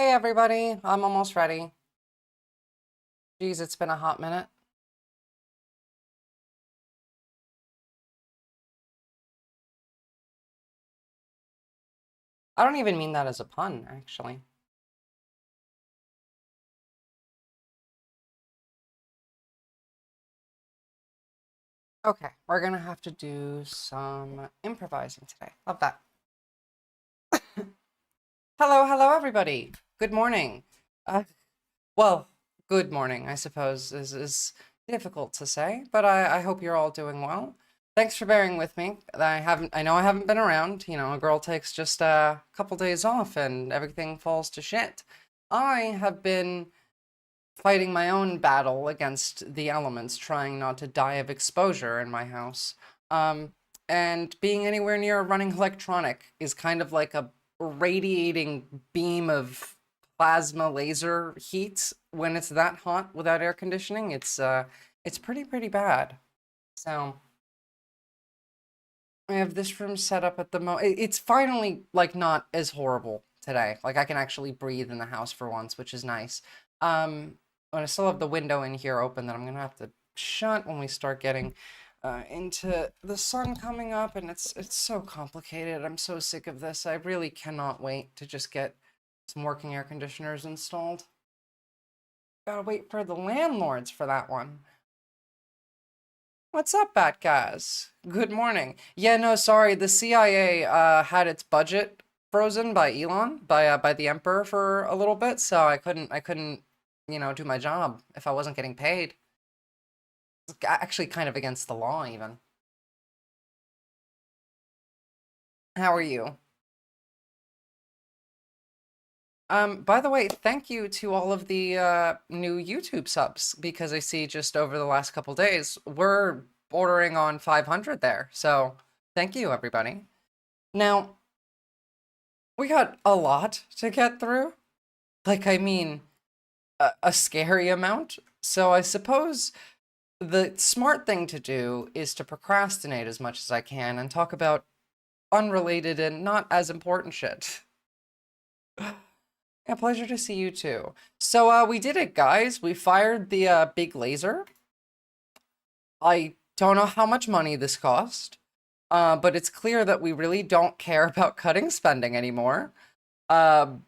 Hey everybody, I'm almost ready. Geez, it's been a hot minute. I don't even mean that as a pun, actually. Okay, we're gonna have to do some improvising today. Love that. Hello everybody. Good morning. Uh, well, good morning, I suppose, is difficult to say, but I hope you're all doing well. Thanks for bearing with me. I know I haven't been around. A girl takes just a couple days off and everything falls to shit. I have been fighting my own battle against the elements, trying not to die of exposure in my house. And being anywhere near a running electronic is kind of like a radiating beam of plasma laser heat when it's that hot without air conditioning. It's pretty bad. So I have this room set up at the moment. It's finally like not as horrible today. Like I can actually breathe in the house for once, which is nice. But I still have the window in here open that I'm gonna have to shut when we start getting into the sun coming up, and it's so complicated. I'm so sick of this. I really cannot wait to just get some working air conditioners installed. Gotta wait for the landlords for that one. What's up, Bat guys? Good morning. Yeah, no, sorry. The CIA had its budget frozen by Elon, by the Emperor for a little bit, so I couldn't, do my job if I wasn't getting paid. It's actually kind of against the law, even. How are you? By the way, thank you to all of the new YouTube subs, because I see just over the last couple days, we're bordering on 500 there. So thank you, everybody. Now, we got a lot to get through. Like, I mean, a scary amount. So I suppose the smart thing to do is to procrastinate as much as I can and talk about unrelated and not as important shit. Yeah, pleasure to see you too. So, we did it, guys. We fired the, big laser. I don't know how much money this cost, but it's clear that we really don't care about cutting spending anymore. What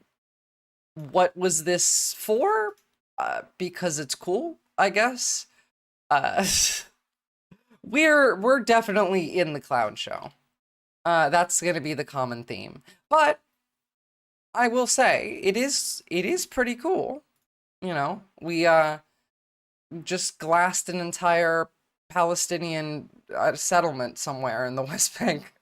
was this for? Because it's cool, I guess. Uh, we're definitely in the clown show. That's gonna be the common theme. But I will say it is pretty cool. We just glassed an entire Palestinian settlement somewhere in the West Bank.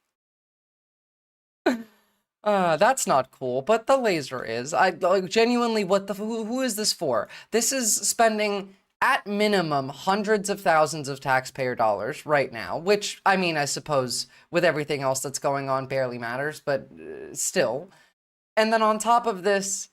That's not cool, but the laser is. I like genuinely, who is this for? This is spending at minimum hundreds of thousands of taxpayer dollars right now, which I mean, I suppose with everything else that's going on barely matters, but still. And then on top of this,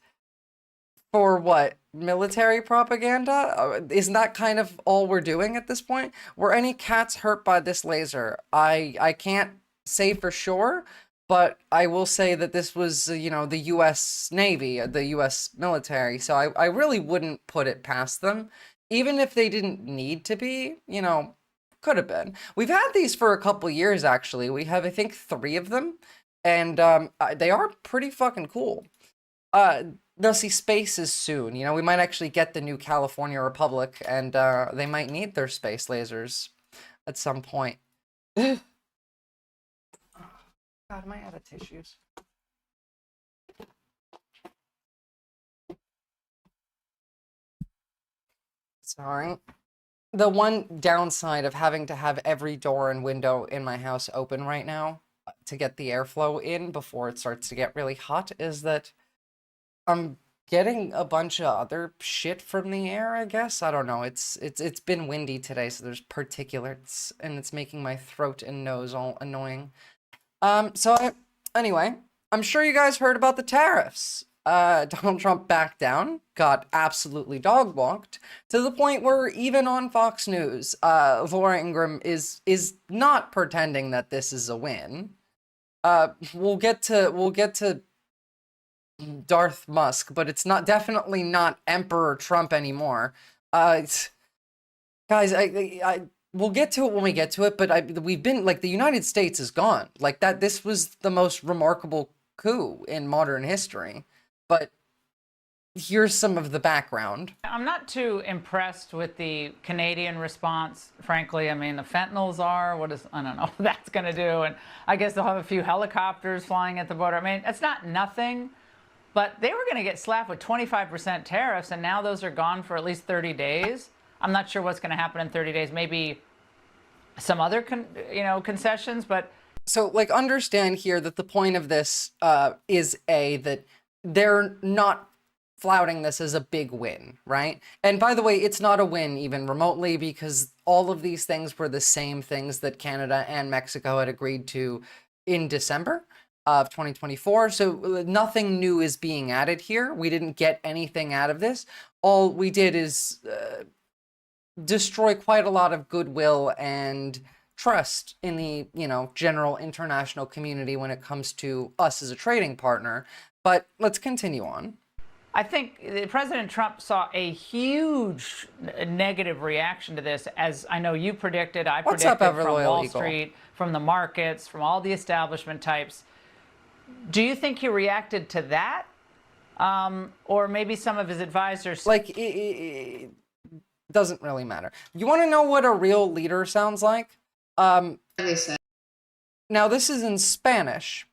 for what? Military propaganda? Isn't that kind of all we're doing at this point? Were any cats hurt by this laser? I can't say for sure, but I will say that this was, the US Navy, the US military, so I really wouldn't put it past them. Even if they didn't need to be, could have been. We've had these for a couple years, actually. We have, I think, 3 of them, and they are pretty fucking cool. Uh, they'll see spaces soon. We might actually get the new California Republic, and they might need their space lasers at some point. God, am I out of tissues? Sorry. The one downside of having to have every door and window in my house open right now to get the airflow in before it starts to get really hot is that I'm getting a bunch of other shit from the air, I guess. I don't know. It's been windy today, so there's particulates, and it's making my throat and nose all annoying. Anyway, I'm sure you guys heard about the tariffs. Donald Trump backed down, got absolutely dog walked, to the point where even on Fox News, Laura Ingraham is not pretending that this is a win. We'll get to Darth Musk, but it's not definitely not Emperor Trump anymore. Guys, we'll get to it when we get to it, but we've been like the United States is gone. Like that, this was the most remarkable coup in modern history. But here's some of the background. I'm not too impressed with the Canadian response, frankly. I mean, the fentanyls are, I don't know what that's going to do. And I guess they'll have a few helicopters flying at the border. I mean, it's not nothing, but they were going to get slapped with 25% tariffs, and now those are gone for at least 30 days. I'm not sure what's going to happen in 30 days. Maybe some other, concessions, but. So, like, understand here that the point of this is that they're not flouting this as a big win, right? And by the way, it's not a win even remotely, because all of these things were the same things that Canada and Mexico had agreed to in December of 2024. So nothing new is being added here. We didn't get anything out of this. All we did is destroy quite a lot of goodwill and trust in the, general international community when it comes to us as a trading partner. But let's continue on. I think President Trump saw a huge negative reaction to this, as I know you predicted. I predicted from Wall Street, from the markets, from all the establishment types. Do you think he reacted to that? Or maybe some of his advisors? Like, it doesn't really matter. You want to know what a real leader sounds like? Now, this is in Spanish.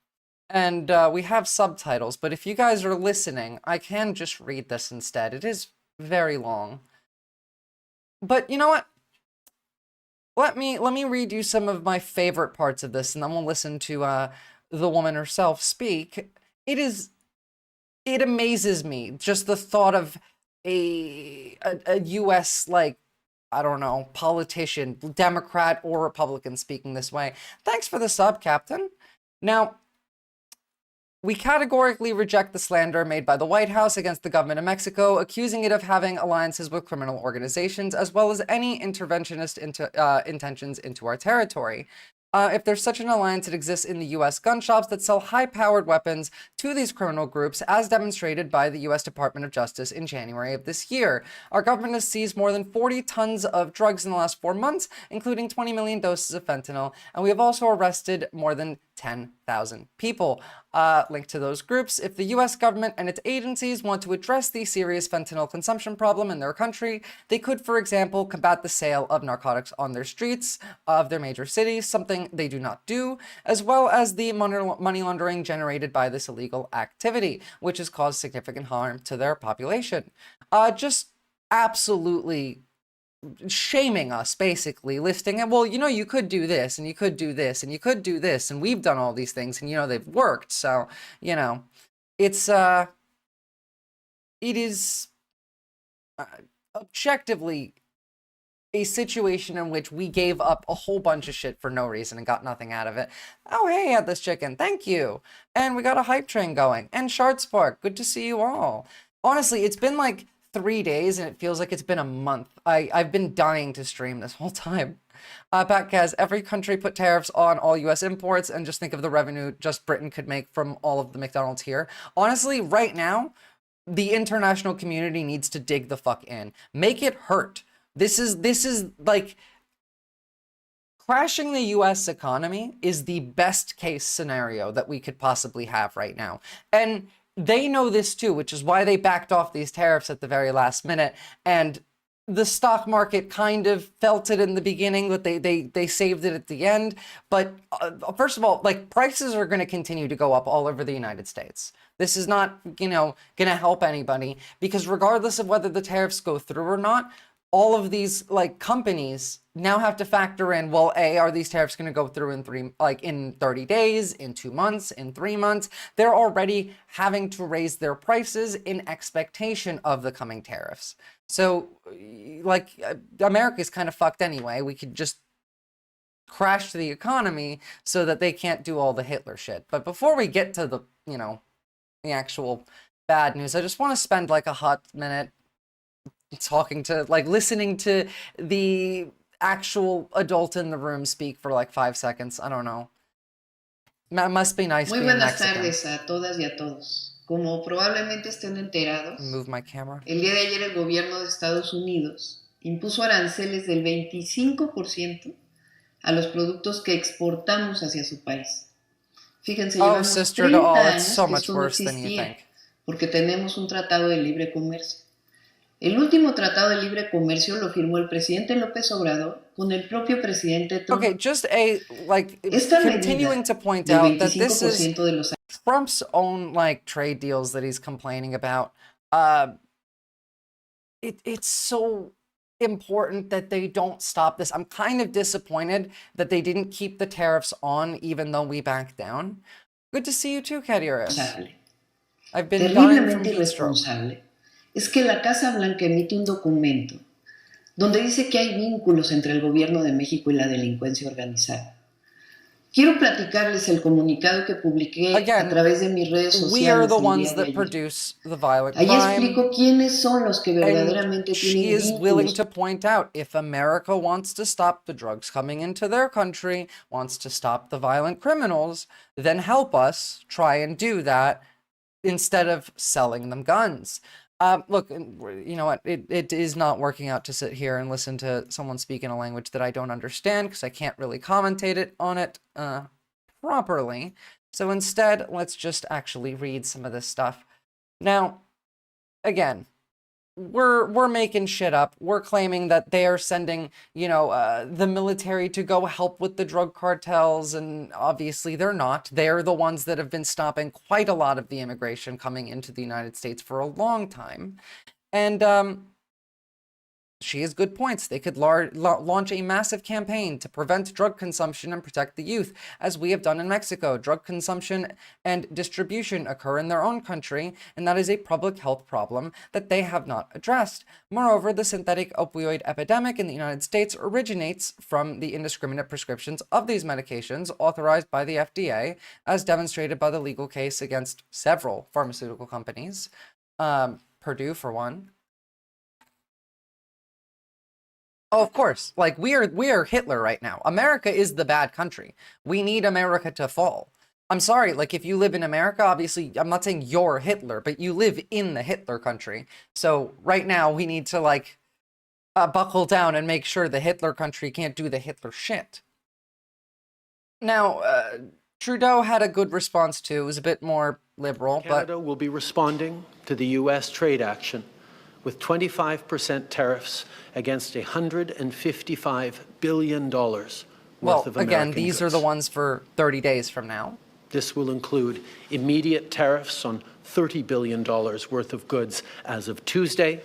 And we have subtitles, but if you guys are listening, I can just read this instead. It is very long. But you know what? Let me read you some of my favorite parts of this, and then we'll listen to the woman herself speak. It amazes me, just the thought of a U.S., like, I don't know, politician, Democrat or Republican, speaking this way. Thanks for the sub, Captain. Now, we categorically reject the slander made by the White House against the government of Mexico, accusing it of having alliances with criminal organizations, as well as any interventionist intentions into our territory. If there's such an alliance, it exists in the U.S. gun shops that sell high-powered weapons to these criminal groups, as demonstrated by the U.S. Department of Justice in January of this year. Our government has seized more than 40 tons of drugs in the last 4 months, including 20 million doses of fentanyl, and we have also arrested more than 10,000 people. Linked to those groups, if the U.S. government and its agencies want to address the serious fentanyl consumption problem in their country, they could, for example, combat the sale of narcotics on their streets of their major cities, something they do not do, as well as the money laundering generated by this illegal activity, which has caused significant harm to their population. Just absolutely shaming us, basically, listing it. Well, you could do this, and you could do this, and you could do this, and we've done all these things, and they've worked. So, it's it is objectively a situation in which we gave up a whole bunch of shit for no reason and got nothing out of it. Oh, hey, I had this chicken, thank you. And we got a hype train going. And Shard Spark, good to see you all. Honestly, it's been like 3 days and it feels like it's been a month. I've been dying to stream this whole time. Pat Kaz, every country put tariffs on all US imports, and just think of the revenue just Britain could make from all of the McDonald's here. Honestly, right now, the international community needs to dig the fuck in. Make it hurt. This is like, crashing the US economy is the best case scenario that we could possibly have right now. And they know this too, which is why they backed off these tariffs at the very last minute. And the stock market kind of felt it in the beginning, but they saved it at the end. But first of all, like, prices are going to continue to go up all over the United States. This is not, going to help anybody, because regardless of whether the tariffs go through or not, all of these like companies now have to factor in, well, A, are these tariffs going to go through in 30 days, in 2 months, in 3 months? They're already having to raise their prices in expectation of the coming tariffs. So, like, America's kind of fucked anyway. We could just crash the economy so that they can't do all the Hitler shit. But before we get to the, the actual bad news, I just want to spend like a hot minute listening to the actual adult in the room speak for like 5 seconds. I don't know. It must be nice being Mexican. Muy buenas tardes a todas y a todos. Como probablemente estén enterados, Move my camera. el día de ayer el gobierno de Estados Unidos impuso aranceles del 25% a los productos que exportamos hacia su país. Fíjense, Oh, llevamos sister to 30 all, it's años so que much esto no worse than you existía, think. porque tenemos un tratado de libre comercio. El último tratado de libre comercio lo firmó el presidente López Obrador con el propio presidente Trump. Okay, just Esta continuing medida to point del out that this is 25% de los Trump's own trade deals that he's complaining about. It's so important that they don't stop this. I'm kind of disappointed that they didn't keep the tariffs on even though we backed down. Good to see you too, Kadiris. I've been dying from terriblemente heat stroke. irresponsable es que la Casa Blanca emite un documento donde dice que hay vínculos entre el gobierno de México y la delincuencia organizada. Quiero platicarles el comunicado que publiqué a través de mis redes sociales. We are the ones that produce the violent crime. Ahí explico quiénes son los que verdaderamente and tienen she is vínculos. willing to point out if America wants to stop the drugs coming into their country, wants to stop the violent criminals, then help us try and do that instead of selling them guns. Look, you know what? It is not working out to sit here and listen to someone speak in a language that I don't understand because I can't really commentate on it properly. So instead, let's just actually read some of this stuff. Now, again, we're making shit up. We're claiming that they are sending, the military to go help with the drug cartels, and obviously they're not. They're the ones that have been stopping quite a lot of the immigration coming into the United States for a long time. And she has good points. They could launch a massive campaign to prevent drug consumption and protect the youth, as we have done in Mexico. Drug consumption and distribution occur in their own country, and that is a public health problem that they have not addressed. Moreover, the synthetic opioid epidemic in the United States originates from the indiscriminate prescriptions of these medications authorized by the FDA, as demonstrated by the legal case against several pharmaceutical companies, Purdue for one. Oh, of course. We are Hitler right now. America is the bad country. We need America to fall. I'm sorry, if you live in America, obviously, I'm not saying you're Hitler, but you live in the Hitler country. So right now, we need to, buckle down and make sure the Hitler country can't do the Hitler shit. Now, Trudeau had a good response, too. It was a bit more liberal, Canada will be responding to the U.S. trade action with 25% tariffs against $155 billion worth of American again, these goods. are the ones for 30 days from now. This will include immediate tariffs on $30 billion worth of goods as of Tuesday,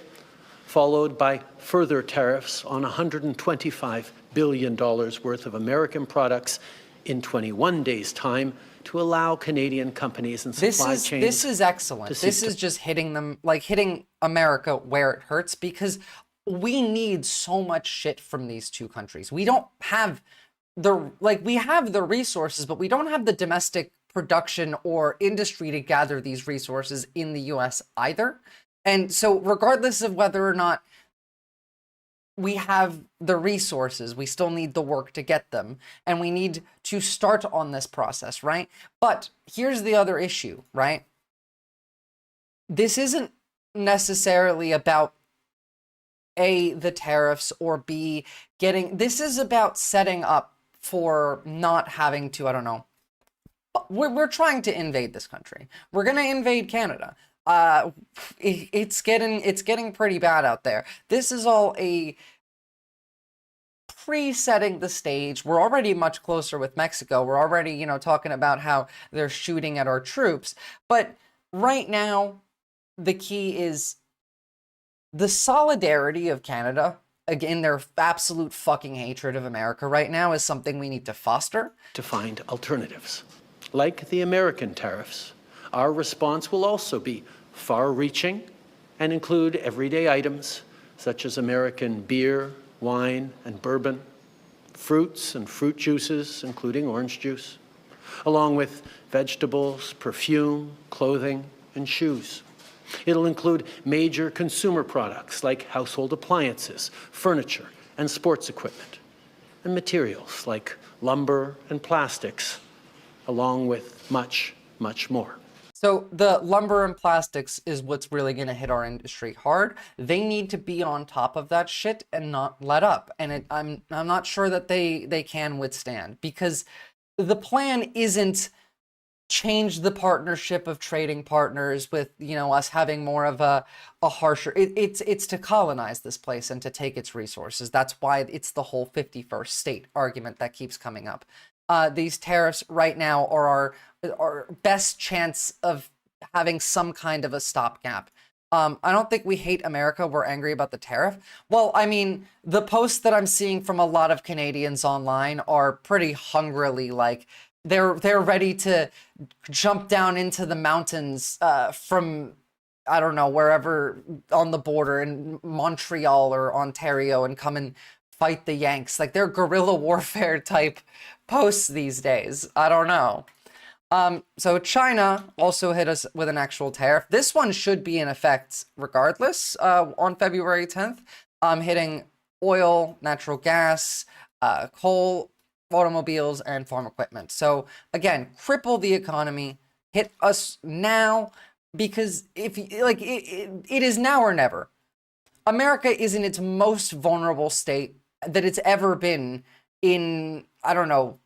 followed by further tariffs on $125 billion worth of American products in 21 days' time, to allow Canadian companies and supply chains. This is excellent. This is just hitting them, hitting America where it hurts, because we need so much shit from these two countries. We don't have we have the resources, but we don't have the domestic production or industry to gather these resources in the US either. And so regardless of whether or not we have the resources, we still need the work to get them, and we need to start on this process, right? But here's the other issue, right? This isn't necessarily about A, the tariffs, or B, this is about setting up for not having to, I don't know, we're trying to invade this country. We're going to invade Canada. It's getting pretty bad out there. This is all a pre-setting the stage. We're already much closer with Mexico. We're already, talking about how they're shooting at our troops. But right now, the key is the solidarity of Canada, again, their absolute fucking hatred of America right now, is something we need to foster. To find alternatives. Like the American tariffs, our response will also be far-reaching and include everyday items such as American beer, wine, and bourbon, fruits and fruit juices, including orange juice, along with vegetables, perfume, clothing, and shoes. It'll include major consumer products like household appliances, furniture, and sports equipment, and materials like lumber and plastics, along with much, much more. So the lumber and plastics is what's really going to hit our industry hard. They need to be on top of that shit and not let up. And I'm not sure that they can withstand, because the plan isn't change the partnership of trading partners with, you know, us having more of a harsher, it's to colonize this place and to take its resources. That's why it's the whole 51st state argument that keeps coming up. These tariffs right now are our best chance of having some kind of a stopgap. I don't think we hate America. We're angry about the tariff. Well, I mean, the posts that I'm seeing from a lot of Canadians online are pretty hungrily like, they're ready to jump down into the mountains from, I don't know, wherever on the border in Montreal or Ontario and come and fight the Yanks. Like, they're guerrilla warfare type posts these days. I don't know. So China also hit us with an actual tariff. This one should be in effect regardless on February 10th, hitting oil, natural gas, coal, automobiles, and farm equipment. So again, cripple the economy, hit us now, because if like it is now or never. America is in its most vulnerable state that it's ever been in, I don't know,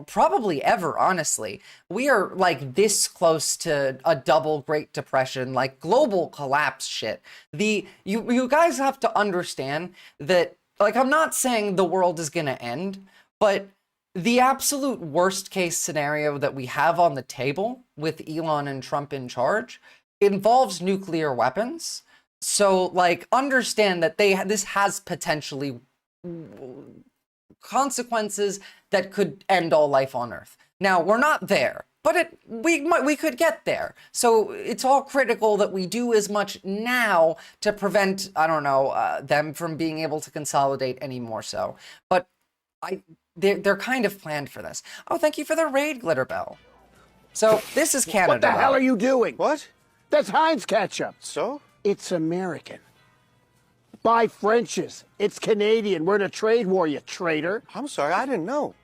probably ever, honestly. We are like this close to a double Great Depression, like global collapse shit. You guys have to understand that, like, I'm not saying the world is gonna end, but the absolute worst case scenario that we have on the table with Elon and Trump in charge involves nuclear weapons. So, like, understand that this has potentially consequences that could end all life on Earth. Now, we're not there, but we could get there. So it's all critical that we do as much now to prevent, I don't know, them from being able to consolidate any more so. But they're kind of planned for this. Oh, thank you for the raid, Glitterbell. So this is Canada. What the hell are you doing? What? That's Heinz ketchup. So? It's American. Buy French's. It's Canadian. We're in a trade war, you traitor. I'm sorry, I didn't know.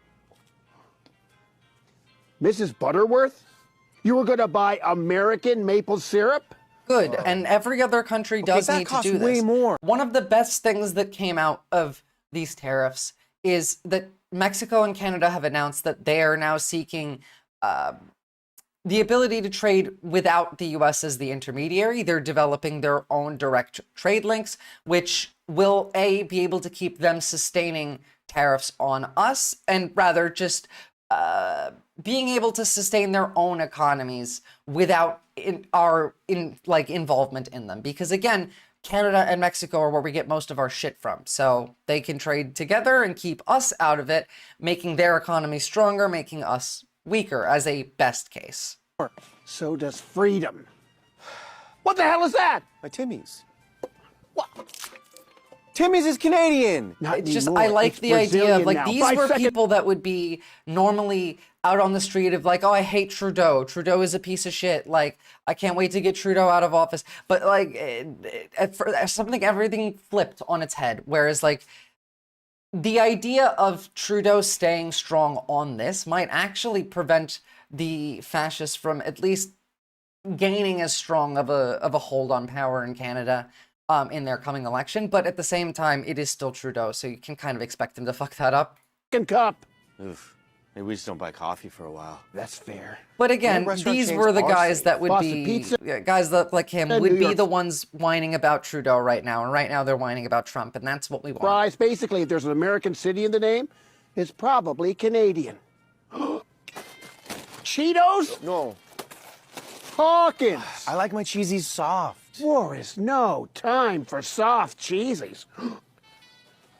Mrs. Butterworth? You were gonna buy American maple syrup? Good, and every other country does that need to costs do this. way more. One of the best things that came out of these tariffs is that Mexico and Canada have announced that they are now seeking the ability to trade without the US as the intermediary. They're developing their own direct trade links, which will, A, be able to keep them sustaining tariffs on us, and rather just being able to sustain their own economies without our involvement in them. Because again, Canada and Mexico are where we get most of our shit from. So they can trade together and keep us out of it, making their economy stronger, making us weaker as a best case. So does freedom. What the hell is that? My Timmy's. What? Timmy's is Canadian. Not It's just, anymore. I like It's the idea of, Brazilian like, now. these Buy were second- people that would be normally out on the street of like, oh, I hate Trudeau. Trudeau is a piece of shit. Like, I can't wait to get Trudeau out of office. But like, everything flipped on its head. Whereas like, the idea of Trudeau staying strong on this might actually prevent the fascists from at least gaining as strong of a hold on power in Canada in their coming election. But at the same time, it is still Trudeau, so you can kind of expect him to fuck that up. Second cup. Oof. Maybe we just don't buy coffee for a while. That's fair. But again, restaurant these chains were the are guys safe. that would Boston be Pizza. guys that like him And would New be York. the ones whining about Trudeau right now, and right now they're whining about Trump, and that's what we want. Fries, basically, if there's an American city in the name, it's probably Canadian. Cheetos? No, Hawkins. I like my cheesies soft. War is no time for soft cheesies.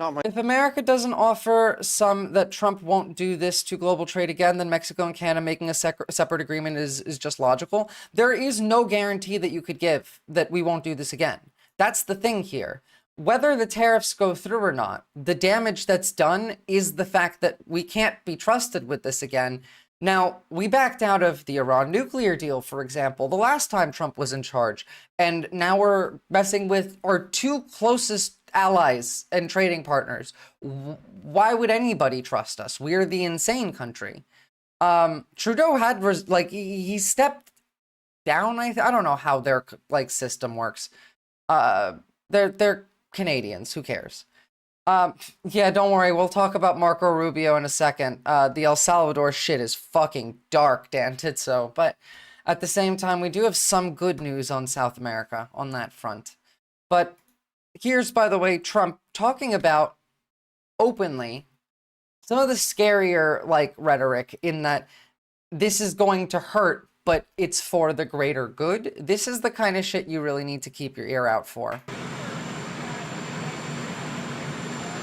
Not my. If America doesn't offer some that Trump won't do this to global trade again, then Mexico and Canada making a separate agreement is just logical. There is no guarantee that you could give that we won't do this again. That's the thing here. Whether the tariffs go through or not, the damage that's done is the fact that we can't be trusted with this again. Now, we backed out of the Iran nuclear deal, for example, the last time Trump was in charge, and now we're messing with our two closest allies and trading partners. Why would anybody trust us? We're the insane country. Trudeau had, he stepped down. I don't know how their like system works. They're Canadians. Who cares? Yeah, don't worry. We'll talk about Marco Rubio in a second. The El Salvador shit is fucking dark, Dan Titso. But at the same time, we do have some good news on South America on that front. But here's, by the way, Trump talking about openly some of the scarier like rhetoric in that this is going to hurt, but it's for the greater good. This is the kind of shit you really need to keep your ear out for.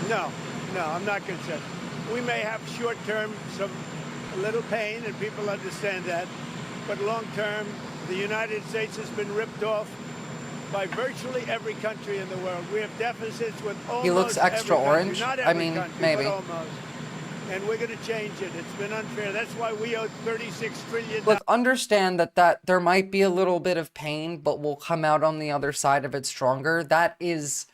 No, I'm not concerned. We may have short-term a little pain, and people understand that. But long-term, the United States has been ripped off by virtually every country in the world. We have deficits with almost He looks extra every country. orange. Not I every mean, country, maybe. but almost. And we're going to change it. It's been unfair. That's why we owe $36 trillion. Look, understand that there might be a little bit of pain, but we'll come out on the other side of it stronger. That is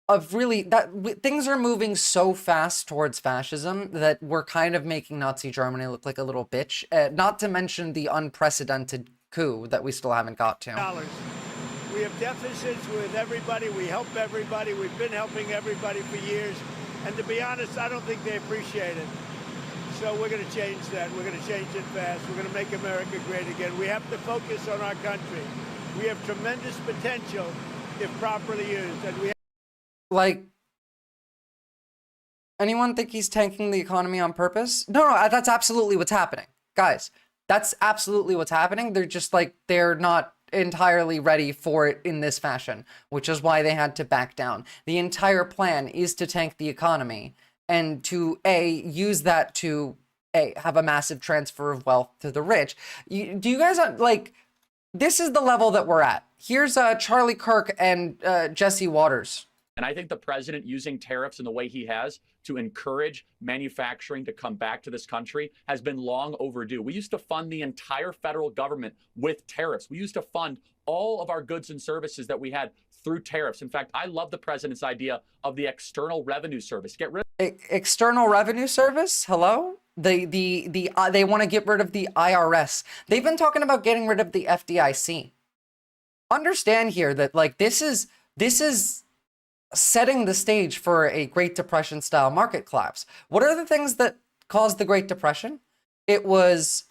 things are moving so fast towards fascism that we're kind of making Nazi Germany look like a little bitch. Not to mention the unprecedented coup that we still haven't got to. We have deficits with everybody. We help everybody. We've been helping everybody for years. And to be honest, I don't think they appreciate it. So we're going to change that. We're going to change it fast. We're going to make America great again. We have to focus on our country. We have tremendous potential if properly used. And we like, anyone think he's tanking the economy on purpose? No, that's absolutely what's happening. Guys, that's absolutely what's happening. They're just like, they're not entirely ready for it in this fashion, which is why they had to back down. The entire plan is to tank the economy and to use that to have a massive transfer of wealth to the rich. Do you guys like, this is the level that we're at. Here's Charlie Kirk and Jesse Waters. And I think the president using tariffs in the way he has to encourage manufacturing to come back to this country has been long overdue. We used to fund the entire federal government with tariffs. We used to fund all of our goods and services that we had through tariffs. In fact, I love the president's idea of the External Revenue Service. Get rid of External Revenue Service? Hello? They want to get rid of the IRS. They've been talking about getting rid of the FDIC. Understand here that like this is setting the stage for a Great Depression style market collapse. What are the things that caused the Great Depression? It was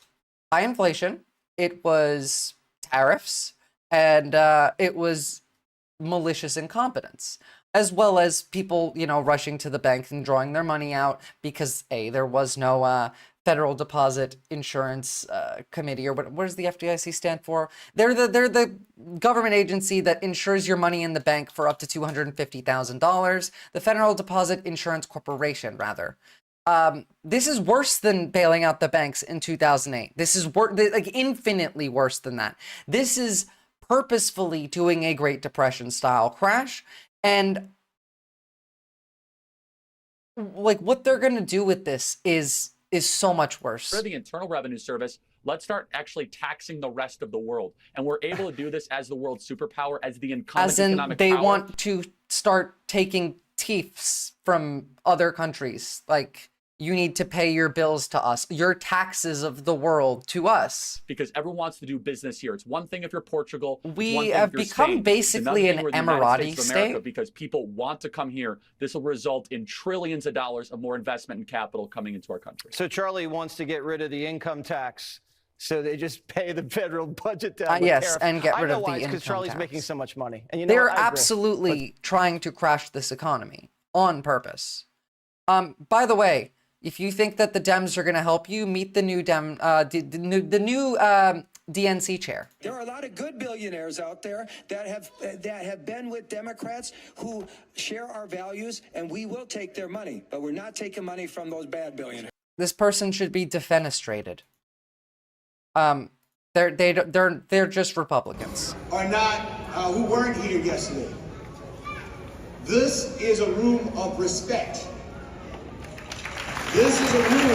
high inflation, it was tariffs, and it was malicious incompetence, as well as people, rushing to the bank and drawing their money out because there was no Federal Deposit Insurance Committee, or what does the FDIC stand for? They're the government agency that insures your money in the bank for up to $250,000. The Federal Deposit Insurance Corporation, rather. This is worse than bailing out the banks in 2008. This is like infinitely worse than that. This is purposefully doing a Great Depression style crash, and like what they're gonna do with this is so much worse. the Internal Revenue Service. Let's start actually taxing the rest of the world. And we're able to do this as the world superpower, as the incumbent as in economic they power. want to start taking TIFs from other countries. Like, you need to pay your bills to us, your taxes of the world to us. Because everyone wants to do business here. It's one thing if you're Portugal. We one thing have if you're become Spain. basically It's an another thing we're the United Emirati States of America, state. because people want to come here. This will result in trillions of dollars of more investment and capital coming into our country. So Charlie wants to get rid of the income tax, so they just pay the federal budget down. Yes, tariff. and get rid I know of why. the It's because income Charlie's tax. making so much money, and They're I agree. absolutely trying to crash this economy on purpose. By the way, if you think that the Dems are going to help you, meet the new the new DNC chair. There are a lot of good billionaires out there that have been with Democrats who share our values, and we will take their money, but we're not taking money from those bad billionaires. This person should be defenestrated. They're just Republicans. Are not who weren't here yesterday. This is a room of respect. This is a room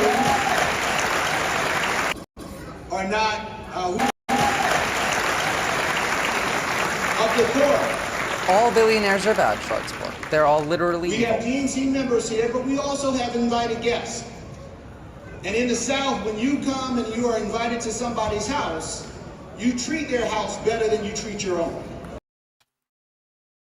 are not of the poor. All billionaires are bad, Schwartzberg. They're all literally We evil. have DNC members here, but we also have invited guests. And in the South, when you come and you are invited to somebody's house, you treat their house better than you treat your own.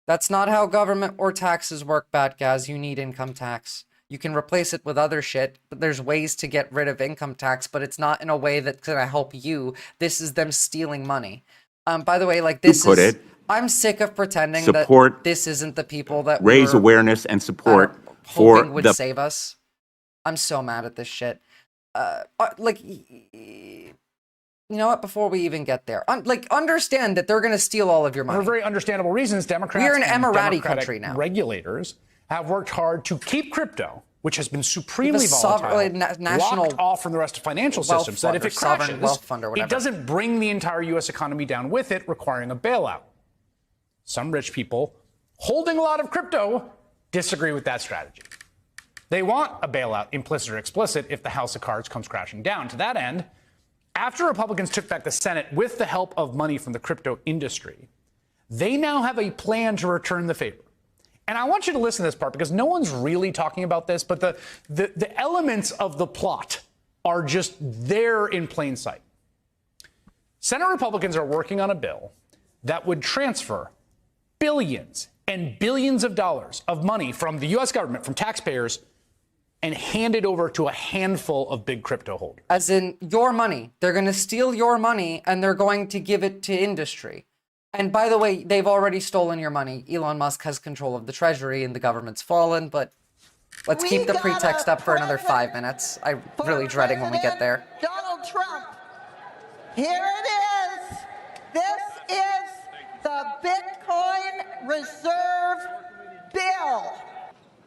That's not how government or taxes work, Batgaz. You need income tax. You can replace it with other shit, but there's ways to get rid of income tax, but it's not in a way that's gonna help you. This is them stealing money. By the way, like this is... I'm sick of pretending that this isn't the people that raise awareness and support for hoping would save us. I'm so mad at this shit. Like, you know what? Before we even get there, like, understand that they're going to steal all of your money. For very understandable reasons, Democrats We're an and Emirati Democratic country now. Regulators have worked hard to keep crypto, which has been supremely sovereign- volatile, national locked off from the rest of financial wealth systems, that if fund or it crashes, sovereign wealth fund or whatever. it doesn't bring the entire U.S. economy down with it, requiring a bailout. Some rich people holding a lot of crypto disagree with that strategy. They want a bailout, implicit or explicit, if the house of cards comes crashing down. To that end, after Republicans took back the Senate with the help of money from the crypto industry, they now have a plan to return the favor. And I want you to listen to this part because no one's really talking about this, but the elements of the plot are just there in plain sight. Senate Republicans are working on a bill that would transfer billions and billions of dollars of money from the U.S. government, from taxpayers, and hand it over to a handful of big crypto holders. As in your money. They're going to steal your money and they're going to give it to industry. And by the way, they've already stolen your money. Elon Musk has control of the treasury and the government's fallen, but let's keep the pretext up for another 5 minutes. I'm really dreading when we get there. Donald Trump. Here it is. This is the Bitcoin Reserve Bill.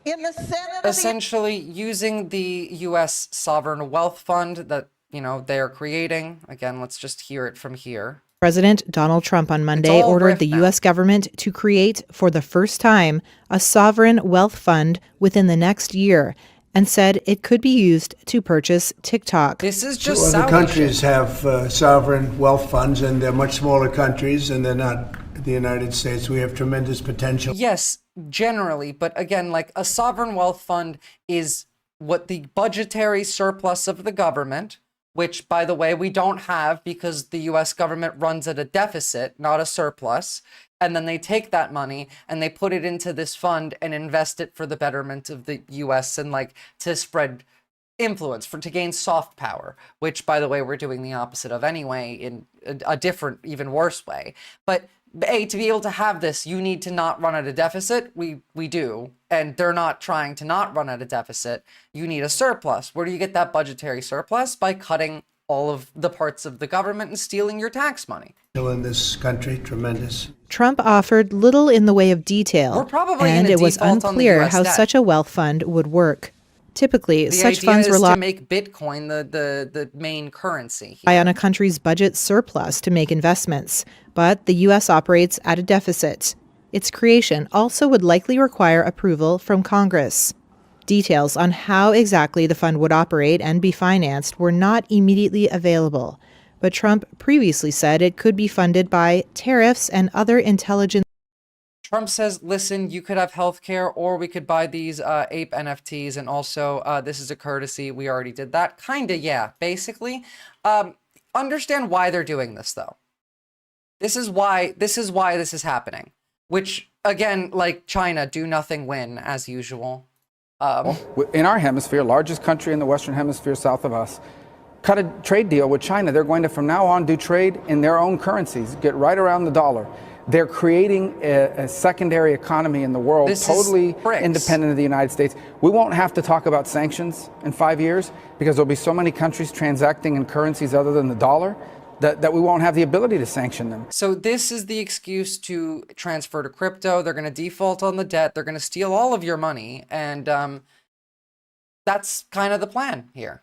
In the Senate, essentially using the U.S. sovereign wealth fund that, you know, they are creating. Again, let's just hear it from here. President Donald Trump on Monday ordered the U.S. government to create, for the first time, a sovereign wealth fund within the next year, and said it could be used to purchase TikTok. This is just other countries have sovereign wealth funds, and they're much smaller countries, and they're not the United States. We have tremendous potential. Yes, generally, but again, like a sovereign wealth fund is what the budgetary surplus of the government, which, by the way, we don't have because the U.S. government runs at a deficit, not a surplus. And then they take that money and they put it into this fund and invest it for the betterment of the U.S. and like to spread influence, to gain soft power, which, by the way, we're doing the opposite of anyway in a different, even worse way. But to be able to have this, you need to not run at a deficit. We do. And they're not trying to not run at a deficit. You need a surplus. Where do you get that budgetary surplus? By cutting all of the parts of the government and stealing your tax money. In this country, tremendous. Trump offered little in the way of detail, We're probably and gonna it was default on the unclear US how debt. such a wealth fund would work. Typically, The such idea funds is rely to make Bitcoin the main currency. on a country's budget surplus to make investments, but the U.S. operates at a deficit. Its creation also would likely require approval from Congress. Details on how exactly the fund would operate and be financed were not immediately available, but Trump previously said it could be funded by tariffs and other intelligence. Trump says, listen, you could have healthcare, or we could buy these ape NFTs, and also this is a courtesy. We already did that. Kinda, yeah, basically. Understand why they're doing this, though. This is why this is happening. Which, again, like China, do nothing, win, as usual. In our hemisphere, largest country in the Western Hemisphere south of us, cut a trade deal with China. They're going to, from now on, do trade in their own currencies, get right around the dollar. They're creating a secondary economy in the world, totally independent of the United States. We won't have to talk about sanctions in 5 years because there'll be so many countries transacting in currencies other than the dollar that we won't have the ability to sanction them. So this is the excuse to transfer to crypto. They're going to default on the debt. They're going to steal all of your money. And that's kind of the plan here.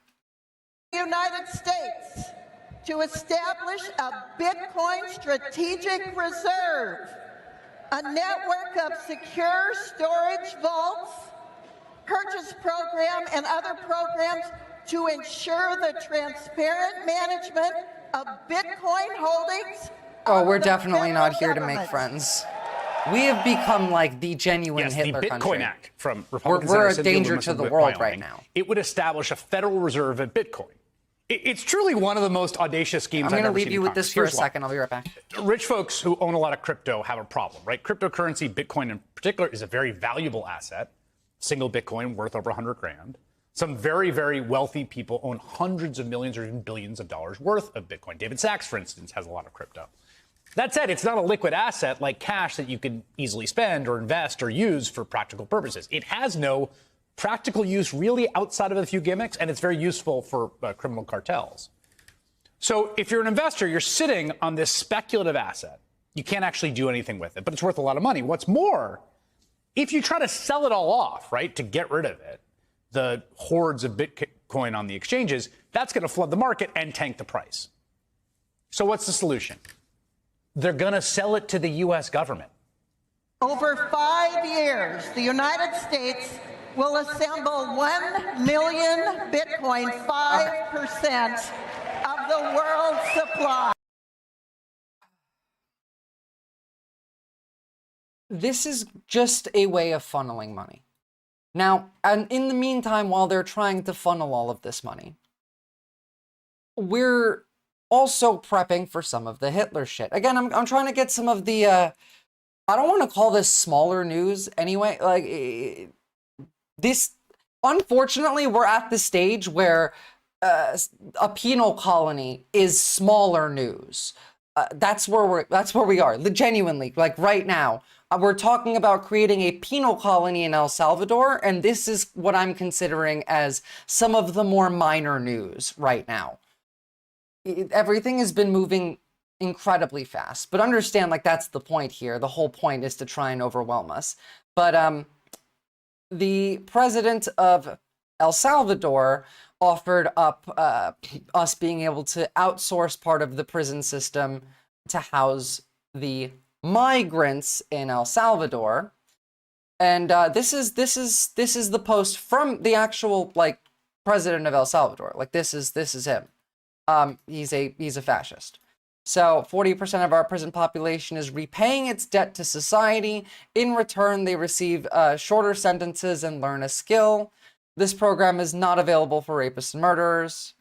United States to establish a Bitcoin strategic reserve, a network of secure storage vaults, purchase program, and other programs to ensure the transparent management of Bitcoin holdings. Oh, we're definitely not here to make friends. We have become like the genuine Hitler the Bitcoin country. Act from Republicans. We're a danger to the world right now. It would establish a Federal Reserve of Bitcoin. It's truly one of the most audacious schemes I'm I've going to ever leave seen you in with Congress. this for a Here's why. second. I'll be right back. Rich folks who own a lot of crypto have a problem, right? Cryptocurrency, Bitcoin in particular, is a very valuable asset. Single Bitcoin worth over 100 grand. Some very, very wealthy people own hundreds of millions or even billions of dollars worth of Bitcoin. David Sachs, for instance, has a lot of crypto. That said, it's not a liquid asset like cash that you can easily spend or invest or use for practical purposes. It has no practical use really outside of a few gimmicks, and it's very useful for criminal cartels. So if you're an investor, you're sitting on this speculative asset. You can't actually do anything with it, but it's worth a lot of money. What's more, if you try to sell it all off, right, to get rid of it, the hordes of Bitcoin on the exchanges, that's going to flood the market and tank the price. So what's the solution? They're going to sell it to the U.S. government. Over 5 years, the United States will assemble 1 million Bitcoin, 5% of the world's supply. This is just a way of funneling money. Now, and in the meantime, while they're trying to funnel all of this money, we're also prepping for some of the Hitler shit. Again, I'm trying to get some of the, I don't want to call this smaller news anyway. Like, this, unfortunately, we're at the stage where a penal colony is smaller news. That's where we are, genuinely, like right now. We're talking about creating a penal colony in El Salvador, and this is what I'm considering as some of the more minor news right now. Everything has been moving incredibly fast, but understand, like, that's the point here. The whole point is to try and overwhelm us. But the president of El Salvador offered up us being able to outsource part of the prison system to house the migrants in El Salvador. And this is the post from the actual, like, president of El Salvador. Like, this is him. He's a fascist. So 40% of our prison population is repaying its debt to society. In return, they receive shorter sentences and learn a skill. This program is not available for rapists and murderers.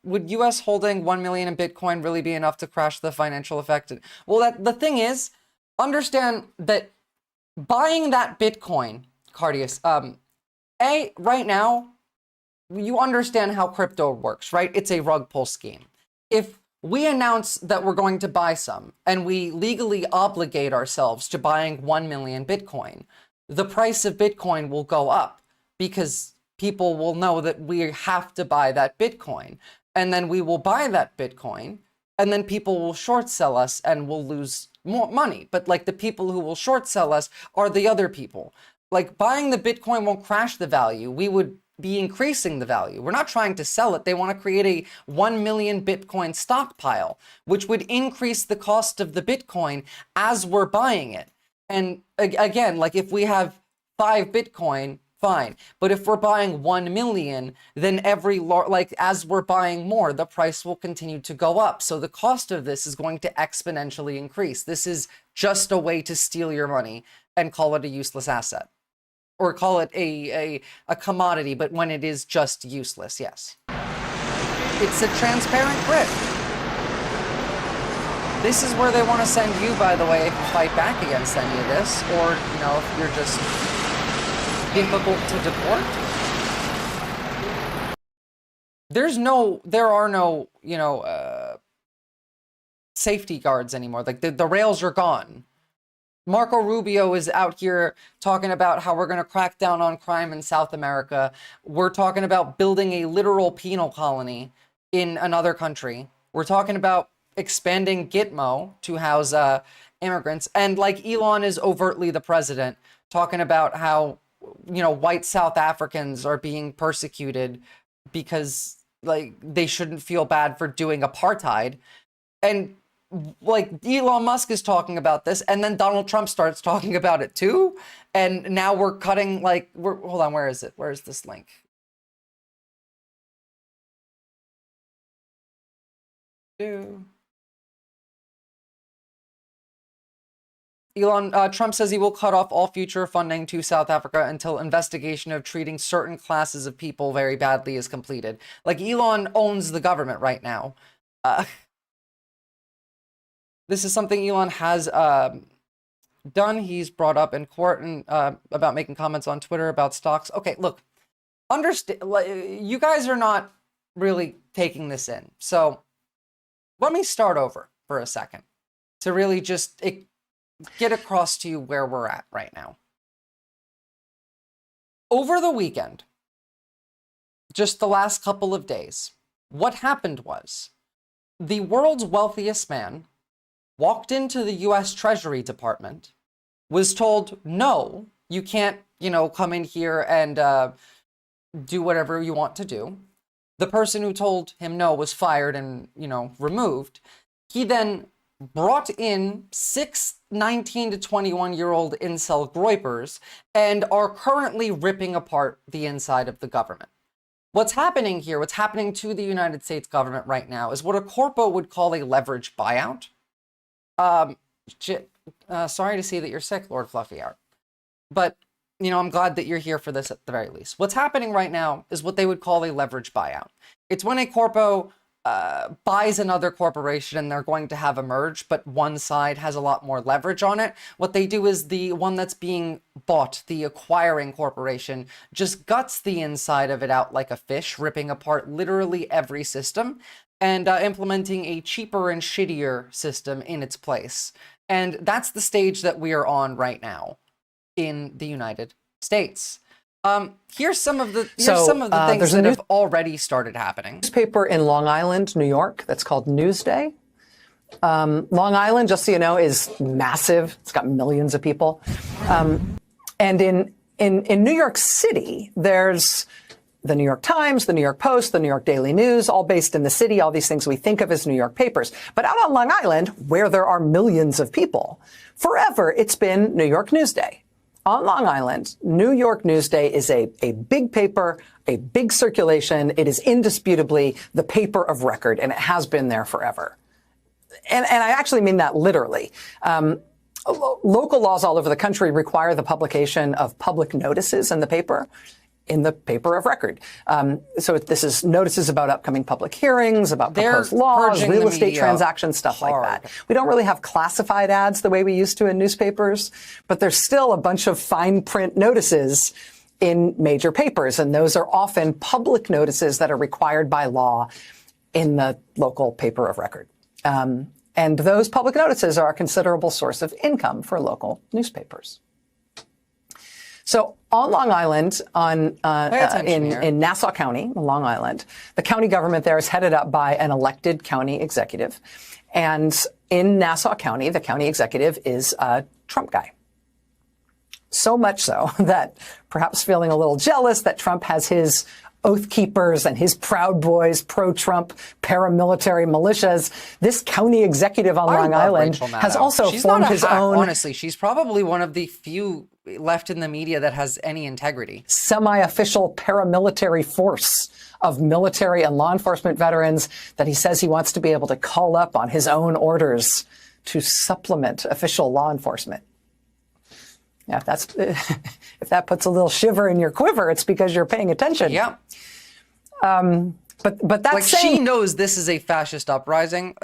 Would U.S. holding 1 million in Bitcoin really be enough to crash the financial effect? Well, the thing is, understand that buying that Bitcoin, Cardius, right now, you understand how crypto works, right? It's a rug pull scheme. If we announce that we're going to buy some and we legally obligate ourselves to buying 1 million Bitcoin, the price of Bitcoin will go up because people will know that we have to buy that Bitcoin. And then we will buy that Bitcoin, and then people will short sell us and we'll lose more money. But, like, the people who will short sell us are the other people. Like, buying the Bitcoin won't crash the value. We would be increasing the value. We're not trying to sell it. They want to create a 1 million Bitcoin stockpile, which would increase the cost of the Bitcoin as we're buying it. And again, like, if we have 5 Bitcoin, fine. But if we're buying 1 million, then as we're buying more, the price will continue to go up. So the cost of this is going to exponentially increase. This is just a way to steal your money and call it a useless asset. Or call it a commodity, but when it is just useless, yes. It's a transparent grift. This is where they want to send you, by the way, if you fight back against any of this, or, you know, if you're just difficult to deport. There are no, you know, safety guards anymore. Like, the rails are gone. Marco Rubio is out here talking about how we're going to crack down on crime in South America. We're talking about building a literal penal colony in another country. We're talking about expanding Gitmo to house immigrants. And, like, Elon is overtly the president, talking about how, you know, white South Africans are being persecuted because, like, they shouldn't feel bad for doing apartheid. And, like, Elon Musk is talking about this, and then Donald Trump starts talking about it too. And now we're cutting, like, hold on, where is it? Where is this link? Trump says he will cut off all future funding to South Africa until investigation of treating certain classes of people very badly is completed. Like, Elon owns the government right now. This is something Elon has done. He's brought up in court and about making comments on Twitter about stocks. Okay, look, understand. You guys are not really taking this in. So let me start over for a second to really just get across to you where we're at right now. Over the weekend, just the last couple of days, what happened was the world's wealthiest man walked into the U.S. Treasury Department, was told, no, you can't, come in here and do whatever you want to do. The person who told him no was fired and, removed. He then brought in 6 19 to 21-year-old incel groypers and are currently ripping apart the inside of the government. What's happening here, what's happening to the United States government right now is what a corpo would call a leverage buyout. Sorry to see that you're sick, Lord Fluffy Art. But, I'm glad that you're here for this at the very least. What's happening right now is what they would call a leverage buyout. It's when a corpo buys another corporation and they're going to have a merge, but one side has a lot more leverage on it. What they do is the one that's being bought, the acquiring corporation, just guts the inside of it out like a fish, ripping apart literally every system and implementing a cheaper and shittier system in its place. And that's the stage that we are on right now in the United States. Here's some of the things that have already started happening. Newspaper in Long Island, New York, that's called Newsday. Long Island, just so you know, is massive. It's got millions of people. And in New York City, there's the New York Times, the New York Post, the New York Daily News, all based in the city, all these things we think of as New York papers. But out on Long Island, where there are millions of people, forever it's been New York Newsday. On Long Island, New York Newsday is a big paper, a big circulation. It is indisputably the paper of record, and it has been there forever. And I actually mean that literally. Local laws all over the country require the publication of public notices in the paper of record. So this is notices about upcoming public hearings, about proposed laws, real estate transactions, stuff like that. We don't really have classified ads the way we used to in newspapers, but there's still a bunch of fine print notices in major papers, and those are often public notices that are required by law in the local paper of record. And those public notices are a considerable source of income for local newspapers. So on Long Island, in Nassau County, Long Island, the county government there is headed up by an elected county executive. And in Nassau County, the county executive is a Trump guy. So much so that perhaps feeling a little jealous that Trump has his Oath Keepers and his Proud Boys, pro-Trump paramilitary militias, this county executive on Long Island has also formed his own. Honestly, she's probably one of the few left in the media that has any integrity. Semi-official paramilitary force of military and law enforcement veterans that he says he wants to be able to call up on his own orders to supplement official law enforcement. Yeah, if that puts a little shiver in your quiver, it's because you're paying attention. Yeah. But that's she knows this is a fascist uprising.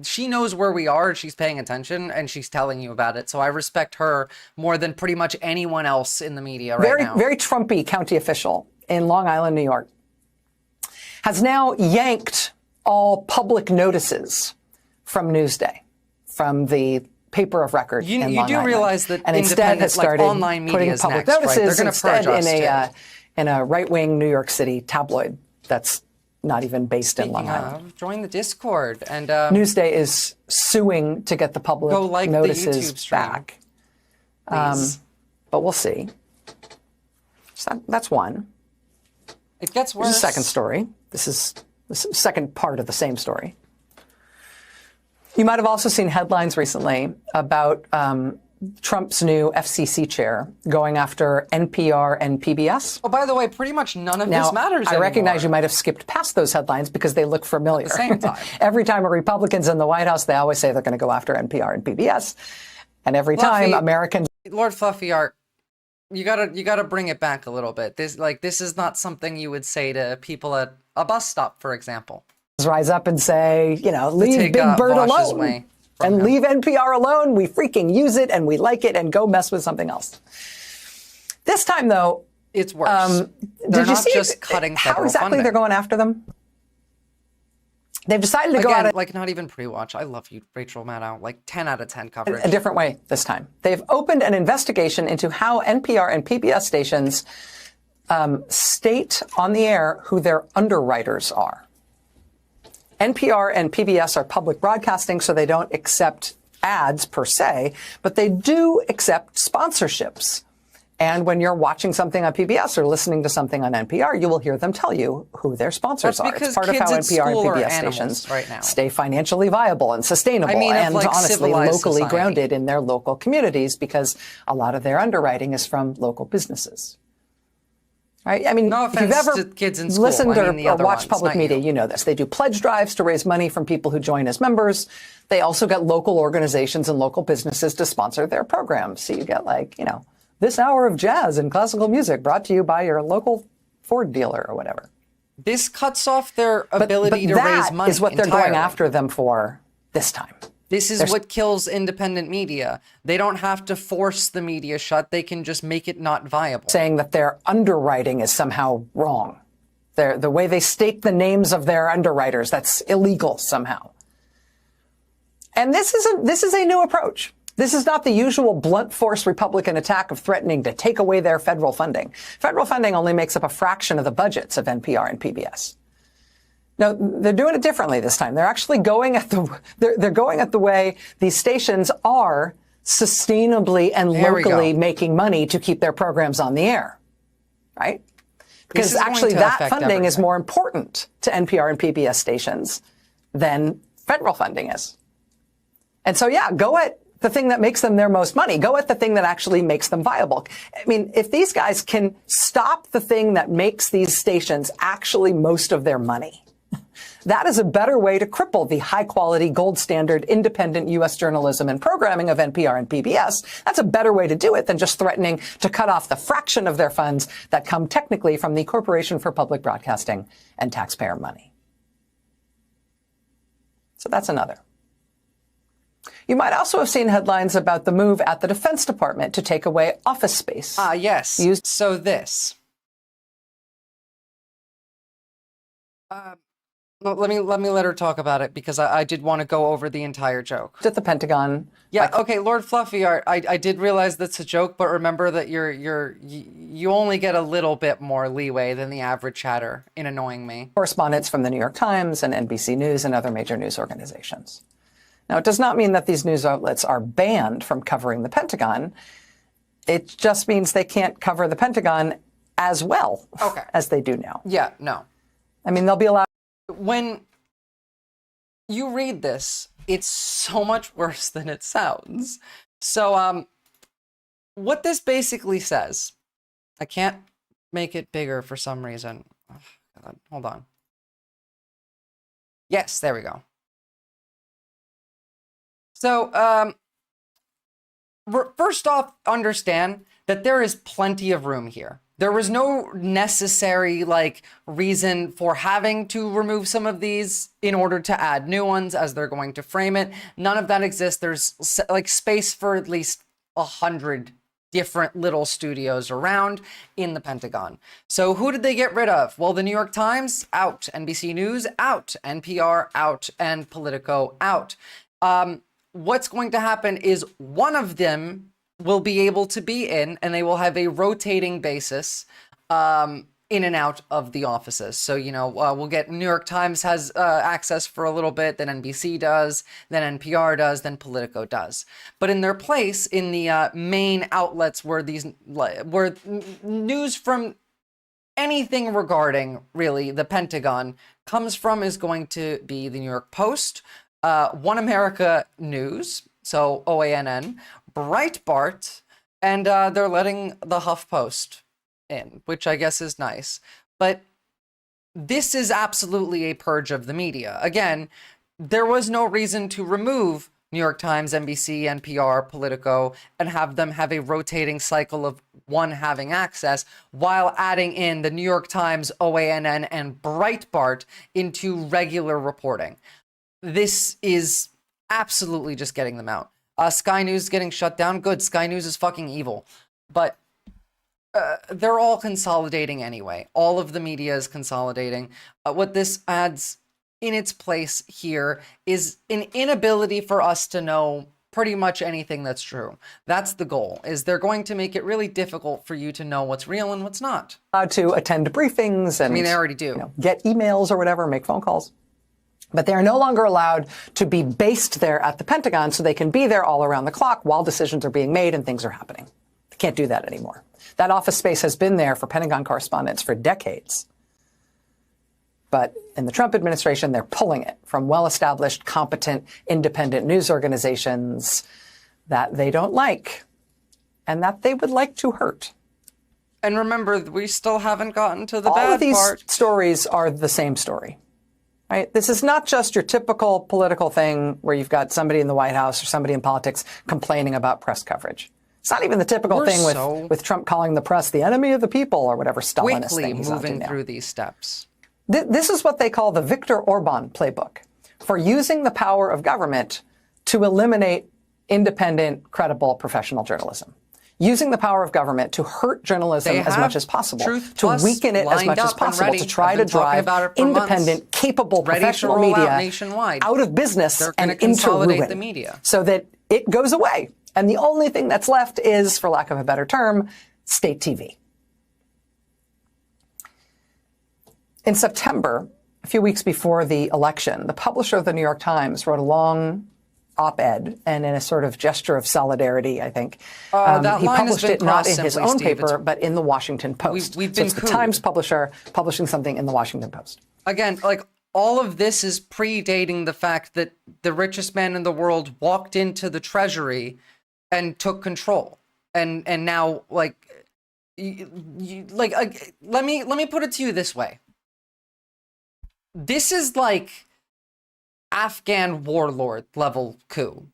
She knows where we are. She's paying attention and she's telling you about it. So I respect her more than pretty much anyone else in the media right now. Very Trumpy county official in Long Island, New York, has now yanked all public notices from Newsday, from the paper of record. You do realize that and instead has started online media putting is public next, notices right? They're instead purge us in a right-wing New York City tabloid that's not even based in Long Island. Join the Discord and Newsday is suing to get the public notices back. But we'll see. So that's one. It gets worse. Here's a second story. This is the second part of the same story. You might have also seen headlines recently about Trump's new FCC chair going after NPR and PBS. Oh, by the way, pretty much none of this matters anymore. I recognize you might have skipped past those headlines because they look familiar. At the same time. Every time a Republican's in the White House, they always say they're going to go after NPR and PBS. And every time Fluffy, Americans Lord Fluffy Art, you gotta bring it back a little bit. This is not something you would say to people at a bus stop, for example. rise up and say, leave take, Big Bird Vosh's alone way and leave NPR alone. We freaking use it and we like it, and go mess with something else. This time, though, it's worse. Did you not see just cutting how federal exactly funding. they're going after them? They've decided to go Again, out like not even pre-watch. I love you, Rachel Maddow. Like 10 out of 10 coverage. a different way this time. They've opened an investigation into how NPR and PBS stations state on the air who their underwriters are. NPR and PBS are public broadcasting, so they don't accept ads per se, but they do accept sponsorships. And when you're watching something on PBS or listening to something on NPR, you will hear them tell you who their sponsors are. It's part of how NPR and PBS stations right now stay financially viable and sustainable, and honestly locally grounded in their local communities, because a lot of their underwriting is from local businesses. Right? I mean, no if you've offense ever to kids in school. listened or watched ones, public media, you know this. They do pledge drives to raise money from people who join as members. They also get local organizations and local businesses to sponsor their programs. So you get this hour of jazz and classical music brought to you by your local Ford dealer or whatever. This cuts off their ability to raise money. That is what they're entirely. going after them for this time. This is what kills independent media. They don't have to force the media shut. They can just make it not viable. Saying that their underwriting is somehow wrong. The way they state the names of their underwriters, that's illegal somehow. And this is a new approach. This is not the usual blunt force Republican attack of threatening to take away their federal funding. Federal funding only makes up a fraction of the budgets of NPR and PBS. No, they're doing it differently this time. They're actually going at they're going at the way these stations are sustainably and locally making money to keep their programs on the air, right? Because actually that funding is more important to NPR and PBS stations than federal funding is. And so, yeah, go at the thing that makes them their most money. Go at the thing that actually makes them viable. I mean, if these guys can stop the thing that makes these stations actually most of their money, that is a better way to cripple the high-quality, gold standard, independent U.S. journalism and programming of NPR and PBS. That's a better way to do it than just threatening to cut off the fraction of their funds that come technically from the Corporation for Public Broadcasting and taxpayer money. So that's another. You might also have seen headlines about the move at the Defense Department to take away office space. Yes. So this. Let me let her talk about it, because I did want to go over the entire joke. At the Pentagon. Yeah. Okay, Lord Fluffy Art. I did realize that's a joke, but remember that you only get a little bit more leeway than the average chatter in annoying me. Correspondents from the New York Times and NBC News and other major news organizations. Now, it does not mean that these news outlets are banned from covering the Pentagon. It just means they can't cover the Pentagon as well as they do now. Yeah, no. I mean, they'll be allowed. When you read this, it's so much worse than it sounds. So, what this basically says, I can't make it bigger for some reason. Oh, God, hold on. Yes, there we go. So, first off, understand that there is plenty of room here. There was no necessary, reason for having to remove some of these in order to add new ones as they're going to frame it. None of that exists. There's, space for at least 100 different little studios around in the Pentagon. So who did they get rid of? Well, the New York Times, out. NBC News, out. NPR, out. And Politico, out. What's going to happen is one of them will be able to be in, and they will have a rotating basis in and out of the offices. So, we'll get New York Times has access for a little bit, then NBC does, then NPR does, then Politico does. But in their place, in the main outlets where news from anything regarding, really, the Pentagon comes from is going to be the New York Post, One America News, so OANN, Breitbart, and they're letting the HuffPost in, which I guess is nice. But this is absolutely a purge of the media. Again, there was no reason to remove New York Times, NBC, NPR, Politico, and have them have a rotating cycle of one having access while adding in the New York Times, OANN, and Breitbart into regular reporting. This is absolutely just getting them out. Sky News is getting shut down. Good. Sky News is fucking evil. But they're all consolidating anyway. All of the media is consolidating. What this adds in its place here is an inability for us to know pretty much anything that's true. That's the goal, is they're going to make it really difficult for you to know what's real and what's not. Allowed to attend briefings and, I mean, they already do. Get emails or whatever, make phone calls. But they are no longer allowed to be based there at the Pentagon, so they can be there all around the clock while decisions are being made and things are happening. They can't do that anymore. That office space has been there for Pentagon correspondents for decades. But in the Trump administration, they're pulling it from well-established, competent, independent news organizations that they don't like and that they would like to hurt. And remember, we still haven't gotten to the All bad of these part. stories are the same story. Right? This is not just your typical political thing where you've got somebody in the White House or somebody in politics complaining about press coverage. It's not even the typical thing with Trump calling the press the enemy of the people or whatever Stalinist thing he's moving now. through these steps. This is what they call the Viktor Orban playbook for using the power of government to eliminate independent, credible, professional journalism. Using the power of government to hurt journalism as much as possible, to weaken it as much as possible, to try to drive independent, capable, professional media out of business and into ruin, the media so that it goes away. And the only thing that's left is, for lack of a better term, state TV. In September, a few weeks before the election, the publisher of the New York Times wrote a long op-ed, and in a sort of gesture of solidarity, I think, he published it not in his own paper, but in the Washington Post. We've so been it's the Times publisher publishing something in the Washington Post. Again, like, all of this is predating the fact that the richest man in the world walked into the Treasury and took control. And now, like, let me put it to you this way. This is like Afghan warlord level coup.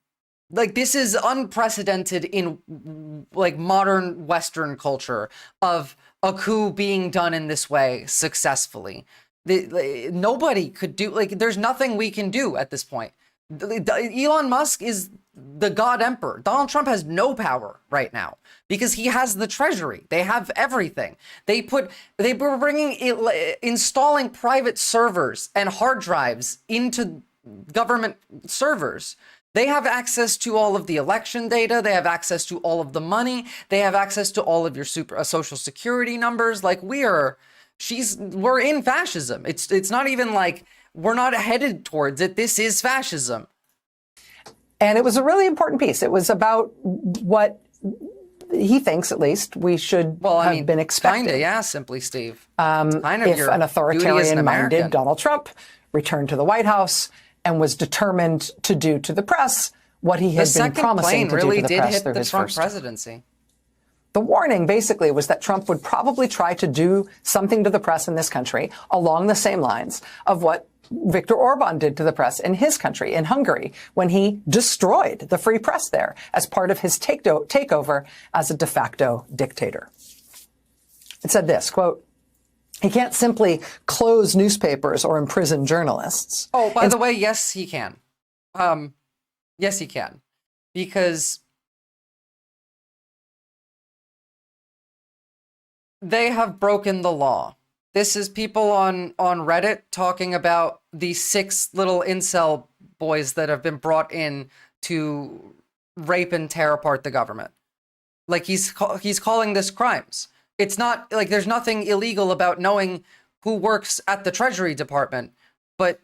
Like, this is unprecedented in like modern Western culture of a coup being done in this way successfully. Nobody could do, like, there's nothing we can do at this point. Elon Musk is the God Emperor. Donald Trump has no power right now because he has the Treasury. They have everything. They were installing private servers and hard drives into government servers. They have access to all of the election data. They have access to all of the money. They have access to all of your social security numbers. Like, we're in fascism. It's not even like we're not headed towards it. This is fascism. And it was a really important piece. It was about what he thinks, at least, we should have been expecting. Kinda, yeah, simply, Steve. If an authoritarian-minded Donald Trump returned to the White House and was determined to do to the press what he had been promising to do to the press through his first presidency. The warning basically was that Trump would probably try to do something to the press in this country along the same lines of what Viktor Orban did to the press in his country, in Hungary, when he destroyed the free press there as part of his takeover as a de facto dictator. It said this, quote, "He can't simply close newspapers or imprison journalists." Oh, by the way, yes, he can. Yes, he can. Because they have broken the law. This is people on Reddit talking about the 6 little incel boys that have been brought in to rape and tear apart the government. Like, he's calling this crimes. It's not like there's nothing illegal about knowing who works at the Treasury Department, but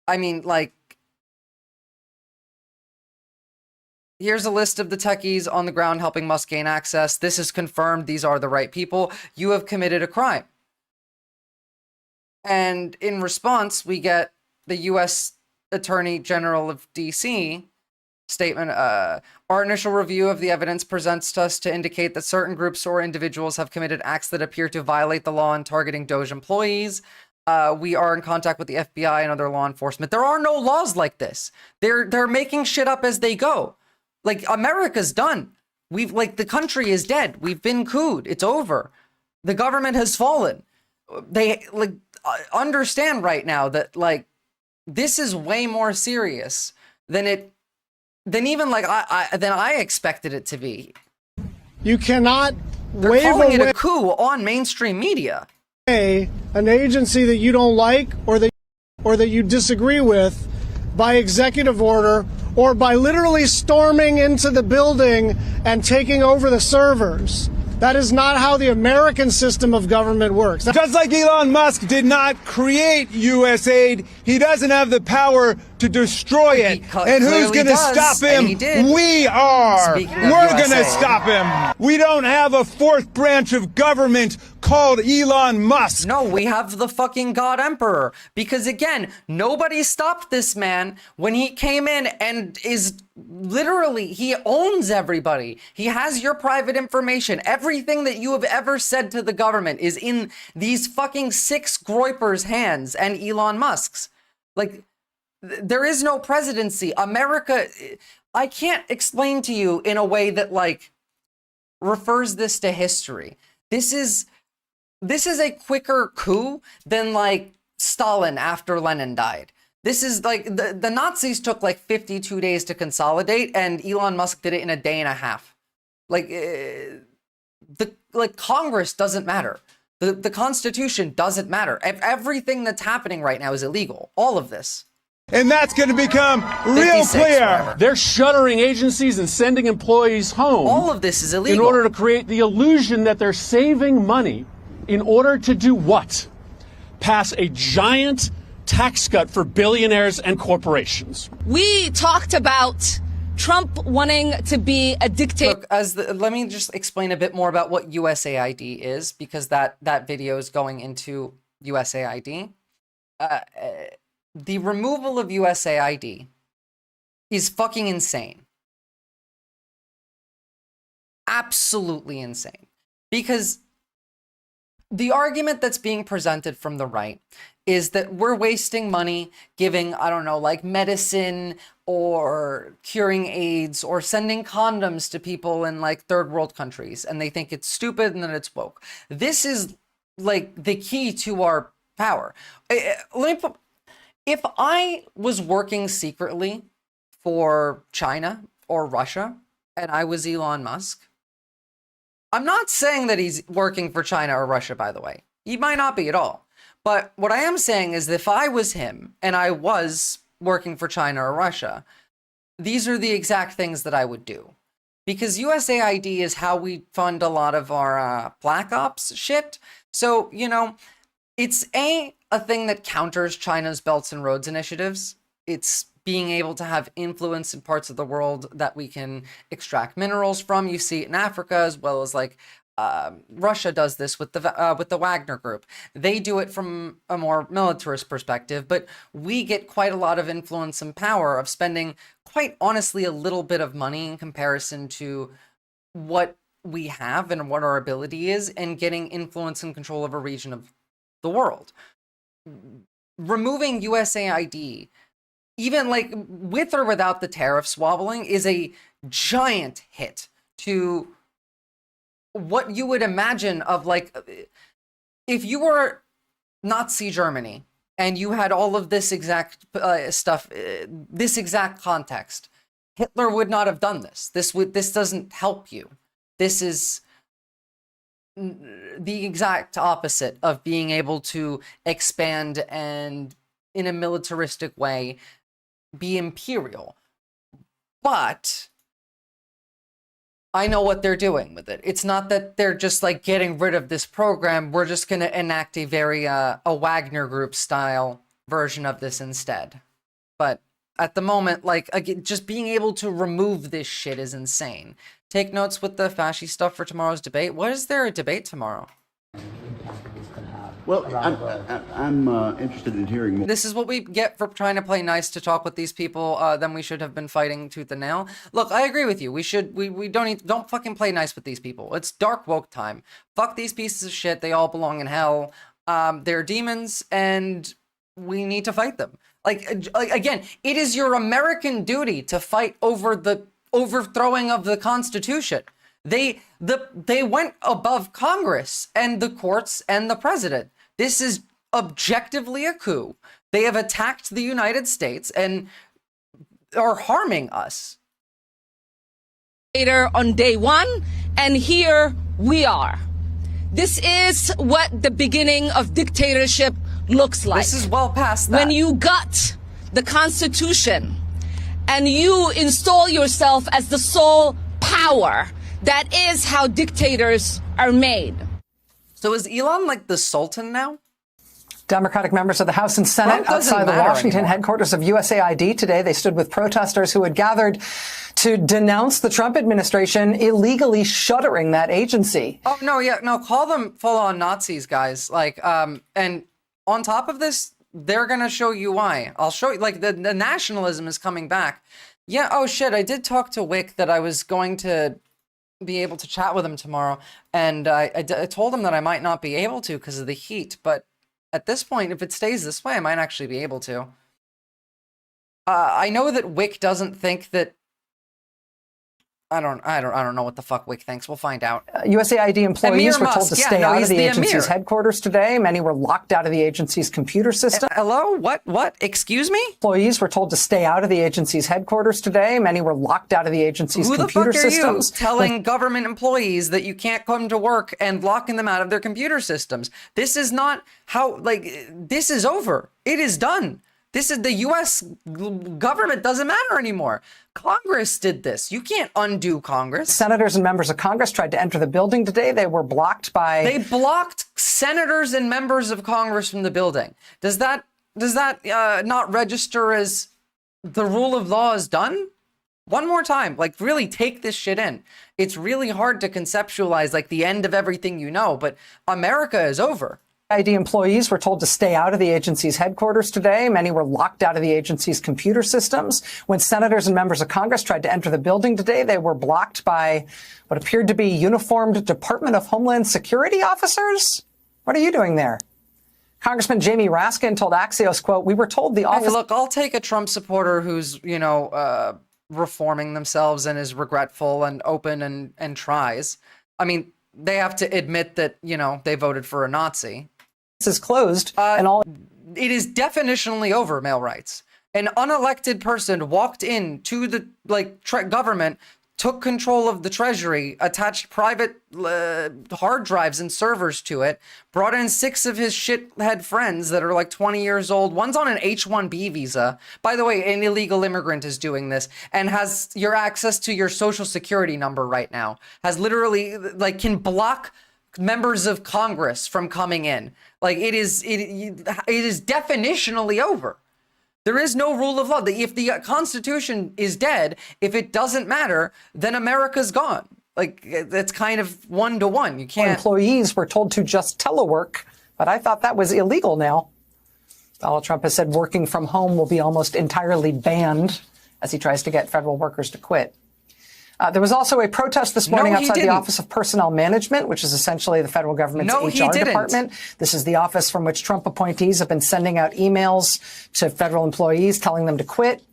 I mean, like, here's a list of the techies on the ground helping Musk gain access. This is confirmed. These are the right people. You have committed a crime. And in response, we get the U.S. Attorney General of D.C. statement. Our initial review of the evidence presents to us to indicate that certain groups or individuals have committed acts that appear to violate the law in targeting DOJ employees. we are in contact with the FBI and other law enforcement. There are no laws like this. They're making shit up as they go. Like, America's done. The country is dead. We've been couped. It's over. The government has fallen. They, understand right now that, this is way more serious than I expected it to be. You cannot They're wave calling it away a coup on mainstream media. an agency that you don't like or that you disagree with by executive order or by literally storming into the building and taking over the servers. That is not how the American system of government works. Just like Elon Musk did not create USAID, he doesn't have the power to destroy it. And who's going to stop him? We are. We're going to stop him. We don't have a fourth branch of government called Elon Musk. No, we have the fucking God Emperor. Because again, nobody stopped this man when he came in and is literally, he owns everybody. He has your private information. Everything that you have ever said to the government is in these fucking 6 groypers' hands and Elon Musk's. There is no presidency. America, I can't explain to you in a way that refers this to history. This is a quicker coup than Stalin after Lenin died. This is the Nazis took 52 days to consolidate, and Elon Musk did it in a day and a half. Congress doesn't matter. The Constitution doesn't matter. Everything that's happening right now is illegal. All of this. And that's going to become real clear. Forever. They're shuttering agencies and sending employees home. All of this is illegal. In order to create the illusion that they're saving money in order to do what? Pass a giant tax cut for billionaires and corporations. We talked about Trump wanting to be a dictator. Look, let me just explain a bit more about what USAID is, because that video is going into USAID. The removal of USAID is fucking insane. Absolutely insane. Because the argument that's being presented from the right is that we're wasting money giving, I don't know, medicine or curing AIDS or sending condoms to people in third world countries, and they think it's stupid and that it's woke. This is the key to our power. If I was working secretly for China or Russia and I was Elon Musk, I'm not saying that he's working for China or Russia, by the way. He might not be at all. But what I am saying is that if I was him and I was working for China or Russia, these are the exact things that I would do. Because USAID is how we fund a lot of our Black Ops shit. So, it's a thing that counters China's Belts and Roads initiatives. It's being able to have influence in parts of the world that we can extract minerals from. You see it in Africa, as well as Russia does this with the Wagner Group. They do it from a more militarist perspective, but we get quite a lot of influence and power of spending, quite honestly, a little bit of money in comparison to what we have and what our ability is, and getting influence and control of a region of the world. Removing USAID, even with or without the tariffs wobbling, is a giant hit to what you would imagine of if you were Nazi Germany and you had all of this exact stuff, this exact context, Hitler would not have done this. This doesn't help you. This is the exact opposite of being able to expand and, in a militaristic way, be imperial. But I know what they're doing with it. It's not that they're just getting rid of this program. We're just going to enact a very a Wagner Group style version of this instead. But at the moment, just being able to remove this shit is insane. Take notes with the fashy stuff for tomorrow's debate. What is there a debate tomorrow? Well, I'm interested in hearing more. This is what we get for trying to play nice to talk with these people. Then we should have been fighting tooth and nail. Look, I agree with you. We don't fucking play nice with these people. It's dark woke time. Fuck these pieces of shit. They all belong in hell. They're demons, and we need to fight them. Like again, it is your American duty to fight over the overthrowing of the Constitution. They went above Congress and the courts and the president. This is objectively a coup. They have attacked the United States and are harming us. On day one, and here we are. This is what the beginning of dictatorship looks like. This is well past that. When you gut the Constitution and you install yourself as the sole power, that is how dictators are made. So is Elon like the Sultan now? Democratic members of the House and Senate outside the Washington headquarters of USAID today. They stood with protesters who had gathered to denounce the Trump administration illegally shuttering that agency. Oh, no, yeah, no, call them full-on Nazis, guys. Like, and on top of this, they're going to show you why. I'll show you, like, the nationalism is coming back. Yeah, oh, shit, I did talk to Wick that I was going to be able to chat with him tomorrow, and I told him that I might not be able to because of the heat, but at this point, if it stays this way, I might actually be able to. I know that Wick doesn't think that. I don't know what the fuck Wick thinks. We'll find out. USAID employees Emir were told Musk. to stay out of the agency's Emir. headquarters today. Many were locked out of the agency's computer system. Hello? What? Excuse me? Employees were told to stay out of the agency's headquarters today. Many were locked out of the agency's computer systems. Who the fuck are you telling government employees that you can't come to work and locking them out of their computer systems? This is not how, like, this is over. It is done. This is the U.S. government doesn't matter anymore. Congress did this. You can't undo Congress. Senators and members of Congress tried to enter the building today. They were blocked by... They blocked senators and members of Congress from the building. Does that not register as the rule of law is done? One more time, like, really take this shit in. It's really hard to conceptualize, like, the end of everything you know, but America is over. USAID employees were told to stay out of the agency's headquarters today. Many were locked out of the agency's computer systems. When senators and members of Congress tried to enter the building today, they were blocked by what appeared to be uniformed Department of Homeland Security officers. What are you doing there? Congressman Jamie Raskin told Axios, quote, "We were told the office..." Hey, look, I'll take a Trump supporter who's, reforming themselves and is regretful and open and tries. I mean, they have to admit that, they voted for a Nazi. This is closed and all. It is definitionally over, male rights. An unelected person walked in to the government, took control of the treasury, attached private hard drives and servers to it, brought in 6 of his shithead friends that are like 20 years old. One's on an H-1B visa. By the way, an illegal immigrant is doing this and has your access to your social security number right now. Has literally, can block members of Congress from coming in. It is definitionally over. There is no rule of law. If the Constitution is dead, if it doesn't matter, then America's gone. That's kind of 1-to-1. You can't. Employees were told to just telework, but I thought that was illegal now. Donald Trump has said working from home will be almost entirely banned as he tries to get federal workers to quit. There was also a protest this morning outside the Office of Personnel Management, which is essentially the federal government's HR department. This is the office from which Trump appointees have been sending out emails to federal employees telling them to quit.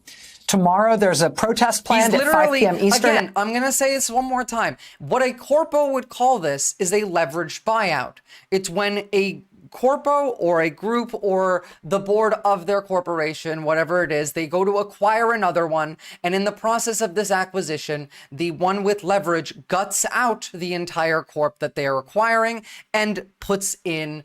Tomorrow, there's a protest planned at 5 p.m. Eastern. Again, I'm going to say this one more time. What a corpo would call this is a leveraged buyout. It's when a corpo or a group or the board of their corporation, whatever it is, they go to acquire another one. And in the process of this acquisition, the one with leverage guts out the entire corp that they are acquiring and puts in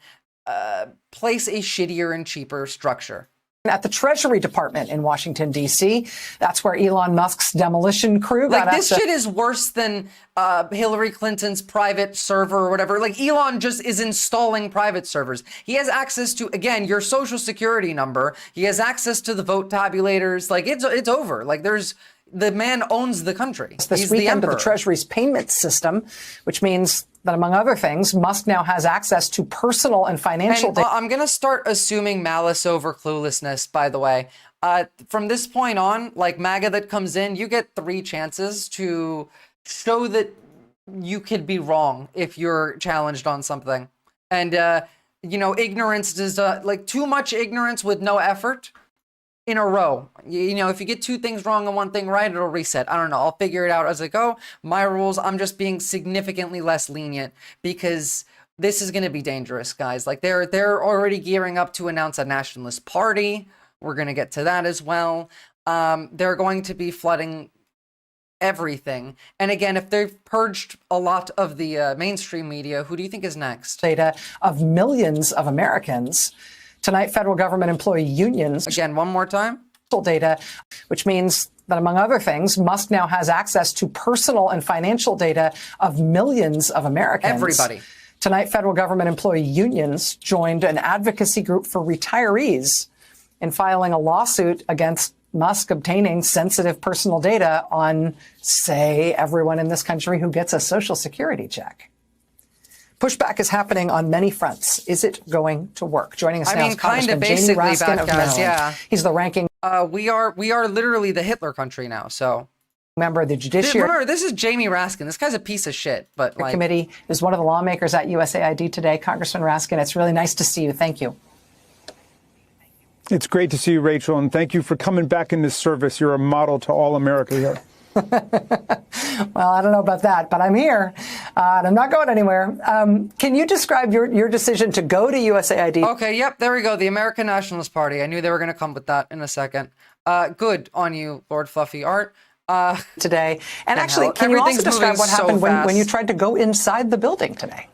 place a shittier and cheaper structure. At the Treasury Department in Washington, D.C. That's where Elon Musk's demolition crew got this shit is worse than Hillary Clinton's private server or whatever. Elon just is installing private servers. He has access to, again, your social security number. He has access to the vote tabulators. It's over. The man owns the country. This weekend to the Treasury's payment system, which means that, among other things, Musk now has access to personal and financial data. I'm going to start assuming malice over cluelessness, by the way. From this point on, MAGA that comes in, you get 3 chances to show that you could be wrong if you're challenged on something. And you know, ignorance does like too much ignorance with no effort in a row. You know, if you get two things wrong and one thing right, it'll reset. I don't know. I'll figure it out as I go. My rules, I'm just being significantly less lenient because this is going to be dangerous, guys. Like they're already gearing up to announce a nationalist party. We're going to get to that as well. They're going to be flooding everything. And again, if they've purged a lot of the mainstream media, who do you think is next? Data of millions of Americans. Tonight, federal government employee unions. Again, one more time. Data, which means that, among other things, Musk now has access to personal and financial data of millions of Americans. Everybody. Tonight, federal government employee unions joined an advocacy group for retirees in filing a lawsuit against Musk obtaining sensitive personal data on, say, everyone in this country who gets a Social Security check. Pushback is happening on many fronts. Is it going to work? Joining us now is Congressman Jamie Raskin of Maryland. Yeah. He's the ranking. We are literally the Hitler country now. So member of the Judiciary. Remember, this is Jamie Raskin. This guy's a piece of shit. But like, committee is one of the lawmakers at USAID today. Congressman Raskin, it's really nice to see you. Thank you. It's great to see you, Rachel, and thank you for coming back in this service. You're a model to all America here. Well, I don't know about that, but I'm here, and I'm not going anywhere. Can you describe your decision to go to USAID? Okay, yep, there we go. The American Nationalist Party. I knew they were going to come with that in a second. Good on you, Lord Fluffy Art. Today. And actually, can you also describe what happened when you tried to go inside the building today?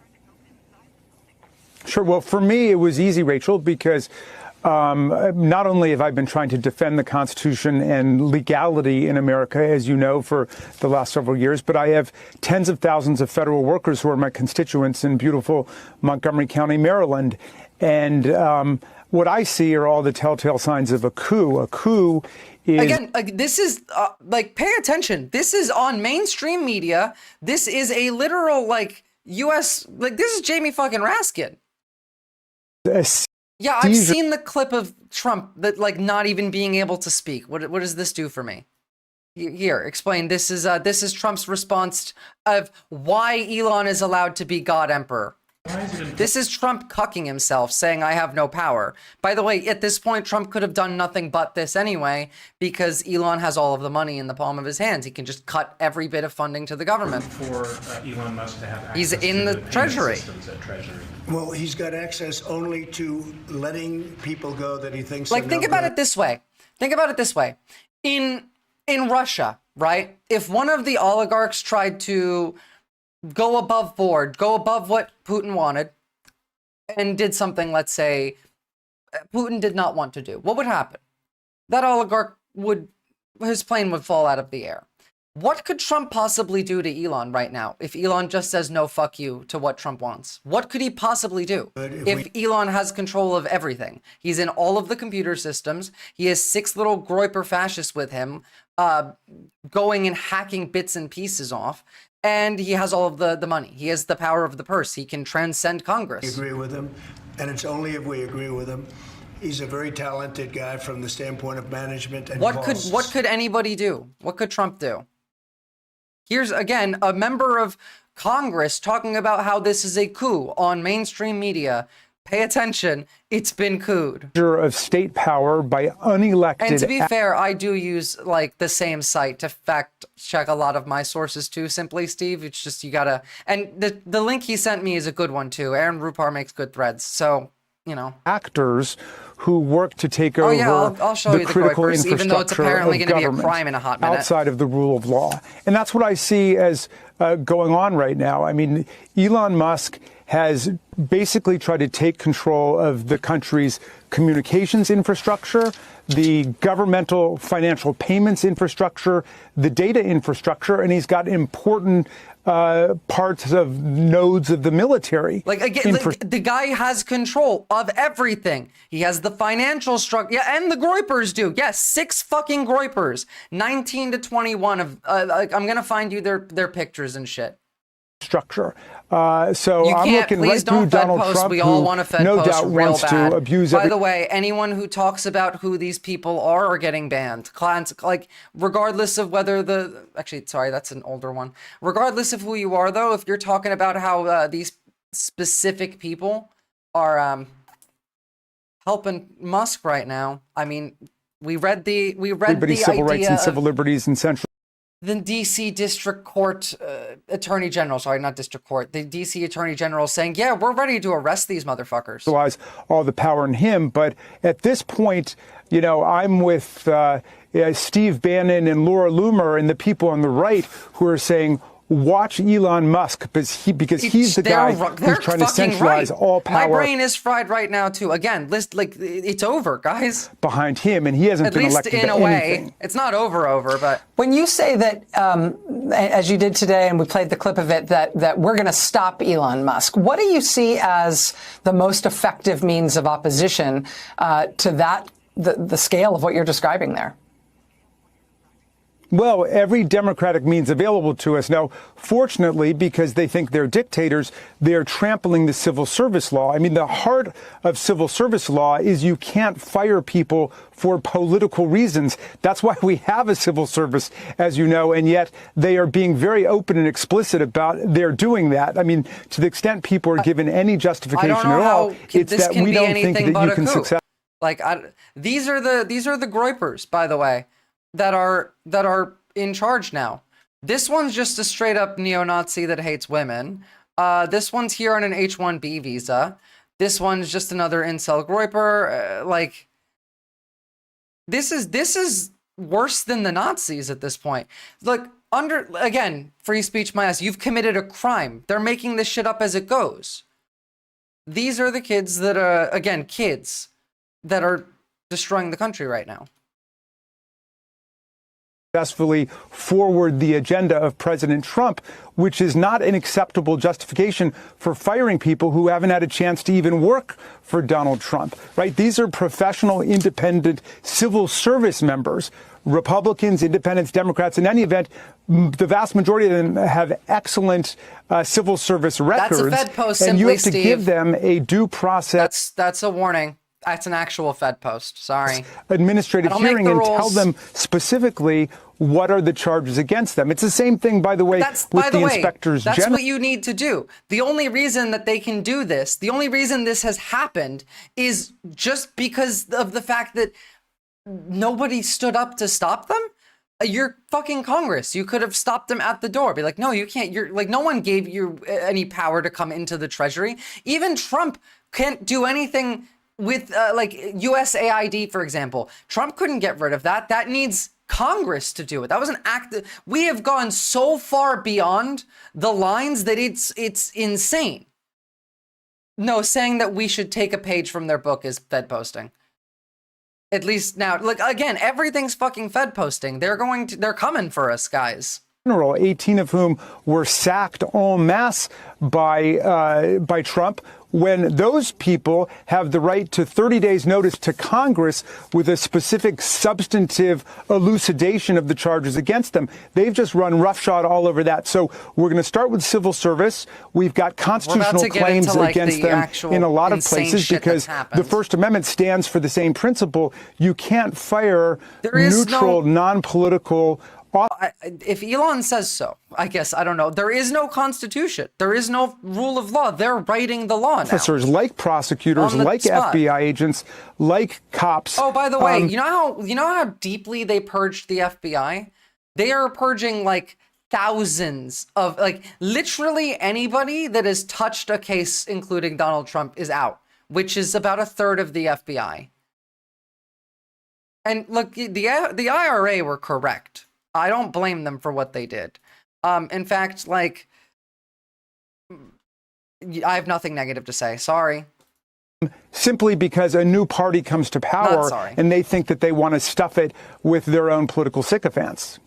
Sure. Well, for me, it was easy, Rachel, because not only have I been trying to defend the Constitution and legality in America, as you know, for the last several years, but I have tens of thousands of federal workers who are my constituents in beautiful Montgomery County, Maryland. And what I see are all the telltale signs of a coup. A coup is... Again, this is, like, pay attention. This is on mainstream media. This is a literal, like, U.S., like, this is Jamie fucking Raskin. Yeah, I've seen the clip of Trump that, like, not even being able to speak. What does this do for me? Here, explain. This is Trump's response of why Elon is allowed to be God Emperor. This is Trump cucking himself, saying, I have no power. By the way, at this point, Trump could have done nothing but this anyway, because Elon has all of the money in the palm of his hands. He can just cut every bit of funding to the government. For Elon Musk to have access He's in the Treasury. Well, he's got access only to letting people go that he thinks like, think about it this way. Think about it this way. In Russia, right? If one of the oligarchs tried to go above board, go above what Putin wanted, and did something, let's say, Putin did not want to do, what would happen? That oligarch his plane would fall out of the air. What could Trump possibly do to Elon right now if Elon just says no, fuck you to what Trump wants? What could he possibly do if Elon has control of everything? He's in all of the computer systems. He has 6 little Groyper fascists with him, going and hacking bits and pieces off. And he has all of the money. He has the power of the purse. He can transcend Congress. We agree with him, and it's only if we agree with him. He's a very talented guy from the standpoint of management. And what could anybody do? What could Trump do? Here's, again, a member of Congress talking about how this is a coup on mainstream media. Pay attention. It's been couped. Of state power by unelected... And to be fair, I do use, like, the same site to fact check a lot of my sources, too, Simply Steve. It's just, you gotta... And the link he sent me is a good one, too. Aaron Rupar makes good threads, so, you know. Actors who work to take over I'll show the you the critical Groypers, infrastructure even though it's apparently of going to be a government crime in a hot minute. Outside of the rule of law. And that's what I see as going on right now. I mean, Elon Musk has basically tried to take control of the country's communications infrastructure, the governmental financial payments infrastructure, the data infrastructure, and he's got important parts of nodes of the military. Like, again, the guy has control of everything. He has the financial structure. Yeah, and the Groypers do. Yes, 6 fucking Groypers. 19 to 21 of, I'm going to find you their pictures and shit. Structure. So I'm looking right through Donald Trump, we all want to Fed no post doubt real wants bad. to abuse By the way, anyone who talks about who these people are getting banned. Clans, like, regardless of whether actually, sorry, that's an older one. Regardless of who you are, though, if you're talking about how these specific people helping Musk right now. I mean, we read the Everybody's civil rights idea and civil liberties in Central. The DC District Court Attorney General, sorry, not District Court, the DC Attorney General saying, yeah, we're ready to arrest these motherfuckers. All the power in him. But at this point, you know, I'm with Steve Bannon and Laura Loomer and the people on the right who are saying, watch Elon Musk because he's the guy who's trying to centralize all power. My brain is fried right now too. Again, it's over, guys. Behind him, and he hasn't been elected to anything. At least in a way, it's not over, but when you say that, as you did today, and we played the clip of it, that we're going to stop Elon Musk, what do you see as the most effective means of opposition to that, the scale of what you're describing there? Well, every democratic means available to us. Now, fortunately, because they think they're dictators, they're trampling the civil service law. I mean, the heart of civil service law is you can't fire people for political reasons. That's why we have a civil service, as you know, and yet they are being very open and explicit about their doing that. I mean, to the extent people are given any justification at all, it's that we don't think that you can successfully. Like, these are the groypers, by the way, that are in charge now. This one's just a straight up neo-Nazi that hates women. This one's here on an H-1B visa. This one's just another incel groyper. Like, this is worse than the Nazis at this point. Look, again, free speech my ass, you've committed a crime. They're making this shit up as it goes. These are the kids that are, again, kids that are destroying the country right now. Successfully forward the agenda of President Trump, which is not an acceptable justification for firing people who haven't had a chance to even work for Donald Trump, right? These are professional, independent civil service members, Republicans, independents, Democrats. In any event, the vast majority of them have excellent civil service records. That's a Fed post, and simply, you have to Steve. give them a due process. That's a warning. That's an actual Fed post. Sorry. Administrative hearing and tell them specifically what are the charges against them. It's the same thing, by the way, with the inspectors general. That's what you need to do. The only reason that they can do this, the only reason this has happened is just because of the fact that nobody stood up to stop them. You're fucking Congress. You could have stopped them at the door. Be like, no, you can't. You're like, no one gave you any power to come into the Treasury. Even Trump can't do anything with like USAID, for example. Trump couldn't get rid of that. That needs Congress to do it. That was an act. We have gone so far beyond the lines that it's insane. No, saying that we should take a page from their book is Fed posting. At least now, like, again, everything's fucking Fed posting. They're coming for us, guys. 18 of whom were sacked en masse by Trump, when those people have the right to 30 days notice to Congress with a specific substantive elucidation of the charges against them. They've just run roughshod all over that. So we're going to start with civil service. We've got constitutional claims against them in a lot of places because the First Amendment stands for the same principle. You can't fire neutral, non-political. If Elon says so, I guess, I don't know. There is no constitution. There is no rule of law. They're writing the law now. Officers like prosecutors, like FBI agents, like cops. Oh, by the way, you know how deeply they purged the FBI? They are purging like thousands of, like, literally anybody that has touched a case, including Donald Trump, is out, which is about a third of the FBI. And look, the IRA were correct. I don't blame them for what they did. In fact, like, I have nothing negative to say. Sorry. Simply because a new party comes to power and they think that they want to stuff it with their own political sycophants.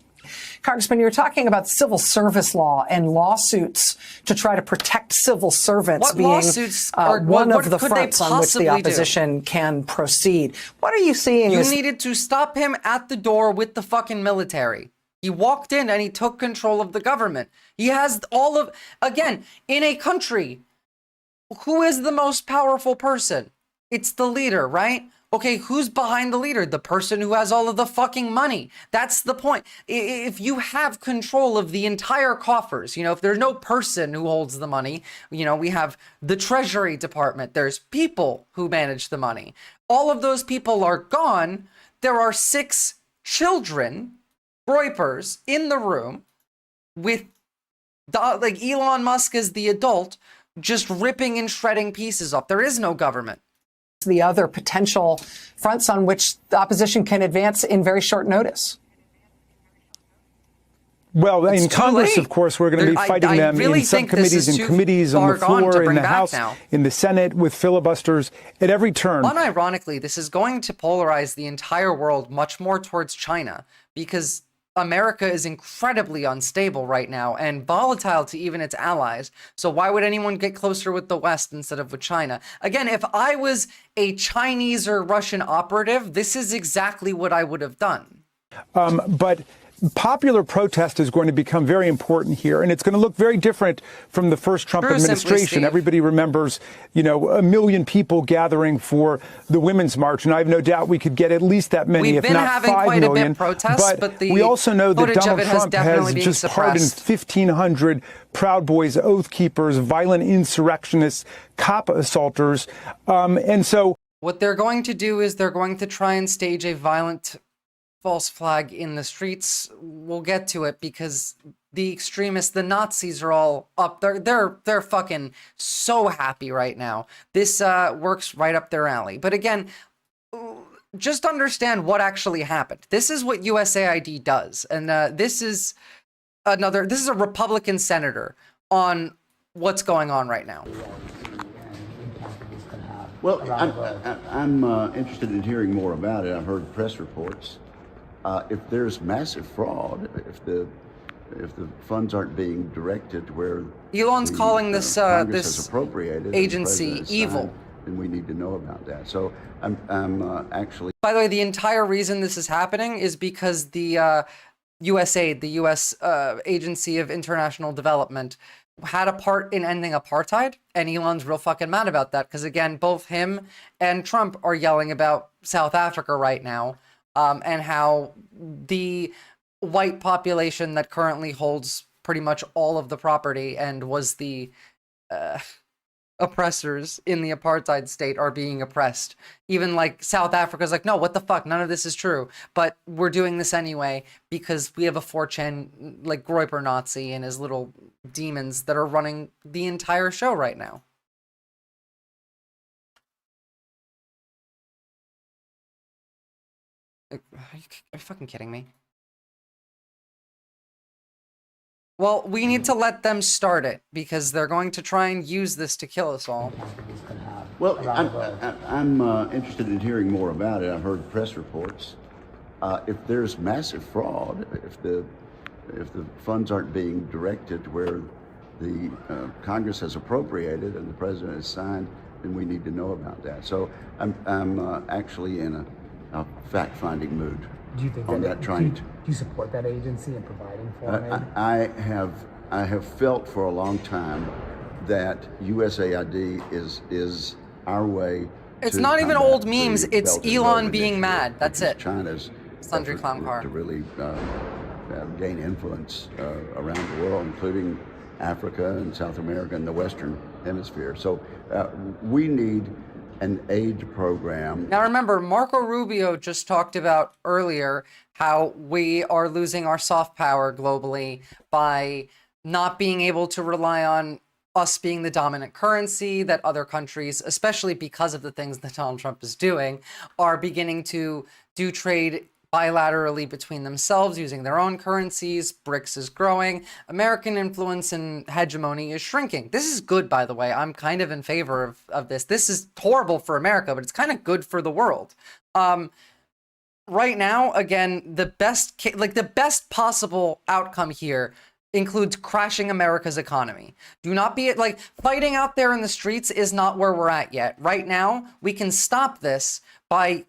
Congressman, you were talking about civil service law and lawsuits to try to protect civil servants being one of the fronts on which the opposition can proceed. What are you seeing? You needed to stop him at the door with the fucking military. He walked in and he took control of the government. He has all of, again, in a country, who is the most powerful person? It's the leader, right? Okay, who's behind the leader? The person who has all of the fucking money. That's the point. If you have control of the entire coffers, you know, if there's no person who holds the money, you know, we have the Treasury Department. There's people who manage the money. All of those people are gone. There are 6 children, groypers, in the room with like Elon Musk as the adult, just ripping and shredding pieces off. There is no government. The other potential fronts on which the opposition can advance in very short notice. Well, in Congress, of course, we're going to be fighting them in subcommittees and committees, on the floor, in the House, in the Senate, with filibusters at every turn. Unironically, this is going to polarize the entire world much more towards China, because America is incredibly unstable right now and volatile to even its allies. So why would anyone get closer with the West instead of with China? Again, if I was a Chinese or Russian operative, this is exactly what I would have done. But popular protest is going to become very important here, and it's going to look very different from the first Trump administration. Everybody remembers, you know, 1 million people gathering for the Women's March, and I have no doubt we could get at least that many, if not 5 million. But we also know that Donald Trump has just pardoned 1,500 Proud Boys, Oath Keepers, violent insurrectionists, cop assaulters, and so what they're going to do is they're going to try and stage a violent false flag in the streets. We'll get to it, because the extremists, the Nazis, are all up there. They're fucking so happy right now. This works right up their alley. But again, just understand what actually happened. This is what USAID does, and this is a Republican senator on what's going on right now. Well, I'm interested in hearing more about it. I've heard press reports. If there's massive fraud, if the funds aren't being directed where Elon's calling this this appropriated agency evil, and we need to know about that. So I'm actually. By the way, the entire reason this is happening is because the USAID, the U.S. Agency of International Development, had a part in ending apartheid, and Elon's real fucking mad about that, because again, both him and Trump are yelling about South Africa right now. And how the white population that currently holds pretty much all of the property and was the oppressors in the apartheid state are being oppressed. Even like South Africa's like, no, what the fuck? None of this is true. But we're doing this anyway because we have a 4chan like Groyper Nazi and his little demons that are running the entire show right now. Are you fucking kidding me? Well, we need to let them start it, because they're going to try and use this to kill us all. Well, I'm interested in hearing more about it. I've heard press reports. If there's massive fraud, if the funds aren't being directed where the Congress has appropriated and the president has signed, then we need to know about that. So I'm actually in a fact-finding mood. Do you think on that trying to? Do you support that agency in providing foreign aid? I have felt for a long time that USAID is our way. It's not even old memes. It's Elon being mad. That's it. China's Sundry Clown Car to really gain influence around the world, including Africa and South America and the Western Hemisphere. So we need an aid program. Now remember, Marco Rubio just talked about earlier how we are losing our soft power globally by not being able to rely on us being the dominant currency, that other countries, especially because of the things that Donald Trump is doing, are beginning to do trade bilaterally between themselves using their own currencies. BRICS is growing. American influence and hegemony is shrinking. This is good, by the way. I'm kind of in favor of this. This is horrible for America, but it's kind of good for the world. Right now, again, the best possible outcome here includes crashing America's economy. Do not be like fighting out there in the streets is not where we're at yet. Right now, we can stop this by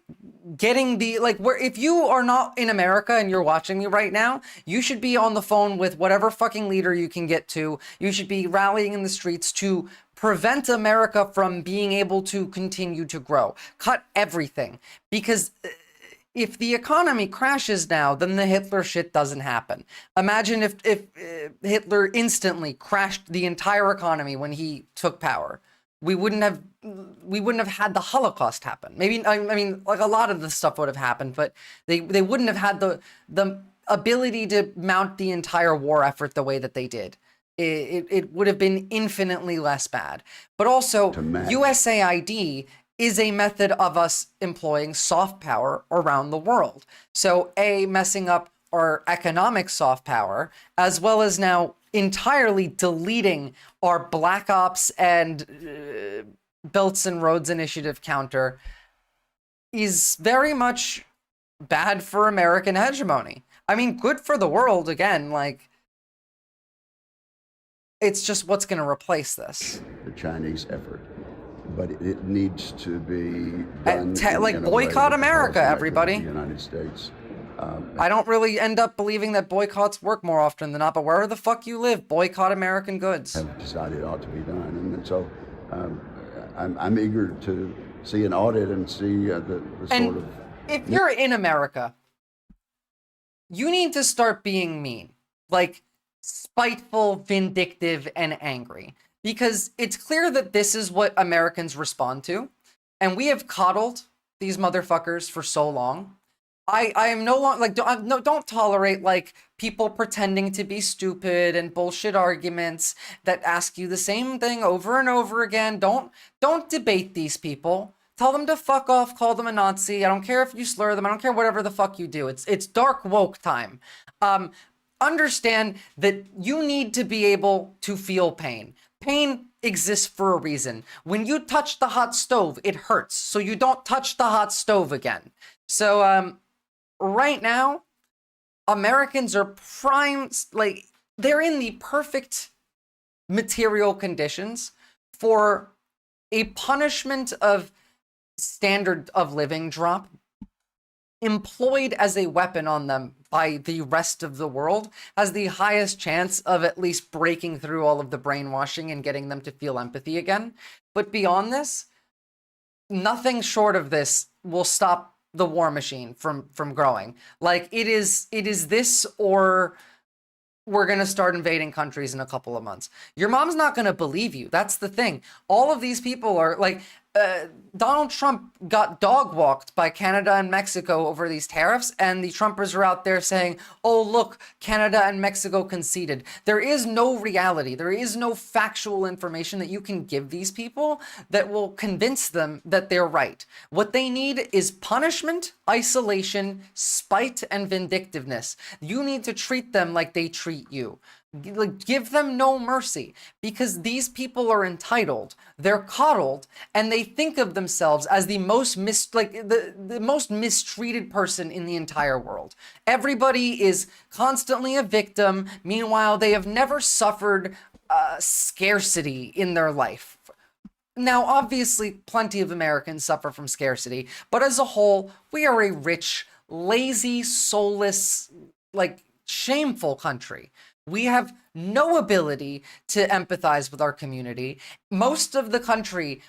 getting the where if you are not in America and you're watching me right now, you should be on the phone with whatever fucking leader you can get to. You should be rallying in the streets to prevent America from being able to continue to grow. Cut everything, because if the economy crashes now, then the Hitler shit doesn't happen. Imagine if Hitler instantly crashed the entire economy when he took power. We wouldn't have had the Holocaust happen. Maybe, I mean, like a lot of the stuff would have happened, but they wouldn't have had the ability to mount the entire war effort the way that they did. It would have been infinitely less bad. But also, USAID is a method of us employing soft power around the world. So messing up our economic soft power, as well as now entirely deleting our Black Ops and Belts and Roads Initiative counter is very much bad for American hegemony. I mean, good for the world, again, like, it's just what's going to replace this. The Chinese effort. But it needs to be done like boycott America, everybody. The United States. I don't really end up believing that boycotts work more often than not, but wherever the fuck you live, boycott American goods. Have decided it ought to be done, and so I'm eager to see an audit and see the sort of. If you're in America, you need to start being mean, like spiteful, vindictive, and angry. Because it's clear that this is what Americans respond to. And we have coddled these motherfuckers for so long. I am no longer, like, don't tolerate, like, people pretending to be stupid and bullshit arguments that ask you the same thing over and over again. Don't debate these people. Tell them to fuck off, call them a Nazi. I don't care if you slur them. I don't care whatever the fuck you do. It's dark woke time. Understand that you need to be able to feel pain. Pain exists for a reason. When you touch the hot stove, it hurts. So you don't touch the hot stove again. So right now, Americans are like, they're in the perfect material conditions for a punishment of standard of living drop employed as a weapon on them by the rest of the world has the highest chance of at least breaking through all of the brainwashing and getting them to feel empathy again. But beyond this, nothing short of this will stop the war machine from growing. Like, it is this, or we're going to start invading countries in a couple of months. Your mom's not going to believe you. That's the thing. All of these people are like, Donald Trump got dog walked by Canada and Mexico over these tariffs, and the Trumpers are out there saying, oh, look, Canada and Mexico conceded. There is no reality. There is no factual information that you can give these people that will convince them that they're right. What they need is punishment, isolation, spite, and vindictiveness. You need to treat them like they treat you. Give them no mercy, because these people are entitled, they're coddled, and they think of themselves as the most the most mistreated person in the entire world. Everybody is constantly a victim. Meanwhile, they have never suffered scarcity in their life. Now, obviously, plenty of Americans suffer from scarcity, but as a whole, we are a rich, lazy, soulless, like, shameful country. We have no ability to empathize with our community. Most of the country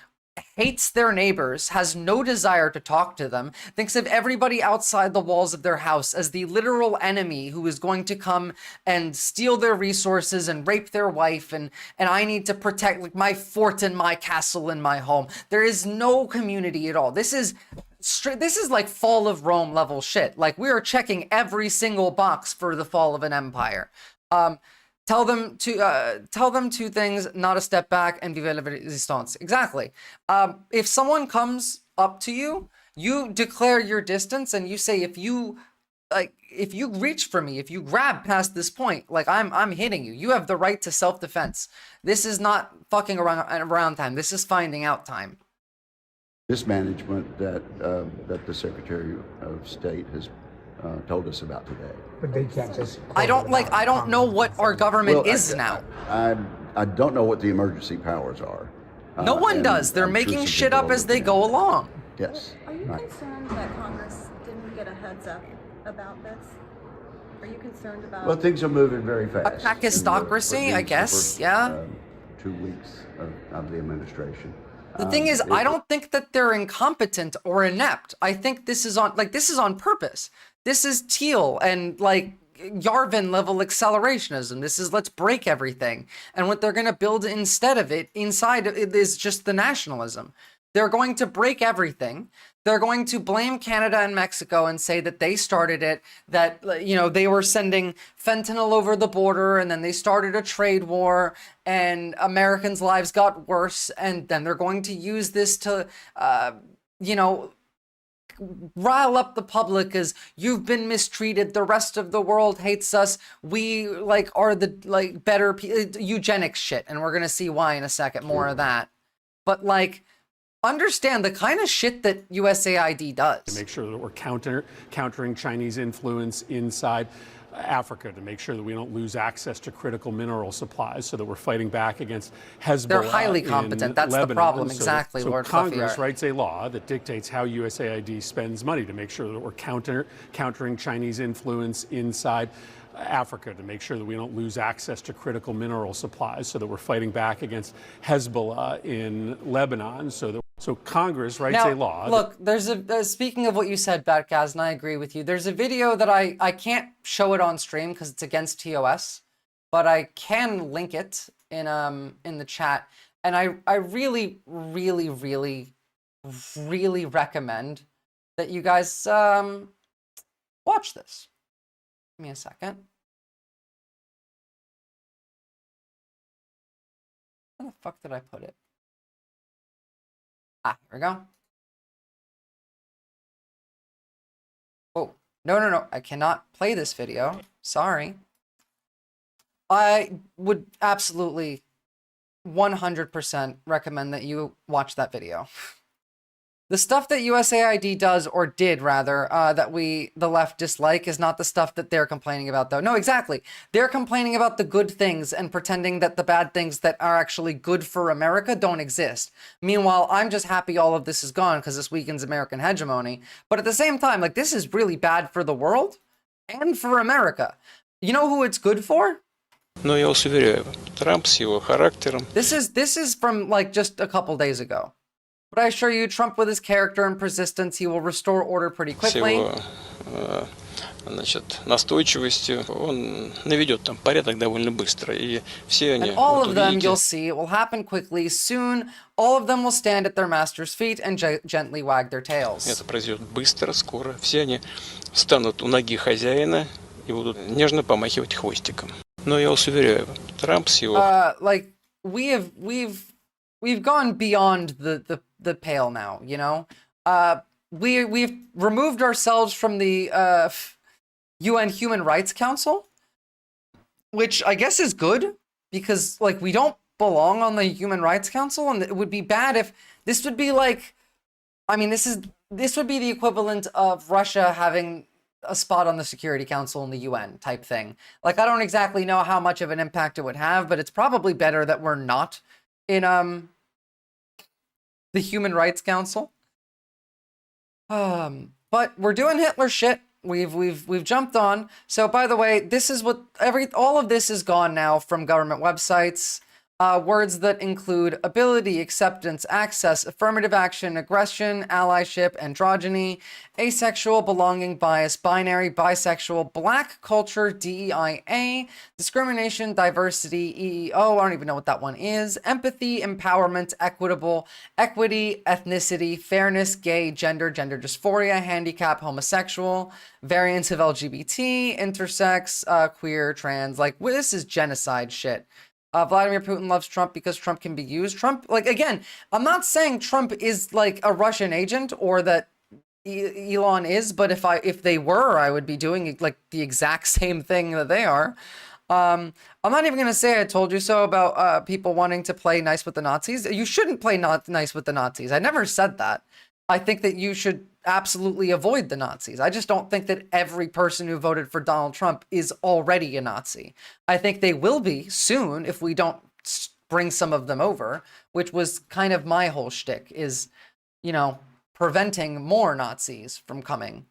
hates their neighbors, has no desire to talk to them, thinks of everybody outside the walls of their house as the literal enemy who is going to come and steal their resources and rape their wife, and I need to protect, like, my fort and my castle and my home. There is no community at all. This is like fall of Rome level shit. Like, we are checking every single box for the fall of an empire. Tell them two things: not a step back, and vive la résistance. Exactly. If someone comes up to you, you declare your distance, and you say, if you reach for me, if you grab past this point, like, I'm hitting you. You have the right to self-defense. This is not fucking around time. This is finding out time. Mismanagement that the Secretary of State has told us about today. But they can't just. I don't know what our government is now. I don't know what the emergency powers are. No one does. They're making shit up as they go along. Yes. Are you concerned that Congress didn't get a heads up about this? Are you concerned about? Well, things are moving very fast. A Pakistocracy, I guess. Yeah. 2 weeks of the administration. The thing is, I don't think that they're incompetent or inept. I think this is on purpose. This is Teal and Yarvin level accelerationism. This is let's break everything. And what they're going to build instead of it, inside it, is just the nationalism. They're going to break everything. They're going to blame Canada and Mexico and say that they started it, that, they were sending fentanyl over the border and then they started a trade war and Americans' lives got worse. And then they're going to use this to, rile up the public as you've been mistreated. The rest of the world hates us. We are the better eugenics shit. And we're going to see why in a second, more of that. But understand the kind of shit that USAID does. To make sure that we're countering Chinese influence inside Africa, to make sure that we don't lose access to critical mineral supplies, so that we're fighting back against Hezbollah. They're highly competent. That's Lebanon. The problem, exactly, So Lord Congress Fluffy. writes a law that dictates how USAID spends money to make sure that we're countering Chinese influence inside Africa, to make sure that we don't lose access to critical mineral supplies, so that we're fighting back against Hezbollah in Lebanon. So Congress writes a law. Look, there's speaking of what you said, Batgaz, and I agree with you. There's a video that I can't show it on stream because it's against TOS, but I can link it in the chat. And I really, really, really, really recommend that you guys watch this. Give me a second. Where the fuck did I put it? Ah, here we go. Oh, no. I cannot play this video. Sorry. I would absolutely 100% recommend that you watch that video. The stuff that USAID does, or did rather, that the left dislike is not the stuff that they're complaining about, though. No, exactly. They're complaining about the good things and pretending that the bad things that are actually good for America don't exist. Meanwhile, I'm just happy all of this is gone because this weakens American hegemony. But at the same time, this is really bad for the world and for America. You know who it's good for? Но я вас уверяю, Трамп с его характером. This is from just a couple days ago. But I assure you, Trump with his character and persistence, he will restore order pretty quickly. С его, настойчивостью он наведет там порядок довольно быстро, и все они. And all of them, you'll see, it will happen quickly. Soon, all of them will stand at their master's feet and gently wag their tails. Это произойдет быстро, скоро. Все они встанут у ноги хозяина и будут нежно помахивать хвостиком. Но я вас уверяю, Трамп с его. We've gone beyond the pale now, we've removed ourselves from the UN Human Rights Council, which I guess is good because we don't belong on the Human Rights Council, and it would be bad if this would be this would be the equivalent of Russia having a spot on the Security Council in the UN type thing. I don't exactly know how much of an impact it would have, but it's probably better that we're not in the Human Rights Council. But we're doing Hitler shit. We've jumped on. So by the way, this is what all of this is gone now from government websites. Words that include ability, acceptance, access, affirmative action, aggression, allyship, androgyny, asexual, belonging, bias, binary, bisexual, black culture, DEIA, discrimination, diversity, EEO, I don't even know what that one is, empathy, empowerment, equitable, equity, ethnicity, fairness, gay, gender dysphoria, handicap, homosexual, variants of LGBT, intersex, queer, trans. This is genocide shit. Vladimir Putin loves Trump because Trump can be used. Trump, again, I'm not saying Trump is a Russian agent or that Elon is, but if they were, I would be doing the exact same thing that they are. I'm not even going to say I told you so about people wanting to play nice with the Nazis. You shouldn't play nice with the Nazis. I never said that. I think that you should absolutely avoid the Nazis. I just don't think that every person who voted for Donald Trump is already a Nazi. I think they will be soon if we don't bring some of them over, which was kind of my whole shtick, is, you know, preventing more Nazis from coming.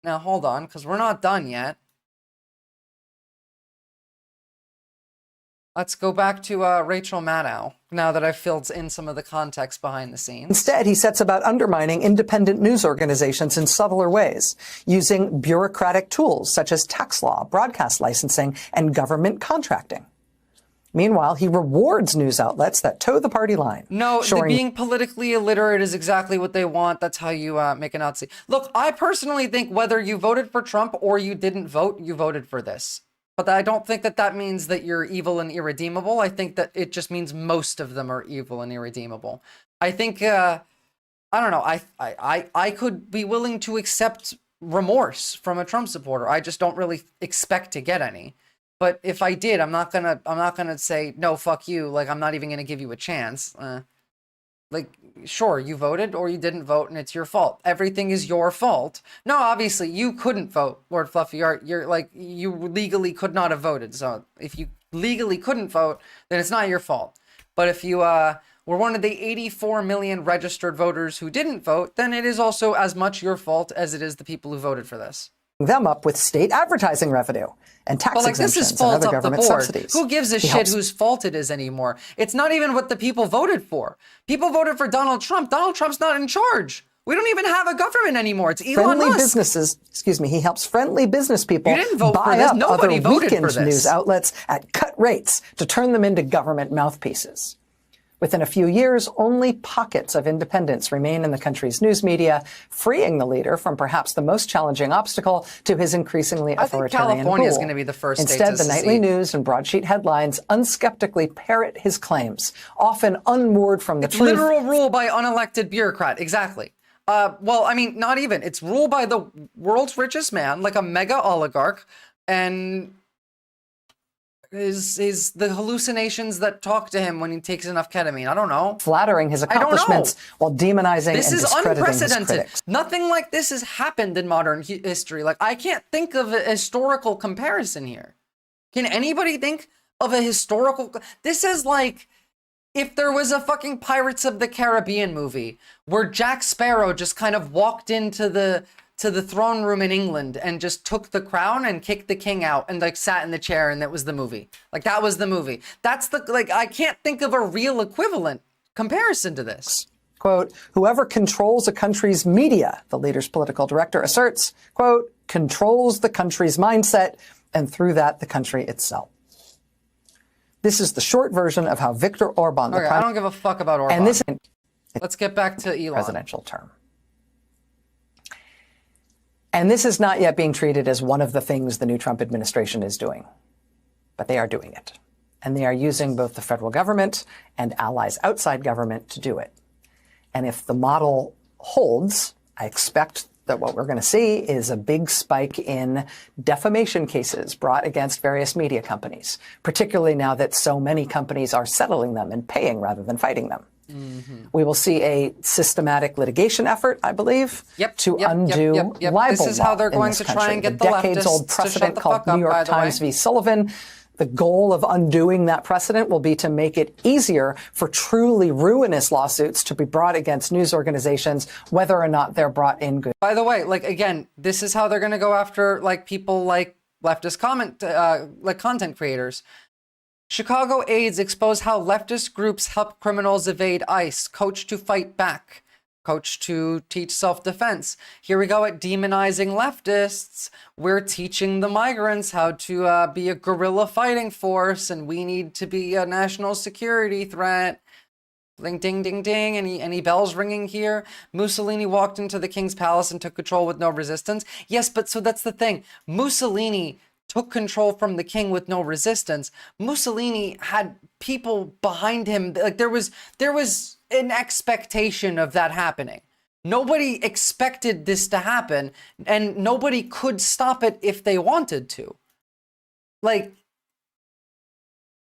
Now, hold on, because we're not done yet. Let's go back to Rachel Maddow, now that I've filled in some of the context behind the scenes. Instead, he sets about undermining independent news organizations in subtler ways, using bureaucratic tools such as tax law, broadcast licensing, and government contracting. Meanwhile, he rewards news outlets that toe the party line. No, being politically illiterate is exactly what they want. That's how you make a Nazi. Look, I personally think whether you voted for Trump or you didn't vote, you voted for this. But I don't think that that means that you're evil and irredeemable. I think that it just means most of them are evil and irredeemable. I think, I don't know, I could be willing to accept remorse from a Trump supporter. I just don't really expect to get any. But if I did, I'm not gonna say, no, fuck you. Like, I'm not even gonna give you a chance. Like, sure, you voted or you didn't vote and it's your fault. Everything is your fault. No, obviously you couldn't vote, Lord Fluffy. You're like, you legally could not have voted. So if you legally couldn't vote, then it's not your fault. But if you were one of the 84 million registered voters who didn't vote, then it is also as much your fault as it is the people who voted for this. Them up with state advertising revenue and tax exemptions and other government subsidies. Who gives a shit whose fault it is anymore? It's not even what the people voted for. People voted for Donald Trump. Donald Trump's not in charge. We don't even have a government anymore. It's Elon Musk. Businesses, he helps friendly business people buy up other weekend news outlets at cut rates to turn them into government mouthpieces. Within a few years, only pockets of independence remain in the country's news media, freeing the leader from perhaps the most challenging obstacle to his increasingly authoritarian rule. California is going to be the first state Instead, to the nightly secede. news and broadsheet headlines unskeptically parrot his claims, often unmoored from the truth. Literal rule by unelected bureaucrat. Exactly. Well, I mean, not even. It's ruled by the world's richest man, like a mega oligarch, and is the hallucinations that talk to him when he takes enough ketamine. I don't know. Flattering his accomplishments while demonizing this and is discrediting unprecedented. his critics. Nothing like this has happened in modern history. Like, I can't think of a historical comparison here. Can anybody think of a historical? This is like if there was a fucking Pirates of the Caribbean movie where Jack Sparrow just kind of walked into the throne room in England and just took the crown and kicked the king out and like sat in the chair, and that was the movie. Like, that was the movie. That's the, like, I can't think of a real equivalent comparison to this. Quote, whoever controls a country's media, the leader's political director asserts, quote, controls the country's mindset, and through that, the country itself. This is the short version of how Viktor Orban, Okay, I don't give a fuck about Orban. and this Let's get back to Elon. presidential term. And this is not yet being treated as one of the things the new Trump administration is doing, but they are doing it. And they are using both the federal government and allies outside government to do it. And if the model holds, I expect that what we're going to see is a big spike in defamation cases brought against various media companies, particularly now that so many companies are settling them and paying rather than fighting them. Mm-hmm. We will see a systematic litigation effort, I believe, to undo libel This is how they're law in going this to country. try and get the the decades-old leftists to shut precedent the called fuck up, New York by the Times way. v. Sullivan. The goal of undoing that precedent will be to make it easier for truly ruinous lawsuits to be brought against news organizations, whether or not they're brought in good. By the way, like, again, this is how they're going to go after, like, people like leftist content creators. Chicago aides expose how leftist groups help criminals evade ICE. Coach to fight back. Coach to teach self-defense. Here we go at demonizing leftists. We're teaching the migrants how to be a guerrilla fighting force, and we need to be a national security threat. Ding, ding, ding, ding. Any bells ringing here? Mussolini walked into the king's palace and took control with no resistance. Yes, but so that's the thing. Mussolini took control from the king with no resistance. Mussolini had people behind him. Like, there was an expectation of that happening. Nobody expected this to happen, and nobody could stop it if they wanted to. Like,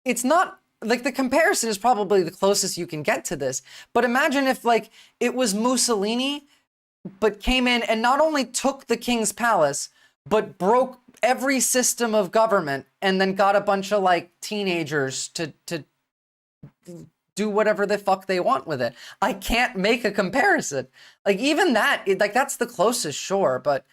it's not like, the comparison is probably the closest you can get to this. But imagine if, like, it was Mussolini, but came in and not only took the king's palace, but broke every system of government and then got a bunch of, like, teenagers to do whatever the fuck they want with it. I can't make a comparison. Like, even that, like, that's the closest, sure, but...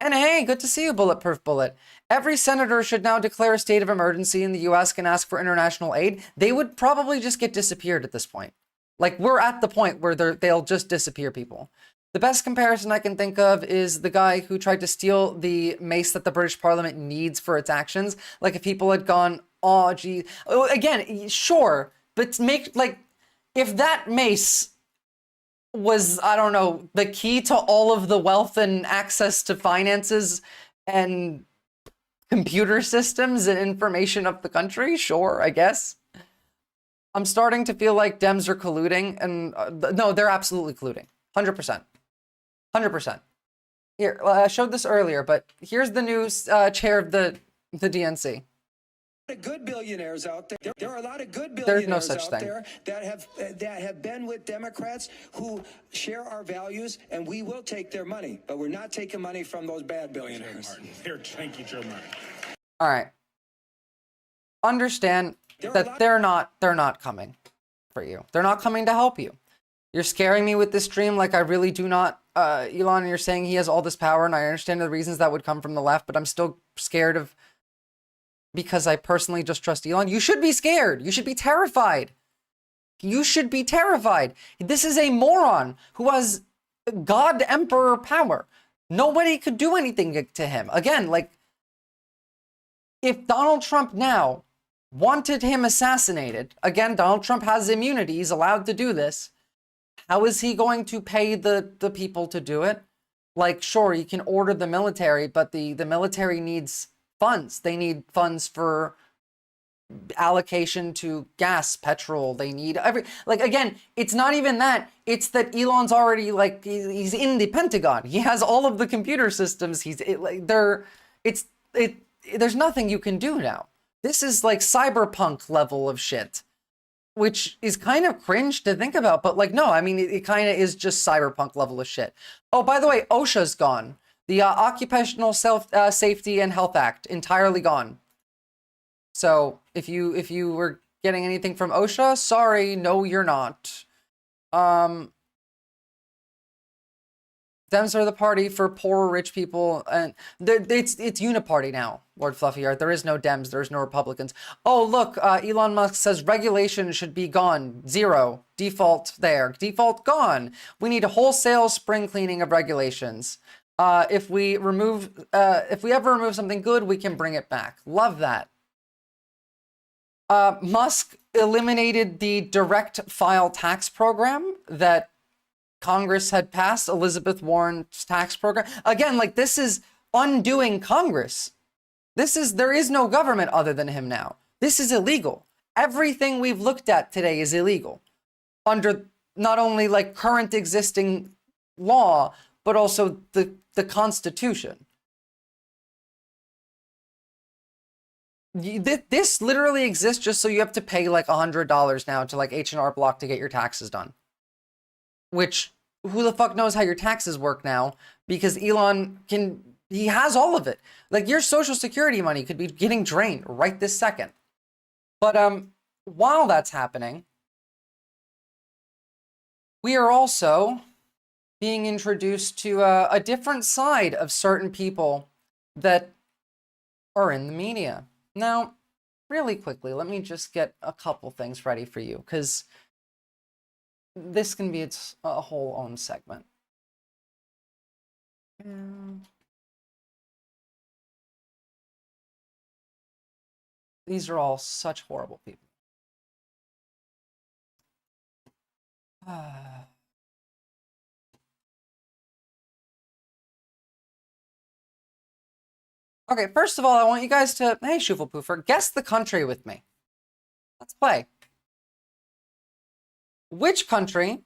And hey, good to see you, Bulletproof Bullet. Every senator should now declare a state of emergency and the US can ask for international aid. They would probably just get disappeared at this point. Like, we're at the point where they'll just disappear people. The best comparison I can think of is the guy who tried to steal the mace that the British Parliament needs for its actions. Like, if people had gone, oh, gee. Again, sure, but make, like, if that mace was, I don't know, the key to all of the wealth and access to finances and computer systems and information of the country, sure, I guess. I'm starting to feel like Dems are colluding, and no, they're absolutely colluding. 100%. 100%. Here, I showed this earlier, but here's the new chair of the DNC. Good billionaires out there. There are a lot of good There's no billionaires such out thing. there that have been with Democrats who share our values, and we will take their money, but we're not taking money from those bad billionaires. Here, thank you, Joe Martin. All right. Understand that they're not coming for you. They're not coming to help you. You're scaring me with this stream like I really do not. Elon, you're saying he has all this power, and I understand the reasons that would come from the left, but I'm still scared of, because I personally just trust Elon. You should be scared. You should be terrified. You should be terrified. This is a moron who has God Emperor power. Nobody could do anything to him. Again, like, if Donald Trump now wanted him assassinated, again, Donald Trump has immunity. He's allowed to do this. How is he going to pay the people to do it? Like, sure, you can order the military, but the military needs funds. They need funds for allocation to gas, petrol. They need again, it's not even that. It's that Elon's already, like, he's in the Pentagon. He has all of the computer systems. There's nothing you can do now. This is like cyberpunk level of shit, which is kind of cringe to think about, but, like, no, I mean, it kind of is just cyberpunk level of shit. Oh, by the way, OSHA's gone. The Occupational Safety and Health Act, entirely gone. So if you were getting anything from OSHA, sorry, no, you're not. Dems are the party for poor rich people, and it's uniparty now, Lord Fluffy Art. There is no Dems, there's no Republicans. Oh, look, Elon Musk says regulation should be gone. Zero. Default there. Default gone. We need a wholesale spring cleaning of regulations. If we ever remove something good, we can bring it back. Love that. Musk eliminated the direct file tax program that Congress had passed, Elizabeth Warren's tax program. Again, like, this is undoing Congress. There is no government other than him now. This is illegal. Everything we've looked at today is illegal under not only, like, current existing law, but also the Constitution. This literally exists just so you have to pay like $100 now to, like, H&R Block to get your taxes done. Which, who the fuck knows how your taxes work now? Because Elon he has all of it. Like, your Social Security money could be getting drained right this second. But while that's happening, we are also being introduced to a different side of certain people that are in the media. Now, really quickly, let me just get a couple things ready for you, because this can be a whole own segment. These are all such horrible people. Okay, first of all, I want you guys to, hey, Shuffelpoofer, guess the country with me. Let's play. Which country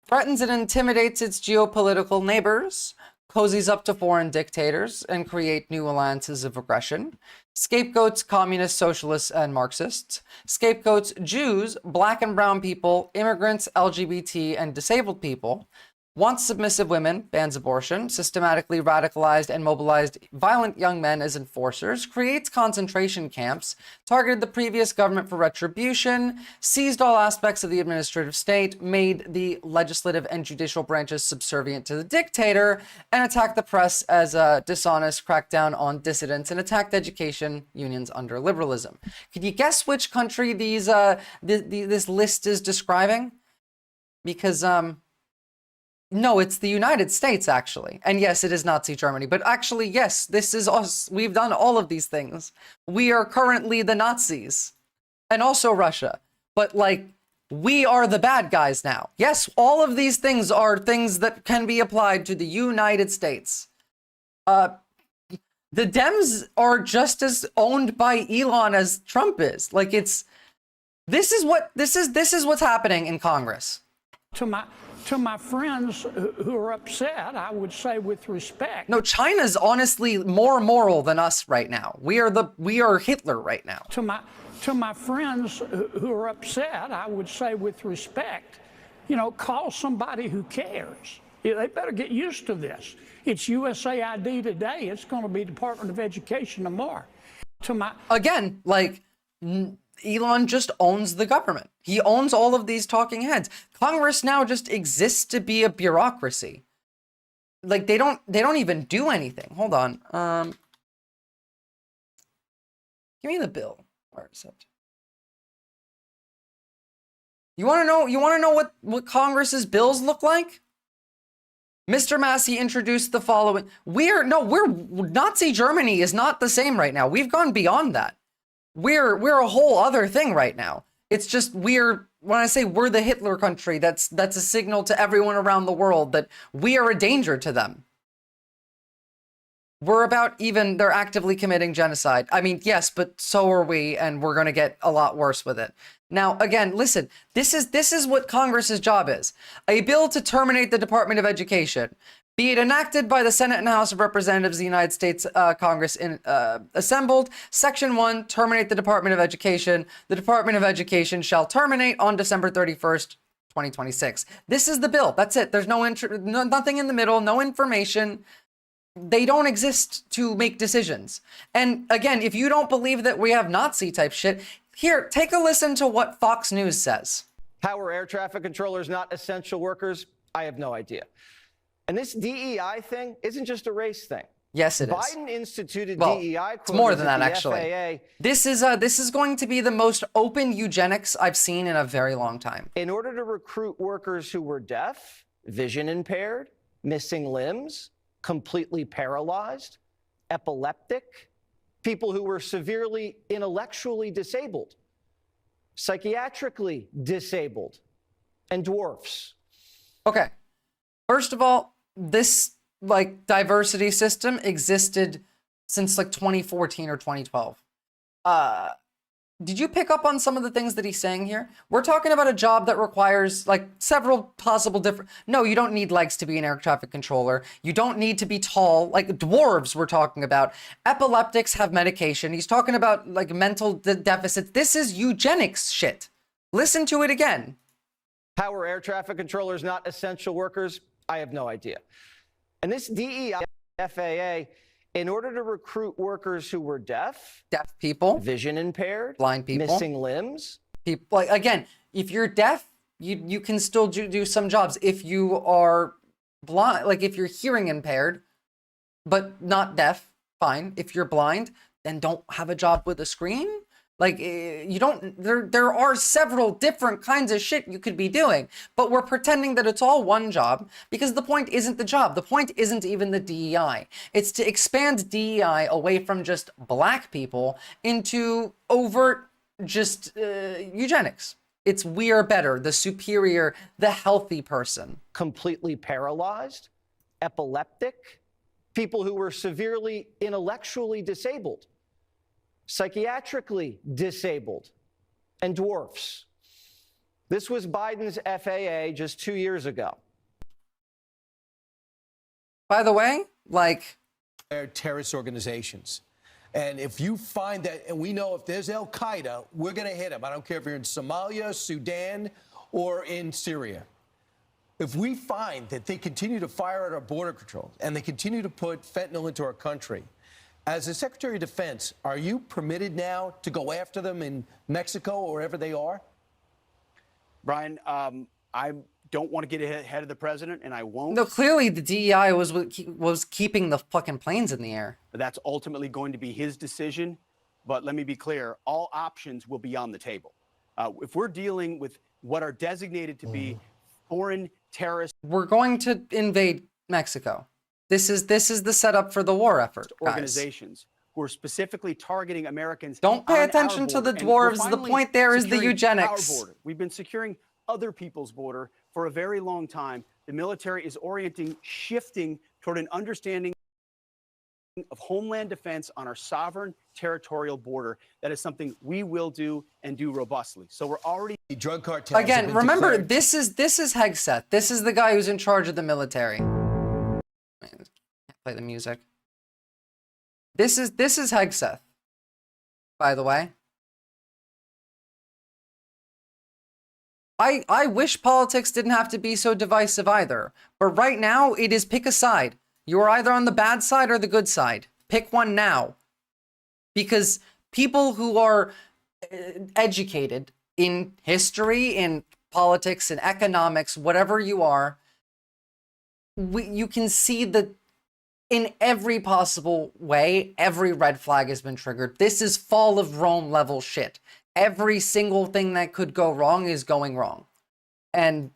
threatens and intimidates its geopolitical neighbors, cozies up to foreign dictators and create new alliances of aggression, scapegoats communists, socialists, and Marxists, scapegoats Jews, black and brown people, immigrants, LGBT, and disabled people, wants submissive women, bans abortion, systematically radicalized and mobilized violent young men as enforcers, creates concentration camps, targeted the previous government for retribution, seized all aspects of the administrative state, made the legislative and judicial branches subservient to the dictator, and attacked the press as a dishonest, crackdown on dissidents, and attacked education unions under liberalism. Could you guess which country these this list is describing? Because no, it's the United States, actually. And yes, it is Nazi Germany. But actually, yes, this is us. We've done all of these things. We are currently the Nazis. And also Russia. But, like, we are the bad guys now. Yes, all of these things are things that can be applied to the United States. The Dems are just as owned by Elon as Trump is. Like, this is what's happening in Congress. To my friends who are upset, I would say with respect. No, China's honestly more moral than us right now. We are Hitler right now. To my friends who are upset, I would say with respect, call somebody who cares. They better get used to this. It's USAID today. It's going to be Department of Education tomorrow. Again, like, Elon just owns the government. He owns all of these talking heads. Congress now just exists to be a bureaucracy. Like, they don't even do anything. Hold on. Give me the bill. Where is it? You want to know what Congress's bills look like? Mr. Massey introduced the following. Nazi Germany is not the same right now. We've gone beyond that. We're a whole other thing right now. It's just when I say we're the Hitler country, that's a signal to everyone around the world that we are a danger to them. They're actively committing genocide. I mean, yes, but so are we, and we're going to get a lot worse with it. Now, again, listen, this is what Congress's job is. A bill to terminate the Department of Education. Be it enacted by the Senate and House of Representatives of the United States Congress assembled. Section 1, terminate the Department of Education. The Department of Education shall terminate on December 31st, 2026. This is the bill. That's it. There's nothing in the middle, no information. They don't exist to make decisions. And again, if you don't believe that we have Nazi type shit, here, take a listen to what Fox News says. How are air traffic controllers not essential workers? I have no idea. And this DEI thing isn't just a race thing. Yes, it is. Biden instituted it's DEI quotas more than that, at the actually. FAA. This is going to be the most open eugenics I've seen in a very long time. In order to recruit workers who were deaf, vision impaired, missing limbs, completely paralyzed, epileptic, people who were severely intellectually disabled, psychiatrically disabled, and dwarfs. Okay. First of all, this diversity system existed since 2014 or 2012. Did you pick up on some of the things that he's saying here? We're talking about a job that requires several possible different. No, you don't need legs to be an air traffic controller. You don't need to be tall. Like dwarves we're talking about. Epileptics have medication. He's talking about mental deficits. This is eugenics shit. Listen to it again. How are air traffic controllers not essential workers? I have no idea. And this DEI FAA, in order to recruit workers who were deaf people, vision impaired, blind people, missing limbs. People, again, if you're deaf, you can still do some jobs. If you are blind, if you're hearing impaired, but not deaf, fine. If you're blind, then don't have a job with a screen. You don't, there are several different kinds of shit you could be doing, but we're pretending that it's all one job because the point isn't the job. The point isn't even the DEI. It's to expand DEI away from just black people into overt just eugenics. It's we are better, the superior, the healthy person. Completely paralyzed, epileptic, people who were severely intellectually disabled, psychiatrically disabled, and dwarfs. This was Biden's FAA just 2 years ago. by the way. Like, they're terrorist organizations. And if you find that, and we know if there's Al Qaeda, we're going to hit them. I don't care if you're in Somalia, Sudan, or in Syria. If we find that they continue to fire at our border control and they continue to put fentanyl into our country, as the Secretary of Defense, are you permitted now to go after them in Mexico or wherever they are? Brian, I don't want to get ahead of the president, and I won't. No, clearly the DEI was keeping the fucking planes in the air. That's ultimately going to be his decision. But let me be clear, all options will be on the table. If we're dealing with what are designated to be foreign terrorists. We're going to invade Mexico. This is the setup for the war effort, guys. Organizations who are specifically targeting Americans. Don't pay attention to the dwarves. The point there is the eugenics. We've been securing other people's border for a very long time. The military is shifting toward an understanding of homeland defense on our sovereign territorial border. That is something we will do and do robustly. So we're already drug cartels. Again, remember, this is Hegseth. This is the guy who's in charge of the military. Man, can't play the music. This is Hegseth, by the way. I wish politics didn't have to be so divisive either. But right now, it is pick a side. You are either on the bad side or the good side. Pick one now. Because people who are educated in history, in politics, in economics, whatever you are, you can see that in every possible way, every red flag has been triggered. This is fall of Rome level shit. Every single thing that could go wrong is going wrong. And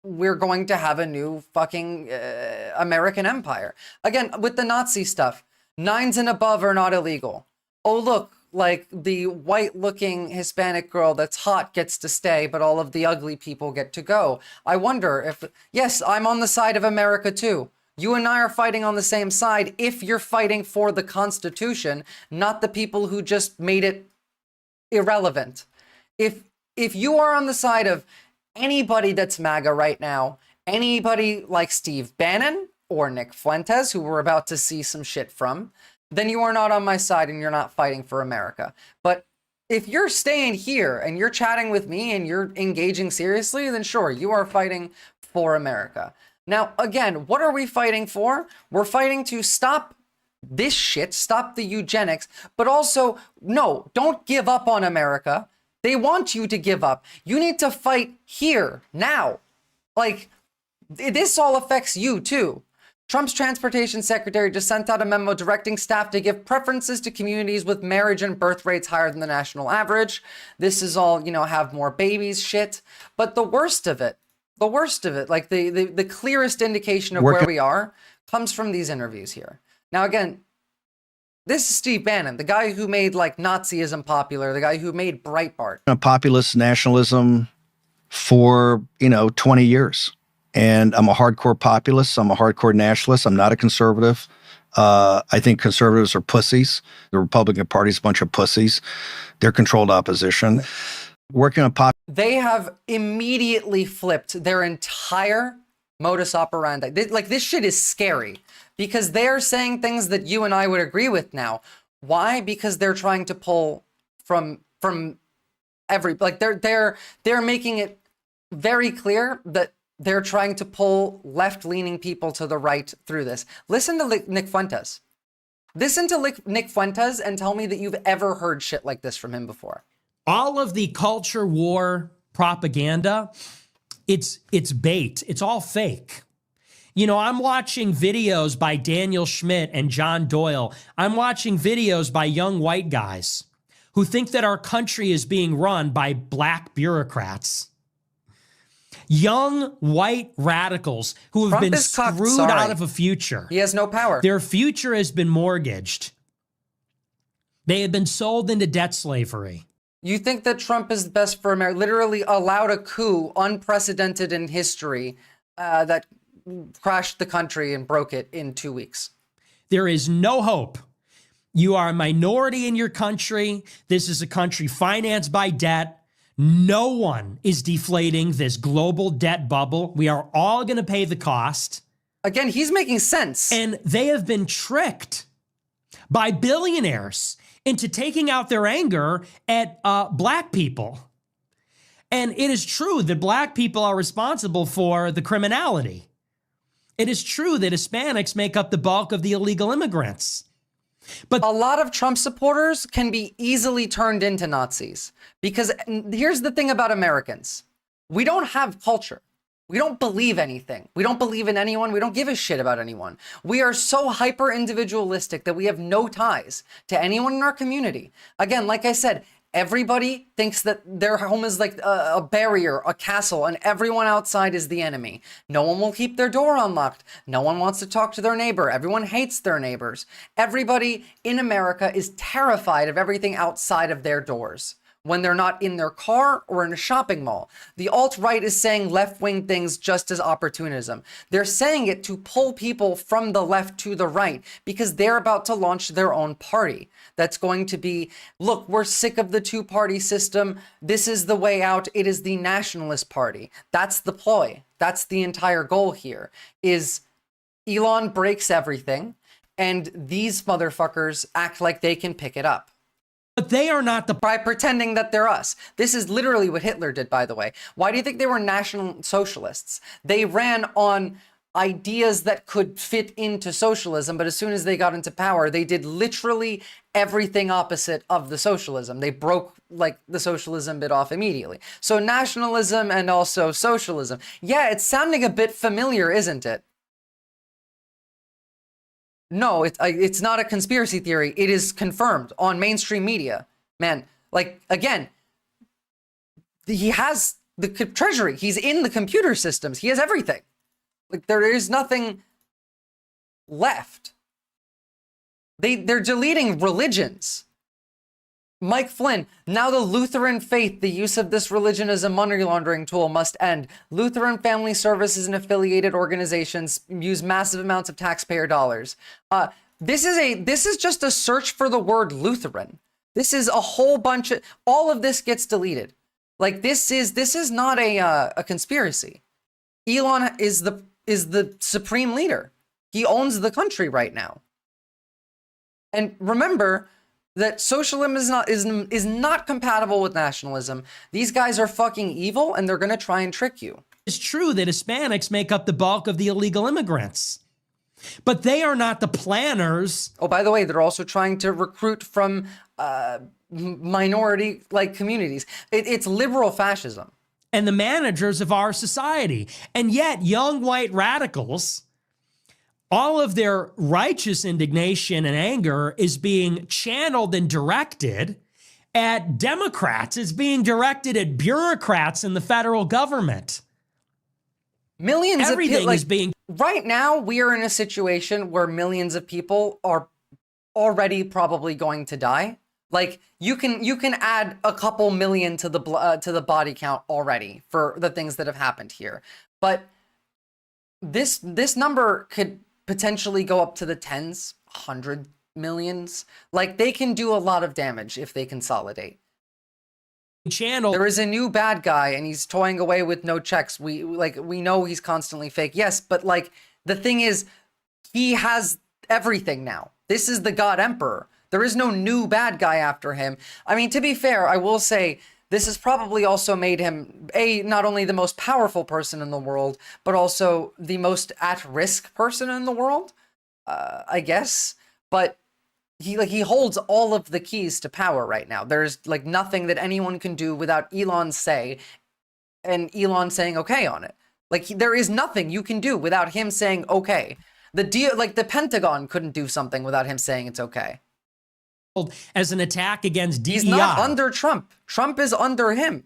we're going to have a new fucking American empire. Again, with the Nazi stuff, 9s and above are not illegal. Oh, look, like the white-looking Hispanic girl that's hot gets to stay, but all of the ugly people get to go. I wonder if, yes, I'm on the side of America too. You and I are fighting on the same side if you're fighting for the Constitution, not the people who just made it irrelevant. If you are on the side of anybody that's MAGA right now, anybody like Steve Bannon or Nick Fuentes, who we're about to see some shit from, then you are not on my side and you're not fighting for America. But if you're staying here and you're chatting with me and you're engaging seriously, then sure, you are fighting for America. Now, again, what are we fighting for? We're fighting to stop this shit, stop the eugenics, but also, no, don't give up on America. They want you to give up. You need to fight here, now. Like, this all affects you too. Trump's transportation secretary just sent out a memo directing staff to give preferences to communities with marriage and birth rates higher than the national average. This is all, have more babies shit. But the worst of it, like the clearest indication of where we are, comes from these interviews here. Now, again, this is Steve Bannon, the guy who made like Nazism popular, the guy who made Breitbart. Populist nationalism for, 20 years. And I'm a hardcore populist. I'm a hardcore nationalist. I'm not a conservative. I think conservatives are pussies. The Republican Party is a bunch of pussies. They're controlled opposition. Working on they have immediately flipped their entire modus operandi. This shit is scary because they're saying things that you and I would agree with now. Why? Because they're trying to pull from every, like they're making it very clear that they're trying to pull left-leaning people to the right through this. Listen to Nick Fuentes. Listen to Nick Fuentes and tell me that you've ever heard shit like this from him before. All of the culture war propaganda, it's bait. It's all fake. I'm watching videos by Daniel Schmidt and John Doyle. I'm watching videos by young white guys who think that our country is being run by black bureaucrats. Young white radicals who have been screwed out of a future. He has no power. Their future has been mortgaged. They have been sold into debt slavery. You think that Trump is the best for America, literally allowed a coup unprecedented in history that crashed the country and broke it in 2 weeks. There is no hope. You are a minority in your country. This is a country financed by debt. No one is deflating this global debt bubble. We are all going to pay the cost. Again, he's making sense. And they have been tricked by billionaires into taking out their anger at black people. And it is true that black people are responsible for the criminality. It is true that Hispanics make up the bulk of the illegal immigrants. But a lot of Trump supporters can be easily turned into Nazis. Because here's the thing about Americans. We don't have culture. We don't believe anything. We don't believe in anyone. We don't give a shit about anyone. We are so hyper individualistic that we have no ties to anyone in our community. Again, like I said, everybody thinks that their home is like a barrier, a castle, and everyone outside is the enemy. No one will keep their door unlocked. No one wants to talk to their neighbor. Everyone hates their neighbors. Everybody in America is terrified of everything outside of their doors when they're not in their car or in a shopping mall. The alt-right is saying left-wing things just as opportunism. They're saying it to pull people from the left to the right because they're about to launch their own party. That's going to be, look, we're sick of the two-party system. This is the way out. It is the nationalist party. That's the ploy. That's the entire goal here, is Elon breaks everything and these motherfuckers act like they can pick it up. But they are not the... By pretending that they're us. This is literally what Hitler did, by the way. Why do you think they were National Socialists? They ran on ideas that could fit into socialism, but as soon as they got into power, they did literally everything opposite of the socialism. They broke like the socialism bit off immediately. So nationalism and also socialism. Yeah, it's sounding a bit familiar, isn't it? No, it's not a conspiracy theory. It is confirmed on mainstream media. Man, like, again, he has the treasury. He's in the computer systems. He has everything. Like, there is nothing left. They're deleting religions. Mike Flynn, now the Lutheran faith, the use of this religion as a money laundering tool must end. Lutheran Family Services and affiliated organizations use massive amounts of taxpayer dollars. This is just a search for the word Lutheran. This is a whole bunch of, all of this gets deleted. Like this is not a conspiracy. Elon is the supreme leader. He owns the country right now. And remember that socialism is not compatible with nationalism. These guys are fucking evil and they're going to try and trick you. It's true that Hispanics make up the bulk of the illegal immigrants, but they are not the planners. Oh, by the way, they're also trying to recruit from minority like communities. It's liberal fascism. And the managers of our society. And yet young white radicals, all of their righteous indignation and anger is being channeled and directed at Democrats. It's being directed at bureaucrats in the federal government. Millions of people is being... Right now, we are in a situation where millions of people are already probably going to die. Like you can add a couple million to the body count already for the things that have happened here. But this number could potentially go up to the tens, 100 millions. Like they can do a lot of damage if they consolidate. There is a new bad guy and he's toying away with no checks. We know he's constantly fake. Yes, but like the thing is, he has everything now. This is the God Emperor. There is no new bad guy after him. I mean, to be fair, I will say this has probably also made him not only the most powerful person in the world, but also the most at-risk person in the world, I guess. But he holds all of the keys to power right now. There's like nothing that anyone can do without Elon's say and Elon saying okay on it. Like there is nothing you can do without him saying okay. The Pentagon couldn't do something without him saying it's okay. As an attack against DEI. He's not under Trump. Trump is under him.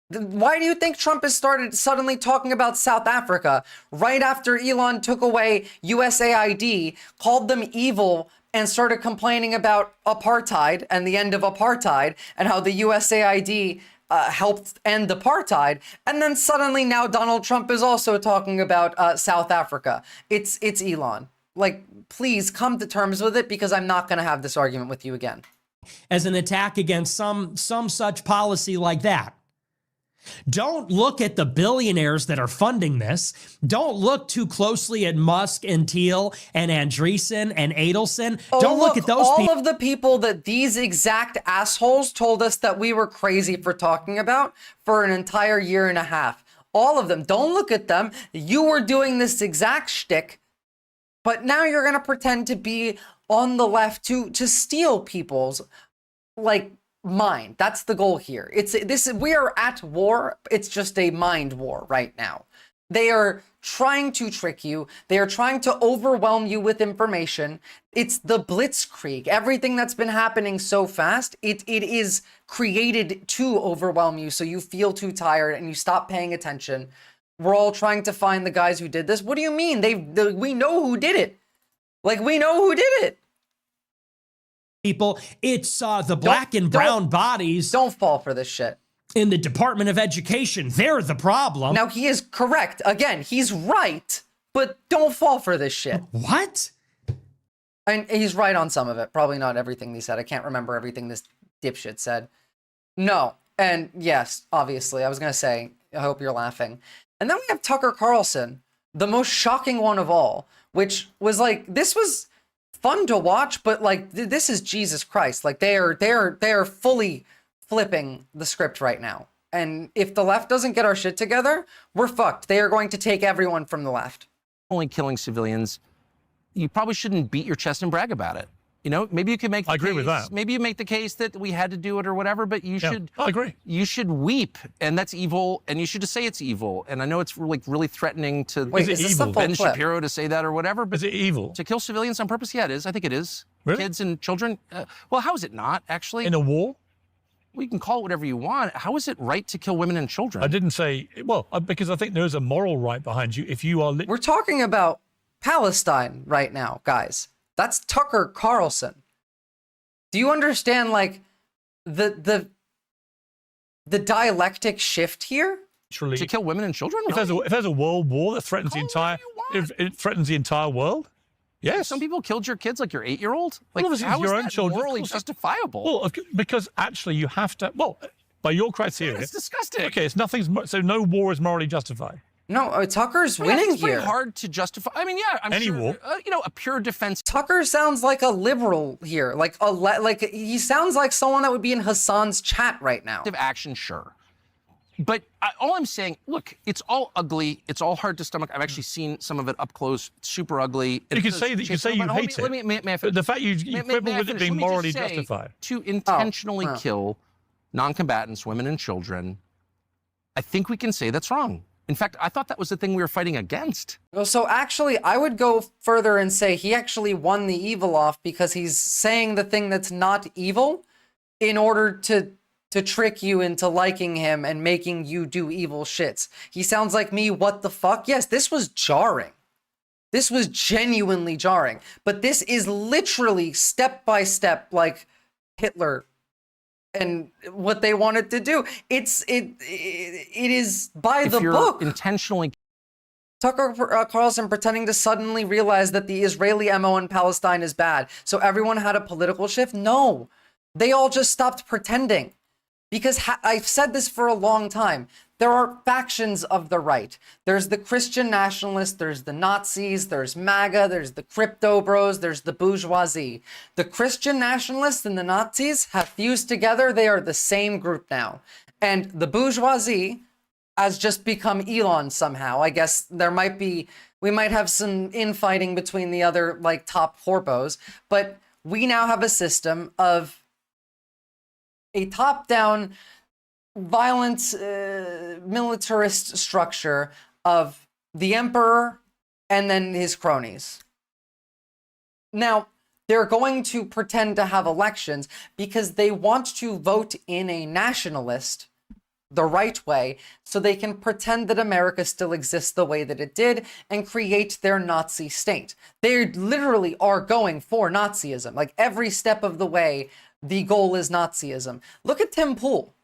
Why do you think Trump has started suddenly talking about South Africa right after Elon took away USAID, called them evil, and started complaining about apartheid and the end of apartheid and how the USAID helped end apartheid, and then suddenly now Donald Trump is also talking about South Africa. It's Elon. Like, please come to terms with it because I'm not going to have this argument with you again. As an attack against some such policy like that. Don't look at the billionaires that are funding this. Don't look too closely at Musk and Thiel and Andreessen and Adelson. Don't look at those people. All of the people that these exact assholes told us that we were crazy for talking about for an entire year and a half. All of them. Don't look at them. You were doing this exact shtick, but now you're going to pretend to be on the left to steal people's, like, mind. That's the goal here. We are at war. It's just a mind war right now. They are trying to trick you. They are trying to overwhelm you with information. It's the blitzkrieg. Everything that's been happening so fast, it is created to overwhelm you so you feel too tired and you stop paying attention. We're all trying to find the guys who did this. What do you mean? We know who did it. Like, we know who did it. People, it's the black and brown bodies. Don't fall for this shit. In the Department of Education, they're the problem. Now, he is correct. Again, he's right, but don't fall for this shit. What? And he's right on some of it. Probably not everything he said. I can't remember everything this dipshit said. No. And yes, obviously, I was going to say, I hope you're laughing. And then we have Tucker Carlson, the most shocking one of all, which was like, this was fun to watch, but like, this is Jesus Christ. Like, they are fully flipping the script right now. And if the left doesn't get our shit together, we're fucked. They are going to take everyone from the left. Only killing civilians, you probably shouldn't beat your chest and brag about it. You know, maybe you could make the case, with that. Maybe you make the case that we had to do it or whatever, but you should. I agree. You should weep, and that's evil, and you should just say it's evil. And I know it's really threatening to Ben Shapiro to say that or whatever, but is it evil? To kill civilians on purpose? Yeah, it is. I think it is. Really? Kids and children. Well, how is it not, actually? In a war? Well, you can call it whatever you want. How is it right to kill women and children? I didn't say, well, because I think there is a moral right behind you. If you are... We're talking about Palestine right now, guys. That's Tucker Carlson. Do you understand, like, the dialectic shift here? To kill women and children? If there's a world war that threatens it threatens the entire world, yes. Some people killed your kids, like your 8-year-old. Like, well, how your is own that children, morally justifiable? Well, because actually you have to. Well, by your criteria, it's disgusting. Okay, so no war is morally justified. No, Tucker's winning it's pretty here. Hard to justify. I mean, yeah, I'm Any sure. war. A pure defense. Tucker sounds like a liberal here, like he sounds like someone that would be in Hassan's chat right now. Action, sure, but all I'm saying, look, it's all ugly. It's all hard to stomach. I've actually seen some of it up close. Super ugly. You can say that. You can say you hate it. May I finish? The fact you quibble with it being morally justified. To intentionally kill non-combatants, women and children, I think we can say that's wrong. In fact, I thought that was the thing we were fighting against. Well, so actually, I would go further and say he actually won the evil off because he's saying the thing that's not evil in order to trick you into liking him and making you do evil shits. He sounds like me, what the fuck? Yes, this was jarring. This was genuinely jarring. But this is literally step by step, like Hitler and what they wanted to do. It is by the book. Intentionally. Tucker Carlson pretending to suddenly realize that the Israeli MO in Palestine is bad. So everyone had a political shift? No. They all just stopped pretending. Because I've said this for a long time. There are factions of the right. There's the Christian nationalists, there's the Nazis, there's MAGA, there's the crypto bros, there's the bourgeoisie. The Christian nationalists and the Nazis have fused together. They are the same group now. And the bourgeoisie has just become Elon somehow. I guess we might have some infighting between the other like top corpos, but we now have a system of a top-down violent militarist structure of the emperor and then his cronies. Now, they're going to pretend to have elections because they want to vote in a nationalist the right way so they can pretend that America still exists the way that it did and create their Nazi state. They literally are going for Nazism. Like every step of the way, the goal is Nazism. Look at Tim Pool.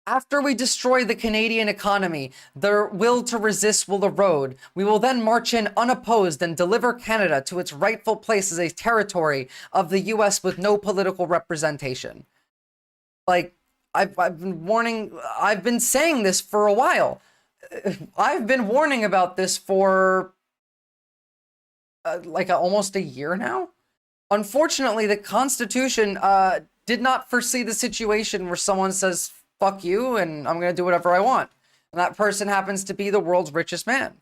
After we destroy the Canadian economy, their will to resist will erode. We will then march in unopposed and deliver Canada to its rightful place as a territory of the US with no political representation. Like, I've been warning, I've been saying this for a while. I've been warning about this for almost a year now. Unfortunately, the Constitution did not foresee the situation where someone says, fuck you, and I'm going to do whatever I want. And that person happens to be the world's richest man.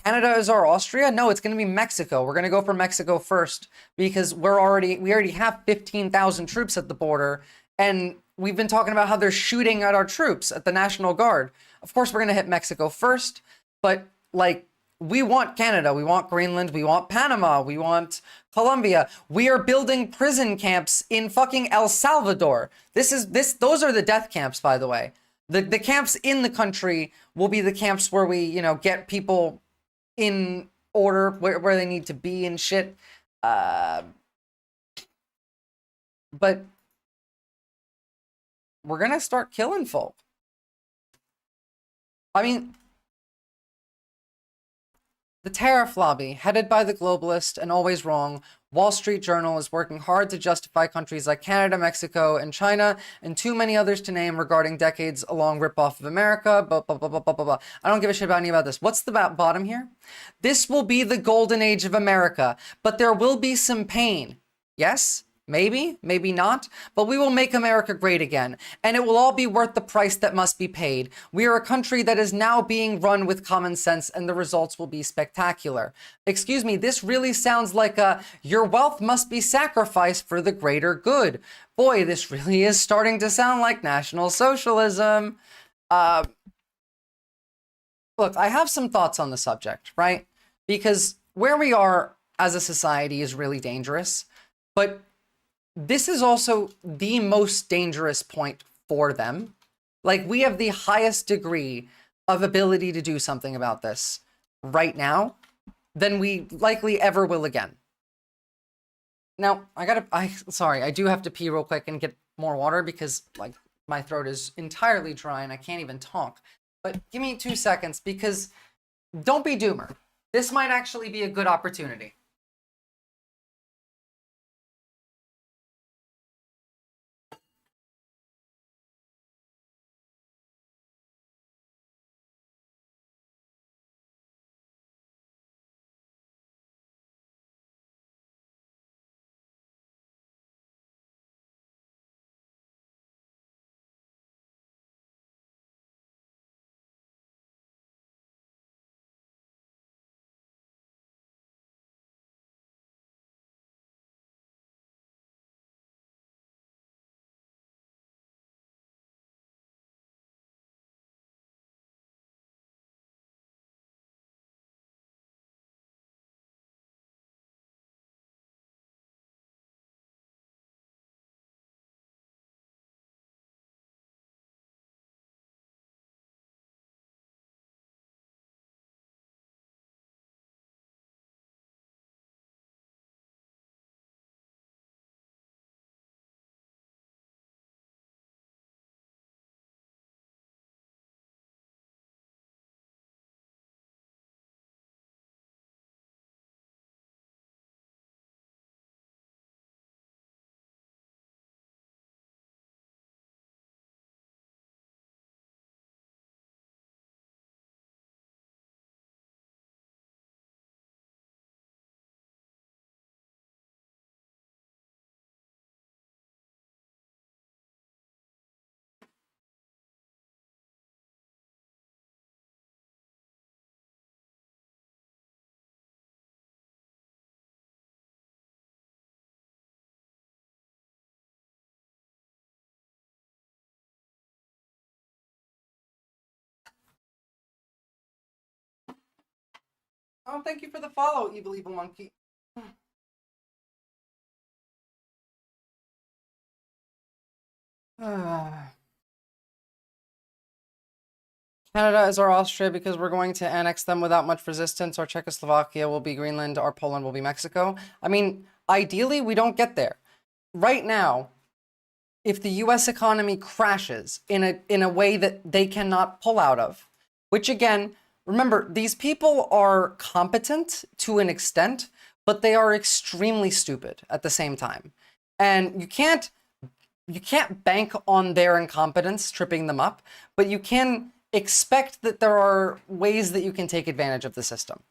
Canada is our Austria? No, it's going to be Mexico. We're going to go for Mexico first because we already have 15,000 troops at the border, and we've been talking about how they're shooting at our troops at the National Guard. Of course, we're going to hit Mexico first, but like, we want Canada, we want Greenland, we want Panama, we want Colombia. We are building prison camps in fucking El Salvador. Those are the death camps, by the way. The camps in the country will be the camps where we, get people in order where they need to be and shit. But we're gonna start killing folk. I mean, the tariff lobby, headed by the globalist and always wrong, Wall Street Journal is working hard to justify countries like Canada, Mexico, and China, and too many others to name regarding decades-long ripoff of America, blah, blah, blah, blah, blah, blah, blah. I don't give a shit about any about this. What's the bottom here? This will be the golden age of America, but there will be some pain. Yes? Maybe, maybe not, but we will make America great again, and it will all be worth the price that must be paid. We are a country that is now being run with common sense, and the results will be spectacular. Excuse me, this really sounds like your wealth must be sacrificed for the greater good. Boy, this really is starting to sound like National Socialism. Look, I have some thoughts on the subject, right? Because where we are as a society is really dangerous, but this is also the most dangerous point for them. Like, we have the highest degree of ability to do something about this right now than we likely ever will again. Now, sorry, I do have to pee real quick and get more water because, like, my throat is entirely dry and I can't even talk. But give me 2 seconds because don't be doomer. This might actually be a good opportunity. Oh, thank you for the follow, evil monkey. Canada is our Austria because we're going to annex them without much resistance. Our Czechoslovakia will be Greenland. Our Poland will be Mexico. I mean, ideally, we don't get there. Right now, if the U.S. economy crashes in a way that they cannot pull out of, which again, remember, these people are competent to an extent, but they are extremely stupid at the same time. And you can't you can't bank on their incompetence tripping them up, but you can expect that there are ways that you can take advantage of the system.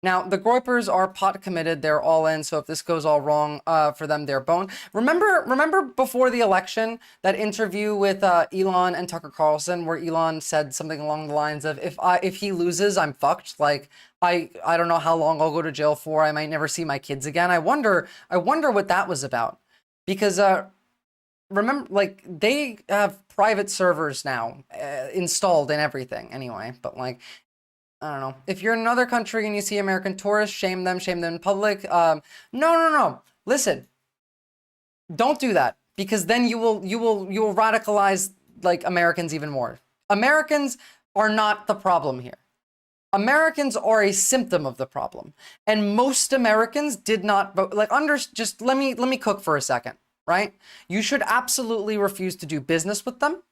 Now, the Groypers are pot committed. They're all in. So if this goes all wrong for them, they're boned. Remember before the election, that interview with Elon and Tucker Carlson, where Elon said something along the lines of, if he loses, I'm fucked. Like, I don't know how long I'll go to jail for. I might never see my kids again. I wonder what that was about. Because remember, like, they have private servers now installed and everything anyway. But like, I don't know. If you're in another country and you see American tourists, shame them in public. No. Listen, don't do that, because then you will radicalize like Americans even more. Americans are not the problem here. Americans are a symptom of the problem, and most Americans did not vote. Like, just let me cook for a second, right? You should absolutely refuse to do business with them.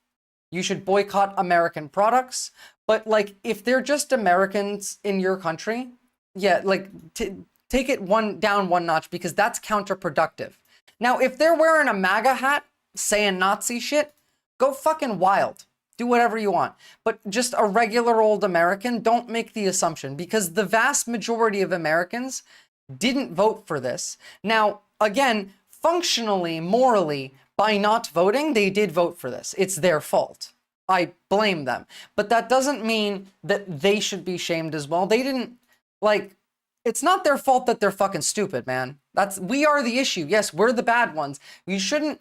You should boycott American products. But like, if they're just Americans in your country, yeah, like take it down one notch, because that's counterproductive. Now, if they're wearing a MAGA hat saying Nazi shit, go fucking wild. Do whatever you want. But just a regular old American, don't make the assumption, because the vast majority of Americans didn't vote for this. Now, again, functionally, morally, by not voting, they did vote for this. It's their fault. I blame them. But that doesn't mean that they should be shamed as well. They didn't, like, it's not their fault that they're fucking stupid, man. We are the issue. Yes, we're the bad ones. We shouldn't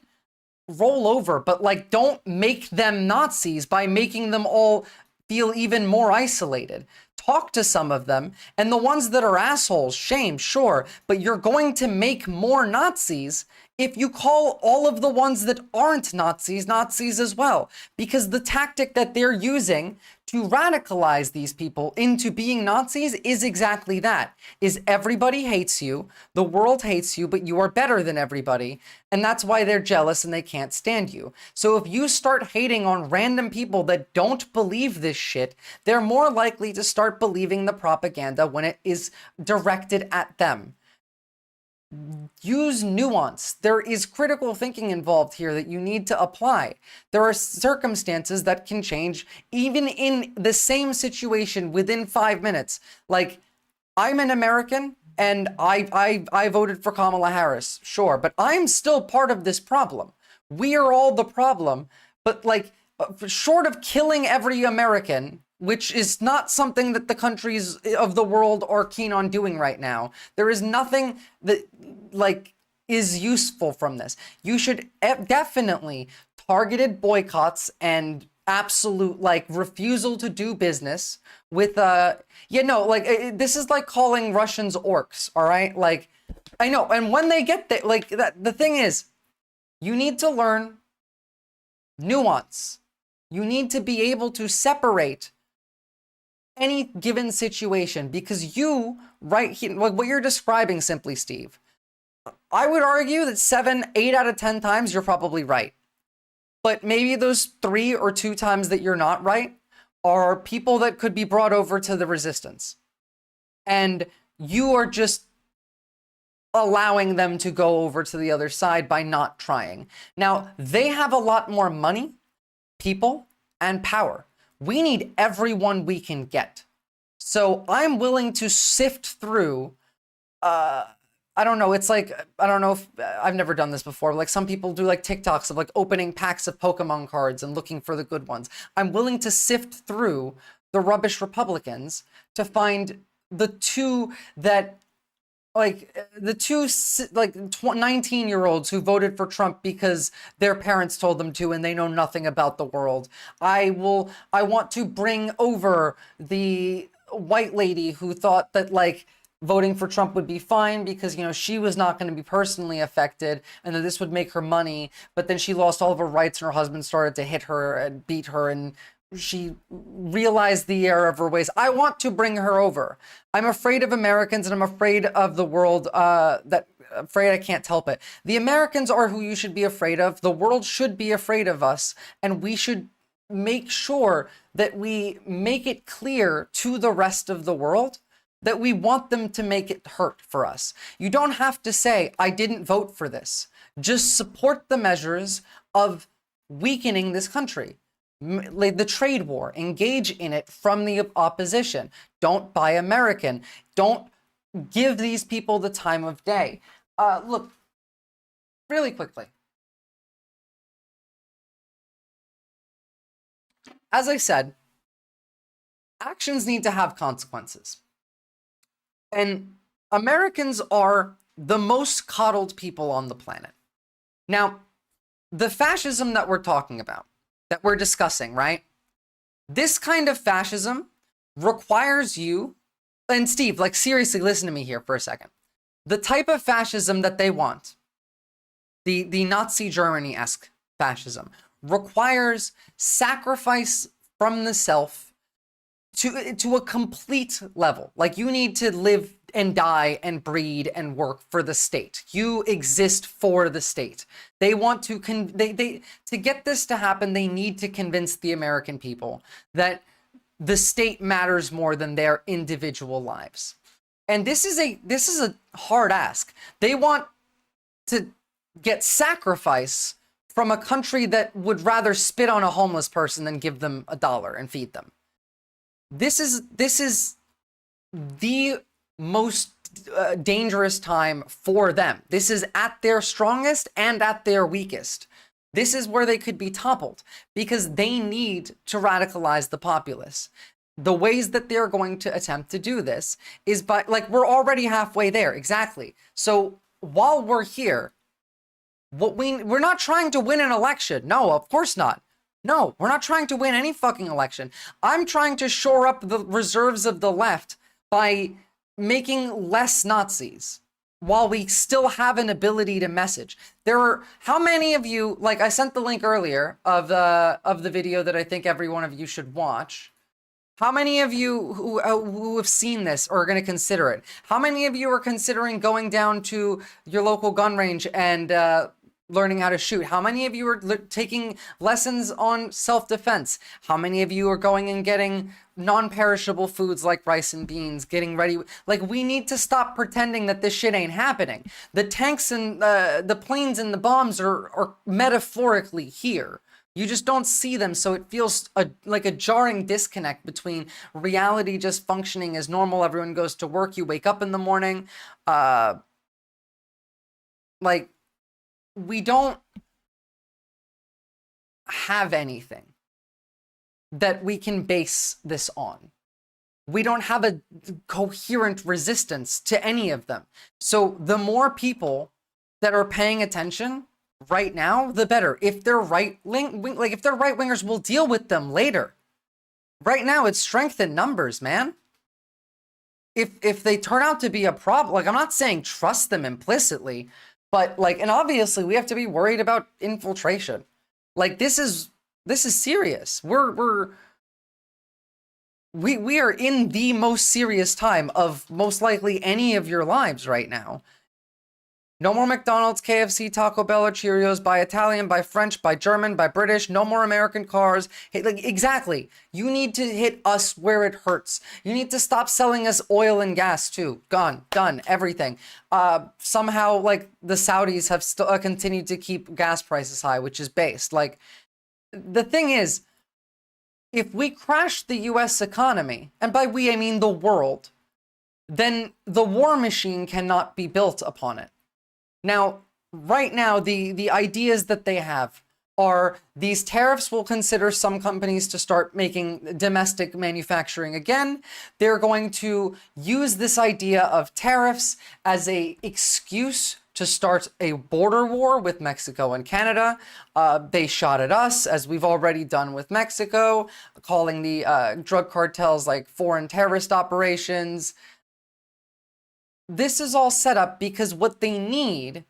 roll over, but like, don't make them Nazis by making them all feel even more isolated. Talk to some of them, and the ones that are assholes, shame, sure, but you're going to make more Nazis if you call all of the ones that aren't Nazis, Nazis as well. Because the tactic that they're using to radicalize these people into being Nazis is exactly that. Is everybody hates you, the world hates you, but you are better than everybody. And that's why they're jealous and they can't stand you. So if you start hating on random people that don't believe this shit, they're more likely to start believing the propaganda when it is directed at them. Use nuance. There is critical thinking involved here that you need to apply. There are circumstances that can change even in the same situation within 5 minutes. Like, I'm an American and I voted for Kamala Harris, sure, but I'm still part of this problem. We are all the problem, but like, short of killing every American, which is not something that the countries of the world are keen on doing right now, there is nothing that like is useful from this. You should definitely targeted boycotts and absolute like refusal to do business with this is like calling Russians orcs, all right? Like, I know, and when they get there, like, that, the thing is, you need to learn nuance. You need to be able to separate any given situation, because you, right here, like what you're describing, Simply Steve, I would argue that 8 out of 10 times you're probably right. But maybe those 3 or 2 times that you're not right are people that could be brought over to the resistance. And you are just allowing them to go over to the other side by not trying. Now, they have a lot more money, people, and power. We need everyone we can get. So I'm willing to sift through, I don't know, it's like, I don't know if, I've never done this before, like some people do like TikToks of like opening packs of Pokemon cards and looking for the good ones. I'm willing to sift through the rubbish Republicans to find the two that, like, the two, like, 19-year-olds who voted for Trump because their parents told them to and they know nothing about the world. I want to bring over the white lady who thought that, like, voting for Trump would be fine because, you know, she was not going to be personally affected and that this would make her money. But then she lost all of her rights and her husband started to hit her and beat her and she realized the error of her ways. I want to bring her over. I'm afraid of Americans and I'm afraid of the world, afraid I can't help it. The Americans are who you should be afraid of. The world should be afraid of us. And we should make sure that we make it clear to the rest of the world that we want them to make it hurt for us. You don't have to say, I didn't vote for this. Just support the measures, of weakening this country. Like the trade war, engage in it from the opposition. Don't buy American. Don't give these people the time of day. Look, really quickly. As I said, actions need to have consequences. And Americans are the most coddled people on the planet. Now, the fascism that we're talking about, that we're discussing, right? This kind of fascism requires you, and Steve, like seriously, listen to me here for a second. The type of fascism that they want, the Nazi Germany-esque fascism, requires sacrifice from the self to a complete level. Like you need to live and die and breed and work for the state. You exist for the state. They want to to get this to happen, they need to convince the American people that the state matters more than their individual lives. And this is a hard ask. They want to get sacrifice from a country that would rather spit on a homeless person than give them $1 and feed them. This is the most dangerous time for them. This is at their strongest and at their weakest. This is where they could be toppled because they need to radicalize the populace. The ways that they're going to attempt to do this is by, like, we're already halfway there, exactly. So while we're here, we're not trying to win an election. No, of course not. No, we're not trying to win any fucking election. I'm trying to shore up the reserves of the left by making less Nazis while we still have an ability to message. How many of you, like I sent the link earlier of the video that I think every one of you should watch. How many of you who have seen this or are going to consider it? How many of you are considering going down to your local gun range and learning how to shoot? How many of you are taking lessons on self-defense? How many of you are going and getting non-perishable foods like rice and beans, getting ready? Like, we need to stop pretending that this shit ain't happening. The tanks and the planes and the bombs are metaphorically here. You just don't see them, so it feels like a jarring disconnect between reality just functioning as normal. Everyone goes to work, you wake up in the morning. Like, we don't have anything that we can base this on. We don't have a coherent resistance to any of them. So the more people that are paying attention right now, the better. If they're if they're right wingers, we'll deal with them later. Right now, it's strength in numbers, man. If they turn out to be a problem, like, I'm not saying trust them implicitly, but like, and obviously we have to be worried about infiltration. Like, this is serious. We are in the most serious time of most likely any of your lives right now. No more McDonald's, KFC, Taco Bell, or Cheerios. Buy Italian, buy French, buy German, buy British. No more American cars. Hey, like, exactly. You need to hit us where it hurts. You need to stop selling us oil and gas too. Gone, done, everything. Somehow, like, the Saudis have still continued to keep gas prices high, which is based. Like, the thing is, if we crash the U.S. economy, and by we I mean the world, then the war machine cannot be built upon it. Now, right now, the ideas that they have are these tariffs will consider some companies to start making domestic manufacturing again. They're going to use this idea of tariffs as an excuse to start a border war with Mexico and Canada. They shot at us, as we've already done with Mexico, calling the drug cartels like foreign terrorist operations. This is all set up because what they need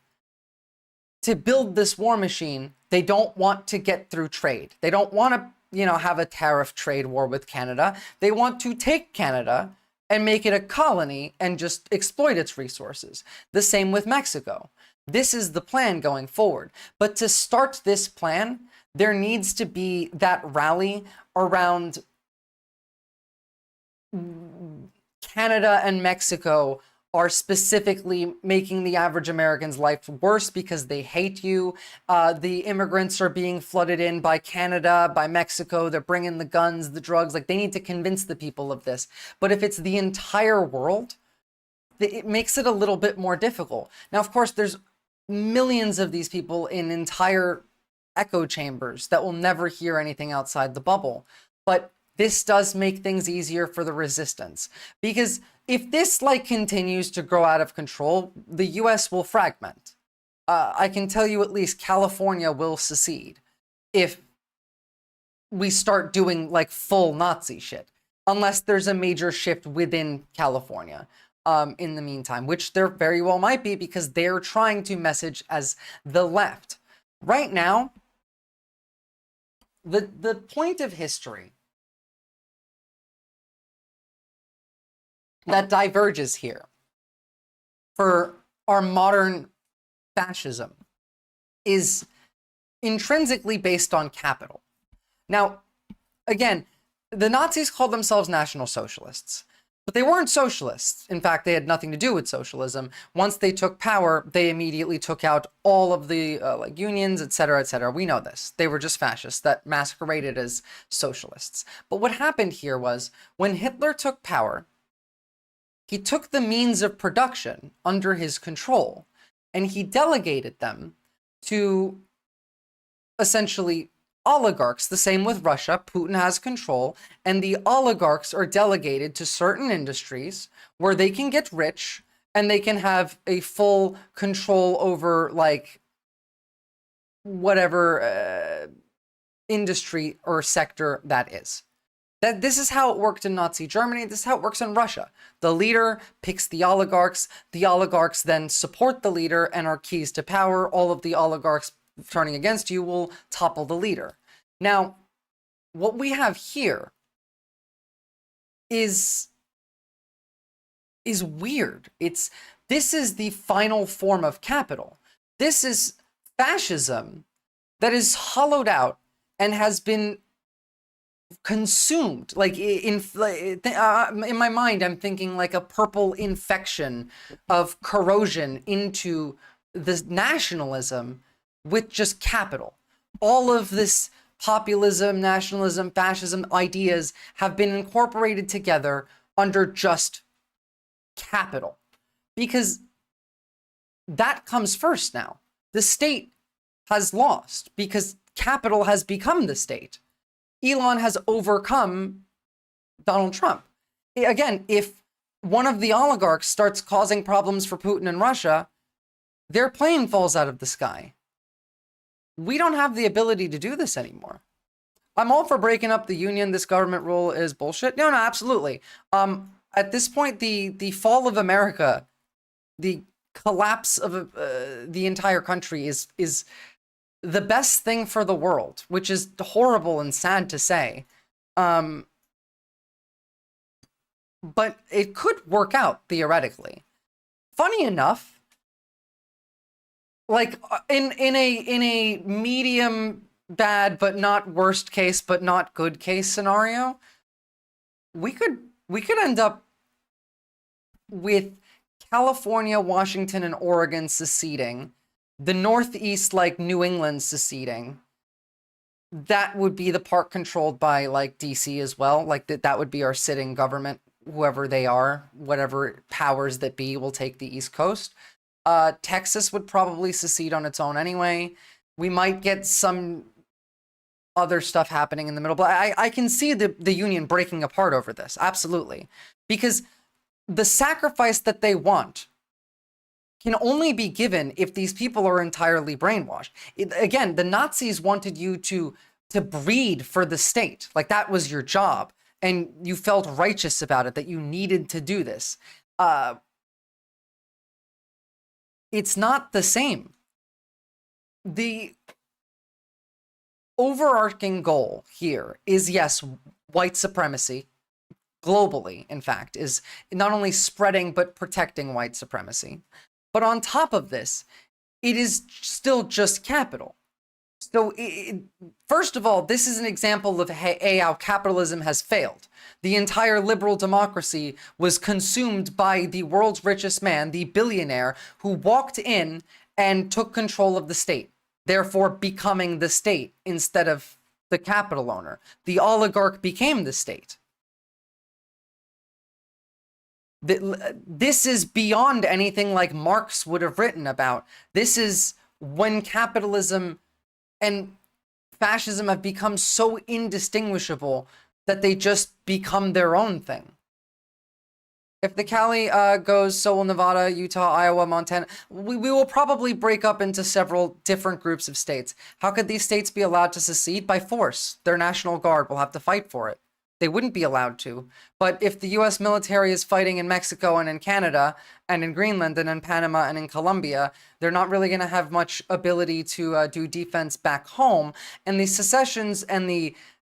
to build this war machine, they don't want to get through trade. They don't want to, have a tariff trade war with Canada. They want to take Canada and make it a colony and just exploit its resources. The same with Mexico. This is the plan going forward. But to start this plan, there needs to be that rally around Canada and Mexico are specifically making the average American's life worse because they hate you. The immigrants are being flooded in by Canada, by Mexico. They're bringing the guns, the drugs. Like, they need to convince the people of this. But if it's the entire world, it makes it a little bit more difficult. Now, of course, there's millions of these people in entire echo chambers that will never hear anything outside the bubble. But this does make things easier for the resistance, because if this continues to grow out of control, the US will fragment. I can tell you at least California will secede if we start doing full Nazi shit, unless there's a major shift within California in the meantime, which there very well might be, because they're trying to message as the left. Right now, the point of history that diverges here for our modern fascism is intrinsically based on capital. Now, again, the Nazis called themselves National Socialists, but they weren't socialists. In fact, they had nothing to do with socialism. Once they took power, they immediately took out all of the unions, etc., etc. We know this. They were just fascists that masqueraded as socialists. But what happened here was, when Hitler took power, he took the means of production under his control and he delegated them to essentially oligarchs. The same with Russia. Putin has control, and the oligarchs are delegated to certain industries where they can get rich and they can have a full control over whatever industry or sector that is. This is how it worked in Nazi Germany. This is how it works in Russia. The leader picks the oligarchs. The oligarchs then support the leader and are keys to power. All of the oligarchs turning against you will topple the leader. Now, what we have here is weird. This is the final form of capital. This is fascism that is hollowed out and has been consumed. In my mind, I'm thinking a purple infection of corrosion into the nationalism with just capital. All of this populism, nationalism, fascism ideas have been incorporated together under just capital, because that comes first now. The state has lost because capital has become the state. Elon has overcome Donald Trump. Again, if one of the oligarchs starts causing problems for Putin and Russia, their plane falls out of the sky. We don't have the ability to do this anymore. I'm all for breaking up the union. This government rule is bullshit. No, absolutely. At this point, the fall of America, the collapse of the entire country is the best thing for the world, which is horrible and sad to say. But it could work out theoretically. Funny enough, in a medium bad but not worst case but not good case scenario, we could end up with California, Washington, and Oregon seceding, the Northeast, New England, seceding. That would be the part controlled by DC as well. That would be our sitting government, whoever they are, whatever powers that be will take the East Coast. Texas would probably secede on its own anyway. We might get some other stuff happening in the middle, but I can see the union breaking apart over this, absolutely. Because the sacrifice that they want can only be given if these people are entirely brainwashed. Again, the Nazis wanted you to breed for the state. That was your job. And you felt righteous about it, that you needed to do this. It's not the same. The overarching goal here is, yes, white supremacy, globally, in fact, is not only spreading but protecting white supremacy. But on top of this, it is still just capital. So, first of all, this is an example of how capitalism has failed. The entire liberal democracy was consumed by the world's richest man, the billionaire, who walked in and took control of the state, therefore becoming the state instead of the capital owner. The oligarch became the state. This is beyond anything like Marx would have written about. This is when capitalism and fascism have become so indistinguishable that they just become their own thing. If the Cali goes, so will Nevada, Utah, Iowa, Montana. We will probably break up into several different groups of states. How could these states be allowed to secede? By force. Their National Guard will have to fight for it. They wouldn't be allowed to. But if the US military is fighting in Mexico and in Canada and in Greenland and in Panama and in Colombia, they're not really going to have much ability to do defense back home. And the secessions and the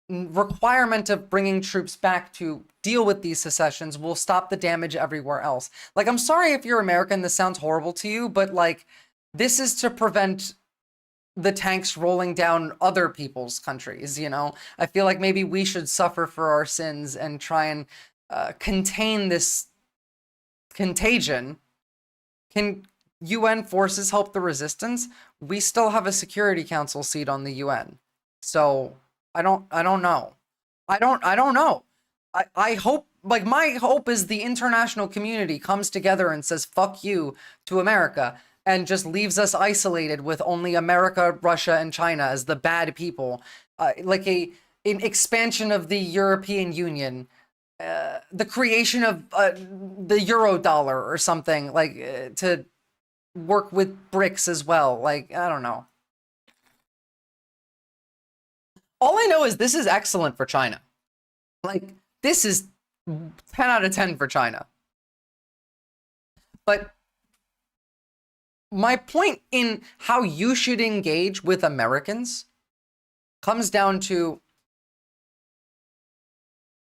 requirement of bringing troops back to deal with these secessions will stop the damage everywhere else. Like, I'm sorry if you're American, this sounds horrible to you, but like, this is to prevent the tanks rolling down other people's countries, you know? I feel like maybe we should suffer for our sins and try and contain this contagion. Can UN forces help the resistance? We still have a Security Council seat on the UN. So I don't know. I don't know. I hope, like, my hope is the international community comes together and says, fuck you to America, and just leaves us isolated with only America, Russia, and China as the bad people. Like an expansion of the European Union, the creation of the Eurodollar or something, like to work with BRICS as well. Like, I don't know. All I know is this is excellent for China. Like, this is 10 out of 10 for China. But my point in how you should engage with Americans comes down to,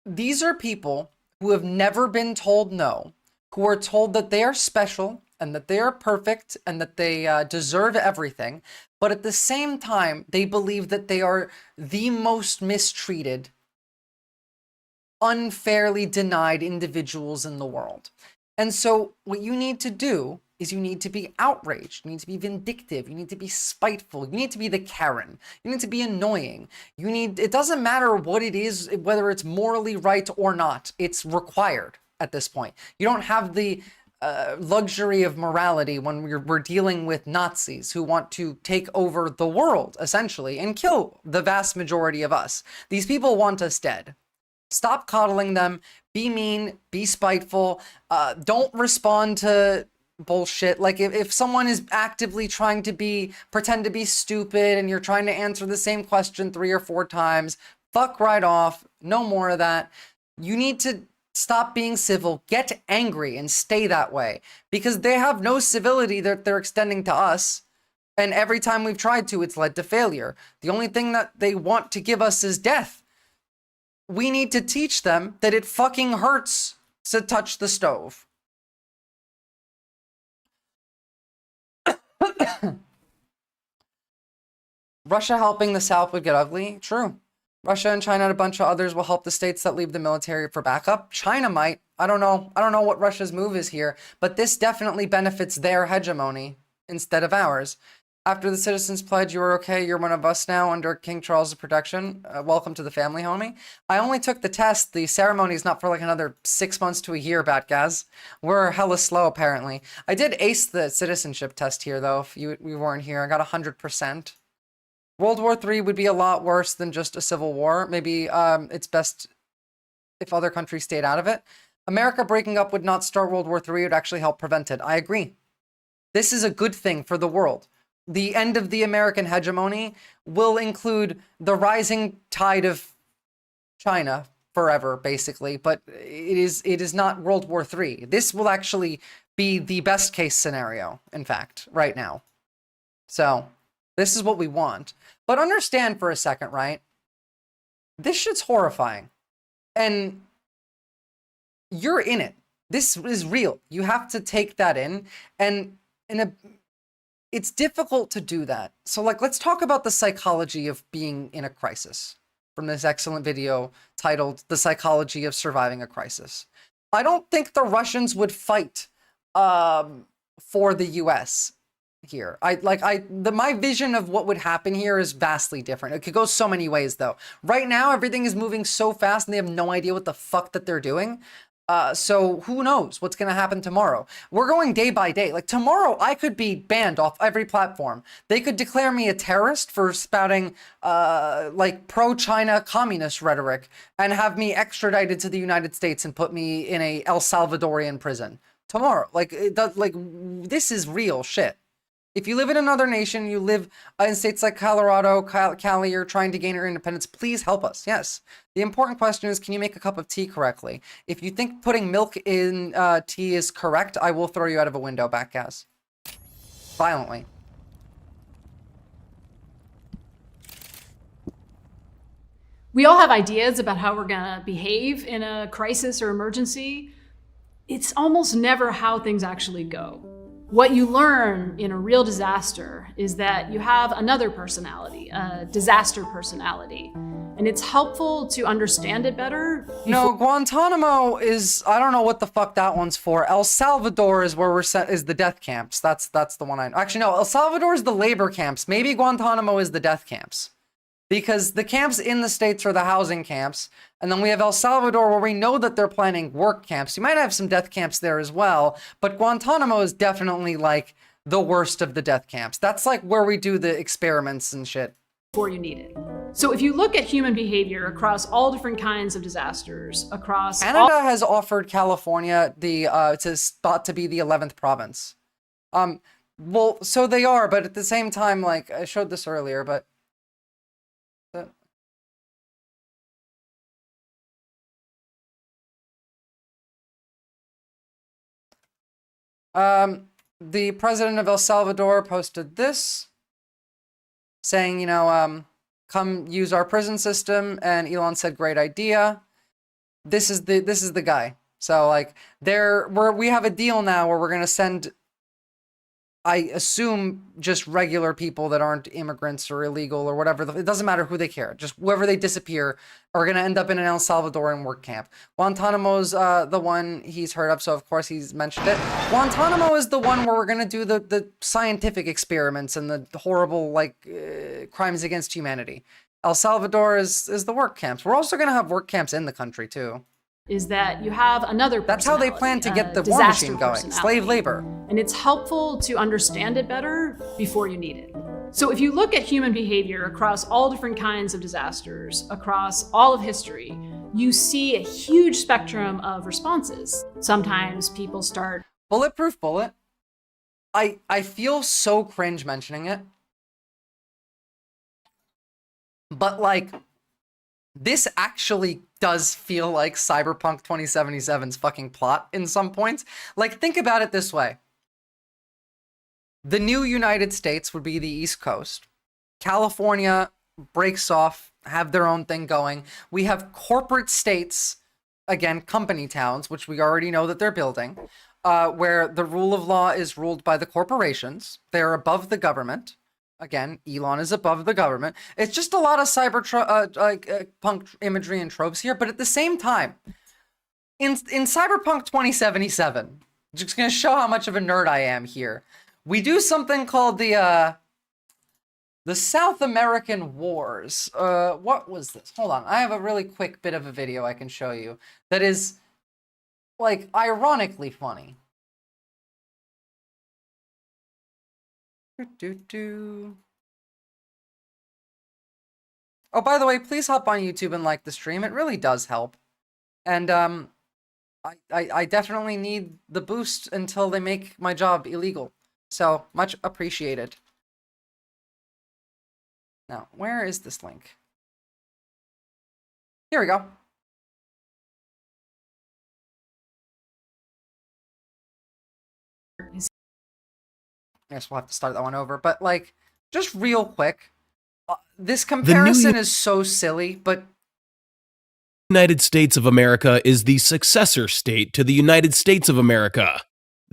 these are people who have never been told no, who are told that they are special and that they are perfect and that they deserve everything. But at the same time, they believe that they are the most mistreated, unfairly denied individuals in the world. And so what you need to do is you need to be outraged, you need to be vindictive, you need to be spiteful, you need to be the Karen, you need to be annoying. It doesn't matter what it is, whether it's morally right or not, it's required at this point. You don't have the luxury of morality when we're dealing with Nazis who want to take over the world, essentially, and kill the vast majority of us. These people want us dead. Stop coddling them, be mean, be spiteful, don't respond to bullshit. Like, if someone is actively trying to pretend to be stupid and you're trying to answer the same question 3 or 4 times, fuck right off. No more of that. You need to stop being civil, get angry, and stay that way, because they have no civility that they're extending to us. And every time we've tried to, it's led to failure. The only thing that they want to give us is death. We need to teach them that it fucking hurts to touch the stove. Russia helping the South would get ugly. True. Russia and China and a bunch of others will help the states that leave the military for backup. China might. I don't know. I don't know what Russia's move is here, but this definitely benefits their hegemony instead of ours. After the Citizens Pledge, you were okay. You're one of us now under King Charles' protection. Welcome to the family, homie. I only took the test. The ceremony is not for like another 6 months to a year, Batgaz. We're hella slow, apparently. I did ace the citizenship test here, though, if you weren't here. I got 100%. World War III would be a lot worse than just a civil war. Maybe it's best if other countries stayed out of it. America breaking up would not start World War III. It would actually help prevent it. I agree. This is a good thing for the world. The end of the American hegemony will include the rising tide of China forever, basically, but it is not World War III. This will actually be the best case scenario, in fact, right now. So this is what we want. But understand for a second, right? This shit's horrifying. And you're in it. This is real. You have to take that in. And it's difficult to do that. So like, let's talk about the psychology of being in a crisis from this excellent video titled The Psychology of Surviving a Crisis. I don't think the Russians would fight for the US here. My vision of what would happen here is vastly different. It could go so many ways though. Right now, everything is moving so fast and they have no idea what the fuck that they're doing. So who knows what's going to happen tomorrow? We're going day by day. Like tomorrow, I could be banned off every platform. They could declare me a terrorist for spouting like pro-China communist rhetoric and have me extradited to the United States and put me in a El Salvadorian prison tomorrow. Like it does. Like this is real shit. If you live in another nation, you live in states like Colorado, Cali, you're trying to gain your independence, please help us. Yes. The important question is, can you make a cup of tea correctly? If you think putting milk in tea is correct, I will throw you out of a window, Backgas. Violently. We all have ideas about how we're gonna behave in a crisis or emergency. It's almost never how things actually go. What you learn in a real disaster is that you have another personality, a disaster personality. And it's helpful to understand it better. No, Guantanamo is, I don't know what the fuck that one's for. El Salvador is where we're set, is the death camps. That's the one I know. Actually, no, El Salvador is the labor camps. Maybe Guantanamo is the death camps. Because the camps in the States are the housing camps. And then we have El Salvador where we know that they're planning work camps. You might have some death camps there as well. But Guantanamo is definitely like the worst of the death camps. That's like where we do the experiments and shit. Before you need it. So if you look at human behavior across all different kinds of disasters, across Canada has offered California the to spot to be the 11th province. Well, so they are, but at the same time, like I showed this earlier, but the president of El Salvador posted this saying, you know, come use our prison system, and Elon said, great idea. This is the guy. So like we have a deal now where we're going to send, I assume, just regular people that aren't immigrants or illegal or whatever. It doesn't matter who they care. Just whoever they disappear are going to end up in an El Salvadoran work camp. Guantanamo's the one he's heard of, so of course he's mentioned it. Guantanamo is the one where we're going to do the scientific experiments and the horrible crimes against humanity. El Salvador is the work camps. We're also going to have work camps in the country too. Is that you have another personality. That's how they plan to get the war machine going. Slave labor. And it's helpful to understand it better before you need it. So if you look at human behavior across all different kinds of disasters, across all of history, you see a huge spectrum of responses. Sometimes people start... Bulletproof bullet. I feel so cringe mentioning it. But like, this actually does feel like Cyberpunk 2077's fucking plot in some points. Like, think about it this way. The new United States would be the East Coast. California breaks off, have their own thing going. We have corporate states, again, company towns, which we already know that they're building, where the rule of law is ruled by the corporations. They're above the government. Again, Elon is above the government. It's just a lot of cyberpunk imagery and tropes here, but at the same time, in Cyberpunk 2077, just going to show how much of a nerd I am here, we do something called the South American Wars. What was this? Hold on, I have a really quick bit of a video I can show you that is, like, ironically funny. Oh, by the way, please hop on YouTube and like the stream. It really does help. And I definitely need the boost until they make my job illegal. So, much appreciated. Now, where is this link? Here we go. I guess we'll have to start that one over, but like, just real quick, this comparison is so silly, but United States of America is the successor state to the United States of America.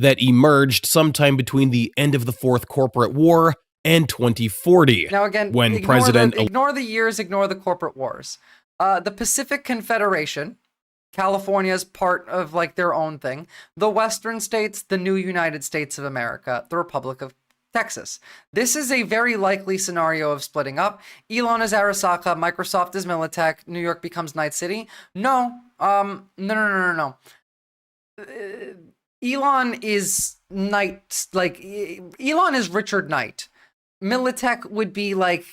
that emerged sometime between the end of the Fourth Corporate War and 2040. Now again, when ignore the years, ignore the corporate wars. The Pacific Confederation, California is part of like their own thing. The Western states, the new United States of America, the Republic of Texas. This is a very likely scenario of splitting up. Elon is Arasaka, Microsoft is Militech, New York becomes Night City. No. Elon is Knight, like Elon is Richard Knight. Militech would be like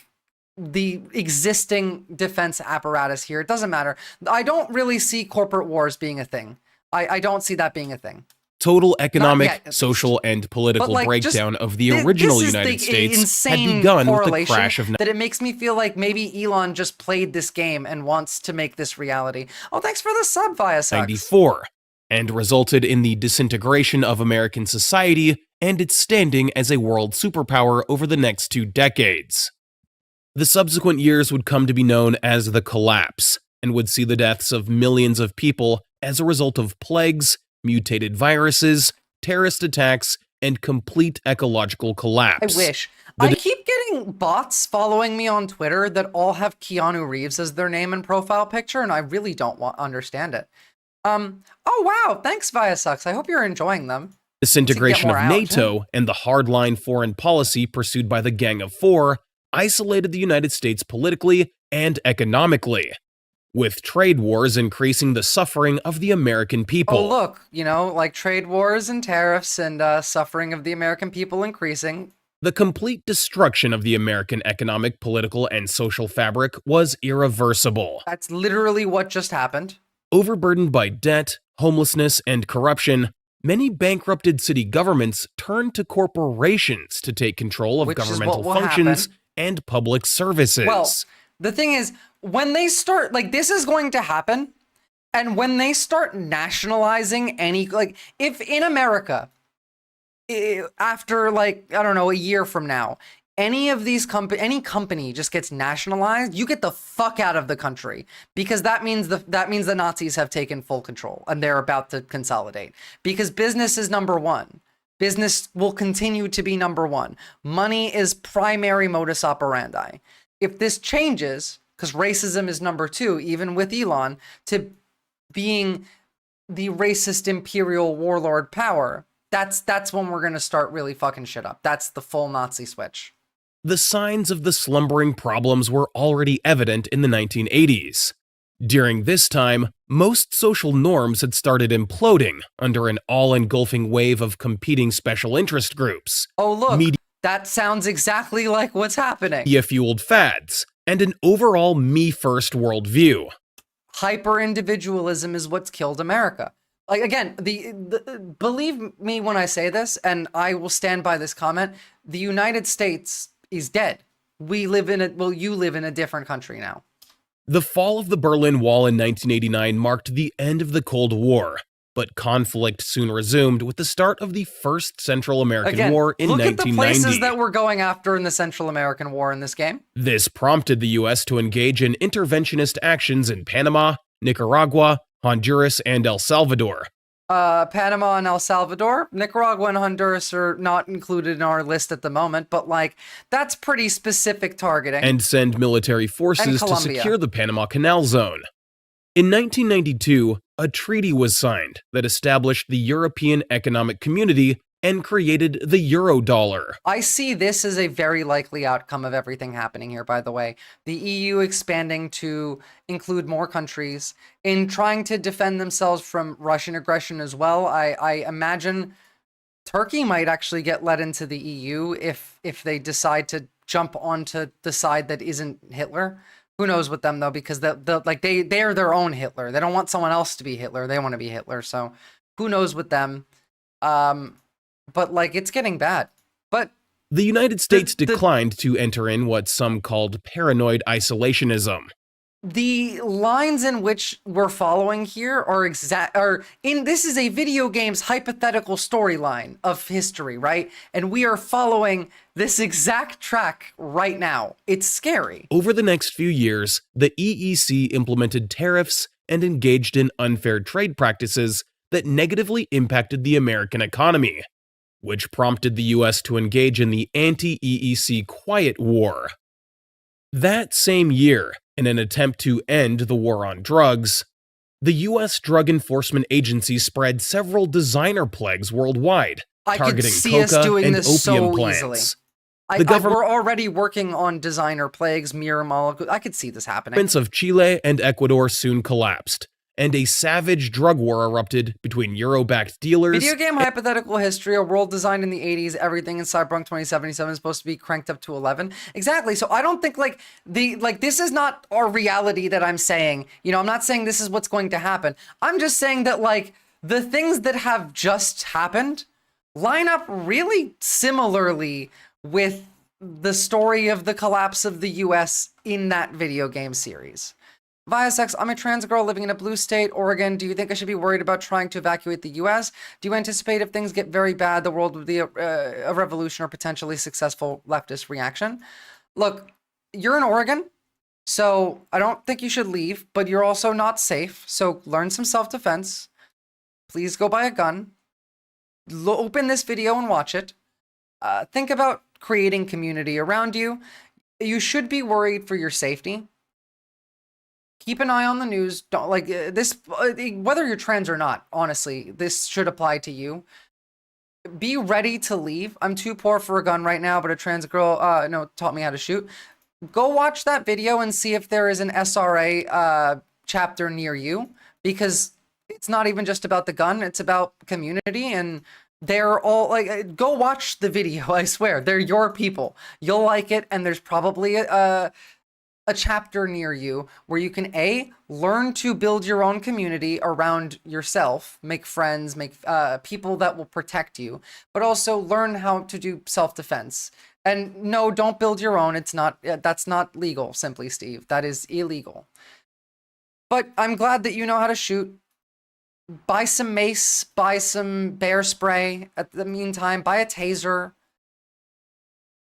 the existing defense apparatus here. It doesn't matter. I don't really see corporate wars being a thing. I don't see that being a thing. Total economic, social, and political breakdown of the original United States had begun with the crash of that it makes me feel like maybe Elon just played this game and wants to make this reality. Oh, thanks for the sub, Viasucks. 94, and resulted in the disintegration of American society and its standing as a world superpower over the next 2 decades. The subsequent years would come to be known as the Collapse, and would see the deaths of millions of people as a result of plagues, mutated viruses, terrorist attacks, and complete ecological collapse. I wish. I keep getting bots following me on Twitter that all have Keanu Reeves as their name and profile picture, and I really don't understand it. Oh wow, thanks Viasucks. I hope you're enjoying them. Disintegration of NATO and the hardline foreign policy pursued by the Gang of Four isolated the United States politically and economically, with trade wars increasing the suffering of the American people. Oh look, you know, like trade wars and tariffs and suffering of the American people increasing. The complete destruction of the American economic, political, and social fabric was irreversible. That's literally what just happened. Overburdened by debt, homelessness, and corruption, many bankrupted city governments turned to corporations to take control of governmental functions and public services. Well, the thing is, when they start, like, this is going to happen, and when they start nationalizing any, like, if in America, after, like, I don't know, a year from now, any of these any company just gets nationalized, you get the fuck out of the country, because that means the Nazis have taken full control and they're about to consolidate, because business is number one. Business will continue to be number one. Money is primary modus operandi. If this changes, because racism is number two, even with Elon, to being the racist imperial warlord power, that's when we're going to start really fucking shit up. That's the full Nazi switch. The signs of the slumbering problems were already evident in the 1980s. During this time, most social norms had started imploding under an all-engulfing wave of competing special interest groups. Oh look, that sounds exactly like what's happening. Media-fueled fads, and an overall me-first worldview. Hyper-individualism is what's killed America. Like, again, believe me when I say this, and I will stand by this comment, the United States is dead. You live in a different country now. The fall of the Berlin Wall in 1989 marked the end of the Cold War, but conflict soon resumed with the start of the First Central American War in 1990. Look at the places that we're going after in the Central American War in this game. This prompted the U.S. to engage in interventionist actions in Panama, Nicaragua, Honduras, and El Salvador. Panama and El Salvador. Nicaragua and Honduras are not included in our list at the moment, but like, that's pretty specific targeting. And send military forces to secure the Panama Canal Zone. In 1992, a treaty was signed that established the European Economic Community and created the Eurodollar. I see this as a very likely outcome of everything happening here, by the way. The EU expanding to include more countries in trying to defend themselves from Russian aggression as well. I imagine Turkey might actually get let into the EU if they decide to jump onto the side that isn't Hitler. Who knows with them though, because they're their own Hitler. They don't want someone else to be Hitler. They want to be Hitler. So who knows with them? But like, it's getting bad. But the United States declined to enter in what some called paranoid isolationism. The lines in which we're following here this is a video game's hypothetical storyline of history, right? And we are following this exact track right now. It's scary. Over the next few years, the EEC implemented tariffs and engaged in unfair trade practices that negatively impacted the American economy, which prompted the US to engage in the anti-EEC Quiet War. That same year, in an attempt to end the war on drugs, the US Drug Enforcement Agency spread several designer plagues worldwide, targeting coca and opium plants. We're already working on designer plagues, mirror molecules. I could see this happening. Governments of Chile and Ecuador soon collapsed, and a savage drug war erupted between Euro-backed dealers. Video game hypothetical history, a world designed in the 80s, everything in Cyberpunk 2077 is supposed to be cranked up to 11. Exactly. So I don't think this is not our reality that I'm saying. You know, I'm not saying this is what's going to happen. I'm just saying that the things that have just happened line up really similarly with the story of the collapse of the US in that video game series. Viasex, I'm a trans girl living in a blue state, Oregon. Do you think I should be worried about trying to evacuate the US? Do you anticipate if things get very bad, the world would be a revolution or potentially successful leftist reaction? Look, you're in Oregon, so I don't think you should leave, but you're also not safe. So learn some self-defense. Please go buy a gun. Open this video and watch it. Think about creating community around you. You should be worried for your safety. Keep an eye on the news. Don't this, whether you're trans or not, honestly, this should apply to you. Be ready to leave. I'm too poor for a gun right now, but a trans girl taught me how to shoot. Go watch that video and see if there is an SRA chapter near you, because it's not even just about the gun, it's about community, and they're all go watch the video. I swear, they're your people. You'll like it, and there's probably a chapter near you where you can learn to build your own community around yourself, make friends, make people that will protect you, but also learn how to do self-defense. And no, don't build your own. That's not legal, simply, Steve. That is illegal. But I'm glad that you know how to shoot. Buy some mace, buy some bear spray. At the meantime, buy a taser.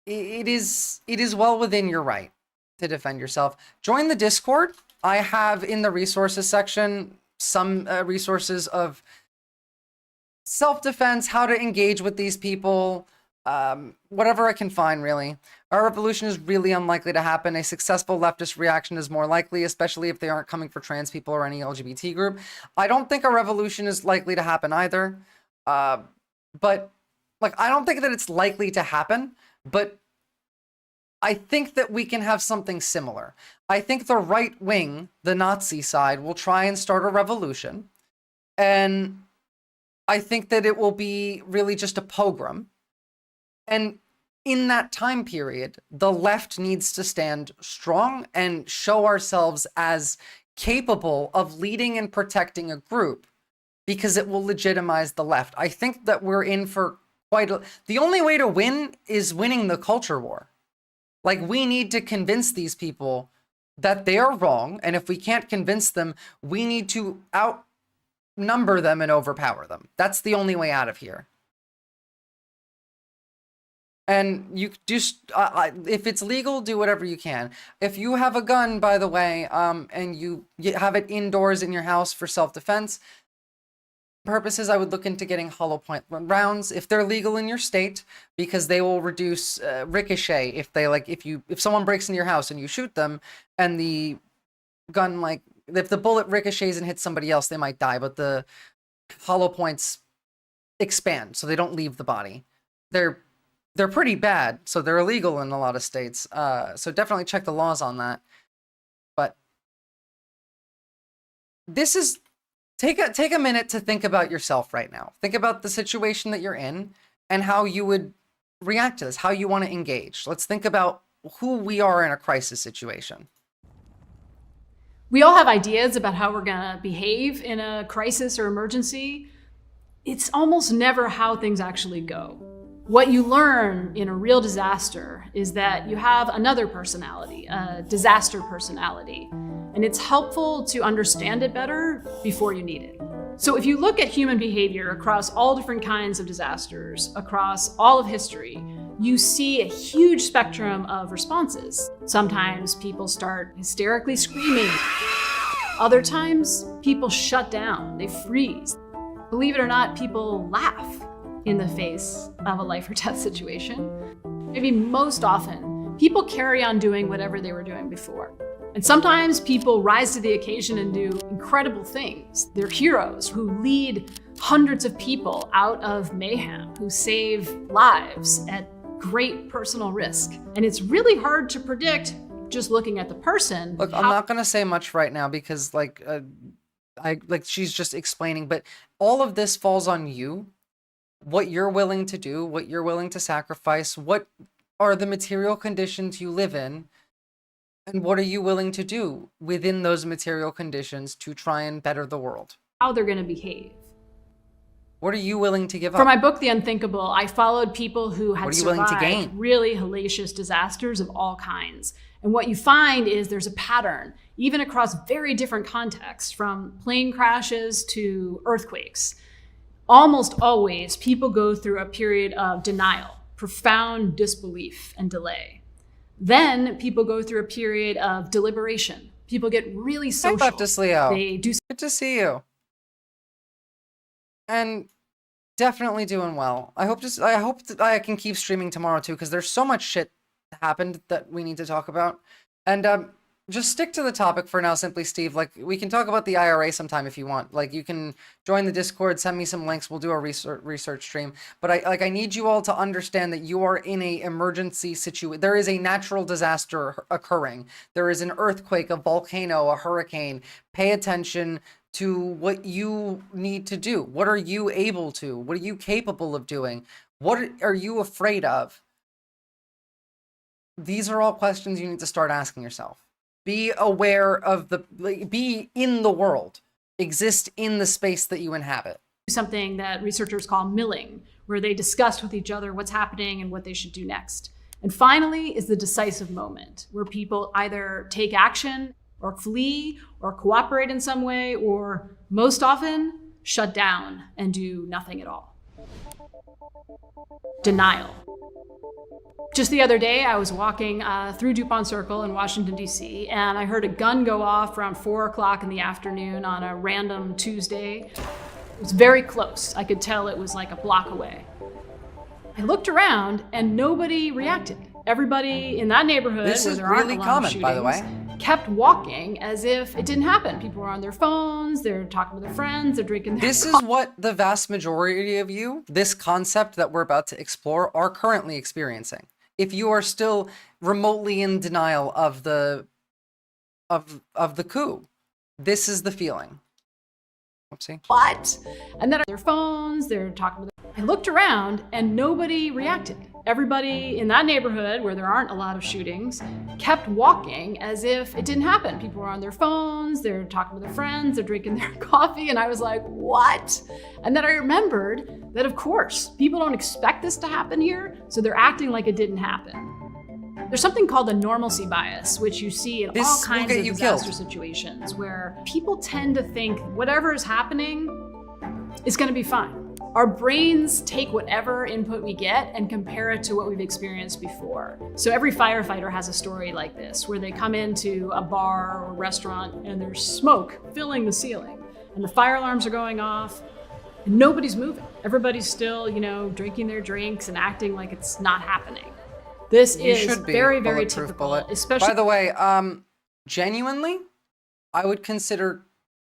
It is well within your right to defend yourself. Join the Discord. I have in the resources section some resources of self-defense, how to engage with these people, whatever I can find, really. Our revolution is really unlikely to happen. A successful leftist reaction is more likely, especially if they aren't coming for trans people or any LGBT group. I don't think a revolution is likely to happen either. But I don't think that it's likely to happen, but I think that we can have something similar. I think the right wing, the Nazi side, will try and start a revolution. And I think that it will be really just a pogrom. And in that time period, the left needs to stand strong and show ourselves as capable of leading and protecting a group, because it will legitimize the left. I think that we're in for the only way to win is winning the culture war. We need to convince these people that they are wrong, and if we can't convince them, we need to outnumber them and overpower them. That's the only way out of here. And you just, if it's legal, do whatever you can. If you have a gun, by the way, and you have it indoors in your house for self-defense purposes, I would look into getting hollow point rounds if they're legal in your state, because they will reduce ricochet. If they if someone breaks into your house and you shoot them, and the gun if the bullet ricochets and hits somebody else, they might die. But the hollow points expand, so they don't leave the body. They're pretty bad, so they're illegal in a lot of states. So definitely check the laws on that. But this is, take a minute to think about yourself right now. Think about the situation that you're in and how you would react to this, how you want to engage. Let's think about who we are in a crisis situation. We all have ideas about how we're gonna behave in a crisis or emergency. It's almost never how things actually go. What you learn in a real disaster is that you have another personality, a disaster personality, and it's helpful to understand it better before you need it. So if you look at human behavior across all different kinds of disasters, across all of history, you see a huge spectrum of responses. Sometimes people start hysterically screaming. Other times, people shut down, they freeze. Believe it or not, people laugh in the face of a life or death situation. Maybe most often, people carry on doing whatever they were doing before. And sometimes people rise to the occasion and do incredible things. They're heroes who lead hundreds of people out of mayhem, who save lives at great personal risk. And it's really hard to predict just looking at the person. Look, I'm not gonna say much right now because she's just explaining, but all of this falls on you. What you're willing to do, what you're willing to sacrifice, what are the material conditions you live in, and what are you willing to do within those material conditions to try and better the world? How they're gonna behave. What are you willing to give up? For my book, The Unthinkable, I followed people who had What are you willing to survived gain? really hellacious disasters of all kinds. And what you find is there's a pattern, even across very different contexts, from plane crashes to earthquakes. Almost always, people go through a period of denial, profound disbelief and delay. Then people go through a period of deliberation. People get really social. Hi, Baptist Leo. They do. Good to see you. And definitely doing well. I hope that I can keep streaming tomorrow too, because there's so much shit happened that we need to talk about. And just stick to the topic for now, Simply Steve. Like, we can talk about the IRA sometime if you want. Like, you can join the Discord, send me some links, we'll do a research stream. But I need you all to understand that you are in a emergency situation. There is a natural disaster occurring. There is an earthquake, a volcano, a hurricane. Pay attention to what you need to do. What are you able to? What are you capable of doing? What are you afraid of? These are all questions you need to start asking yourself. Be aware of be in the world. Exist in the space that you inhabit. Something that researchers call milling, where they discuss with each other what's happening and what they should do next. And finally is the decisive moment, where people either take action or flee or cooperate in some way, or most often shut down and do nothing at all. Denial. Just the other day, I was walking through DuPont Circle in Washington, D.C., and I heard a gun go off around 4 o'clock in the afternoon on a random Tuesday. It was very close. I could tell it was like a block away. I looked around and nobody reacted. Everybody in that neighborhood, This where is there aren't really a lot of common, by the way. shootings, kept walking as if it didn't happen. People were on their phones, they're talking to their friends, they're drinking their This is what the vast majority of you, this concept that we're about to explore, are currently experiencing. If you are still remotely in denial of the coup, this is the feeling. Oopsie. What? And then on their phones, they're talking to them. I looked around and nobody reacted. Everybody in that neighborhood, where there aren't a lot of shootings, kept walking as if it didn't happen. People were on their phones, they're talking to their friends, they're drinking their coffee, and I was like, what? And then I remembered that, of course, people don't expect this to happen here, so they're acting like it didn't happen. There's something called the normalcy bias, which you see in all kinds of disaster situations, where people tend to think whatever is happening is going to be fine. Our brains take whatever input we get and compare it to what we've experienced before. So every firefighter has a story like this, where they come into a bar or restaurant and there's smoke filling the ceiling, and the fire alarms are going off, and nobody's moving. Everybody's still, drinking their drinks and acting like it's not happening. This is very, very typical, especially. By the way, genuinely, I would consider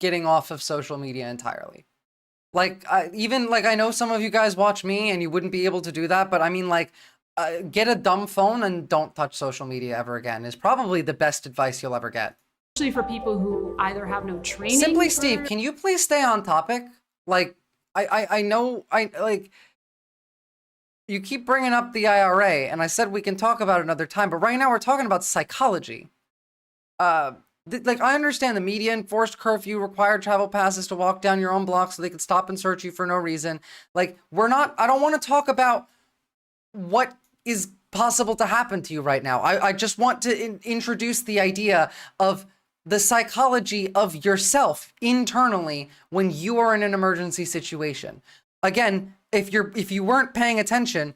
getting off of social media entirely. I know some of you guys watch me and you wouldn't be able to do that, but I mean, get a dumb phone and don't touch social media ever again is probably the best advice you'll ever get. Especially for people who either have no training. Simply Steve, can you please stay on topic? I know, you keep bringing up the IRA, and I said we can talk about it another time, but right now we're talking about psychology. I understand the media enforced curfew, required travel passes to walk down your own block so they could stop and search you for no reason. I don't want to talk about what is possible to happen to you right now. I just want to introduce the idea of the psychology of yourself internally when you are in an emergency situation. Again, if you weren't paying attention,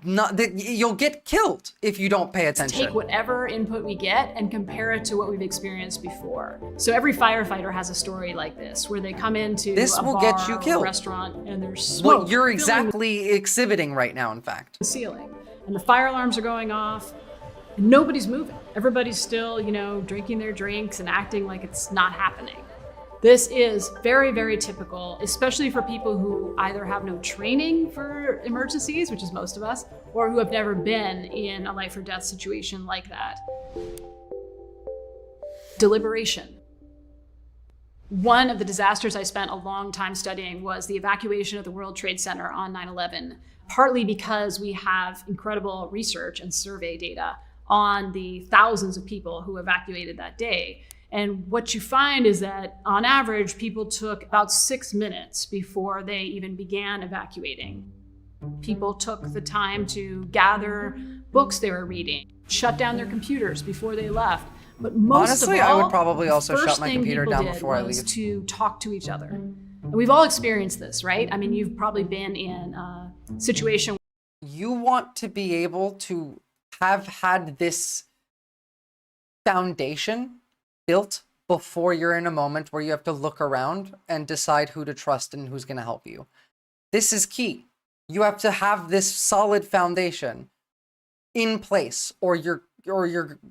you'll get killed if you don't pay attention. Take whatever input we get and compare it to what we've experienced before. So every firefighter has a story like this, where they come into This a will bar get you or a killed. restaurant and there's smoke. What you're filling exactly exhibiting right now, in fact. the ceiling, and the fire alarms are going off, and nobody's moving. Everybody's still, drinking their drinks and acting like it's not happening. This is very, very typical, especially for people who either have no training for emergencies, which is most of us, or who have never been in a life or death situation like that. Deliberation. One of the disasters I spent a long time studying was the evacuation of the World Trade Center on 9/11, partly because we have incredible research and survey data on the thousands of people who evacuated that day. And what you find is that on average, people took about 6 minutes before they even began evacuating. People took the time to gather books they were reading, shut down their computers before they left. But most Honestly, of all, I would probably also the shut first my thing computer people down did before I was leave. to talk to each other. And we've all experienced this, right? I mean, you've probably been in a situation. You want to be able to have had this foundation built before you're in a moment where you have to look around and decide who to trust and who's going to help you. This is key. You have to have this solid foundation in place, or you're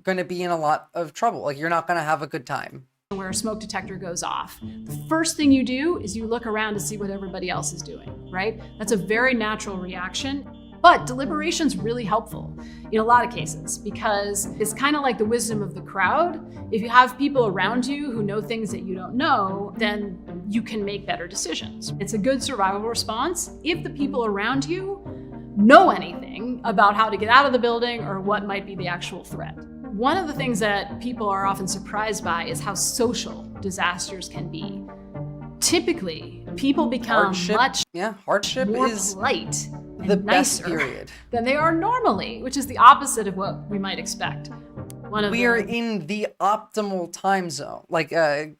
going to be in a lot of trouble. Like, you're not going to have a good time. Where a smoke detector goes off, the first thing you do is you look around to see what everybody else is doing, right? That's a very natural reaction. But deliberation's really helpful in a lot of cases, because it's kind of like the wisdom of the crowd. If you have people around you who know things that you don't know, then you can make better decisions. It's a good survival response if the people around you know anything about how to get out of the building or what might be the actual threat. One of the things that people are often surprised by is how social disasters can be. Typically, people become hardship more is polite and the best nicer period than they are normally, which is the opposite of what we might expect. We are in the optimal time zone, like a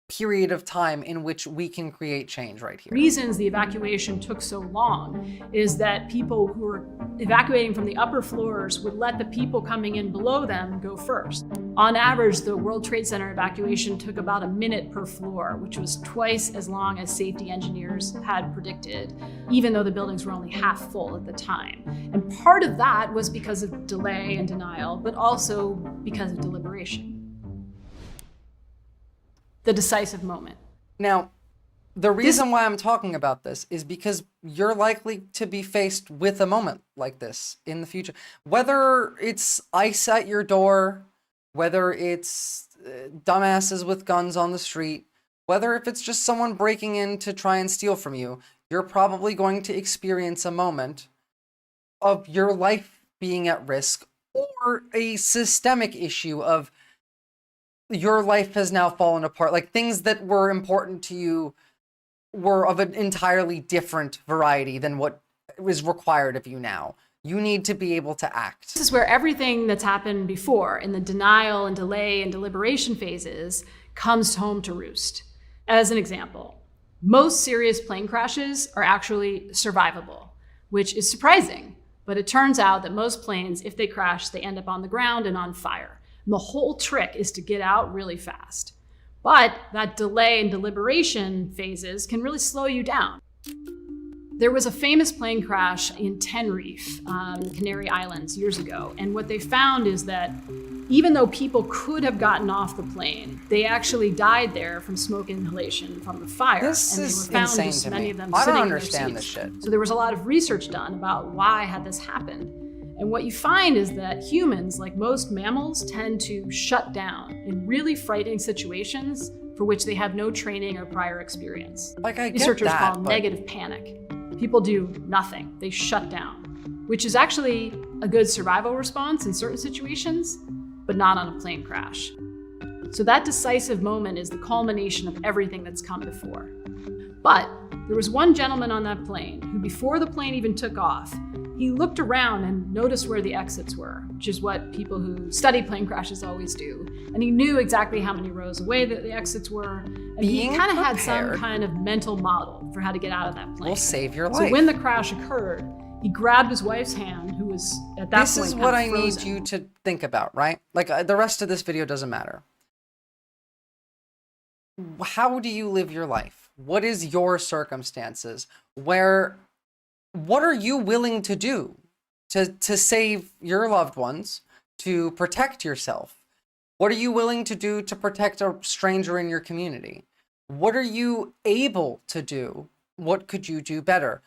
period of time in which we can create change right here. Reasons the evacuation took so long is that people who were evacuating from the upper floors would let the people coming in below them go first. On average, the World Trade Center evacuation took about a minute per floor, which was twice as long as safety engineers had predicted, even though the buildings were only half full at the time. And part of that was because of delay and denial, but also because of deliberation. The decisive moment. Now, the reason why I'm talking about this is because you're likely to be faced with a moment like this in the future. Whether it's ICE at your door, whether it's dumbasses with guns on the street, whether if it's just someone breaking in to try and steal from you, you're probably going to experience a moment of your life being at risk, or a systemic issue of your life has now fallen apart. Like, things that were important to you were of an entirely different variety than what is required of you now. You need to be able to act. This is where everything that's happened before in the denial and delay and deliberation phases comes home to roost. As an example, most serious plane crashes are actually survivable, which is surprising, but it turns out that most planes, if they crash, they end up on the ground and on fire. And the whole trick is to get out really fast. But that delay and deliberation phases can really slow you down. There was a famous plane crash in Tenerife, Canary Islands, years ago. And what they found is that even though people could have gotten off the plane, they actually died there from smoke inhalation from the fire. This and is they were found, insane just to many me. of them I don't sitting in their understand this seats. shit. So there was a lot of research done about why had this happened. And what you find is that humans, like most mammals, tend to shut down in really frightening situations for which they have no training or prior experience. Like, I get Researchers that, call but negative panic. People do nothing. They shut down, which is actually a good survival response in certain situations, but not on a plane crash. So that decisive moment is the culmination of everything that's come before. But there was one gentleman on that plane who, before the plane even took off, he looked around and noticed where the exits were, which is what people who study plane crashes always do. And he knew exactly how many rows away that the exits were. And he kind of had some kind of mental model for how to get out of that plane. will save your So life. when the crash occurred, He grabbed his wife's hand, who was at that point This is kind what of I need frozen. you to think about, right? Like the rest of this video doesn't matter. How do you live your life? What is your circumstances? What are you willing to do to save your loved ones, to protect yourself? What are you willing to do to protect a stranger in your community? What are you able to do? What could you do better?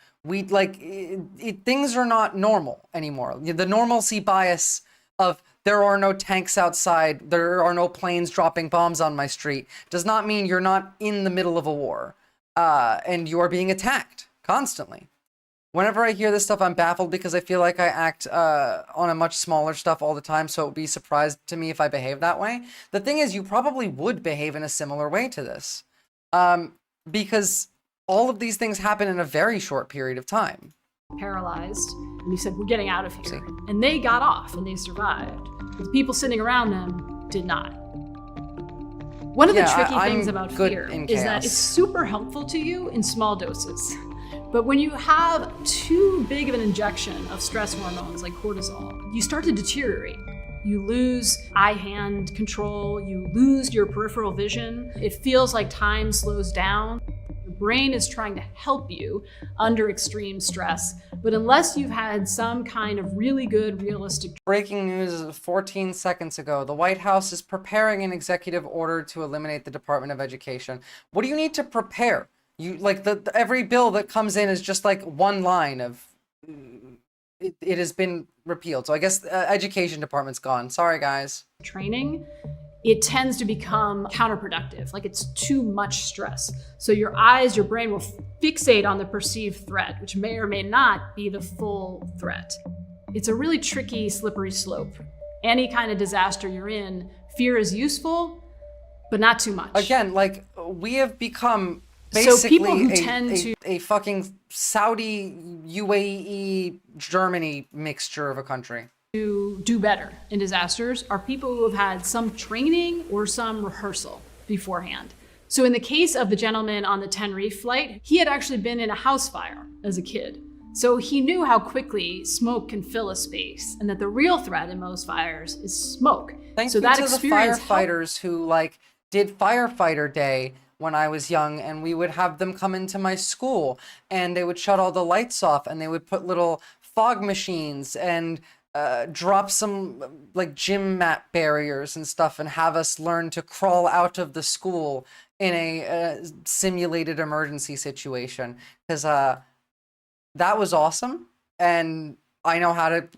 Things are not normal anymore. The normalcy bias of there are no tanks outside, there are no planes dropping bombs on my street, does not mean you're not in the middle of a war and you are being attacked constantly. Whenever I hear this stuff, I'm baffled because I feel like I act on a much smaller stuff all the time, so it would be surprised to me if I behave that way. The thing is, you probably would behave in a similar way to this because all of these things happen in a very short period of time. Paralyzed, and he said, we're getting out of here. And they got off and they survived. But the people sitting around them did not. One of the tricky things about fear is that it's super helpful to you in small doses. But when you have too big of an injection of stress hormones like cortisol, you start to deteriorate. You lose eye-hand control, you lose your peripheral vision. It feels like time slows down. Your brain is trying to help you under extreme stress, but unless you've had some kind of really good, realistic... Breaking news 14 seconds ago. The White House is preparing an executive order to eliminate the Department of Education. What do you need to prepare? You like every bill that comes in is just like one line of it has been repealed. So I guess the education department's gone. Sorry, guys. Training, it tends to become counterproductive. Like it's too much stress. So your eyes, your brain will fixate on the perceived threat, which may or may not be the full threat. It's a really tricky, slippery slope. Any kind of disaster you're in, fear is useful, but not too much. Again, like we have become basically so people who tend to a fucking Saudi, UAE, Germany mixture of a country. To do better in disasters are people who have had some training or some rehearsal beforehand. So in the case of the gentleman on the Tenerife flight, he had actually been in a house fire as a kid. So he knew how quickly smoke can fill a space and that the real threat in most fires is smoke. Thank so you that to the experience firefighters who like did firefighter day when I was young, and we would have them come into my school and they would shut all the lights off and they would put little fog machines and drop some like gym mat barriers and stuff and have us learn to crawl out of the school in a simulated emergency situation. Because that was awesome. And I know how to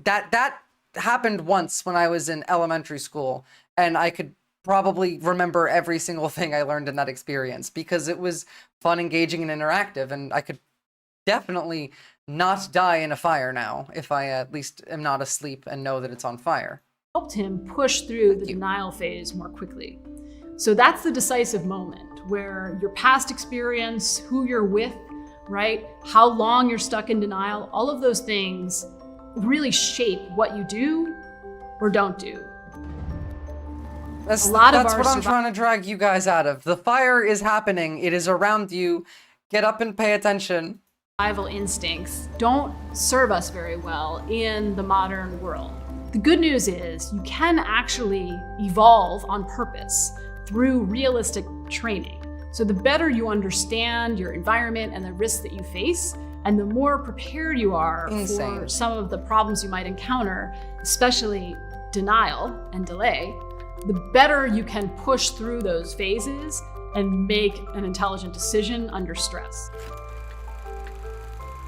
that happened once when I was in elementary school, and I could probably remember every single thing I learned in that experience because it was fun, engaging, and interactive, and I could definitely not die in a fire now if I at least am not asleep and know that it's on fire. Helped him push through the denial phase more quickly. So that's the decisive moment where your past experience, who you're with, right? How long you're stuck in denial, all of those things really shape what you do or don't do. That's what I'm trying to drag you guys out of. The fire is happening. It is around you. Get up and pay attention. Survival instincts don't serve us very well in the modern world. The good news is you can actually evolve on purpose through realistic training. So the better you understand your environment and the risks that you face, and the more prepared you are for some of the problems you might encounter, especially denial and delay, the better you can push through those phases and make an intelligent decision under stress.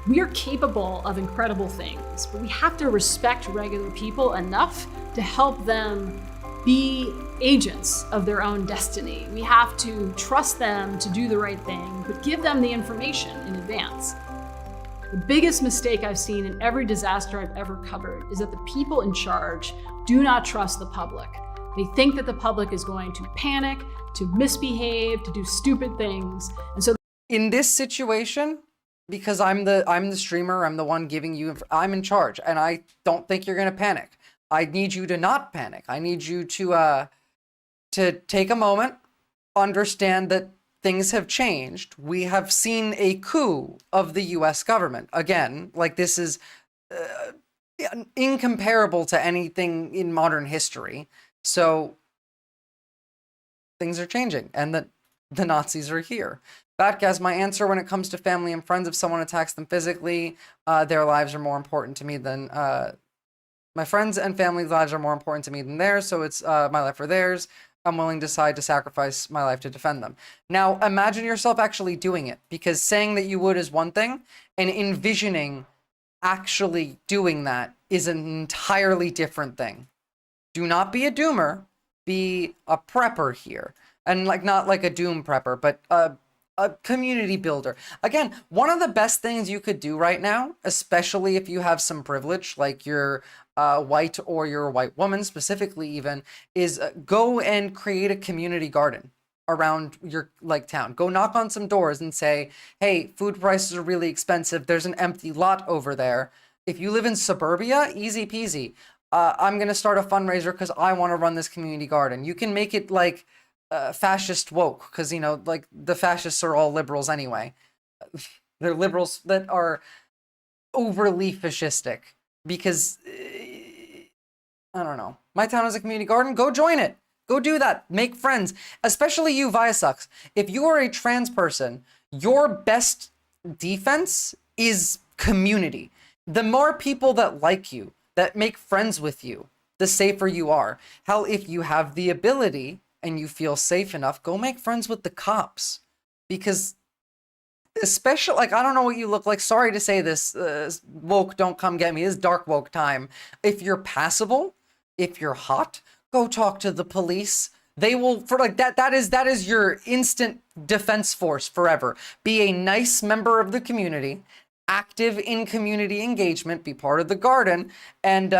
We are capable of incredible things, but we have to respect regular people enough to help them be agents of their own destiny. We have to trust them to do the right thing, but give them the information in advance. The biggest mistake I've seen in every disaster I've ever covered is that the people in charge do not trust the public. They think that the public is going to panic, to misbehave, to do stupid things. And so in this situation, because I'm the streamer, I'm the one giving you, I'm in charge, and I don't think you're gonna panic. I need you to not panic. I need you to take a moment, understand that things have changed. We have seen a coup of the US government. Again, like this is incomparable to anything in modern history. So things are changing, and the Nazis are here. Batgas, my answer when it comes to family and friends, if someone attacks them physically, their lives are more important to me than my friends and family's lives are more important to me than theirs. So it's my life or theirs. I'm willing to decide to sacrifice my life to defend them. Now, imagine yourself actually doing it, because saying that you would is one thing, and envisioning actually doing that is an entirely different thing. Do not be a doomer, be a prepper here. And like, not like a doom prepper, but a community builder. Again, one of the best things you could do right now, especially if you have some privilege, like you're white or you're a white woman specifically even, is go and create a community garden around your like town. Go knock on some doors and say, hey, food prices are really expensive. There's an empty lot over there. If you live in suburbia, easy peasy. I'm going to start a fundraiser because I want to run this community garden. You can make it like fascist woke, because, you know, like the fascists are all liberals anyway. They're liberals that are overly fascistic because, I don't know. My town has a community garden. Go join it. Go do that. Make friends, especially you, Viasucks. If you are a trans person, your best defense is community. The more people that like you, that make friends with you, the safer you are. Hell, if you have the ability and you feel safe enough, go make friends with the cops. Because especially, like, I don't know what you look like. Sorry to say this, woke, don't come get me. This is dark woke time. If you're passable, if you're hot, go talk to the police. They will, for like that is your instant defense force forever. Be a nice member of the community, active in community engagement, be part of the garden, and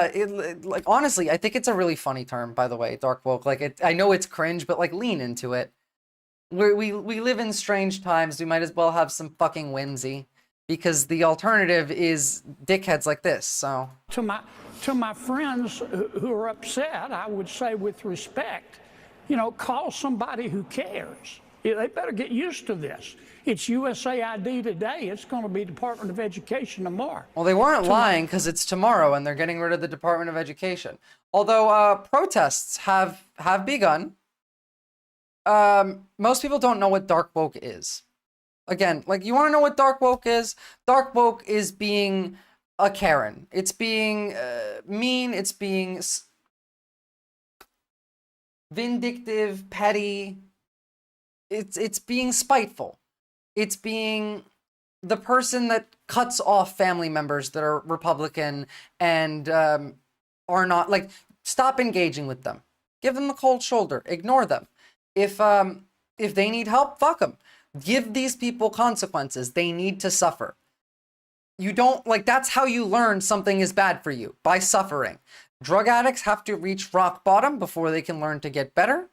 like honestly, I think it's a really funny term, by the way, dark woke. Like I know it's cringe, but like lean into it. We live in strange times. We might as well have some fucking whimsy, because the alternative is dickheads like this. So to my friends who are upset, I would say with respect, you know, call somebody who cares. They better get used to this. It's USAID today. It's going to be Department of Education tomorrow. Well, they weren't lying, because it's tomorrow and they're getting rid of the Department of Education. Although protests have begun. Most people don't know what dark woke is. Again, like, you want to know what dark woke is? Dark woke is being a Karen. It's being mean. It's being vindictive, petty. It's being spiteful. It's being the person that cuts off family members that are Republican and are not, like, stop engaging with them. Give them the cold shoulder. Ignore them. If they need help, fuck them. Give these people consequences. They need to suffer. You don't, like, that's how you learn something is bad for you, by suffering. Drug addicts have to reach rock bottom before they can learn to get better.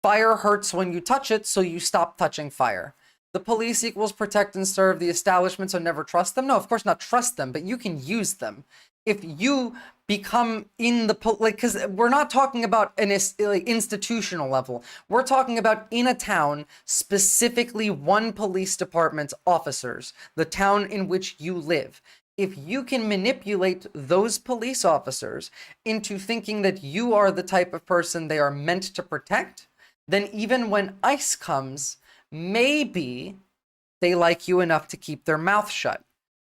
Fire hurts when you touch it, so you stop touching fire. The police equals protect and serve the establishment, so never trust them. No, of course not trust them, but you can use them. If you become in the, like, because we're not talking about an institutional level. We're talking about in a town, specifically one police department's officers, the town in which you live. If you can manipulate those police officers into thinking that you are the type of person they are meant to protect, then even when ICE comes, maybe they like you enough to keep their mouth shut.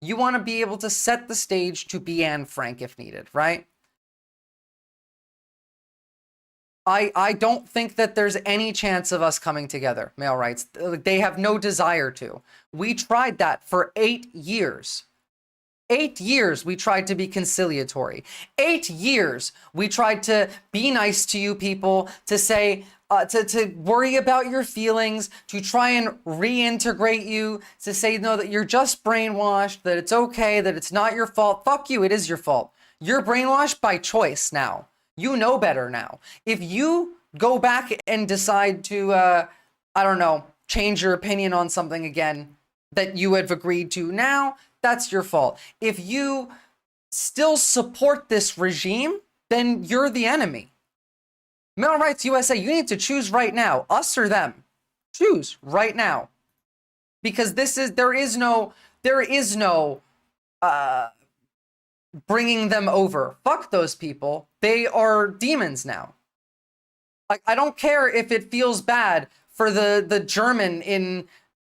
You want to be able to set the stage to be Anne Frank if needed, right? I don't think that there's any chance of us coming together, male rights. They have no desire to. We tried that for 8 years. 8 years we tried to be conciliatory. 8 years we tried to be nice to you people, to say, to worry about your feelings, to try and reintegrate you, to say, no, that you're just brainwashed, that it's okay, that it's not your fault. Fuck you, it is your fault. You're brainwashed by choice now. You know better now. If you go back and decide to, I don't know, change your opinion on something again that you have agreed to now, that's your fault. If you still support this regime, then you're the enemy. Male Rights USA, you need to choose right now, us or them. Choose right now. Because there is no bringing them over. Fuck those people. They are demons now. Like, I don't care if it feels bad for the German in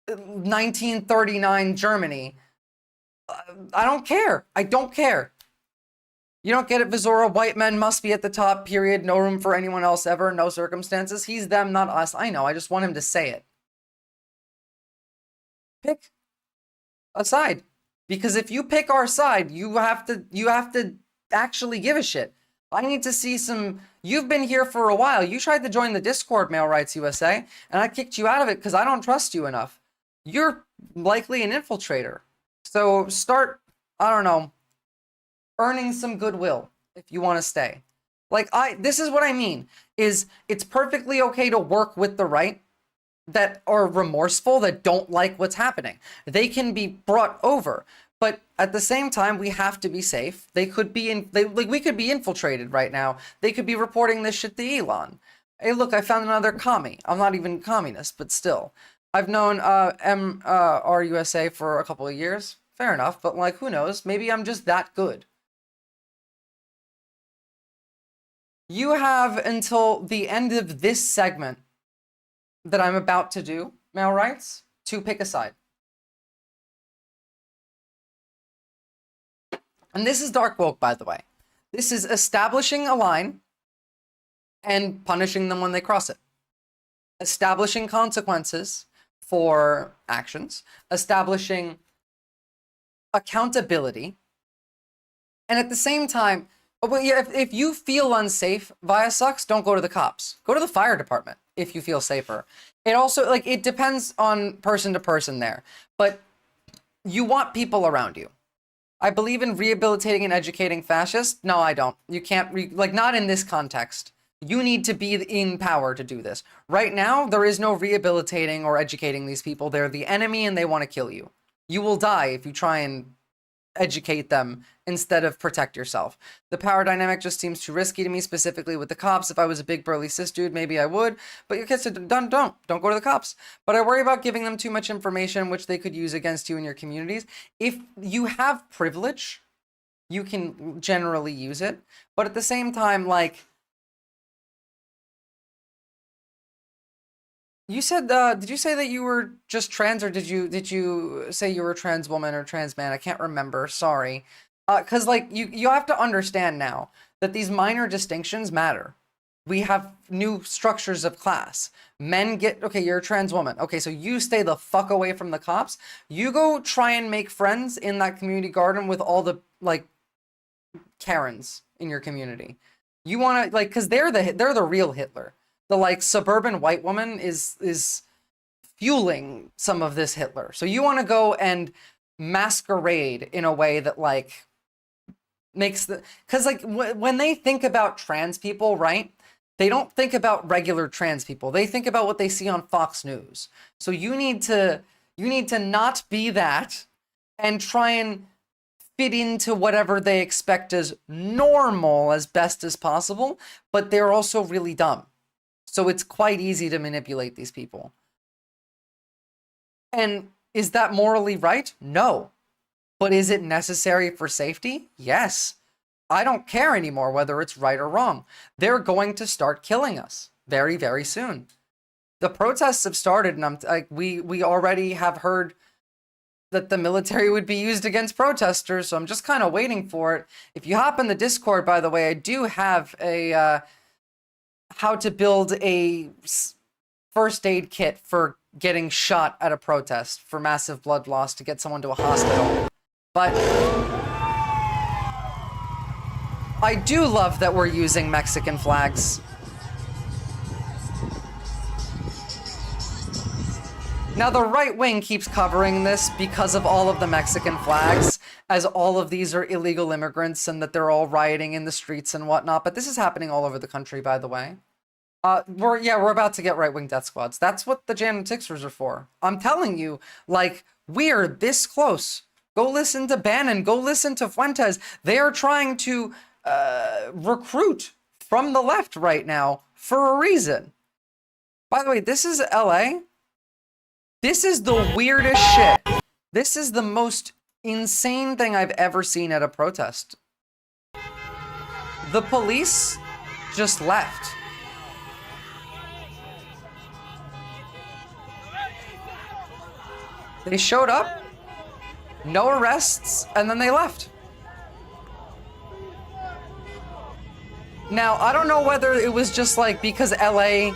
1939 Germany. I don't care. I don't care. You don't get it, Visora. White men must be at the top, period. No room for anyone else ever, no circumstances. He's them, not us. I know, I just want him to say it. Pick a side. Because if you pick our side, you have to actually give a shit. I need to see some... You've been here for a while. You tried to join the Discord, Male Rights USA, and I kicked you out of it because I don't trust you enough. You're likely an infiltrator. So start, I don't know, earning some goodwill if you want to stay. Like, this is what I mean, is it's perfectly okay to work with the right that are remorseful, that don't like what's happening. They can be brought over. But at the same time, we have to be safe. They could be we could be infiltrated right now. They could be reporting this shit to Elon. Hey, look, I found another commie. I'm not even communist, but still. I've known MRUSA for a couple of years. Fair enough, but like, who knows? Maybe I'm just that good. You have until the end of this segment that I'm about to do, Male Rights, to pick a side. And this is dark woke, by the way. This is establishing a line and punishing them when they cross it. Establishing consequences for actions. Establishing accountability. And at the same time, if you feel unsafe via sucks, don't go to the cops. Go to the fire department if you feel safer. It also, like, it depends on person to person there. But you want people around you. I believe in rehabilitating and educating fascists. No, I don't. You can't, like, not in this context. You need to be in power to do this. Right now, there is no rehabilitating or educating these people. They're the enemy and they want to kill you. You will die if you try and educate them instead of protect yourself. The power dynamic just seems too risky to me, specifically with the cops. If I was a big burly cis dude, maybe I would, but your kids don't go to the cops. But I worry about giving them too much information which they could use against you in your communities. If you have privilege, you can generally use it, but at the same time, like, you said, did you say that you were just trans, or did you say you were a trans woman or trans man? I can't remember, sorry. Because, like, you have to understand now that these minor distinctions matter. We have new structures of class. Men get, okay, you're a trans woman. Okay, so you stay the fuck away from the cops. You go try and make friends in that community garden with all the, like, Karens in your community. You want to, like, because they're the real Hitler. The, like, suburban white woman is fueling some of this Hitler. So you want to go and masquerade in a way that, like, makes the... Because, like, when they think about trans people, right? They don't think about regular trans people. They think about what they see on Fox News. So you need to not be that and try and fit into whatever they expect as normal as best as possible. But they're also really dumb. So it's quite easy to manipulate these people. And is that morally right? No. But is it necessary for safety? Yes. I don't care anymore whether it's right or wrong. They're going to start killing us very, very soon. The protests have started, and we already have heard that the military would be used against protesters, so I'm just kind of waiting for it. If you hop in the Discord, by the way, I do have a... how to build a first aid kit for getting shot at a protest for massive blood loss to get someone to a hospital. But I do love that we're using Mexican flags. Now, the right wing keeps covering this because of all of the Mexican flags, as all of these are illegal immigrants and that they're all rioting in the streets and whatnot. But this is happening all over the country, by the way. We're about to get right-wing death squads. That's what the Jan and Sixers are for. I'm telling you, like, we're this close. Go listen to Bannon. Go listen to Fuentes. They are trying to recruit from the left right now for a reason. By the way, this is LA. This is the weirdest shit. This is the most insane thing I've ever seen at a protest. The police just left. They showed up, no arrests, and then they left. Now, I don't know whether it was just like because LA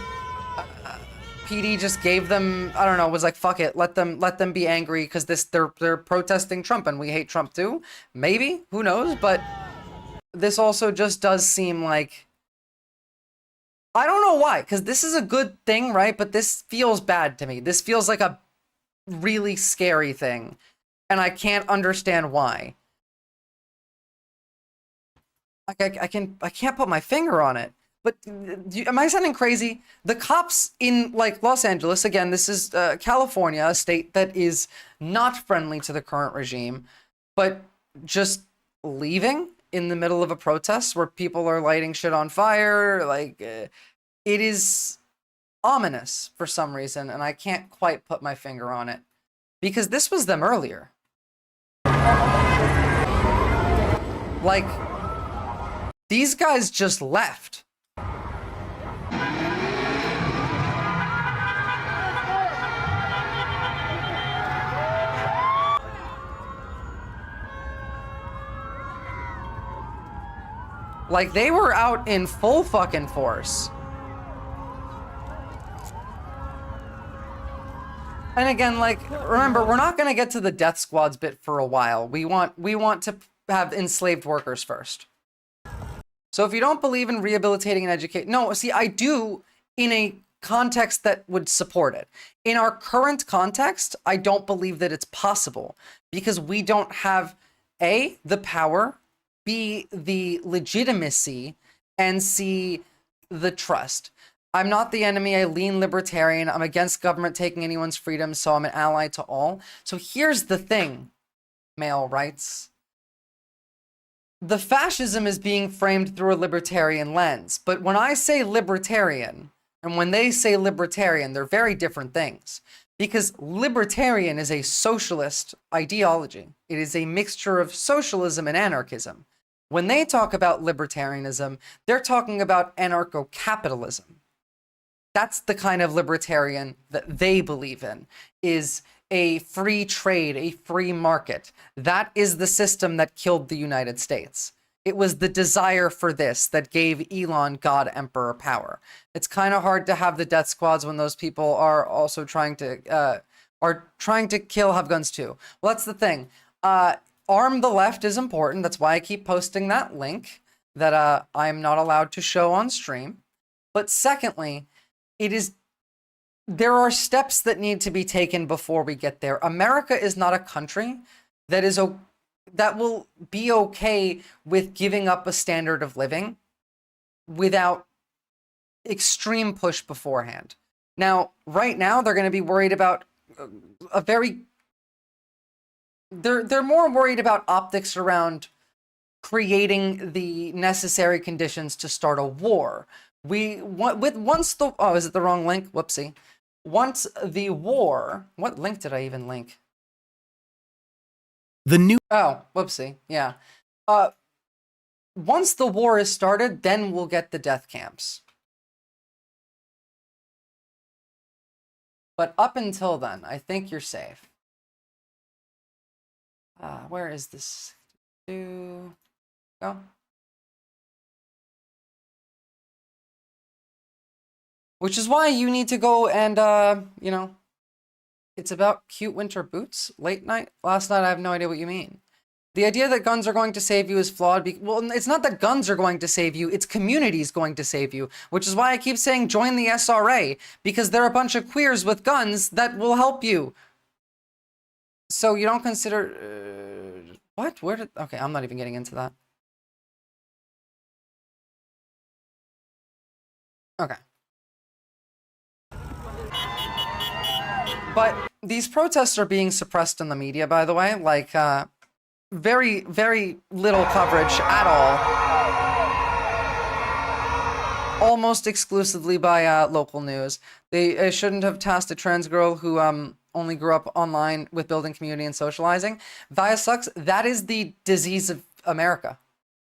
PD just gave them, I don't know, was like, fuck it, let them be angry because they're protesting Trump and we hate Trump too. Maybe, who knows? But this also just does seem like, I don't know why, because this is a good thing, right? But this feels bad to me. This feels like a really scary thing, and I can't understand why. Like I can't put my finger on it. But am I sounding crazy? The cops in like Los Angeles, again, this is California, a state that is not friendly to the current regime, but just leaving in the middle of a protest where people are lighting shit on fire, like it is ominous for some reason, and I can't quite put my finger on it because this was them earlier. Like, these guys just left. Like, they were out in full fucking force. And again, like, remember, we're not going to get to the death squads bit for a while. We want to have enslaved workers first. So if you don't believe in rehabilitating and educating... No, see, I do in a context that would support it. In our current context, I don't believe that it's possible because we don't have, A, the power, B, the legitimacy, and C, the trust. I'm not the enemy. I lean libertarian. I'm against government taking anyone's freedom, so I'm an ally to all. So here's the thing, male rights. The fascism is being framed through a libertarian lens. But when I say libertarian, and when they say libertarian, they're very different things. Because libertarian is a socialist ideology. It is a mixture of socialism and anarchism. When they talk about libertarianism, they're talking about anarcho-capitalism. That's the kind of libertarian that they believe in, is a free trade, a free market. That is the system that killed the United States. It was the desire for this that gave Elon God Emperor power. It's kind of hard to have the death squads when those people are also trying to kill, have guns too. Well, that's the thing. Arm the left is important. That's why I keep posting that link that I'm not allowed to show on stream. But secondly, there are steps that need to be taken before we get there. America is not a country that will be okay with giving up a standard of living without extreme push beforehand. Now, right now, they're going to be worried about they're more worried about optics around creating the necessary conditions to start a war. Oh, is it the wrong link? Whoopsie. Once the war, what link did I even link? Oh, whoopsie. Yeah. Once the war is started, then we'll get the death camps. But up until then, I think you're safe. Where is this? Go. Which is why you need to go and, it's about cute winter boots. Late night? Last night, I have no idea what you mean. The idea that guns are going to save you is flawed. Well, it's not that guns are going to save you. It's communities going to save you, which is why I keep saying join the SRA, because they're a bunch of queers with guns that will help you. So you don't consider... what? Okay, I'm not even getting into that. Okay. But these protests are being suppressed in the media, by the way. Like, very, very little coverage at all. Almost exclusively by local news. They shouldn't have tasked a trans girl who only grew up online with building community and socializing. Via sucks. That is the disease of America.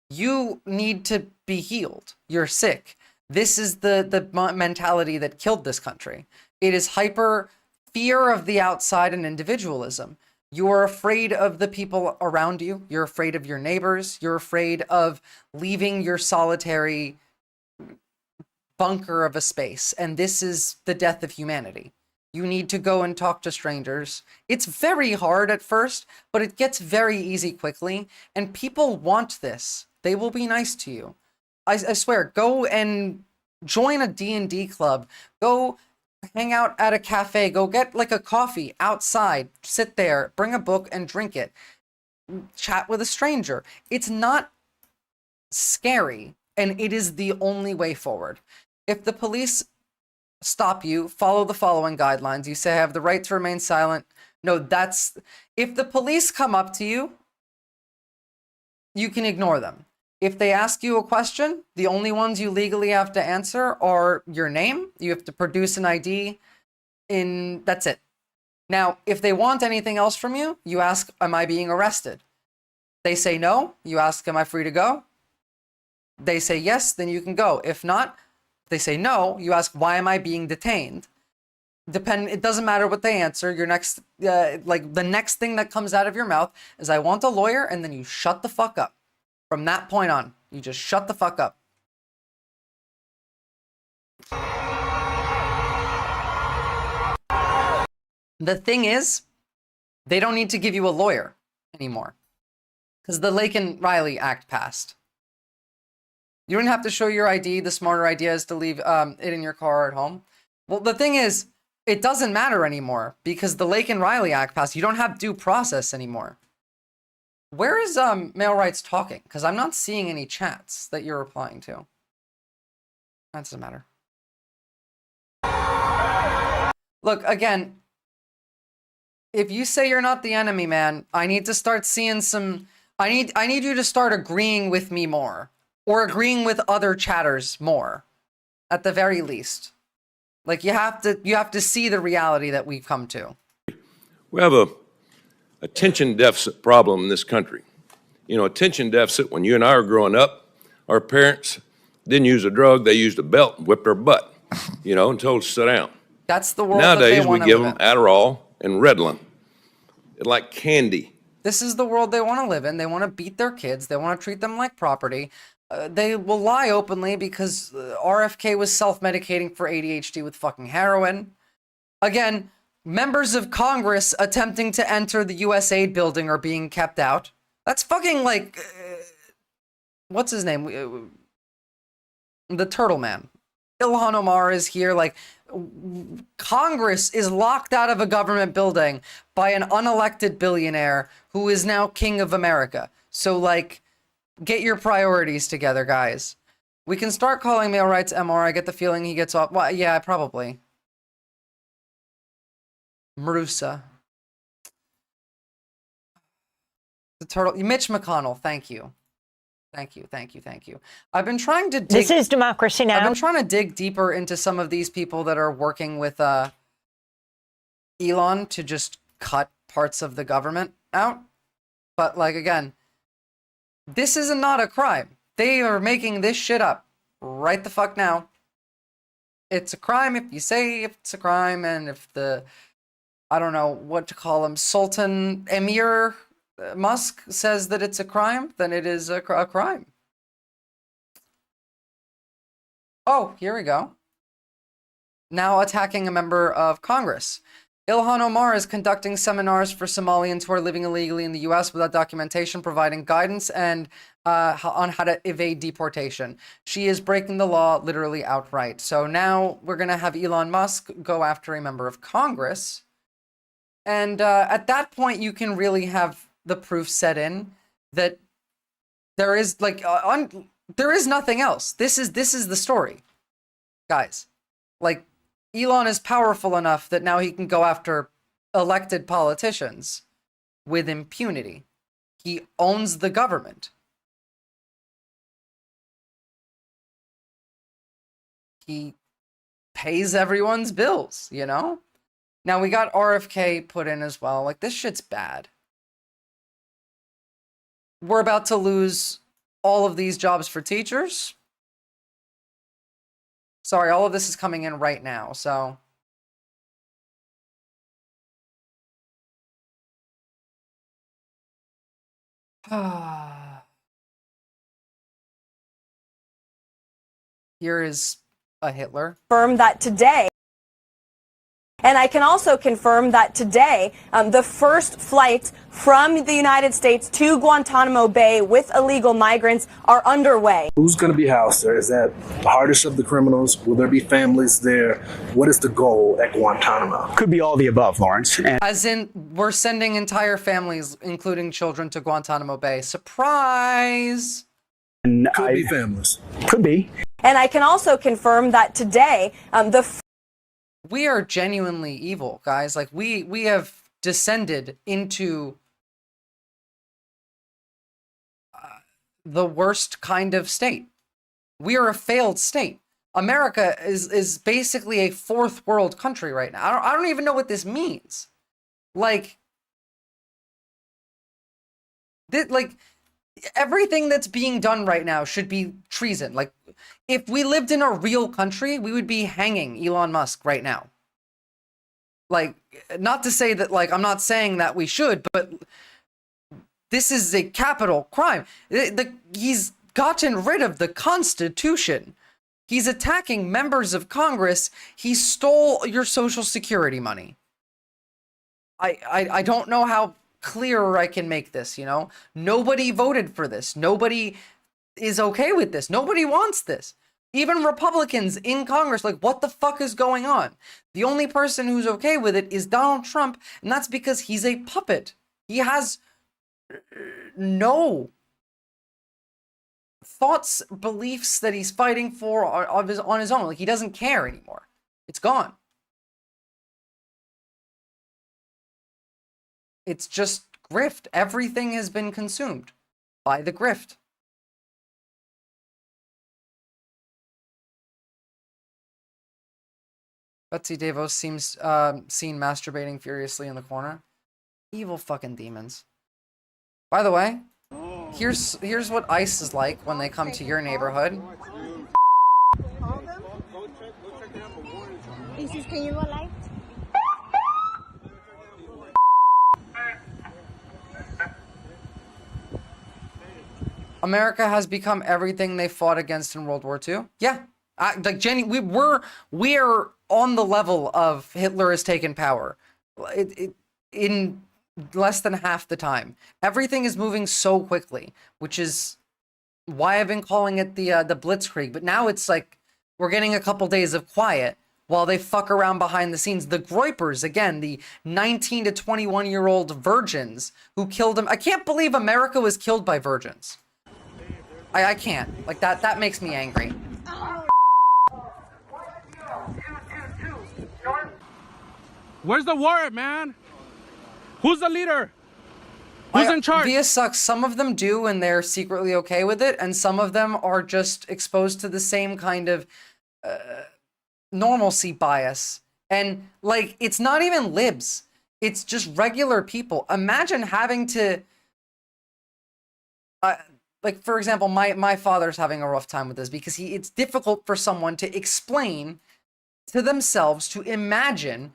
You need to be healed. You're sick. This is the mentality that killed this country. It is hyper fear of the outside and individualism. You're afraid of the people around you. You're afraid of your neighbors. You're afraid of leaving your solitary bunker of a space. And this is the death of humanity. You need to go and talk to strangers. It's very hard at first, but it gets very easy quickly. And people want this. They will be nice to you. I swear, go and join a D&D club. Go hang out at a cafe. Go get like a coffee outside. Sit there, bring a book and drink it. Chat with a stranger. It's not scary, and it is the only way forward. If the police stop you, follow the following guidelines. You say, I have the right to remain silent. No, that's... If the police come up to you, you can ignore them. If they ask you a question, the only ones you legally have to answer are your name. You have to produce an ID. That's it. Now, if they want anything else from you, you ask, am I being arrested? They say no. You ask, am I free to go? They say yes, then you can go. If not, they say no. You ask, why am I being detained? It doesn't matter what they answer. Your next, the next thing that comes out of your mouth is, I want a lawyer, and then you shut the fuck up. From that point on, you just shut the fuck up. The thing is, they don't need to give you a lawyer anymore, because the Lake and Riley Act passed. You don't have to show your ID. The smarter idea is to leave it in your car at home. Well, the thing is, it doesn't matter anymore, because the Lake and Riley Act passed. You don't have due process anymore. Where is Male Rights talking? Because I'm not seeing any chats that you're replying to. That doesn't matter. Look, again, if you say you're not the enemy, man, I need to start seeing some... I need you to start agreeing with me more. Or agreeing with other chatters more. At the very least. Like, you have to see the reality that we've come to. We have a attention deficit problem in this country. You know, attention deficit, when you and I were growing up, our parents didn't use a drug, they used a belt and whipped our butt, you know, and told us to sit down. That's the world Nowadays, that they want we to give live them Adderall and Ritalin. It's like candy. This is the world they want to live in. They want to beat their kids. They want to treat them like property. They will lie openly because RFK was self-medicating for ADHD with fucking heroin. Again, members of Congress attempting to enter the USAID building are being kept out. That's fucking like... what's his name? The Turtle Man. Ilhan Omar is here. Like, Congress is locked out of a government building by an unelected billionaire who is now king of America. So, like, get your priorities together, guys. We can start calling Male Rights MR. I get the feeling he gets off... Well, yeah, probably. Marusa. The Turtle... Mitch McConnell, thank you. Thank you, thank you, thank you. I've been trying to dig... This is Democracy Now! I've been trying to dig deeper into some of these people that are working with Elon to just cut parts of the government out. But, like, again, this is not a crime. They are making this shit up right the fuck now. It's a crime if you say it's a crime, and if the... I don't know what to call him, Sultan, Emir, Musk says that it's a crime, then it is a crime. Oh, here we go. Now attacking a member of Congress. Ilhan Omar is conducting seminars for Somalians who are living illegally in the U.S. without documentation, providing guidance and on how to evade deportation. She is breaking the law literally outright. So now we're going to have Elon Musk go after a member of Congress. And at that point, you can really have the proof set in that there is like there is nothing else. This is the story, guys. Like, Elon is powerful enough that now he can go after elected politicians with impunity. He owns the government. He pays everyone's bills, you know? Now we got RFK put in as well. Like, this shit's bad. We're about to lose all of these jobs for teachers. Sorry, all of this is coming in right now, so. Here is a Hitler. Confirm that today. And I can also confirm that today, the first flights from the United States to Guantanamo Bay with illegal migrants are underway. Who's going to be housed there? Is that the hardest of the criminals? Will there be families there? What is the goal at Guantanamo? Could be all the above, Lawrence. As in, we're sending entire families, including children, to Guantanamo Bay. Surprise! Could be families. Could be. And I can also confirm that today, we are genuinely evil, guys. Like, we have descended into the worst kind of state. We are a failed state. America is basically a fourth world country right now. I don't even know what this means. Like, everything that's being done right now should be treason. Like, if we lived in a real country, we would be hanging Elon Musk right now. Like, not to say that, like, I'm not saying that we should, but this is a capital crime. He's gotten rid of the Constitution. He's attacking members of Congress. He stole your Social Security money. I don't know how clearer I can make this, you know? Nobody voted for this. Nobody is okay with this. Nobody wants this. Even Republicans in Congress, like, what the fuck is going on? The only person who's okay with it is Donald Trump, and that's because he's a puppet. He has no thoughts, beliefs that he's fighting for on his own. Like, he doesn't care anymore. It's gone. It's just grift. Everything has been consumed by the grift. Betsy DeVos seems seen masturbating furiously in the corner. Evil fucking demons. By the way, here's what ICE is like when they come to your neighborhood. Isis, can you go live? America has become everything they fought against in World War II. Yeah. Like, Jenny, we're on the level of Hitler has taken power. In less than half the time. Everything is moving so quickly, which is why I've been calling it the Blitzkrieg. But now it's like we're getting a couple days of quiet while they fuck around behind the scenes. The Groypers, again, the 19 to 21-year-old virgins who killed him. I can't believe America was killed by virgins. I can't. Like, that makes me angry. Where's the warrant, man? Who's the leader? Who's in charge? VS sucks. Some of them do, and they're secretly okay with it, and some of them are just exposed to the same kind of normalcy bias. And, like, it's not even libs. It's just regular people. Imagine having to... like, for example, my father's having a rough time with this because it's difficult for someone to explain to themselves, to imagine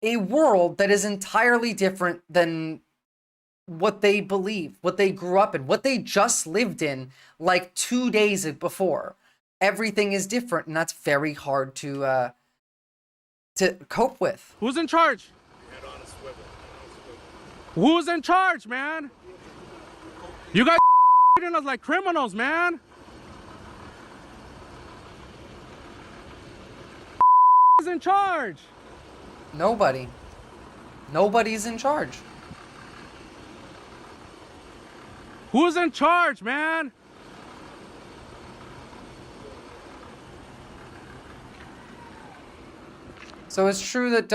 a world that is entirely different than what they believe, what they grew up in, what they just lived in like 2 days before. Everything is different, and that's very hard to cope with. Who's in charge? Who's in charge, man? You guys treating us like criminals, man. Who's in charge? Nobody. Nobody's in charge. Who's in charge, man? So it's true that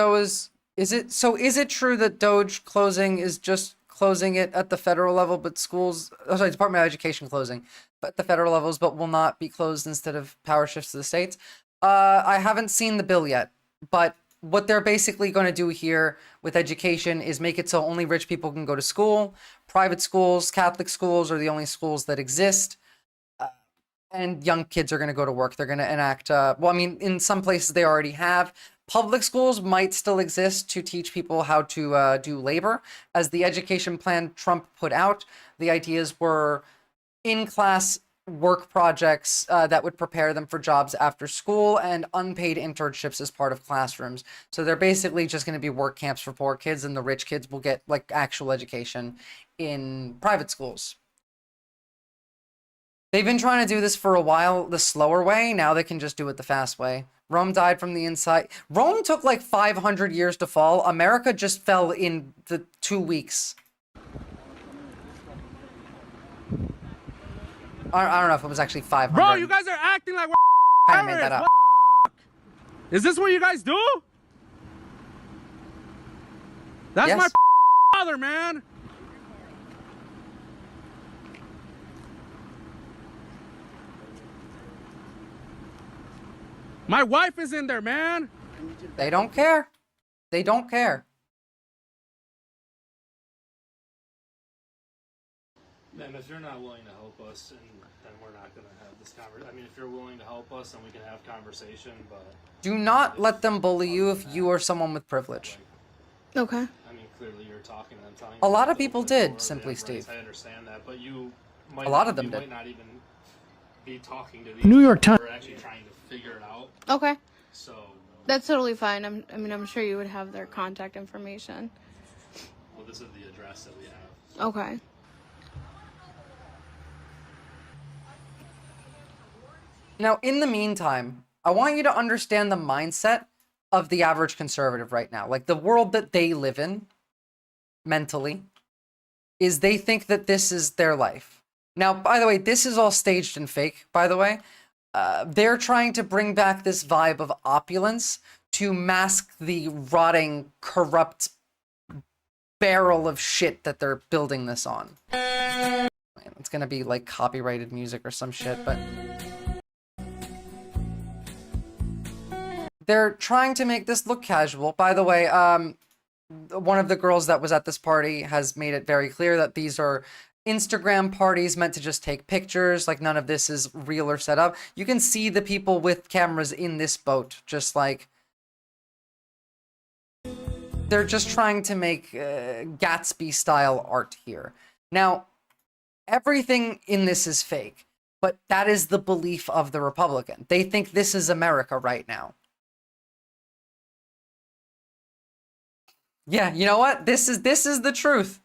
is it true that Doge closing is just closing it at the federal level, but schools, Department of Education closing, but the federal levels, but will not be closed instead of power shifts to the states? I haven't seen the bill yet, but what they're basically going to do here with education is make it so only rich people can go to school. Private schools, Catholic schools are the only schools that exist. And young kids are going to go to work. They're going to enact, well, I mean, in some places they already have. Public schools might still exist to teach people how to do labor. As the education plan Trump put out, the ideas were in-class work projects that would prepare them for jobs after school and unpaid internships as part of classrooms. So they're basically just going to be work camps for poor kids, and the rich kids will get like actual education in private schools. They've been trying to do this for a while the slower way. Now they can just do it the fast way. Rome died from the inside. Rome took like 500 years to fall. America just fell in the 2 weeks. I don't know if it was actually 500. Bro, you guys are acting like we're kind of made that up. Is this what you guys do? That's Yes. my father, man. My wife is in there, man. They don't care. They don't care. And if you're not willing to help us, then we're not going to have this conversation. I mean, if you're willing to help us, then we can have conversation, but... Do not let them bully you if you are someone with privilege. Okay. I mean, clearly you're talking to them, telling A lot of people did, simply Steve. I understand that, but you might A lot of them you did. might not even be talking to these New York people Times. who are actually trying to figure it out. Okay. So... That's totally fine. I'm sure you would have their contact information. Well, this is the address that we have. Okay. Now, in the meantime, I want you to understand the mindset of the average conservative right now. Like, the world that they live in, mentally, is they think that this is their life. Now, by the way, this is all staged and fake, by the way. They're trying to bring back this vibe of opulence to mask the rotting, corrupt barrel of shit that they're building this on. It's gonna be like copyrighted music or some shit, but... They're trying to make this look casual. By the way, one of the girls that was at this party has made it very clear that these are Instagram parties meant to just take pictures. Like, none of this is real or set up. You can see the people with cameras in this boat, just like... They're just trying to make Gatsby-style art here. Now, everything in this is fake, but that is the belief of the Republican. They think this is America right now. Yeah, you know what? This is the truth.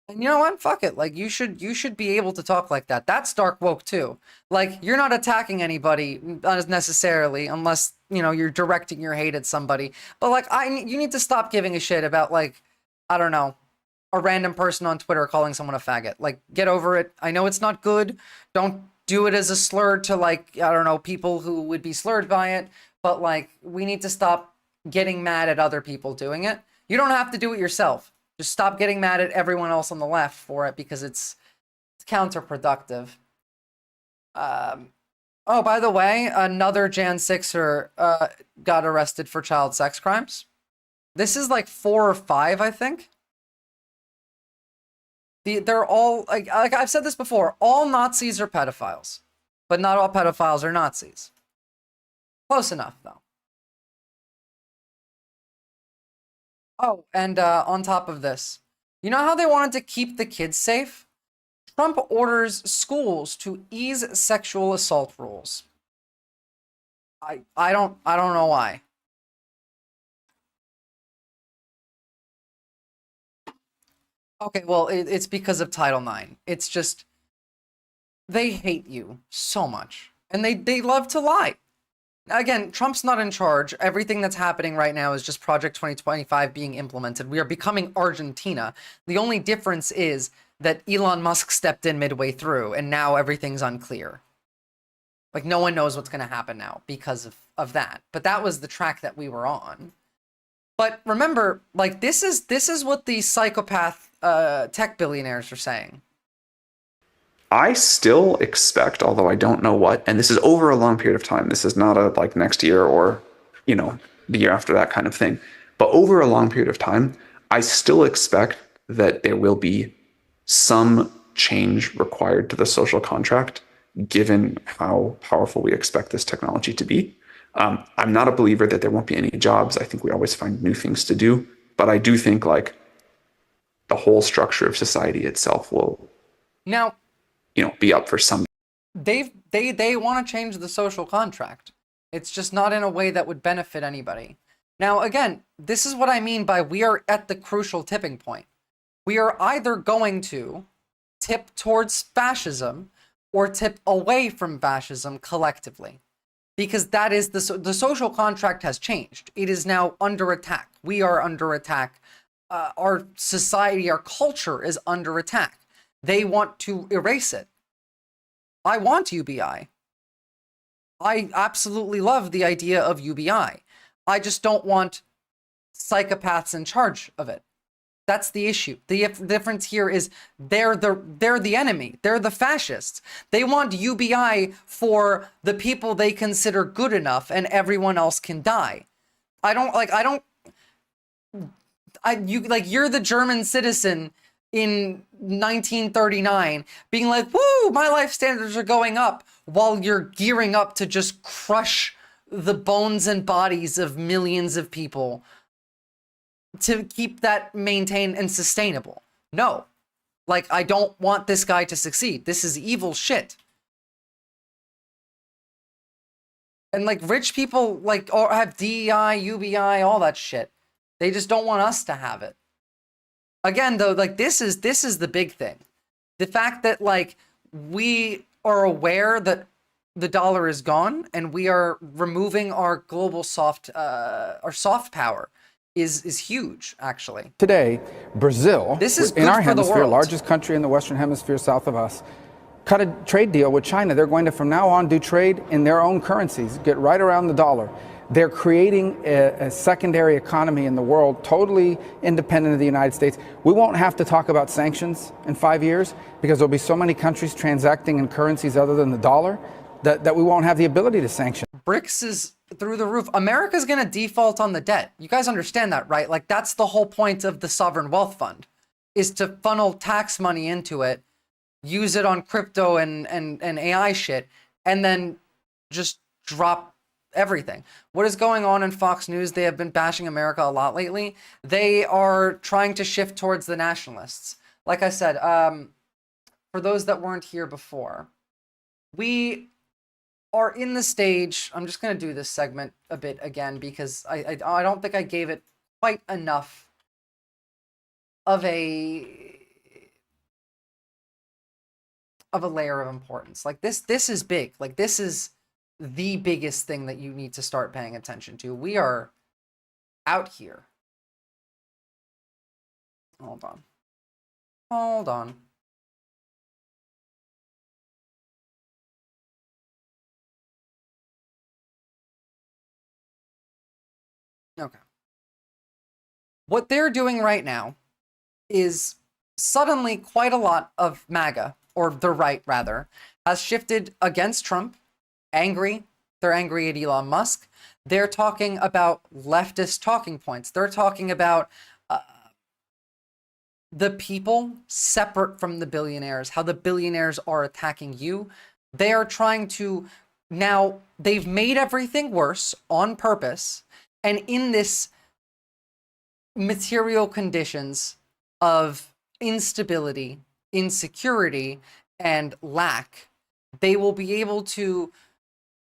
And you know what? Fuck it. Like, you should be able to talk like that. That's dark woke too. Like, you're not attacking anybody necessarily unless, you know, you're directing your hate at somebody. But like, you need to stop giving a shit about, like, I don't know, a random person on Twitter calling someone a faggot. Like, get over it. I know it's not good. Don't do it as a slur to, like, I don't know, people who would be slurred by it. But like, we need to stop getting mad at other people doing it. You don't have to do it yourself. Just stop getting mad at everyone else on the left for it, because it's counterproductive. Oh, by the way, another Jan 6er got arrested for child sex crimes. This is like 4 or 5, I think. They're all, like I've said this before, all Nazis are pedophiles. But not all pedophiles are Nazis. Close enough, though. Oh, and on top of this, you know how they wanted to keep the kids safe? Trump orders schools to ease sexual assault rules. I don't know why. Okay, well, it's because of Title IX. It's just, they hate you so much. And they love to lie. Again, Trump's not in charge. Everything that's happening right now is just Project 2025 being implemented. We are becoming Argentina. The only difference is that Elon Musk stepped in midway through, and now everything's unclear. Like, no one knows what's going to happen now because of that. But that was the track that we were on. But remember, like, this is what the psychopath tech billionaires are saying. I still expect, although I don't know what, and this is over a long period of time. This is not a like next year or, you know, the year after that kind of thing. But over a long period of time, I still expect that there will be some change required to the social contract, given how powerful we expect this technology to be. I'm not a believer that there won't be any jobs. I think we always find new things to do. But I do think like the whole structure of society itself will Now, be up for some. they want to change the social contract. It's just not in a way that would benefit anybody. Now, again, this is what I mean by we are at the crucial tipping point. We are either going to tip towards fascism or tip away from fascism collectively. Because that is the social contract has changed. It is now under attack. We are under attack. Our society, our culture is under attack. They want to erase it. I want UBI. I absolutely love the idea of UBI. I just don't want psychopaths in charge of it. That's the issue. The difference here is they're the enemy. They're the fascists. They want UBI for the people they consider good enough, and everyone else can die. You're the German citizen in 1939 being like, woo, my life standards are going up, while you're gearing up to just crush the bones and bodies of millions of people to keep that maintained and sustainable. No. Like, I don't want this guy to succeed. This is evil shit. And like rich people or have DEI, UBI, all that shit. They just don't want us to have it. Again, though, like this is the big thing. The fact that like we are aware that the dollar is gone and we are removing our global soft power is huge, actually. Today, Brazil, this is in our good for the hemisphere, world. largest country in the Western Hemisphere south of us, cut a trade deal with China. They're going to, from now on, do trade in their own currencies, get right around the dollar. They're creating a secondary economy in the world, totally independent of the United States. We won't have to talk about sanctions in 5 years because there'll be so many countries transacting in currencies other than the dollar that we won't have the ability to sanction. BRICS is through the roof. America's going to default on the debt. You guys understand that, right? Like, that's the whole point of the Sovereign Wealth Fund, is to funnel tax money into it, use it on crypto and AI shit, and then just drop everything. What is going on in Fox News? They have been bashing America a lot lately. They are trying to shift towards the nationalists. Like I said, for those that weren't here before, we are in the stage. I'm just going to do this segment a bit again because I don't think I gave it quite enough of a layer of importance. Like this is big. Like this is the biggest thing that you need to start paying attention to. We are out here. Hold on. Okay. What they're doing right now is suddenly quite a lot of MAGA, or the right rather, has shifted against Trump, angry. They're angry at Elon Musk. They're talking about leftist talking points. They're talking about the people separate from the billionaires, how the billionaires are attacking you. They are trying to, now they've made everything worse on purpose. And in this material conditions of instability, insecurity, and lack, they will be able to,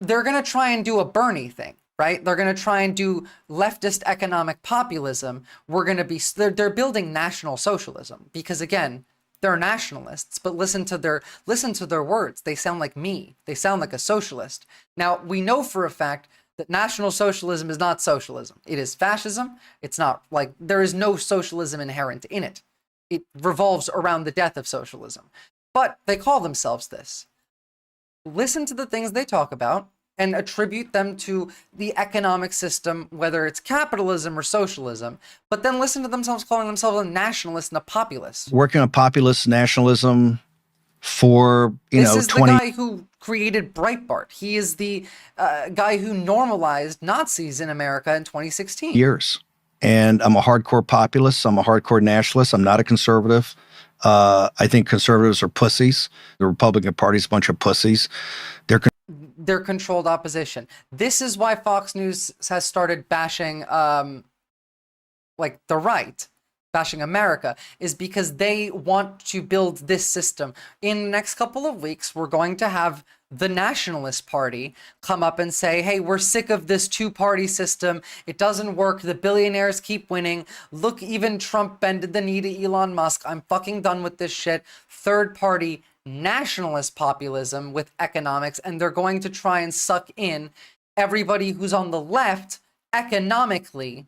they're going to try and do a Bernie thing, right? They're going to try and do leftist economic populism. They're building national socialism because, again, they're nationalists, but listen to their words. They sound like me. They sound like a socialist. Now, we know for a fact that National Socialism is not socialism. It is fascism. It's not like, there is no socialism inherent in it. It revolves around the death of socialism. But they call themselves this. Listen to the things they talk about and attribute them to the economic system, whether it's capitalism or socialism, but then listen to themselves calling themselves a nationalist and a populist. Working on populist nationalism for, This 20 is the guy who created Breitbart. He is the guy who normalized Nazis in America in 2016. years. And I'm a hardcore populist. I'm a hardcore nationalist. I'm not a conservative. I think conservatives are pussies. The Republican Party's a bunch of pussies. They're controlled opposition. This is why Fox News has started bashing, like the right, bashing America, is because they want to build this system. In the next couple of weeks, we're going to have the Nationalist Party come up and say, hey, we're sick of this two-party system. It doesn't work. The billionaires keep winning. Look, even Trump bended the knee to Elon Musk. I'm fucking done with this shit. Third-party nationalist populism with economics, and they're going to try and suck in everybody who's on the left economically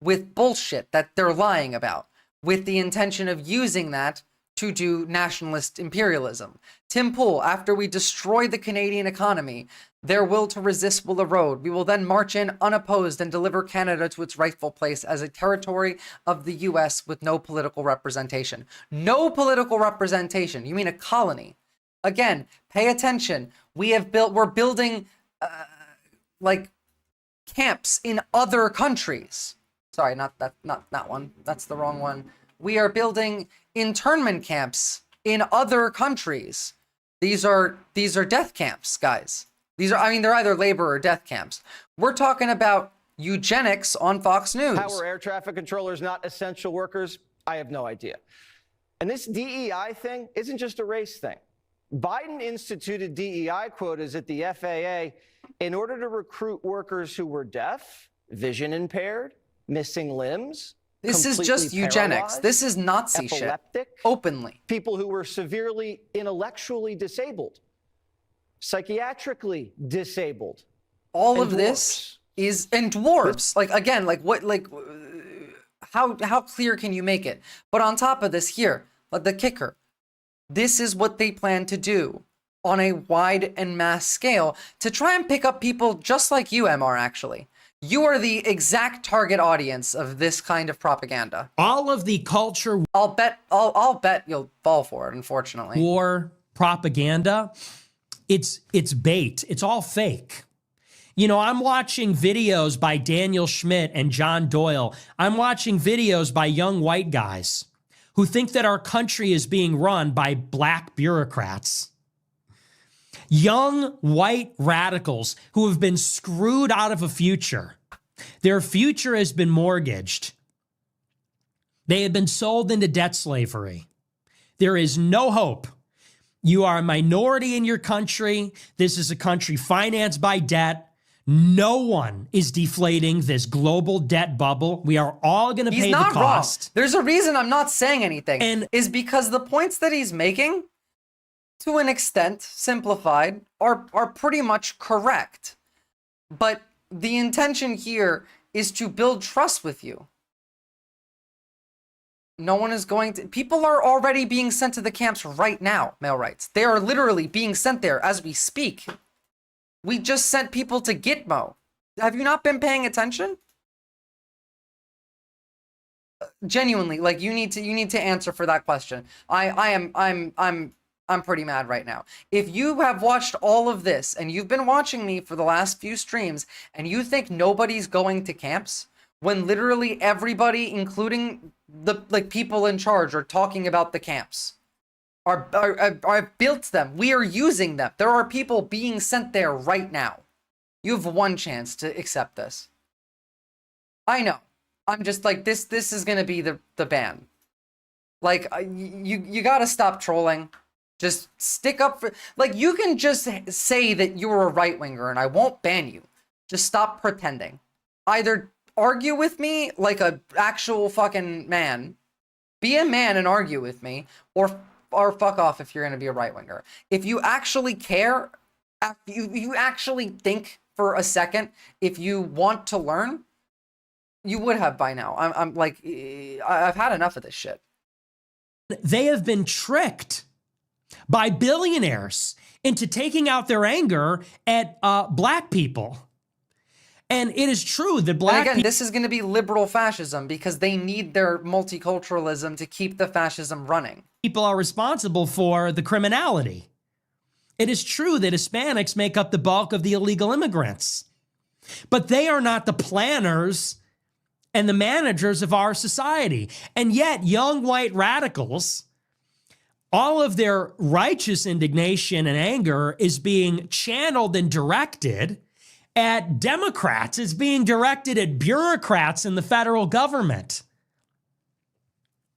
with bullshit that they're lying about, with the intention of using that to do nationalist imperialism. Tim Pool, after we destroy the Canadian economy, their will to resist will erode. We will then march in unopposed and deliver Canada to its rightful place as a territory of the US with no political representation. No political representation. You mean a colony? Again, pay attention. We're building like camps in other countries. Sorry, not that one. That's the wrong one. We are building internment camps in other countries. These are death camps, guys. They're either labor or death camps. We're talking about eugenics on Fox News. How are air traffic controllers not essential workers? I have no idea. And this DEI thing isn't just a race thing. Biden instituted DEI quotas at the FAA in order to recruit workers who were deaf, vision impaired, missing limbs. This is just eugenics. This is Nazi shit. Openly. People who were severely intellectually disabled, psychiatrically disabled. All of this is, and dwarves. How clear can you make it? But on top of this here, the kicker, this is what they plan to do on a wide and mass scale to try and pick up people just like you, MR, actually. You are the exact target audience of this kind of propaganda. All of the culture I'll bet you'll fall for it, unfortunately. war propaganda, it's bait. It's all fake. I'm watching videos by Daniel Schmidt and John Doyle. I'm watching videos by young white guys who think that our country is being run by black bureaucrats. Young white radicals who have been screwed out of a future. Their future has been mortgaged. They have been sold into debt slavery. There is no hope. You are a minority in your country. This is a country financed by debt. No one is deflating this global debt bubble. We are all going to pay the cost. Wrong. There's a reason I'm not saying anything. And is because the points that he's making, to an extent, simplified, are pretty much correct. But the intention here is to build trust with you. No one is going to... People are already being sent to the camps right now, male rights. They are literally being sent there as we speak. We just sent people to Gitmo. Have you not been paying attention? Genuinely, you need to answer for that question. I'm pretty mad right now. If you have watched all of this and you've been watching me for the last few streams and you think nobody's going to camps when literally everybody, including the people in charge, are talking about the camps, are built them. We are using them. There are people being sent there right now. You have one chance to accept this. I know. I'm just this is gonna be the ban. You gotta stop trolling. Just stick up for, you can just say that you're a right-winger and I won't ban you. Just stop pretending. Either argue with me like a actual fucking man, be a man and argue with me, or fuck off if you're gonna be a right-winger. If you actually care, if you actually think for a second, if you want to learn, you would have by now. I've had enough of this shit. They have been tricked by billionaires into taking out their anger at black people. And it is true that And black again, this is going to be liberal fascism because they need their multiculturalism to keep the fascism running. people are responsible for the criminality. It is true that Hispanics make up the bulk of the illegal immigrants, but they are not the planners and the managers of our society. And yet, young white radicals, all of their righteous indignation and anger is being channeled and directed at Democrats. It's being directed at bureaucrats in the federal government.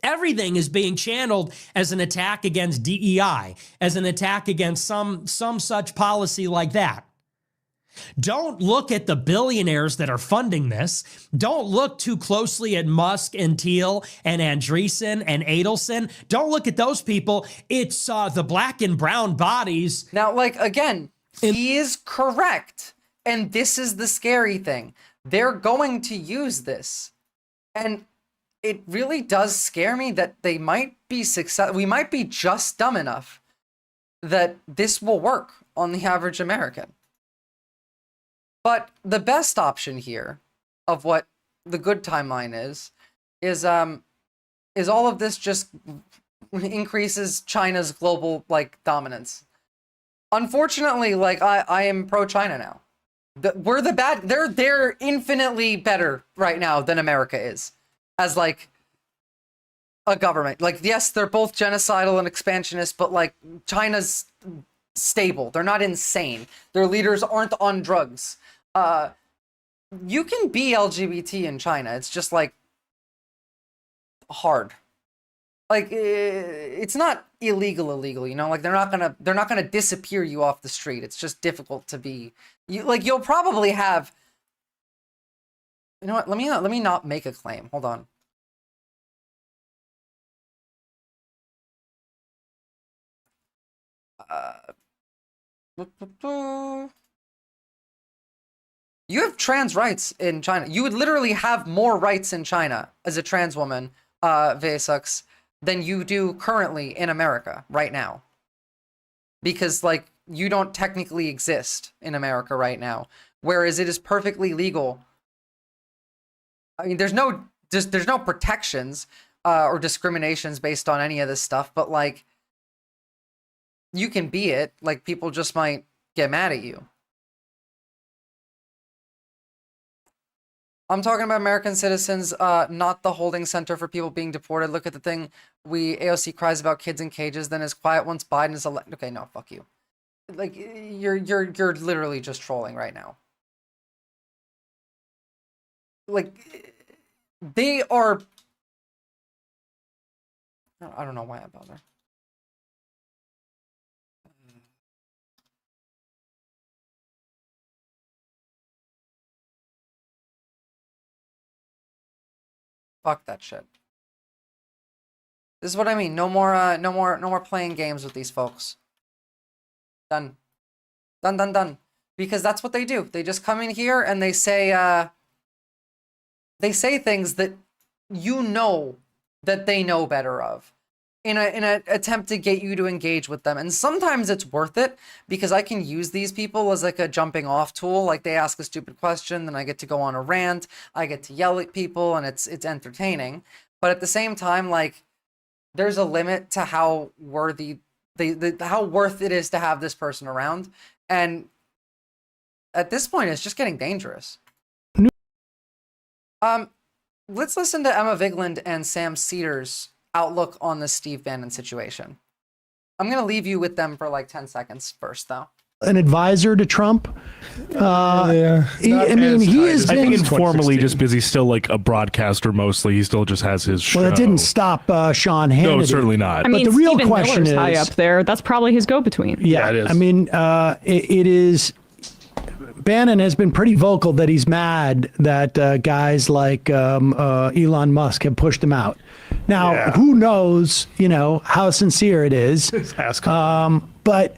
Everything is being channeled as an attack against DEI, as an attack against some such policy like that. Don't look at the billionaires that are funding this. Don't look too closely at Musk and Thiel and Andreessen and Adelson. Don't look at those people. It's the black and brown bodies. Now, like, again, he is correct. And this is the scary thing. They're going to use this. And it really does scare me that they might be we might be just dumb enough that this will work on the average American. But the best option here of what the good timeline is all of this just increases China's global, like, dominance. Unfortunately, like, I am pro-China now. We're the bad, they're infinitely better right now than America is as, like, a government. Like, yes, they're both genocidal and expansionist, but, like, China's stable. They're not insane. Their leaders aren't on drugs. You can be LGBT in China. It's just, like, hard. Like, it's not illegal, you know? Like, they're not gonna disappear you off the street. It's just difficult to be. You'll probably have. You know what? Let me not make a claim. Hold on. You have trans rights in China. You would literally have more rights in China as a trans woman, Vesux, than you do currently in America right now. Because, like, you don't technically exist in America right now, whereas it is perfectly legal. I mean, there's no protections or discriminations based on any of this stuff, but, like, you can be it. Like, people just might get mad at you. I'm talking about American citizens, not the holding center for people being deported. Look at the thing. AOC cries about kids in cages, then is quiet once Biden is elected. Okay, no, fuck you. Like, you're literally just trolling right now. Like, they are. I don't know why I bother. Fuck that shit. This is what I mean. No more playing games with these folks. Done. Done. Because that's what they do. They just come in here and they say things that you know that they know better of in an attempt to get you to engage with them. And sometimes it's worth it because I can use these people as, like, a jumping off tool. Like, they ask a stupid question, then I get to go on a rant, I get to yell at people, and it's entertaining. But at the same time, like, there's a limit to how worthy how worth it is to have this person around. And at this point, it's just getting dangerous. Let's listen to Emma Vigeland and Sam Cedar's outlook on the Steve Bannon situation. I'm going to leave you with them for like 10 seconds first, though. An advisor to Trump. I think informally, just because he's still like a broadcaster mostly, he still just has his show. Well, it didn't stop Sean Hannity. No, certainly not. I mean, but the real Stephen question Miller's is high up there. That's probably his go-between. Yeah, it is. I mean, it is. Bannon has been pretty vocal that he's mad that guys like Elon Musk have pushed him out. Now, who knows, how sincere it is. But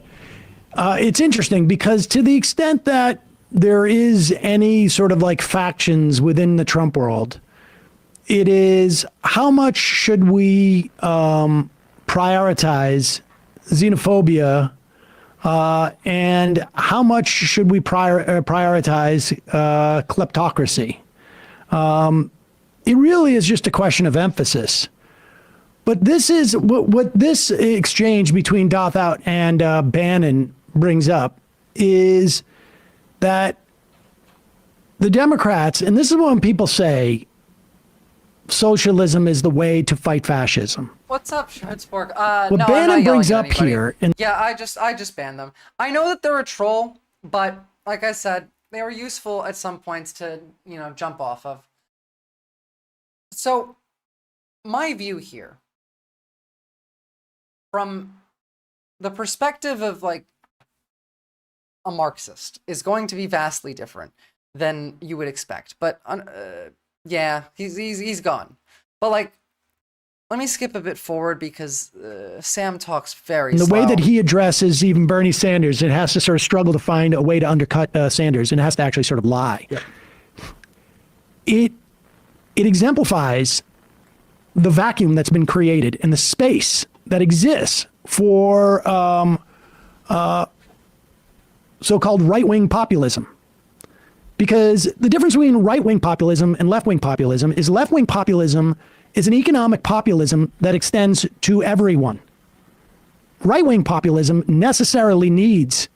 it's interesting because to the extent that there is any sort of like factions within the Trump world, it is how much should we prioritize xenophobia And how much should we prioritize kleptocracy? It really is just a question of emphasis. But this is what this exchange between Dothout and Bannon brings up is that the Democrats, and this is when people say socialism is the way to fight fascism. What's up, Schmitzborg? What No, I'm Bannon not brings yelling up at anybody. here, and Yeah, I just banned them. I know that they're a troll, but like I said, they were useful at some points to, jump off of. So, my view here, from the perspective of like a Marxist, is going to be vastly different than you would expect. But yeah, he's gone. But like, let me skip a bit forward because Sam talks very the slow. way that he addresses even Bernie Sanders, it has to sort of struggle to find a way to undercut Sanders, and it has to actually sort of lie. Yep. It exemplifies the vacuum that's been created and the space that exists for so-called right-wing populism. Because the difference between right-wing populism and left-wing populism is left-wing populism is an economic populism that extends to everyone. Right-wing populism necessarily needs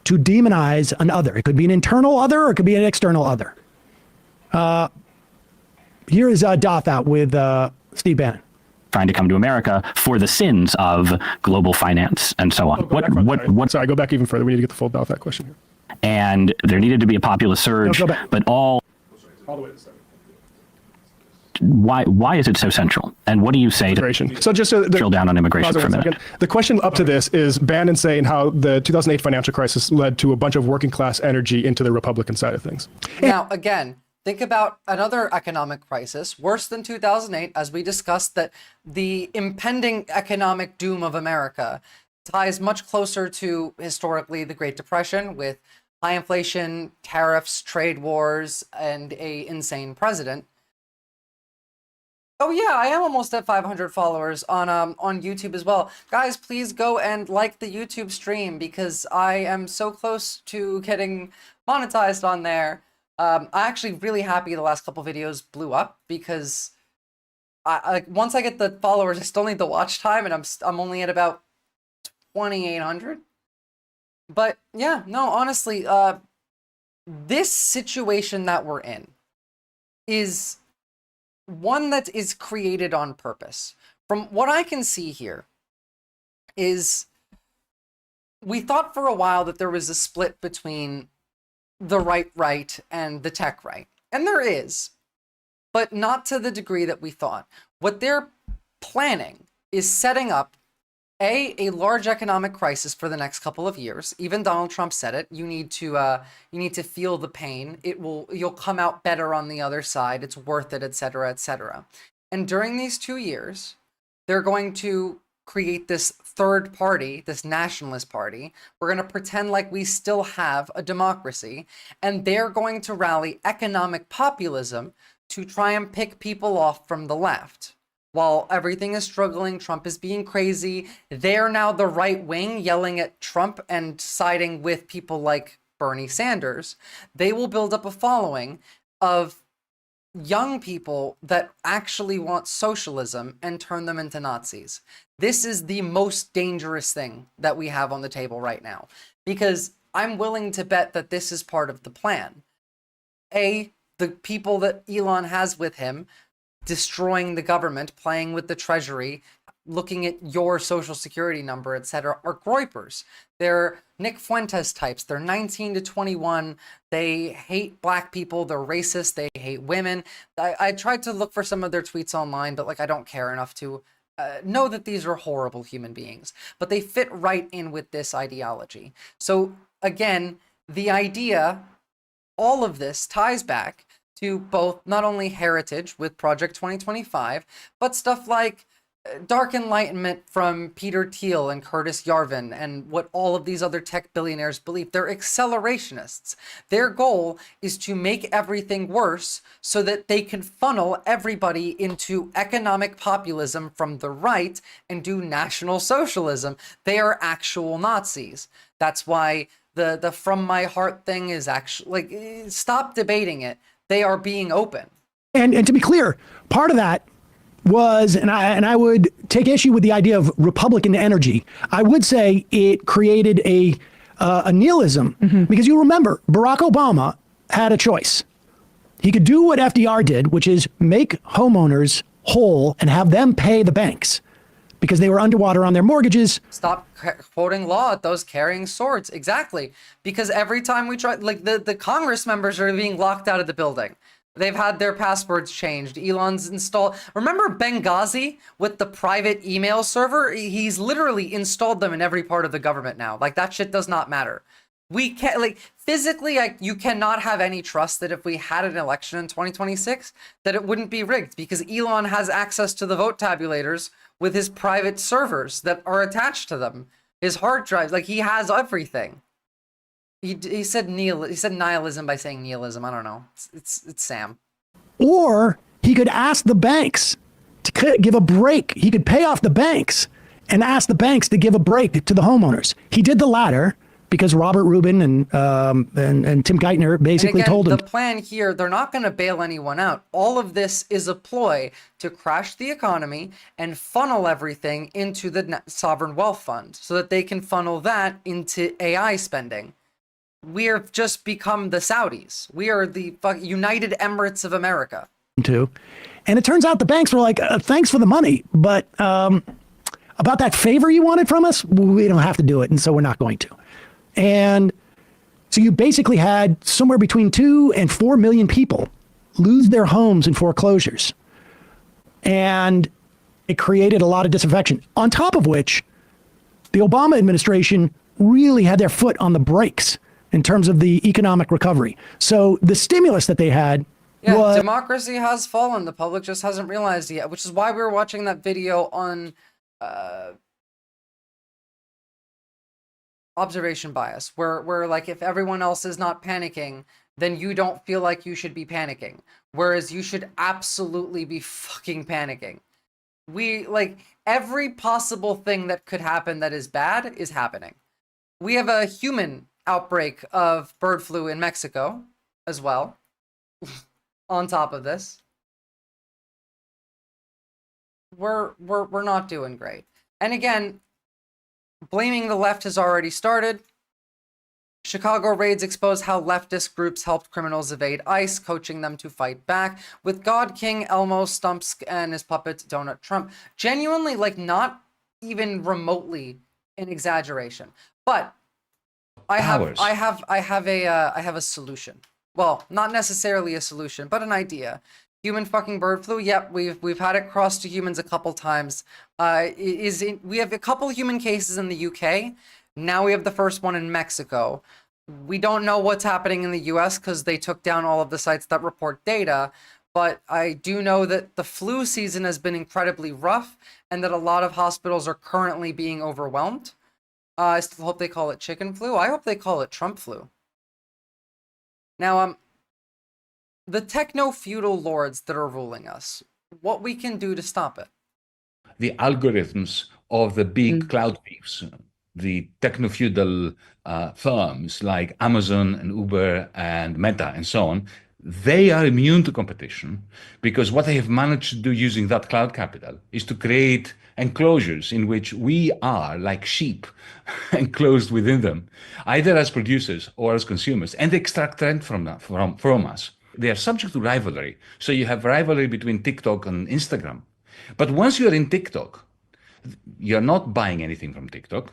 to demonize an other. It could be an internal other or it could be an external other. Here is Dothout with Steve Bannon. Trying to come to America for the sins of global finance and so on. Sorry, go back even further. We need to get the full Dothout question here. And there needed to be a populist surge, but all the way to the why is it so central? And what do you say to so just drill down on immigration for a minute? The question up to this is Bannon saying how the 2008 financial crisis led to a bunch of working class energy into the Republican side of things. Now, again, think about another economic crisis, worse than 2008, as we discussed, that the impending economic doom of America ties much closer to, historically, the Great Depression, with high inflation, tariffs, trade wars, and an insane president. Oh yeah, I am almost at 500 followers on YouTube as well. Guys, please go and like the YouTube stream because I am so close to getting monetized on there. I'm actually really happy the last couple videos blew up because once I get the followers, I still need the watch time, and I'm only at about 2,800. But yeah, no, honestly, this situation that we're in is one that is created on purpose. From what I can see here is we thought for a while that there was a split between the right and the tech right. And there is, but not to the degree that we thought. What they're planning is setting up a large economic crisis for the next couple of years. Even Donald Trump said it. You need to feel the pain. You'll come out better on the other side. It's worth it, etc., etc. And during these 2 years, they're going to create this third party, this nationalist party. We're going to pretend like we still have a democracy, and they're going to rally economic populism to try and pick people off from the left. While everything is struggling, Trump is being crazy, they're now the right wing yelling at Trump and siding with people like Bernie Sanders. They will build up a following of young people that actually want socialism and turn them into Nazis. This is the most dangerous thing that we have on the table right now, because I'm willing to bet that this is part of the plan. The people that Elon has with him, destroying the government, playing with the treasury, looking at your social security number, etc., are groypers. They're Nick Fuentes types. They're 19 to 21. They hate black people. They're racist. They hate women. I tried to look for some of their tweets online, but I don't care enough to know that these are horrible human beings. But they fit right in with this ideology. So again, the idea, all of this ties back to both not only heritage with Project 2025, but stuff like dark enlightenment from Peter Thiel and Curtis Yarvin and what all of these other tech billionaires believe. They're accelerationists. Their goal is to make everything worse so that they can funnel everybody into economic populism from the right and do national socialism. They are actual Nazis. That's why the from my heart thing is actually, like, stop debating it. They are being open. And to be clear, part of that was, and I would take issue with the idea of Republican energy. I would say it created a nihilism, because you remember Barack Obama had a choice. He could do what FDR did, which is make homeowners whole and have them pay the banks because they were underwater on their mortgages. Stop quoting law at those carrying swords. Exactly. Because every time we try, like the Congress members are being locked out of the building. They've had their passwords changed. Elon's installed. Remember Benghazi with the private email server? He's literally installed them in every part of the government now. Like, that shit does not matter. We can't, like, physically, you cannot have any trust that if we had an election in 2026, that it wouldn't be rigged, because Elon has access to the vote tabulators with his private servers that are attached to them. His hard drives, like, he has everything. He said nihilism by saying nihilism. I don't know. It's Sam. Or he could ask the banks to give a break. He could pay off the banks and ask the banks to give a break to the homeowners. He did the latter because Robert Rubin and Tim Geithner basically told him. The plan here, they're not going to bail anyone out. All of this is a ploy to crash the economy and funnel everything into the sovereign wealth fund so that they can funnel that into AI spending. We have just become the Saudis. We are the United Emirates of America. Too. And it turns out the banks were like, thanks for the money, but about that favor you wanted from us, we don't have to do it, and so we're not going to. And so you basically had somewhere between 2 and 4 million people lose their homes in foreclosures. And it created a lot of disaffection. On top of which, the Obama administration really had their foot on the brakes in terms of the economic recovery. So the stimulus that they had was... Democracy has fallen. The public just hasn't realized it yet, which is why we were watching that video on observation bias, where like, if everyone else is not panicking, then you don't feel like you should be panicking. Whereas you should absolutely be fucking panicking. Like, every possible thing that could happen that is bad is happening. We have a human outbreak of bird flu in Mexico as well. On top of this, we're not doing great. And again, blaming the left has already started. Chicago raids expose how leftist groups helped criminals evade ICE, coaching them to fight back, with God King Elmo Stumps and his puppet Donut Trump. Genuinely, like, not even remotely an exaggeration. But I have a solution. Well, not necessarily a solution, but an idea. Human fucking bird flu. Yep, we've had it cross to humans a couple times. We have a couple human cases in the UK. Now we have the first one in Mexico. We don't know what's happening in the US because they took down all of the sites that report data. But I do know that the flu season has been incredibly rough and that a lot of hospitals are currently being overwhelmed. I still hope they call it chicken flu. I hope they call it Trump flu. Now, the techno-feudal lords that are ruling us, what we can do to stop it. The algorithms of the big cloud thieves, the techno-feudal firms like Amazon and Uber and Meta and so on, they are immune to competition because what they have managed to do using that cloud capital is to create enclosures in which we are like sheep enclosed within them, either as producers or as consumers, and extract rent from us. They are subject to rivalry. So you have rivalry between TikTok and Instagram. But once you're in TikTok, you're not buying anything from TikTok.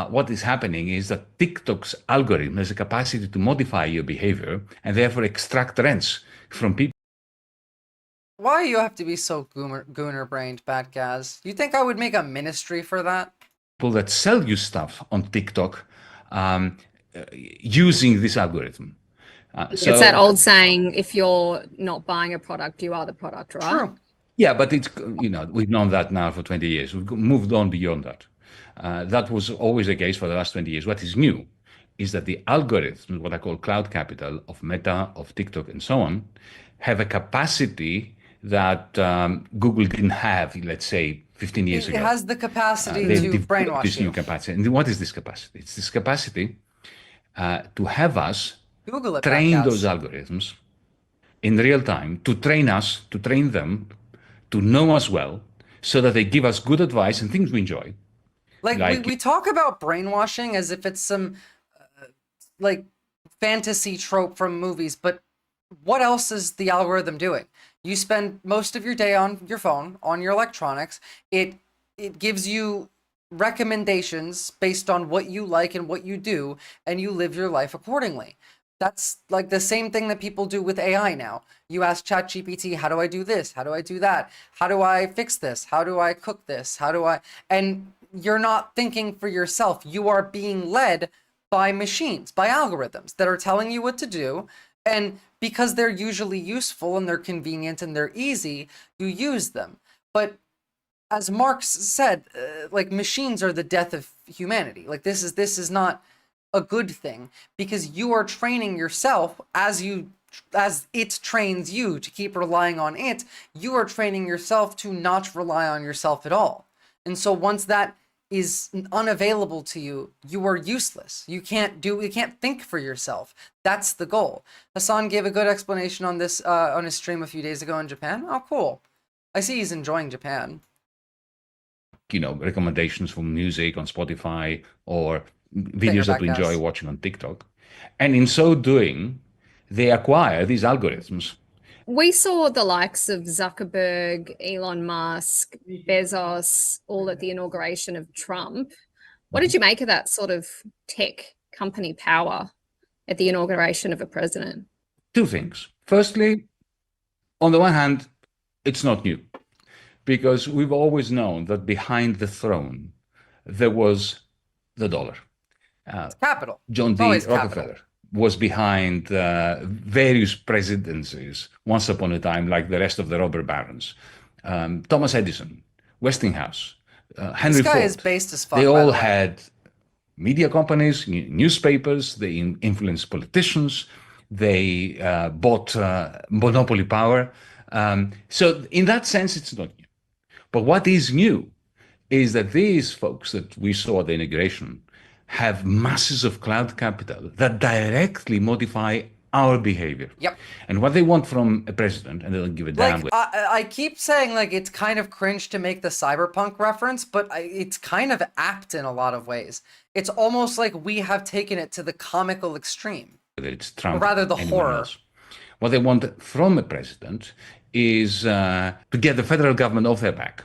What is happening is that TikTok's algorithm has a capacity to modify your behavior and therefore extract rents from people. Why do you have to be so gooner-brained, Batgaz? You think I would make a ministry for that? People that sell you stuff on TikTok using this algorithm. It's that old saying, if you're not buying a product, you are the product, right? True. Yeah, but it's, we've known that now for 20 years. We've moved on beyond that. That was always the case for the last 20 years. What is new is that the algorithms, what I call cloud capital of Meta, of TikTok, and so on, have a capacity that Google didn't have, let's say, 15 years ago. It has the capacity They've to developed brainwash this you. new capacity. And what is this capacity? It's this capacity to have us Google it, train Backhouse. those algorithms in real time, to train them, to know us well, so that they give us good advice and things we enjoy. Like we talk about brainwashing as if it's some like fantasy trope from movies, but what else is the algorithm doing? You spend most of your day on your phone, on your electronics. It gives you recommendations based on what you like and what you do, and you live your life accordingly. That's like the same thing that people do with AI now. You ask ChatGPT, how do I do this? How do I do that? How do I fix this? How do I cook this? And you're not thinking for yourself. You are being led by machines, by algorithms that are telling you what to do. And because they're usually useful and they're convenient and they're easy, you use them. But as Marx said, like machines are the death of humanity. Like this is not a good thing, because you are training yourself as it trains you to keep relying on it. You are training yourself to not rely on yourself at all. And so once that is unavailable to you, you are useless. You can't think for yourself. That's the goal. Hassan gave a good explanation on this on his stream a few days ago in Japan. Oh, cool. I see he's enjoying Japan. Recommendations for music on Spotify or videos that we enjoy watching on TikTok. And in so doing, they acquire these algorithms. We saw the likes of Zuckerberg, Elon Musk, Bezos, all at the inauguration of Trump. What did you make of that sort of tech company power at the inauguration of a president? Two things. Firstly, on the one hand, it's not new, because we've always known that behind the throne, there was the dollar. Capital. John D. Rockefeller was behind various presidencies once upon a time, like the rest of the robber barons. Thomas Edison, Westinghouse, Henry Ford. This guy is based as fuck. They all had media companies, newspapers. They influenced politicians. They bought monopoly power. So in that sense, it's not new. But what is new is that these folks that we saw at the inauguration have masses of cloud capital that directly modify our behavior. Yep. And what they want from a president, and they don't give a damn. I keep saying like it's kind of cringe to make the cyberpunk reference, but it's kind of apt in a lot of ways. It's almost like we have taken it to the comical extreme. Whether it's Trump, or rather the horror. Else. What they want from a president is to get the federal government off their back.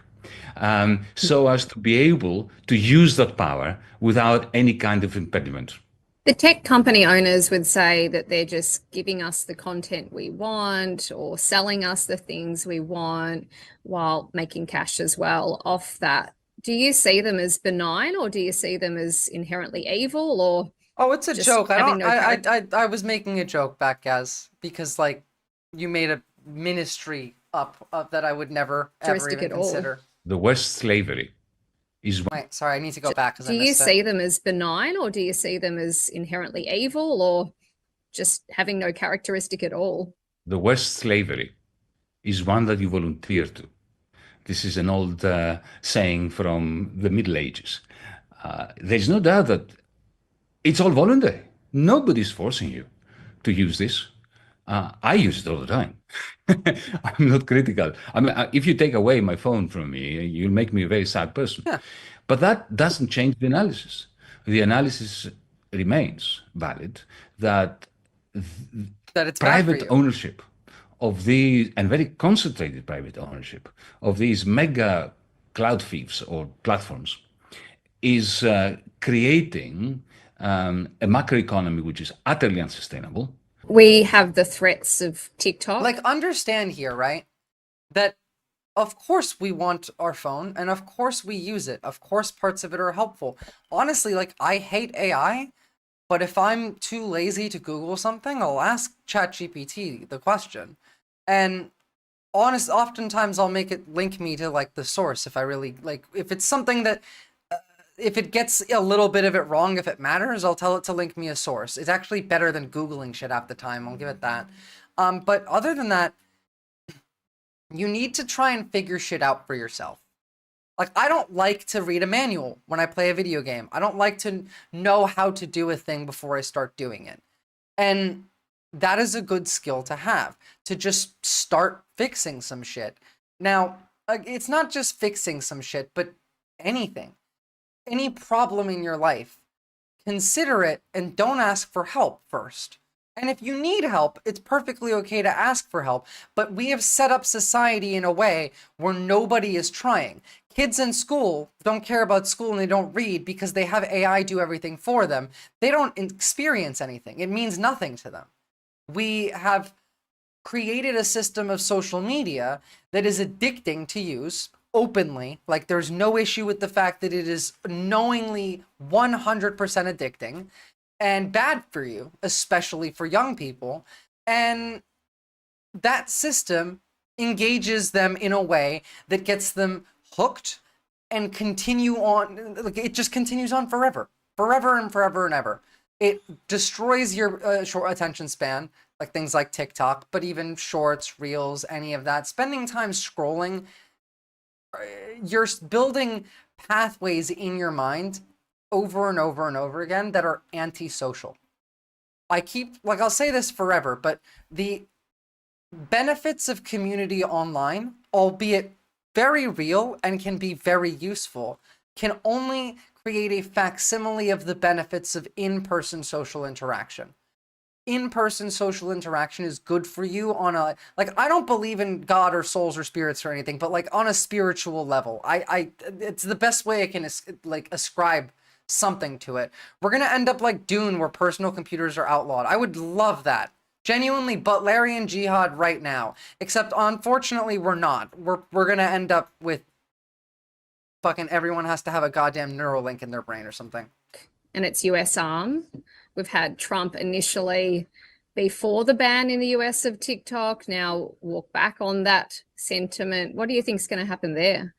So as to be able to use that power without any kind of impediment. The tech company owners would say that they're just giving us the content we want or selling us the things we want while making cash as well off that. Do you see them as benign, or do you see them as inherently evil, or? Oh, it's a joke. I was making a joke back, Gaz, because like you made a ministry up that I would never ever even consider. The West slavery is. Wait, sorry, I need to go back. Do you see them as benign, or do you see them as inherently evil, or just having no characteristic at all? The West slavery is one that you volunteer to. This is an old saying from the Middle Ages. There's no doubt that it's all voluntary. Nobody's forcing you to use this. I use it all the time. I'm not critical. I mean, if you take away my phone from me, you'll make me a very sad person. Yeah. But that doesn't change the analysis. The analysis remains valid that it's private ownership of these, and very concentrated private ownership of these mega cloud thieves or platforms, is creating a macroeconomy which is utterly unsustainable. We have the threats of TikTok. Like, understand here, right? That of course we want our phone, and of course we use it. Of course parts of it are helpful. Honestly, like, I hate AI, but if I'm too lazy to Google something, I'll ask ChatGPT the question. And oftentimes I'll make it link me to like the source if I really like, if it's something that, if it gets a little bit of it wrong, if it matters, I'll tell it to link me a source. It's actually better than Googling shit half the time. I'll give it that. But other than that, you need to try and figure shit out for yourself. Like, I don't like to read a manual when I play a video game. I don't like to know how to do a thing before I start doing it. And that is a good skill to have, to just start fixing some shit. Now, it's not just fixing some shit, but anything. Any problem in your life, consider it and don't ask for help first. And if you need help, it's perfectly okay to ask for help, but we have set up society in a way where nobody is trying. Kids in school don't care about school and they don't read because they have AI do everything for them. They don't experience anything. It means nothing to them. We have created a system of social media that is addicting to use openly. Like, there's no issue with the fact that it is knowingly 100% addicting and bad for you, especially for young people. And that system engages them in a way that gets them hooked and continue on. Like, it just continues on forever and forever and ever. It destroys your short attention span, like things like TikTok, but even shorts, reels, any of that. Spending time scrolling, you're building pathways in your mind over and over and over again that are antisocial. I'll say this forever, but the benefits of community online, albeit very real and can be very useful, can only create a facsimile of the benefits of in-person social interaction. In-person social interaction is good for you on a, like, I don't believe in God or souls or spirits or anything, but like on a spiritual level, it's the best way I can ascribe something to it. We're gonna end up like Dune, where personal computers are outlawed. I would love that. Genuinely, Butlerian jihad right now. Except, unfortunately, we're not. We're gonna end up with fucking everyone has to have a goddamn Neuralink in their brain or something. And it's US arm. We've had Trump initially before the ban in the US of TikTok, now walk back on that sentiment. What do you think is going to happen there?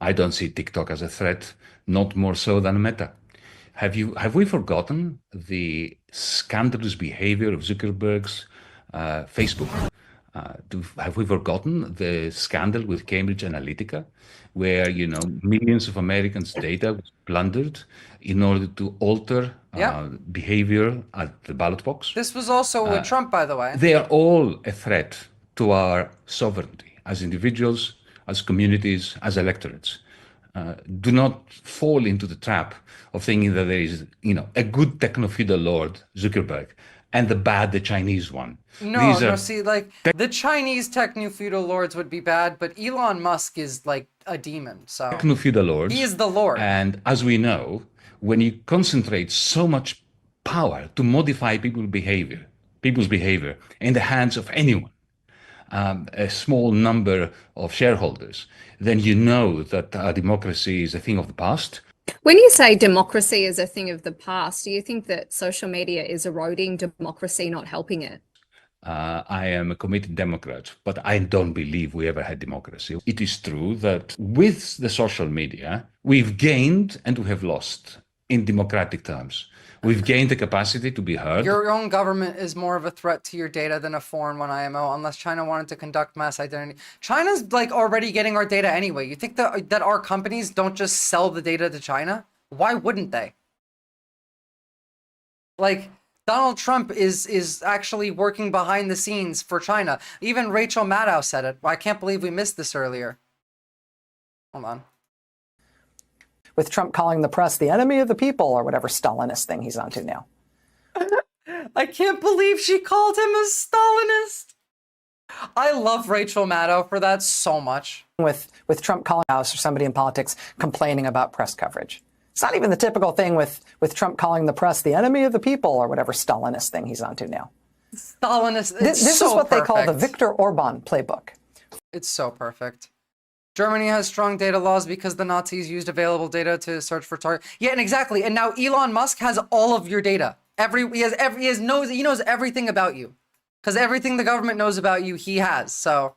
I don't see TikTok as a threat, not more so than Meta. Have we forgotten the scandalous behavior of Zuckerberg's Facebook? Have we forgotten the scandal with Cambridge Analytica, where millions of Americans' data was plundered in order to alter behavior at the ballot box? This was also with Trump, by the way. They are all a threat to our sovereignty as individuals, as communities, as electorates. Do not fall into the trap of thinking that there is, a good techno-feudal lord, Zuckerberg, and the Chinese one. No, see, like, the Chinese techno-feudal lords would be bad, but Elon Musk is like a demon, so. Techno-feudal lords. He is the lord. And as we know, when you concentrate so much power to modify people's behavior in the hands of anyone, a small number of shareholders, then you know that democracy is a thing of the past. When you say democracy is a thing of the past, do you think that social media is eroding democracy, not helping it? I am a committed Democrat, but I don't believe we ever had democracy. It is true that with the social media, we've gained and we have lost in democratic terms. We've gained the capacity to be heard. Your own government is more of a threat to your data than a foreign one, IMO, unless China wanted to conduct mass identity. China's like already getting our data anyway. You think that our companies don't just sell the data to China? Why wouldn't they? Like, Donald Trump is actually working behind the scenes for China. Even Rachel Maddow said it. I can't believe we missed this earlier. Hold on. With Trump calling the press the enemy of the people or whatever Stalinist thing he's onto now. I can't believe she called him a Stalinist. I love Rachel Maddow for that so much. With Trump calling House or somebody in politics complaining about press coverage. It's not even the typical thing with Trump calling the press the enemy of the people or whatever Stalinist thing he's onto now. Stalinist. This is what they call the Viktor Orban playbook. It's so perfect. Germany has strong data laws because the Nazis used available data to search for target. Yeah, and exactly. And now Elon Musk has all of your data. He knows everything about you, because everything the government knows about you, he has. So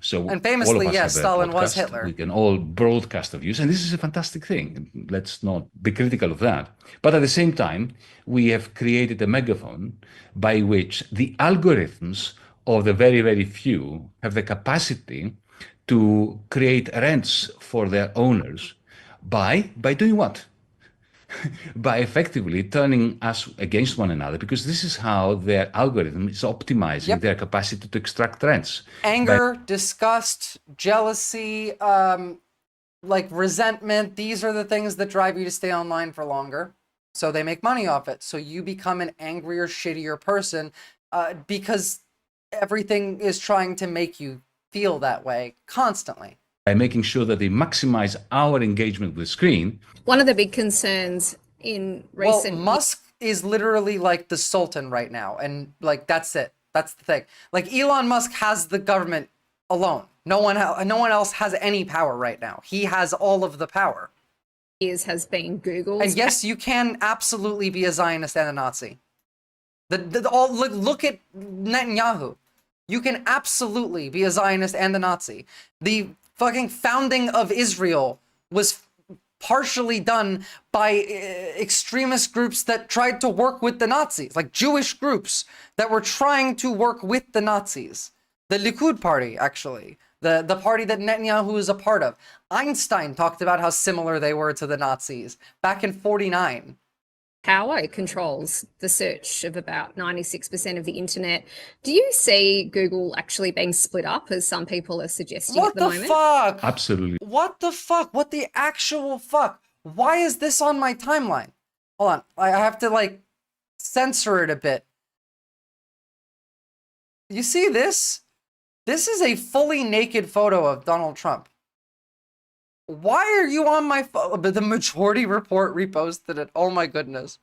So And all famously, of us yes, have a Stalin was podcast. Hitler. We can all broadcast our views, and this is a fantastic thing. Let's not be critical of that. But at the same time, we have created a megaphone by which the algorithms of the very, very few have the capacity to create rents for their owners by doing what? By effectively turning us against one another, because this is how their algorithm is optimizing their capacity to extract rents. Anger, disgust, jealousy, like resentment, these are the things that drive you to stay online for longer. So they make money off it. So you become an angrier, shittier person because everything is trying to make you feel that way constantly. By making sure that they maximize our engagement with the screen. One of the big concerns in recent Well, Musk is literally like the Sultan right now. And like, that's it. That's the thing. Like Elon Musk has the government alone. No one else has any power right now. He has all of the power. Has been Google's. And yes, you can absolutely be a Zionist and a Nazi. Look at Netanyahu. You can absolutely be a Zionist and a Nazi. The fucking founding of Israel was partially done by extremist groups that tried to work with the Nazis, like Jewish groups that were trying to work with the Nazis. The Likud party, actually. The party that Netanyahu is a part of. Einstein talked about how similar they were to the Nazis back in '49. Power controls the search of about 96% of the internet. Do you see Google actually being split up, as some people are suggesting at the moment? What the fuck? Absolutely. What the fuck? What the actual fuck? Why is this on my timeline? Hold on. I have to like censor it a bit. You see this? This is a fully naked photo of Donald Trump. Why are you on my phone? But the Majority Report reposted it. Oh my goodness.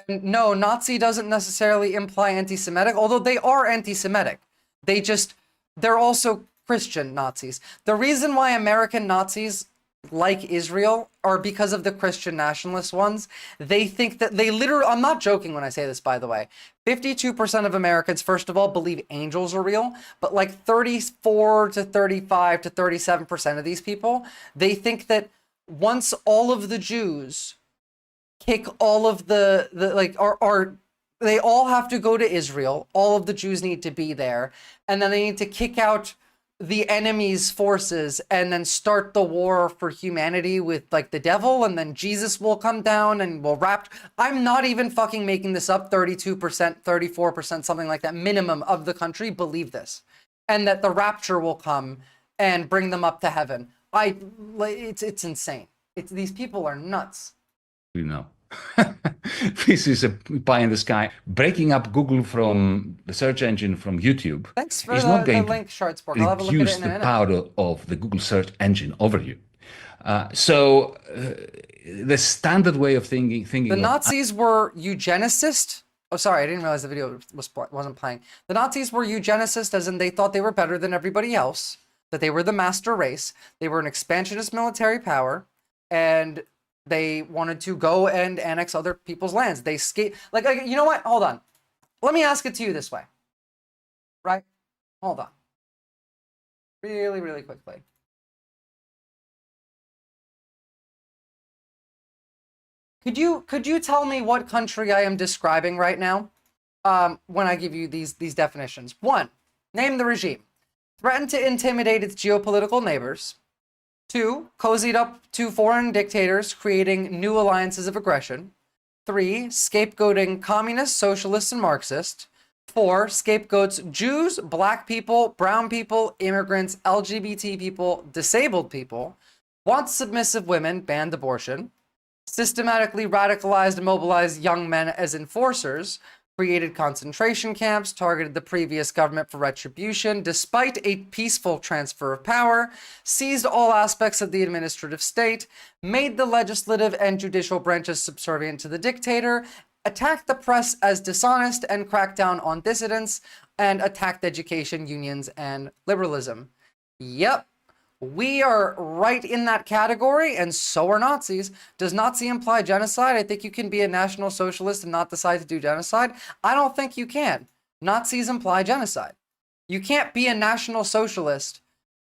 And no, Nazi doesn't necessarily imply anti-Semitic, although they are anti-Semitic. They're also Christian Nazis. The reason why American Nazis like Israel are because of the Christian nationalist ones. They think that they literally, I'm not joking when I say this, by the way, 52% of Americans, first of all, believe angels are real, but like 34 to 35 to 37% of these people, they think that once all of the Jews kick all of the like, they all have to go to Israel, all of the Jews need to be there, and then they need to kick out the enemy's forces and then start the war for humanity with like the devil, and then Jesus will come down and will I'm not even fucking making this up. 32%, 34%, something like that, minimum of the country believe this, and that the rapture will come and bring them up to heaven. It's insane. These people are nuts. You know. This is a pie in the sky. Breaking up Google from the search engine from YouTube Thanks for is not going link, to Schwartzberg. I'll have a look at reduce it in a the minute. power of the Google search engine over you. The standard way of thinking the Nazis were eugenicist. Oh, sorry, I didn't realize the video wasn't playing. The Nazis were eugenicist, as in they thought they were better than everybody else, that they were the master race. They were an expansionist military power, and they wanted to go and annex other people's lands. They like, you know what? Hold on. Let me ask it to you this way. Right? Hold on. Really, really quickly. Could you tell me what country I am describing right now? When I give you these definitions. 1, name the regime. Threatened to intimidate its geopolitical neighbors. 2, cozied up to foreign dictators, creating new alliances of aggression. 3, scapegoating communists, socialists, and Marxists. 4, scapegoats Jews, black people, brown people, immigrants, LGBT people, disabled people. Wants submissive women, banned abortion. Systematically radicalized and mobilized young men as enforcers. Created concentration camps, targeted the previous government for retribution, despite a peaceful transfer of power, seized all aspects of the administrative state, made the legislative and judicial branches subservient to the dictator, attacked the press as dishonest, and cracked down on dissidents, and attacked education, unions, and liberalism. Yep. We are right in that category, and so are Nazis. Does Nazi imply genocide? I think you can be a National Socialist and not decide to do genocide. I don't think you can. Nazis imply genocide. You can't be a National Socialist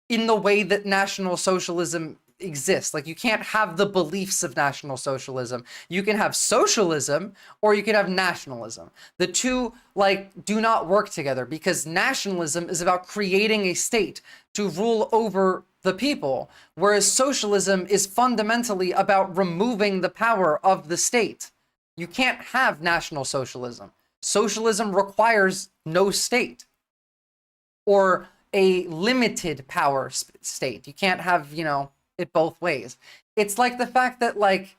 in the way that National Socialism exists. Like, you can't have the beliefs of National Socialism. You can have socialism or you can have nationalism. The two, like, do not work together, because nationalism is about creating a state to rule over the people, whereas socialism is fundamentally about removing the power of the state. You can't have National Socialism. Socialism requires no state, or a limited power state. You can't have, you know, it both ways. It's like the fact that, like,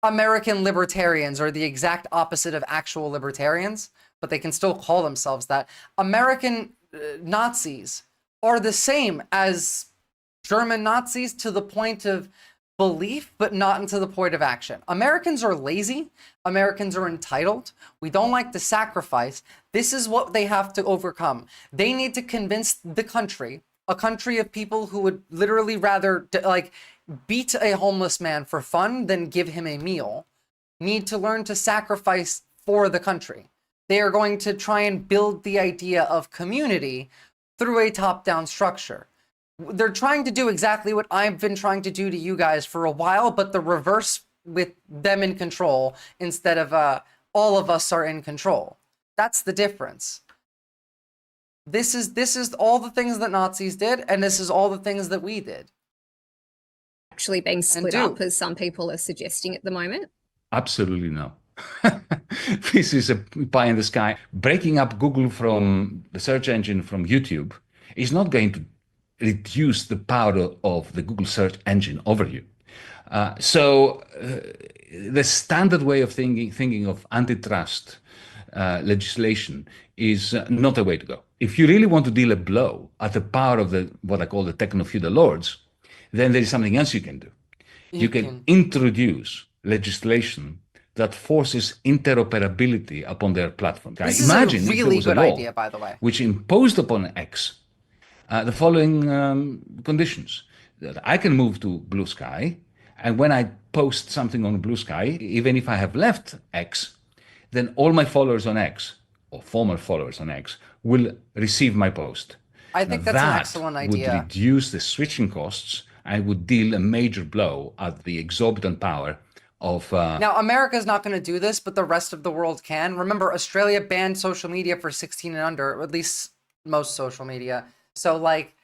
American libertarians are the exact opposite of actual libertarians, but they can still call themselves that. American Nazis are the same as German Nazis to the point of belief, but not to the point of action. Americans are lazy. Americans are entitled. We don't like to sacrifice. This is what they have to overcome. They need to convince the country, a country of people who would literally rather, like, beat a homeless man for fun than give him a meal, need to learn to sacrifice for the country. They are going to try and build the idea of community through a top-down structure. They're trying to do exactly what I've been trying to do to you guys for a while, but the reverse, with them in control instead of all of us are in control. That's the difference. This is all the things that Nazis did, and this is all the things that we did. Actually being split up, as some people are suggesting at the moment? Absolutely no. This is a pie in the sky. Breaking up Google from the search engine from YouTube is not going to reduce the power of the Google search engine over you. The standard way of thinking of antitrust legislation is not the way to go. If you really want to deal a blow at the power of what I call the techno-feudal lords, then there is something else you can do. You can introduce legislation that forces interoperability upon their platform. This Imagine is a really good idea, by the way. Which imposed upon X the following conditions: that I can move to Blue Sky, and when I post something on Blue Sky, even if I have left X, then all my followers on X, or former followers on X, will receive my post. I think that's an excellent idea. That would reduce the switching costs and would deal a major blow at the exorbitant power of... Now, America's not going to do this, but the rest of the world can. Remember, Australia banned social media for 16 and under, or at least most social media. So, like,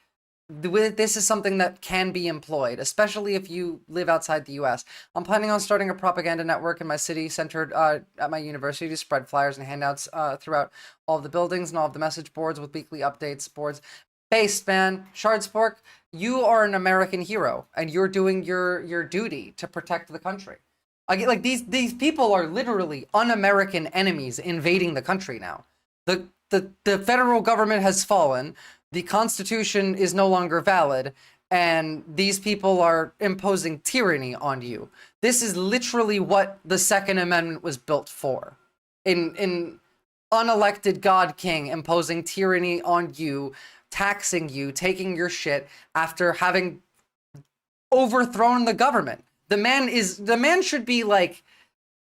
this is something that can be employed, especially if you live outside the US. I'm planning on starting a propaganda network in my city centered at my university to spread flyers and handouts throughout all of the buildings and all of the message boards with weekly updates, boards. Based, man. Shardspork, you are an American hero, and you're doing your duty to protect the country. Like, these people are literally un-American enemies invading the country now. The federal government has fallen. The Constitution is no longer valid, and these people are imposing tyranny on you. This is literally what the Second Amendment was built for. In unelected God King imposing tyranny on you, taxing you, taking your shit after having overthrown the government. The man should be, like,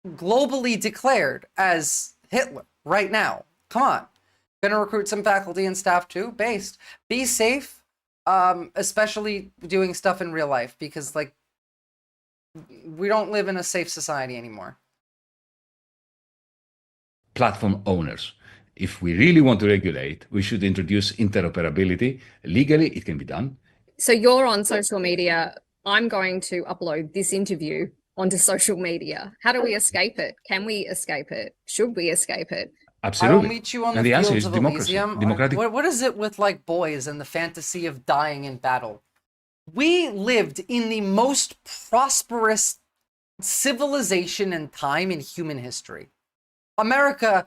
globally declared as Hitler right now. Come on. Gonna recruit some faculty and staff too. Based. Be safe, especially doing stuff in real life, because, like, we don't live in a safe society anymore. Platform owners. If we really want to regulate, we should introduce interoperability. Legally, it can be done. So you're on social media. I'm going to upload this interview onto social media. How do we escape it? Can we escape it? Should we escape it? Absolutely. I will meet you on the answer fields is of democracy. Elysium. Democratic. What is it with, like, boys and the fantasy of dying in battle? We lived in the most prosperous civilization and time in human history. America,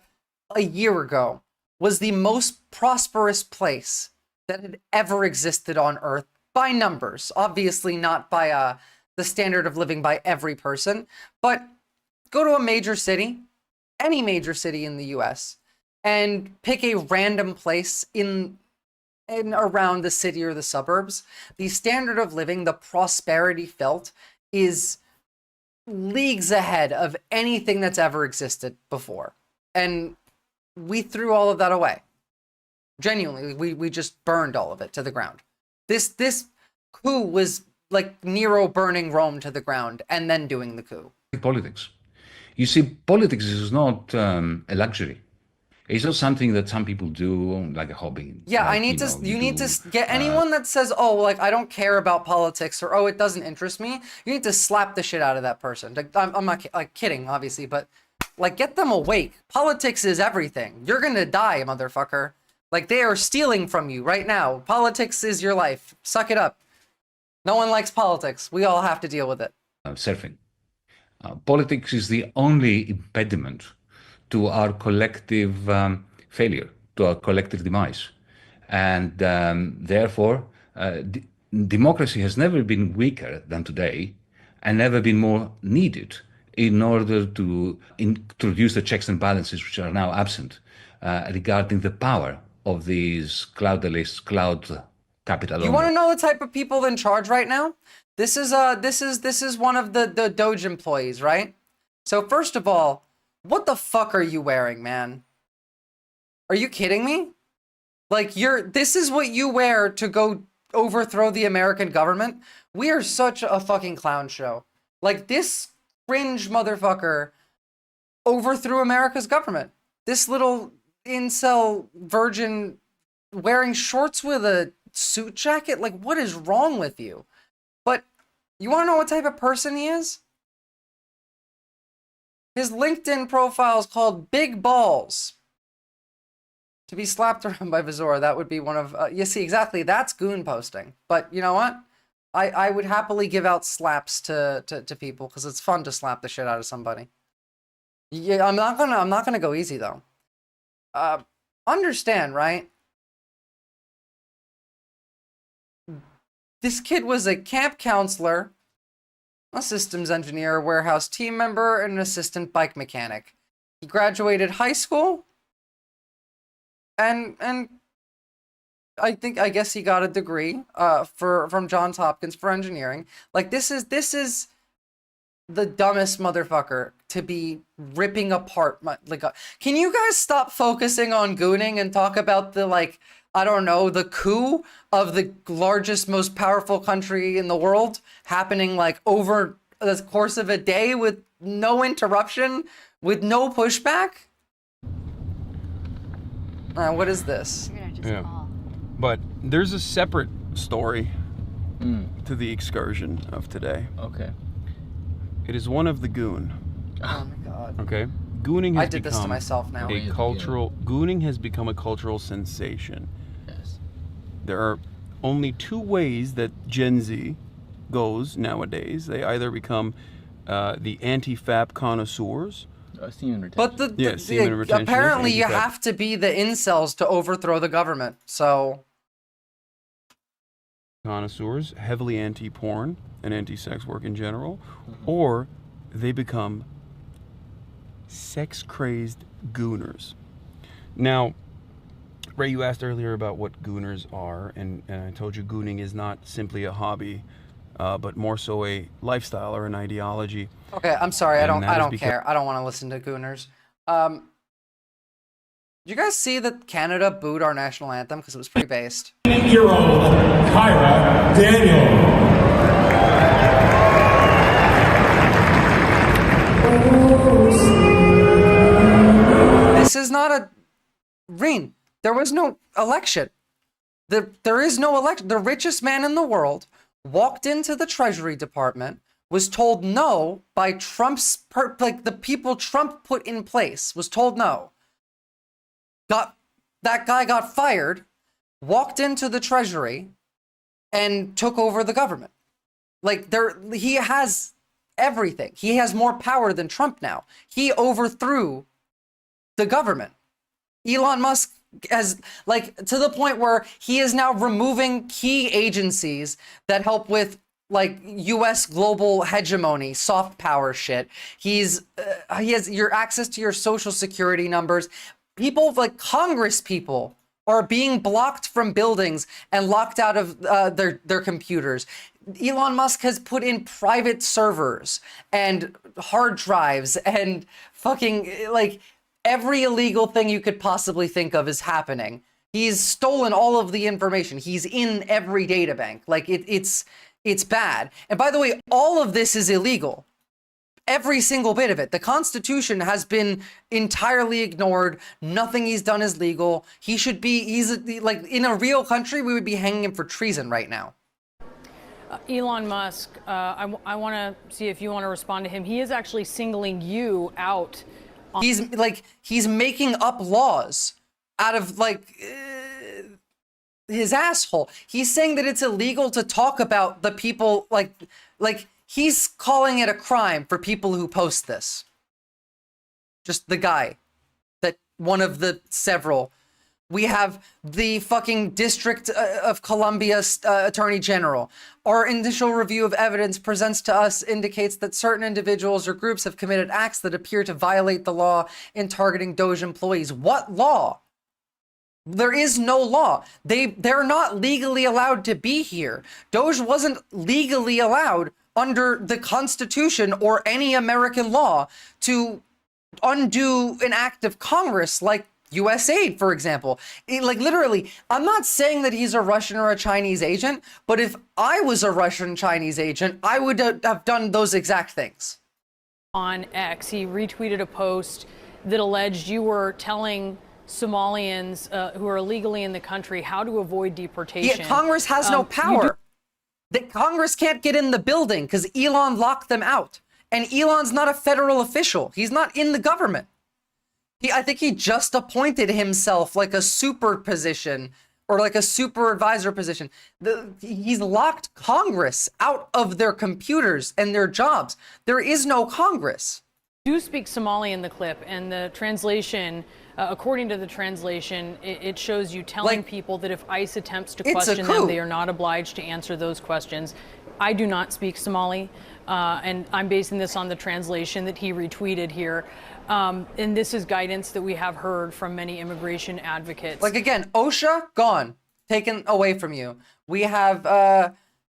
a year ago, was the most prosperous place that had ever existed on Earth by numbers. Obviously not by the standard of living by every person, but go to a major city, any major city in the US, and pick a random place in around the city or the suburbs. The standard of living, the prosperity felt, is leagues ahead of anything that's ever existed before. And we threw all of that away. Genuinely, we just burned all of it to the ground. This coup was like Nero burning Rome to the ground and then doing the coup. Politics. You see, politics is not a luxury. It's not something that some people do like a hobby. Yeah, like, I need to. you You need do, to get anyone that says, "Oh, like I don't care about politics," or "Oh, it doesn't interest me." You need to slap the shit out of that person. Like, I'm not like kidding, obviously, but like get them awake. Politics is everything. You're gonna die, motherfucker. Like they are stealing from you right now. Politics is your life. Suck it up. No one likes politics. We all have to deal with it. Surfing. Politics is the only impediment to our collective failure, to our collective demise. And therefore, democracy has never been weaker than today and never been more needed in order to introduce the checks and balances which are now absent regarding the power of these cloud-less, cloud capital. You want to know the type of people in charge right now? This is one of the Doge employees, right? So first of all, what the fuck are you wearing, man? Are you kidding me? Like this is what you wear to go overthrow the American government? We are such a fucking clown show. Like this cringe motherfucker overthrew America's government. This little incel virgin wearing shorts with a suit jacket? Like what is wrong with you? But you want to know what type of person he is? His LinkedIn profile is called Big Balls. To be slapped around by Visora, that would be one of... you see, exactly, that's goon posting. But you know what? I would happily give out slaps to people because it's fun to slap the shit out of somebody. Yeah, I'm not gonna go easy though. Understand, right? This kid was a camp counselor, a systems engineer, a warehouse team member, and an assistant bike mechanic. He graduated high school, and I guess he got a degree from Johns Hopkins for engineering. Like this is the dumbest motherfucker to be ripping apart can you guys stop focusing on gooning and talk about the I don't know, the coup of the largest, most powerful country in the world happening over the course of a day with no interruption, with no pushback? What is this? Yeah. But there's a separate story to the excursion of today. Okay. It is one of the goon. Oh my god. Okay. Gooning has I did this to myself now. Gooning has become a cultural sensation. Yes. There are only two ways that Gen Z goes nowadays. They either become the anti-fap connoisseurs. Semen retention. But semen retention. Apparently you have to be the incels to overthrow the government. So connoisseurs, heavily anti-porn and anti-sex work in general, or they become sex-crazed gooners. Now, Ray, you asked earlier about what gooners are, and I told you gooning is not simply a hobby, but more so a lifestyle or an ideology. okay, I'm sorry, I don't care. I don't want to listen to gooners. Did you guys see that Canada booed our national anthem because it was pretty based? 8-year-old Kyra Daniel. This is not a... Reen, there was no election. There is no election. The richest man in the world walked into the Treasury Department, was told no by Trump's... the people Trump put in place, was told no. That guy got fired, walked into the Treasury, and took over the government. He has everything. He has more power than Trump now. He overthrew the government. Elon Musk has, to the point where he is now removing key agencies that help with, U.S. global hegemony, soft power shit. He has your access to your social security numbers. People Congress people are being blocked from buildings and locked out of their computers. Elon Musk has put in private servers and hard drives and fucking Every illegal thing you could possibly think of is happening. He's stolen all of the information. He's in every data bank. Like, it's bad. And by the way, all of this is illegal. Every single bit of it. The Constitution has been entirely ignored. Nothing he's done is legal. He's like, in a real country, we would be hanging him for treason right now. Elon Musk, I want to see if you want to respond to him. He is actually singling you out. He's making up laws out of his asshole. He's saying that it's illegal to talk about the people, like he's calling it a crime for people who post this. Just the guy, that one of the several. We have the fucking District of Columbia Attorney General. Our initial review of evidence presents to us indicates that certain individuals or groups have committed acts that appear to violate the law in targeting Doge employees. What law? There is no law. They're not legally allowed to be here. Doge wasn't legally allowed under the Constitution or any American law to undo an act of Congress like USAID, for example. Literally, I'm not saying that he's a Russian or a Chinese agent, but if I was a Russian Chinese agent, I would have done those exact things. On X, he retweeted a post that alleged you were telling Somalians who are illegally in the country how to avoid deportation. Yeah, Congress has no power. That Congress can't get in the building because Elon locked them out. And Elon's not a federal official. He's not in the government. I think he just appointed himself like a super position or like a super advisor position. He's locked Congress out of their computers and their jobs. There is no Congress. You do speak Somali in the clip, and the translation, according to the translation, it shows you telling people that if ICE attempts to question them, they are not obliged to answer those questions. I do not speak Somali, and I'm basing this on the translation that he retweeted here. And this is guidance that we have heard from many immigration advocates. Like, again, OSHA, gone, taken away from you. We have,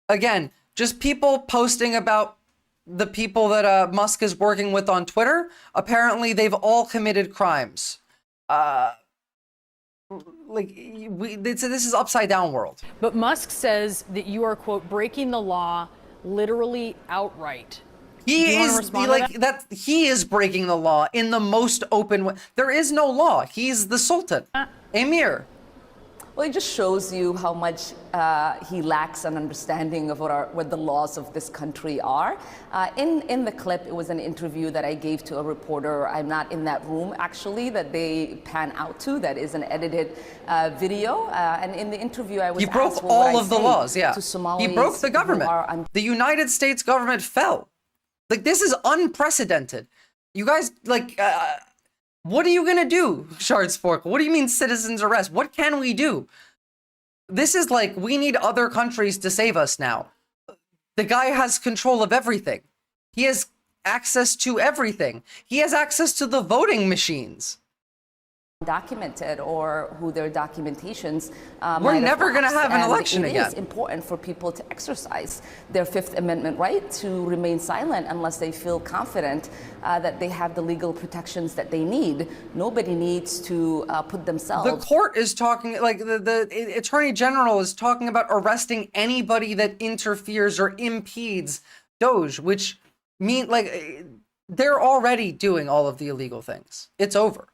again, just people posting about the people that Musk is working with on Twitter. Apparently, they've all committed crimes. This is upside down world. But Musk says that you are, quote, breaking the law literally outright. He is breaking the law in the most open way. There is no law. He's the Sultan. Emir. Well, it just shows you how much he lacks an understanding of what the laws of this country are. In the clip, it was an interview that I gave to a reporter. I'm not in that room, actually, that they pan out to. That is an edited video. And in the interview, I was asked, broke all of the laws, yeah. He broke the government. The United States government fell. Like, this is unprecedented. You guys, what are you gonna do, Shards Fork? What do you mean citizens arrest? What can we do? This is like, we need other countries to save us now. The guy has control of everything. He has access to everything. He has access to the voting machines. Documented or who their documentations we're never going to have an election again. It is important for people to exercise their Fifth Amendment right to remain silent unless they feel confident that they have the legal protections that they need. Nobody needs to put themselves. The court is talking, like the Attorney General is talking about arresting anybody that interferes or impedes Doge, which they're already doing all of the illegal things. It's over.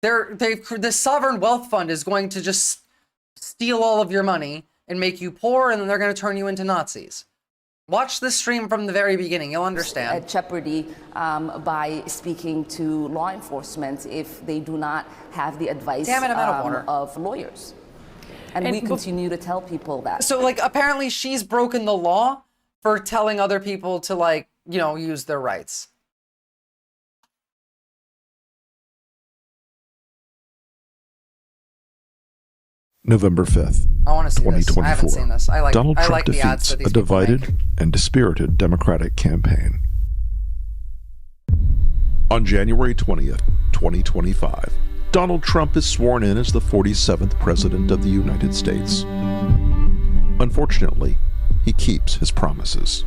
The sovereign wealth fund is going to just steal all of your money and make you poor, and then they're going to turn you into Nazis. Watch this stream from the very beginning. You'll understand. At jeopardy by speaking to law enforcement if they do not have the advice of lawyers. And we continue to tell people that. So, apparently she's broken the law for telling other people to, use their rights. November 5th, I want to see 2024. This. I haven't seen this. Donald Trump like the ads defeats that these a divided and dispirited Democratic campaign. On January 20th, 2025, Donald Trump is sworn in as the 47th President of the United States. Unfortunately, he keeps his promises.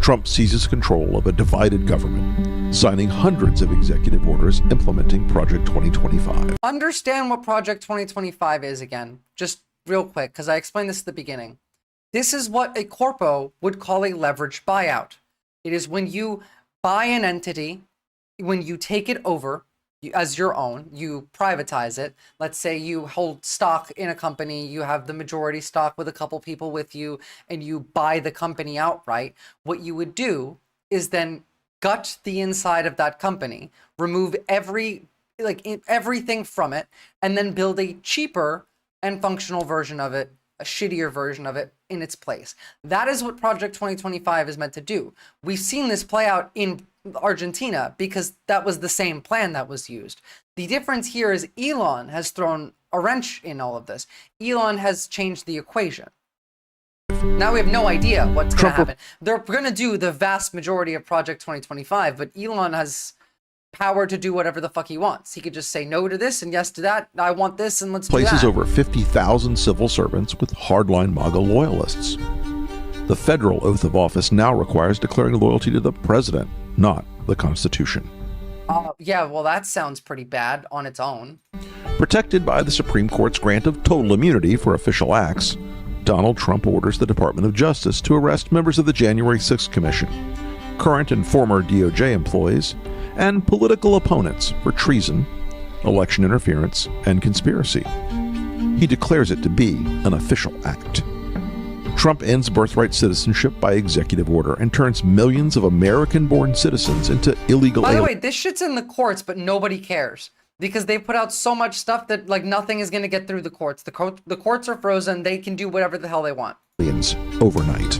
Trump seizes control of a divided government, signing hundreds of executive orders implementing Project 2025. Understand what Project 2025 is again, just real quick, because I explained this at the beginning. This is what a corpo would call a leveraged buyout. It is when you buy an entity, when you take it over as your own, you privatize it. Let's say you hold stock in a company, you have the majority stock with a couple people with you, and you buy the company outright. What you would do is then gut the inside of that company, remove everything from it, and then build a cheaper and functional version of it, a shittier version of it in its place. That is what Project 2025 is meant to do. We've seen this play out in Argentina because that was the same plan that was used. The difference here is Elon has thrown a wrench in all of this. Elon has changed the equation. Now we have no idea what's going to happen. They're going to do the vast majority of Project 2025, but Elon has power to do whatever the fuck he wants. He could just say no to this and yes to that. I want this and let's do that. Places over 50,000 civil servants with hardline MAGA loyalists. The federal oath of office now requires declaring loyalty to the president, not the Constitution. Yeah, well, that sounds pretty bad on its own. Protected by the Supreme Court's grant of total immunity for official acts, Donald Trump orders the Department of Justice to arrest members of the January 6th Commission, current and former DOJ employees, and political opponents for treason, election interference, and conspiracy. He declares it to be an official act. Trump ends birthright citizenship by executive order and turns millions of American-born citizens into illegal aliens. By the way, this shit's in the courts, but nobody cares because they put out so much stuff that like nothing is going to get through the courts. The courts are frozen. They can do whatever the hell they want. Overnight.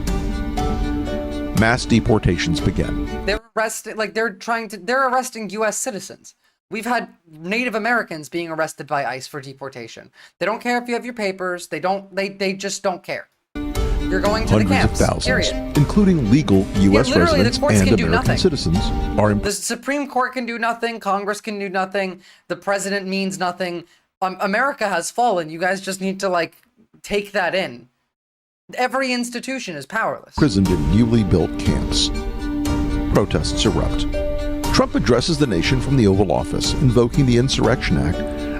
Mass deportations begin. They're arresting, they're arresting U.S. citizens. We've had Native Americans being arrested by ICE for deportation. They don't care if you have your papers. They just don't care. You're going to the camps, Hundreds of thousands, period. including legal U.S. Literally, the residents courts and can do American nothing. citizens, are The Supreme Court can do nothing. Congress can do nothing. The president means nothing. America has fallen. You guys just need to take that in. Every institution is powerless. imprisoned in newly built camps. Protests erupt. Trump addresses the nation from the Oval Office, invoking the Insurrection Act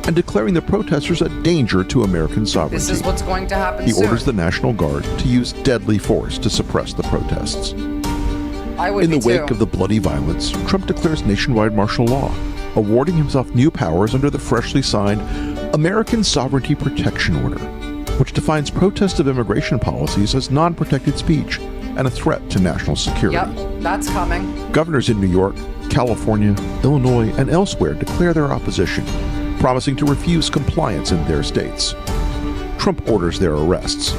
and declaring the protesters a danger to American sovereignty. This is what's going to happen He soon. orders the National Guard to use deadly force to suppress the protests. I would In the be wake too. of the bloody violence, Trump declares nationwide martial law, awarding himself new powers under the freshly signed American Sovereignty Protection Order, which defines protest of immigration policies as non-protected speech and a threat to national security. Yep, that's coming. Governors in New York, California, Illinois, and elsewhere declare their opposition, promising to refuse compliance in their states. Trump orders their arrests.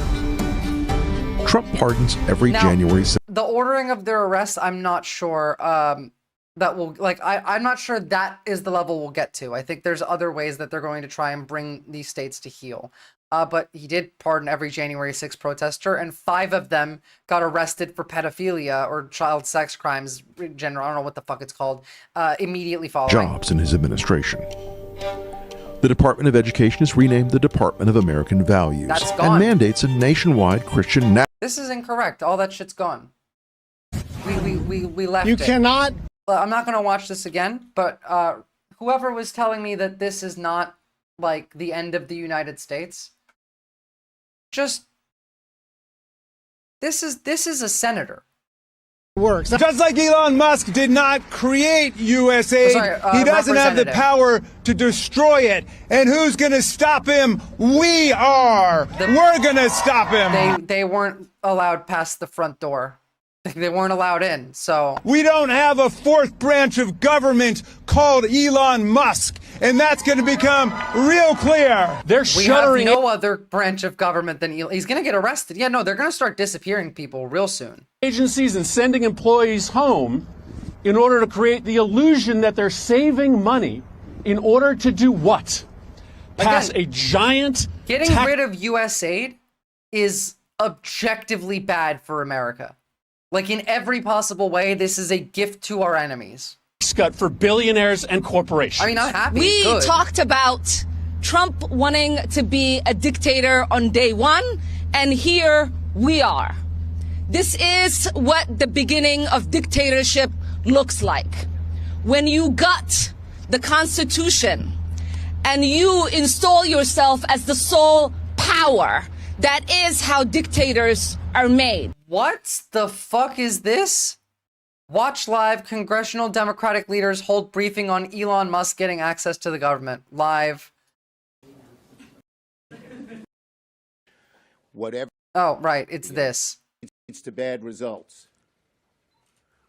Trump pardons every Now, January. The ordering of their arrests, I'm not sure that will, I'm not sure that is the level we'll get to. I think there's other ways that they're going to try and bring these states to heel. But he did pardon every January 6th protester, and 5 of them got arrested for pedophilia or child sex crimes, in general, I don't know what the fuck it's called, immediately following. Jobs in his administration. The Department of Education is renamed the Department of American Values That's gone. and mandates a nationwide Christian This is incorrect. All that shit's gone. We left You it. cannot. I'm not going to watch this again, but whoever was telling me that this is not the end of the United States, just this is a senator. Works. Just like Elon Musk did not create USAID, he doesn't have the Representative. power to destroy it. And who's going to stop him? We are. We're going to stop him. They weren't allowed past the front door. They weren't allowed in, so... We don't have a fourth branch of government called Elon Musk, and that's going to become real clear. They're We shuttering have no other branch of government than Elon. He's going to get arrested. Yeah, no, they're going to start disappearing people real soon. agencies and sending employees home in order to create the illusion that they're saving money in order to do what? Pass a giant... Getting rid of USAID is objectively bad for America. In every possible way, this is a gift to our enemies. Cut for billionaires and corporations. I mean, I'm happy. We Good. talked about Trump wanting to be a dictator on day one, and here we are. This is what the beginning of dictatorship looks like. When you gut the Constitution and you install yourself as the sole power, that is how dictators are made. What the fuck is this? Watch live. Congressional Democratic leaders hold briefing on Elon Musk getting access to the government. Live. Whatever. Oh, right. It's this. Leads to bad results.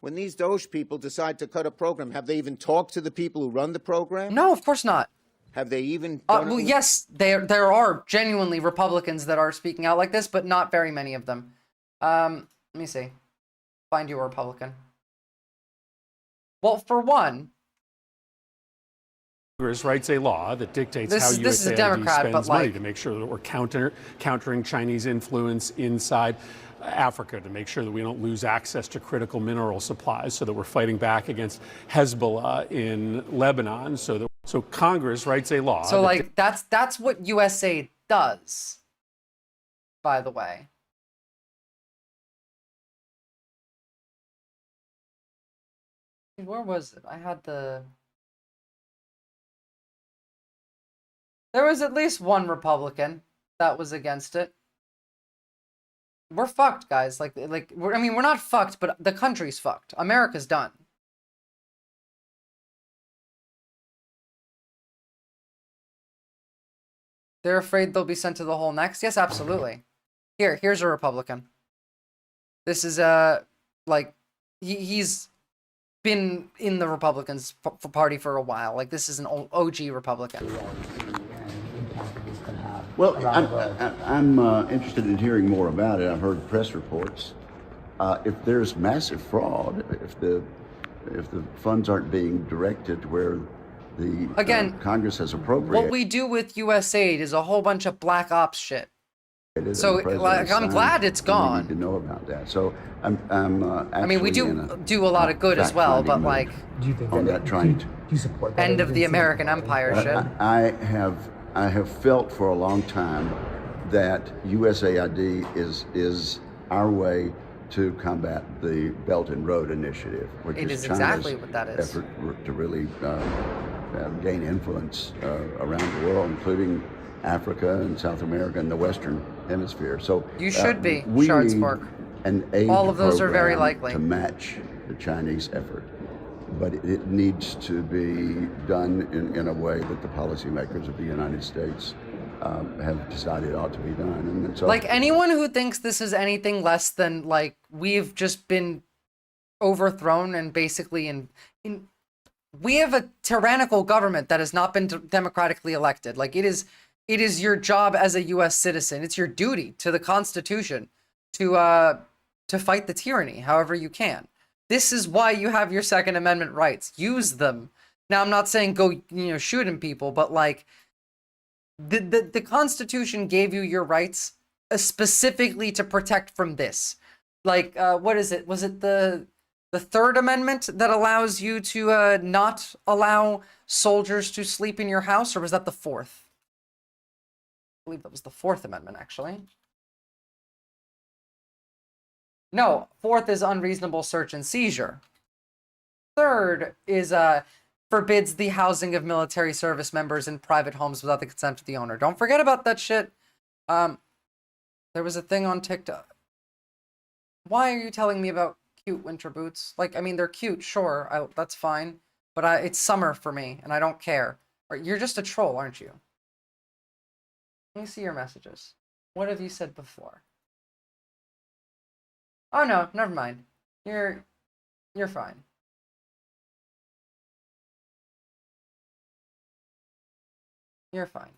When these Doge people decide to cut a program, have they even talked to the people who run the program? No, of course not. Have they even Well, yes, there are genuinely Republicans that are speaking out like this, but not very many of them. Let me see. Find you a Republican. Well, for one, Congress writes a law that dictates This how is a USAID Democrat, spends but, money like- to make sure that we're countering Chinese influence inside Africa, to make sure that we don't lose access to critical mineral supplies, so that we're fighting back against Hezbollah in Lebanon. So Congress writes a law. so like that's what USAID does. By the way. Where was it? I had the... There was at least one Republican that was against it. We're fucked, guys. I mean, we're not fucked, but the country's fucked. America's done. They're afraid they'll be sent to the hole next? Yes, absolutely. Here's a Republican. This is he's been in the Republicans party for a while. Like, this is an OG Republican. Well, I'm interested in hearing more about it. I've heard press reports. If there's massive fraud, if the funds aren't being directed where the Congress has appropriated, What we do with USAID is a whole bunch of black ops shit. So, the president like, I'm signed, glad it's we gone. need to know about that. So I'm I mean, we actually in do a lot of good as well, but like, on that trying to end of the American Empire shit. I have felt for a long time that USAID is our way to combat the Belt and Road Initiative, which It is is China's exactly what that is. effort to really gain influence around the world, including Africa and South America and the Western Hemisphere. So You should be, we Shards need Fork. an aid All of those are very program likely. to match the Chinese effort. But it needs to be done in a way that the policymakers of the United States have decided ought to be done. And so, Like, anyone who thinks this is anything less than, like, we've just been overthrown and basically we have a tyrannical government that has not been democratically elected. Like, it is your job as a U.S. citizen. It's your duty to the Constitution to fight the tyranny however you can. This is why you have your Second Amendment rights. Use them. Now, I'm not saying go, shooting people, but like, the Constitution gave you your rights specifically to protect from this. Like, what is it? Was it the Third Amendment that allows you to not allow soldiers to sleep in your house, or was that the Fourth? I believe that was the Fourth Amendment, actually. No, Fourth is unreasonable search and seizure. Third is forbids the housing of military service members in private homes without the consent of the owner. Don't forget about that shit. There was a thing on TikTok. Why are you telling me about cute winter boots? Like, I mean, they're cute, sure, that's fine. But it's summer for me, and I don't care. You're just a troll, aren't you? Let me see your messages. What have you said before? Oh no, never mind. You're fine. You're fine.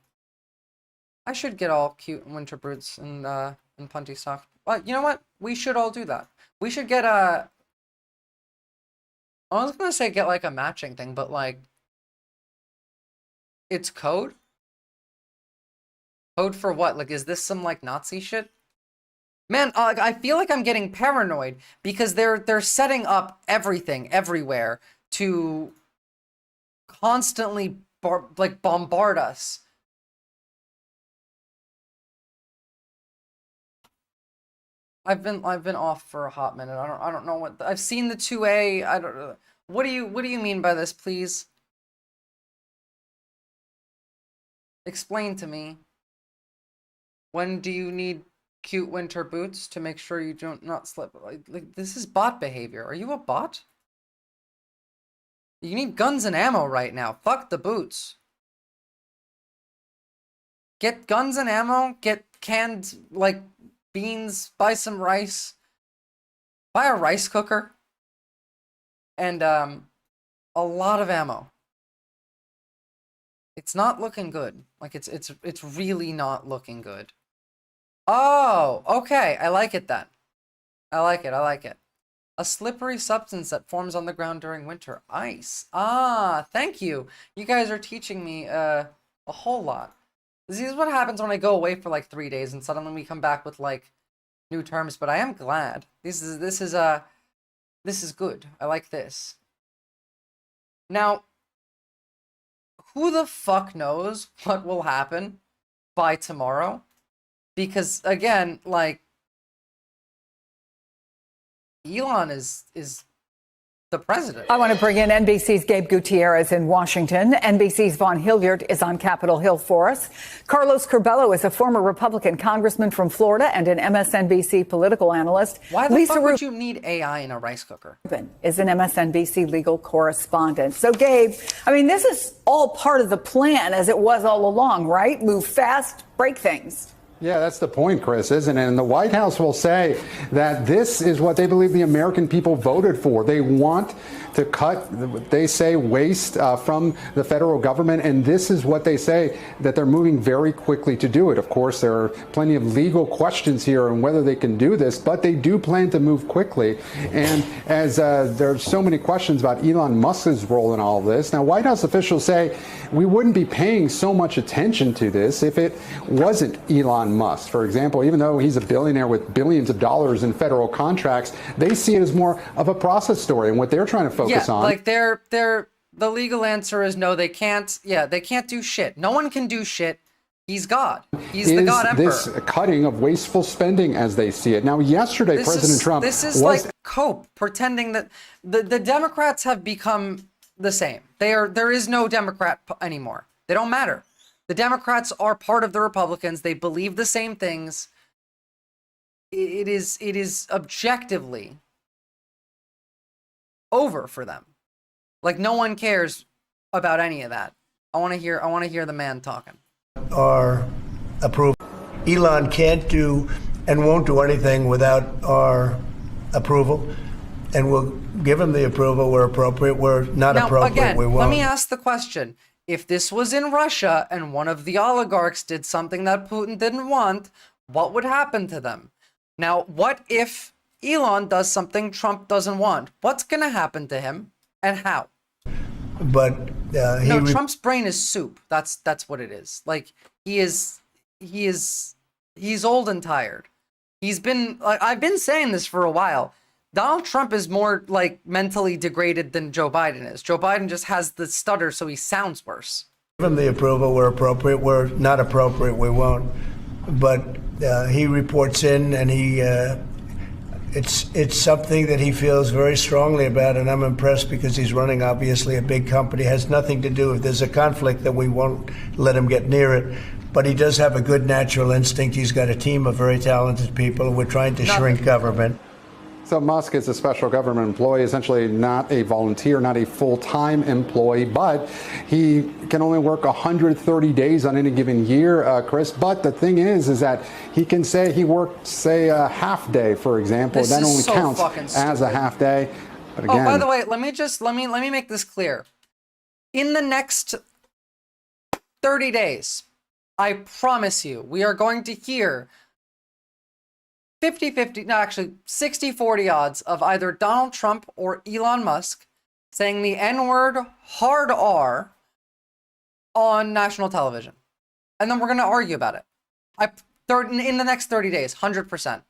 I should get all cute winter boots and punty sock. But you know what? We should all do that. We should get I was gonna say get like a matching thing, but like, it's code? Code for what? Like, is this some like Nazi shit? Man, I feel like I'm getting paranoid because they're setting up everything everywhere to constantly bombard us. I've been off for a hot minute. I don't know what I've seen the 2A. I don't know. What do you mean by this, please? Explain to me. When do you need cute winter boots to make sure you don't not slip? Like this is bot behavior. Are you a bot? You need guns and ammo right now. Fuck the boots. Get guns and ammo. Get canned like beans. Buy some rice. Buy a rice cooker. And a lot of ammo. It's not looking good. Like it's really not looking good. Oh, okay. I like it then. I like it. A slippery substance that forms on the ground during winter. Ice. Ah, thank you. You guys are teaching me a whole lot. This is what happens when I go away for like 3 days and suddenly we come back with like new terms, but I am glad. This is good. I like this. Now, who the fuck knows what will happen by tomorrow? Because again, like Elon is the president. I want to bring in NBC's Gabe Gutierrez in Washington. NBC's Vaughn Hilliard is on Capitol Hill for us. Carlos Curbelo is a former Republican congressman from Florida and an MSNBC political analyst. Why the fuck would you need AI in a rice cooker? Is an MSNBC legal correspondent. So, Gabe, I mean, this is all part of the plan as it was all along, right? Move fast, break things. Yeah, that's the point, Chris, isn't it? And the White House will say that this is what they believe the American people voted for. They want to cut, they say, waste from the federal government. And this is what they say, that they're moving very quickly to do it. Of course, there are plenty of legal questions here on whether they can do this, but they do plan to move quickly. And as there's so many questions about Elon Musk's role in all of this. Now, White House officials say we wouldn't be paying so much attention to this if it wasn't Elon Musk. For example, even though he's a billionaire with billions of dollars in federal contracts, they see it as more of a process story. And what they're trying to focus on. Like the legal answer is no, they can't. Yeah, they can't do shit. No one can do shit. He's God. He's the God Emperor. This cutting of wasteful spending as they see it. Now, yesterday, President Trump This is like cope, pretending that the Democrats have become the same. There is no Democrat anymore. They don't matter. The Democrats are part of the Republicans. They believe the same things. It is objectively over for them. Like no one cares about any of that. I want to hear the man talking. Our approval. Elon can't do and won't do anything without our approval, and we'll give him the approval where appropriate. Where not appropriate, again, we won't. Let me ask the question. If this was in Russia and one of the oligarchs did something that Putin didn't want, what would happen to them? Now, what if Elon does something Trump doesn't want? What's going to happen to him and how? But Trump's brain is soup. That's what it is. Like he's old and tired. He's been like I've been saying this for a while. Donald Trump is more like mentally degraded than Joe Biden is. Joe Biden just has the stutter, so he sounds worse. Give him the approval where appropriate. Where not appropriate, we won't. But he reports in, and he it's something that he feels very strongly about, and I'm impressed because he's running obviously a big company. It has nothing to do if there's a conflict that we won't let him get near it. But he does have a good natural instinct. He's got a team of very talented people. We're trying to shrink government. So Musk is a special government employee, essentially not a volunteer, not a full-time employee, but he can only work 130 days on any given year, Chris. But the thing is that he can say he worked, say, a half day, for example. That only counts as a half day. But again, oh, by the way, let me make this clear. In the next 30 days, I promise you, we are going to hear 50-50, no, actually 60-40 odds of either Donald Trump or Elon Musk saying the N-word hard R on national television. And then we're going to argue about it. In the next 30 days, 100%.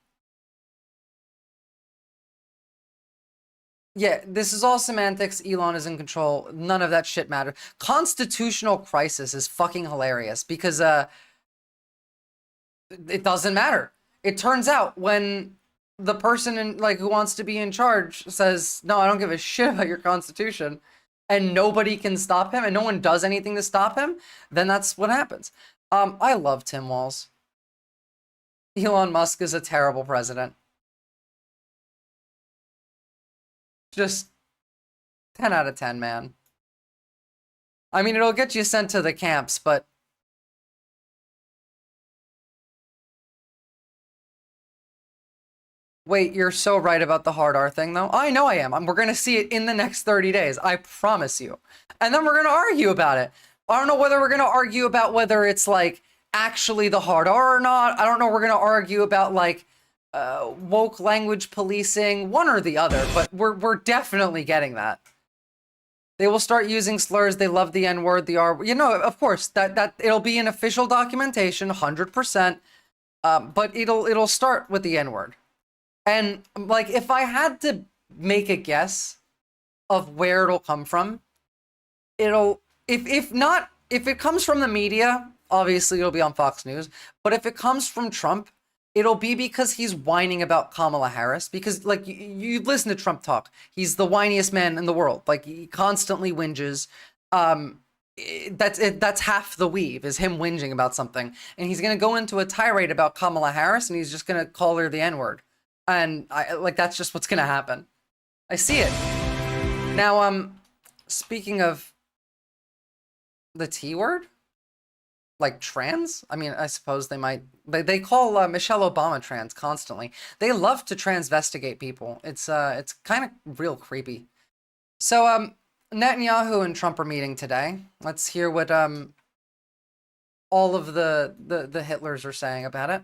Yeah, this is all semantics. Elon is in control. None of that shit matters. Constitutional crisis is fucking hilarious because it doesn't matter. It turns out when the person who wants to be in charge says, no, I don't give a shit about your constitution, and nobody can stop him and no one does anything to stop him, then that's what happens. I love Tim Walz. Elon Musk is a terrible president. Just 10 out of 10, man. I mean, it'll get you sent to the camps, but wait, you're so right about the hard R thing, though. I know I am. We're going to see it in the next 30 days. I promise you. And then we're going to argue about it. I don't know whether we're going to argue about whether it's, like, actually the hard R or not. I don't know. We're going to argue about, like, woke language policing, one or the other. But we're definitely getting that. They will start using slurs. They love the N-word, the R. You know, of course, that it'll be an official documentation, 100%. But it'll start with the N-word. And, like, if I had to make a guess of where it'll come from, if it comes from the media, obviously it'll be on Fox News. But if it comes from Trump, it'll be because he's whining about Kamala Harris. Because, like, you listen to Trump talk. He's the whiniest man in the world. Like, he constantly whinges. That's half the weave, is him whinging about something. And he's going to go into a tirade about Kamala Harris, and he's just going to call her the N-word. And that's just what's gonna happen. I see it. Now, speaking of the T word, like trans, I mean, I suppose they might, they call Michelle Obama trans constantly. They love to transvestigate people. It's kind of real creepy. So, Netanyahu and Trump are meeting today. Let's hear what, all of the Hitlers are saying about it.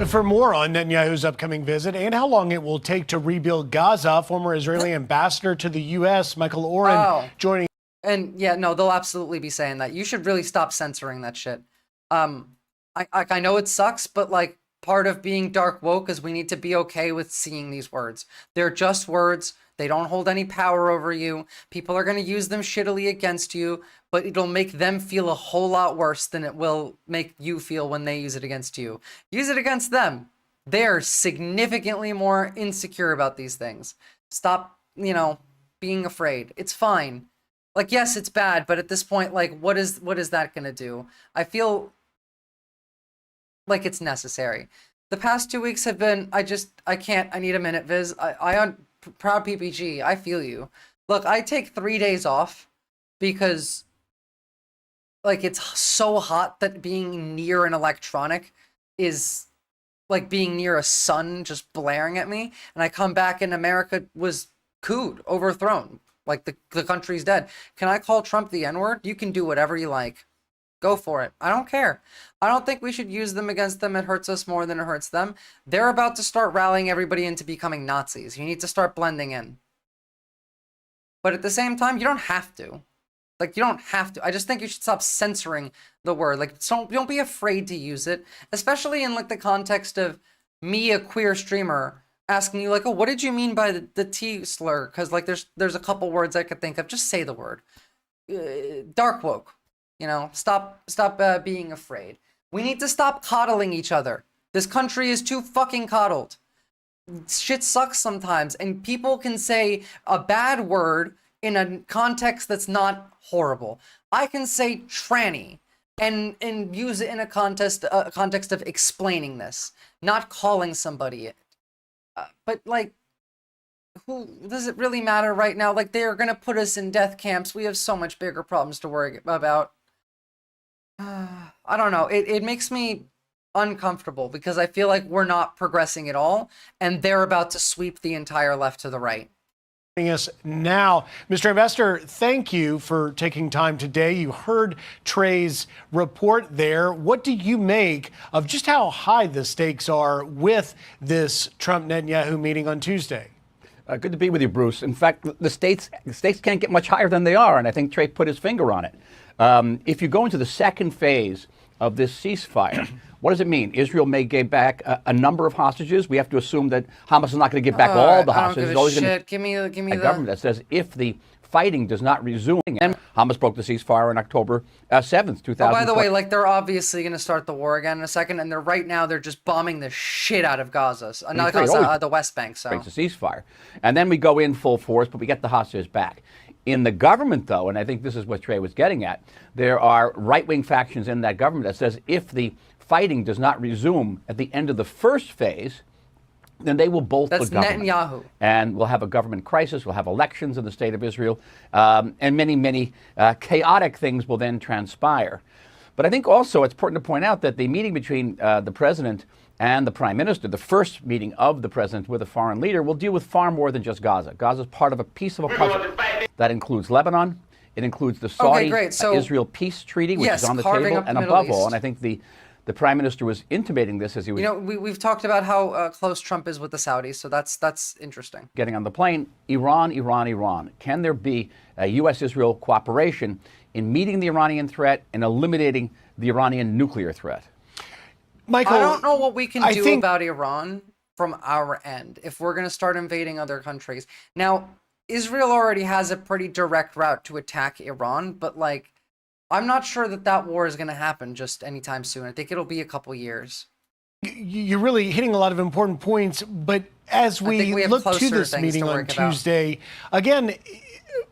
For more on Netanyahu's upcoming visit and how long it will take to rebuild Gaza, former Israeli ambassador to the U.S., Michael Oren, joining. And yeah, no, they'll absolutely be saying that. You should really stop censoring that shit. I know it sucks, but like part of being dark woke is we need to be okay with seeing these words. They're just words. They don't hold any power over you. People are going to use them shittily against you, but it'll make them feel a whole lot worse than it will make you feel when they use it against you. Use it against them. They're significantly more insecure about these things. Stop, being afraid. It's fine. Like, yes, it's bad, but at this point, like, what is that going to do? I feel like it's necessary. The past 2 weeks have been, I need a minute, Viz. Proud PPG, I feel you. Look, I take 3 days off because, like, it's so hot that being near an electronic is like being near a sun just blaring at me. And I come back and America was couped, overthrown. Like, the country's dead. Can I call Trump the N-word? You can do whatever you like. Go for it. I don't care. I don't think we should use them against them. It hurts us more than it hurts them. They're about to start rallying everybody into becoming Nazis. You need to start blending in. But at the same time, you don't have to. Like, you don't have to. I just think you should stop censoring the word. Like, don't be afraid to use it. Especially in, like, the context of me, a queer streamer, asking you, like, oh, what did you mean by the T slur? Because, like, there's a couple words I could think of. Just say the word. Dark woke. Stop being afraid. We need to stop coddling each other. This country is too fucking coddled. Shit sucks sometimes, and people can say a bad word in a context that's not horrible. I can say tranny and use it in a context of explaining this, not calling somebody it. But like, who does it really matter right now? Like, they're gonna put us in death camps. We have so much bigger problems to worry about. I don't know. It makes me uncomfortable because I feel like we're not progressing at all, and they're about to sweep the entire left to the right. Us now, Mr. Investor, thank you for taking time today. You heard Trey's report there. What do you make of just how high the stakes are with this Trump-Netanyahu meeting on Tuesday? Good to be with you, Bruce. In fact, the stakes can't get much higher than they are, and I think Trey put his finger on it. If you go into the second phase of this ceasefire, what does it mean? Israel may give back a number of hostages. We have to assume that Hamas is not going to give back all the hostages. I don't give a shit. Give me a government that says if the fighting does not resume. And Hamas broke the ceasefire on October 7th, 2020. Oh, by the way, like they're obviously going to start the war again in a second, and they're just bombing the shit out of Gaza, not Gaza, the West Bank. So breaks the ceasefire, and then we go in full force, but we get the hostages back. In the government, though, and I think this is what Trey was getting at, there are right-wing factions in that government that says if the fighting does not resume at the end of the first phase, then they will bolt the government. That's Netanyahu. And we'll have a government crisis, we'll have elections in the state of Israel, and many chaotic things will then transpire. But I think also it's important to point out that the meeting between the president and the prime minister, the first meeting of the president with a foreign leader, will deal with far more than just Gaza. Gaza is part of a piece of a puzzle that includes Lebanon. It includes the Saudi-Israel peace treaty, which is on the table, and above all, and I think the prime minister was intimating this as he was. We've talked about how close Trump is with the Saudis, so that's interesting. Getting on the plane, Iran. Can there be a U.S.-Israel cooperation in meeting the Iranian threat and eliminating the Iranian nuclear threat? Michael, I don't know what we can do about Iran from our end if we're going to start invading other countries. Now, Israel already has a pretty direct route to attack Iran, but like, I'm not sure that war is going to happen just anytime soon. I think it'll be a couple years. You're really hitting a lot of important points, but as we look to this meeting on Tuesday, again,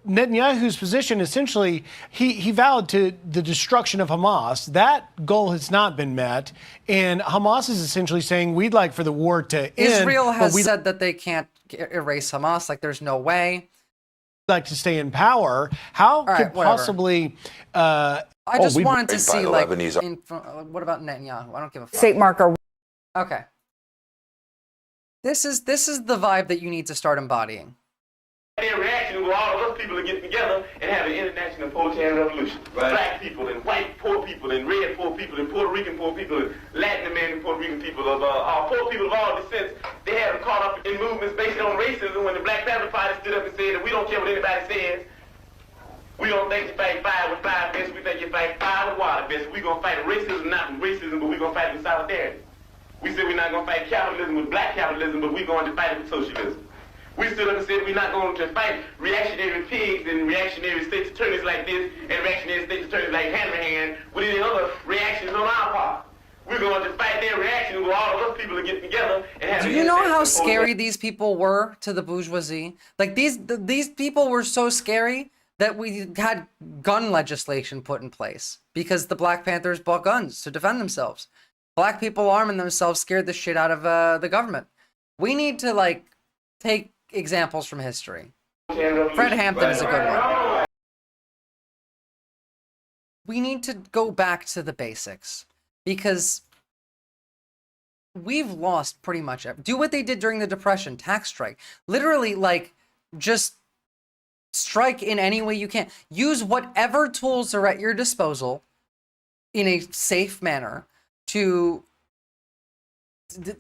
Netanyahu's position, essentially, he vowed to the destruction of Hamas. That goal has not been met, and Hamas is essentially saying we'd like for the war to end. Israel has said that they can't erase Hamas, like there's no way. Like to stay in power. How could possibly? I just wanted to see like. What about Netanyahu? I don't give a fuck. State marker. Okay. This is the vibe that you need to start embodying. Their reaction where all of us people are getting together and have an international proletarian revolution. Right. Black people and white poor people and red poor people and Puerto Rican poor people and Latin American Puerto Rican people of poor people of all descents. They have caught up in movements based on racism when the Black Panther Party stood up and said that we don't care what anybody says. We don't think you fight fire with fire best, we think you fight fire with water best. We're going to fight racism, not with racism, but we're going to fight with solidarity. We said we're not going to fight capitalism with black capitalism, but we're going to fight it with socialism. We stood up and said we're not going to fight reactionary pigs and reactionary state's attorneys like this and reactionary state's attorneys like Hanrahan with any other reactions on our part. We're going to fight their reaction where all of us people are getting together and have. Do you know how scary these people were to the bourgeoisie? Like these people were so scary that we had gun legislation put in place because the Black Panthers bought guns to defend themselves. Black people arming themselves scared the shit out of the government. We need to like take examples from history. Fred Hampton is a good one. We need to go back to the basics because we've lost pretty much everything. Do what they did during the Depression, tax strike. Literally, like, just strike in any way you can. Use whatever tools are at your disposal in a safe manner to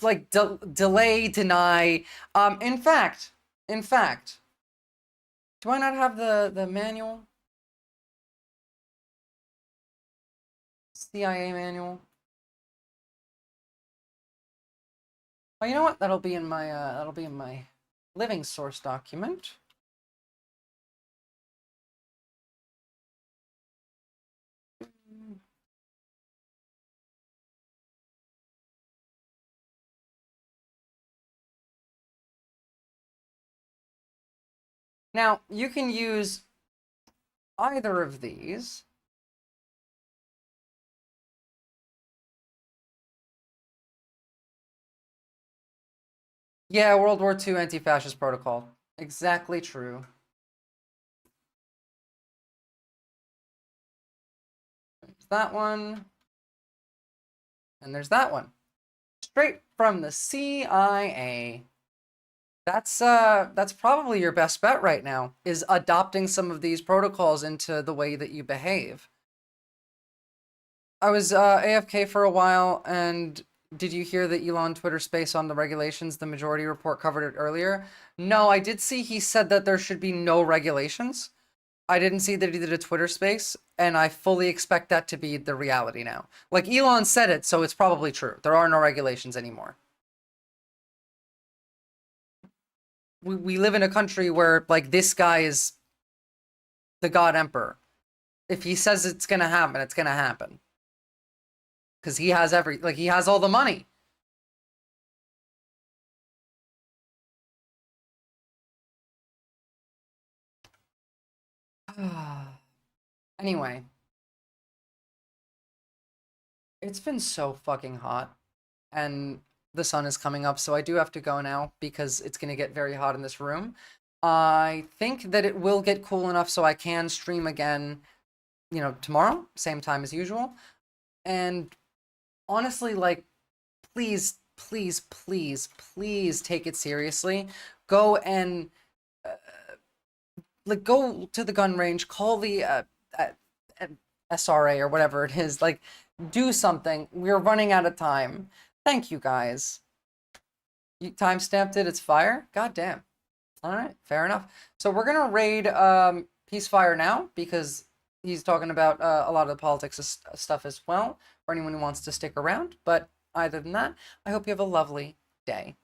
like delay, deny. In fact, do I not have the manual? CIA manual. Oh, you know what? That'll be in my living source document. Now, you can use either of these. Yeah, World War II anti-fascist protocol. Exactly true. There's that one. And there's that one. Straight from the CIA. That's probably your best bet right now, is adopting some of these protocols into the way that you behave. I was AFK for a while, and did you hear the Elon Twitter space on the regulations? The Majority Report covered it earlier. No, I did see he said that there should be no regulations. I didn't see that he did a Twitter space, and I fully expect that to be the reality now. Like, Elon said it, so it's probably true. There are no regulations anymore. We live in a country where, like, this guy is the God Emperor. If he says it's gonna happen, it's gonna happen. Because he has he has all the money. Anyway. It's been so fucking hot. And the sun is coming up, so I do have to go now because it's going to get very hot in this room. I think that it will get cool enough so I can stream again, you know, tomorrow, same time as usual. And honestly, like, please, please, please, please take it seriously. Go and, like, go to the gun range, call the SRA or whatever it is, like, do something. We're running out of time. Thank you, guys. You time-stamped it, it's fire? God damn. Alright, fair enough. So we're gonna raid Peacefire now, because he's talking about a lot of the politics stuff as well, for anyone who wants to stick around. But other than that, I hope you have a lovely day.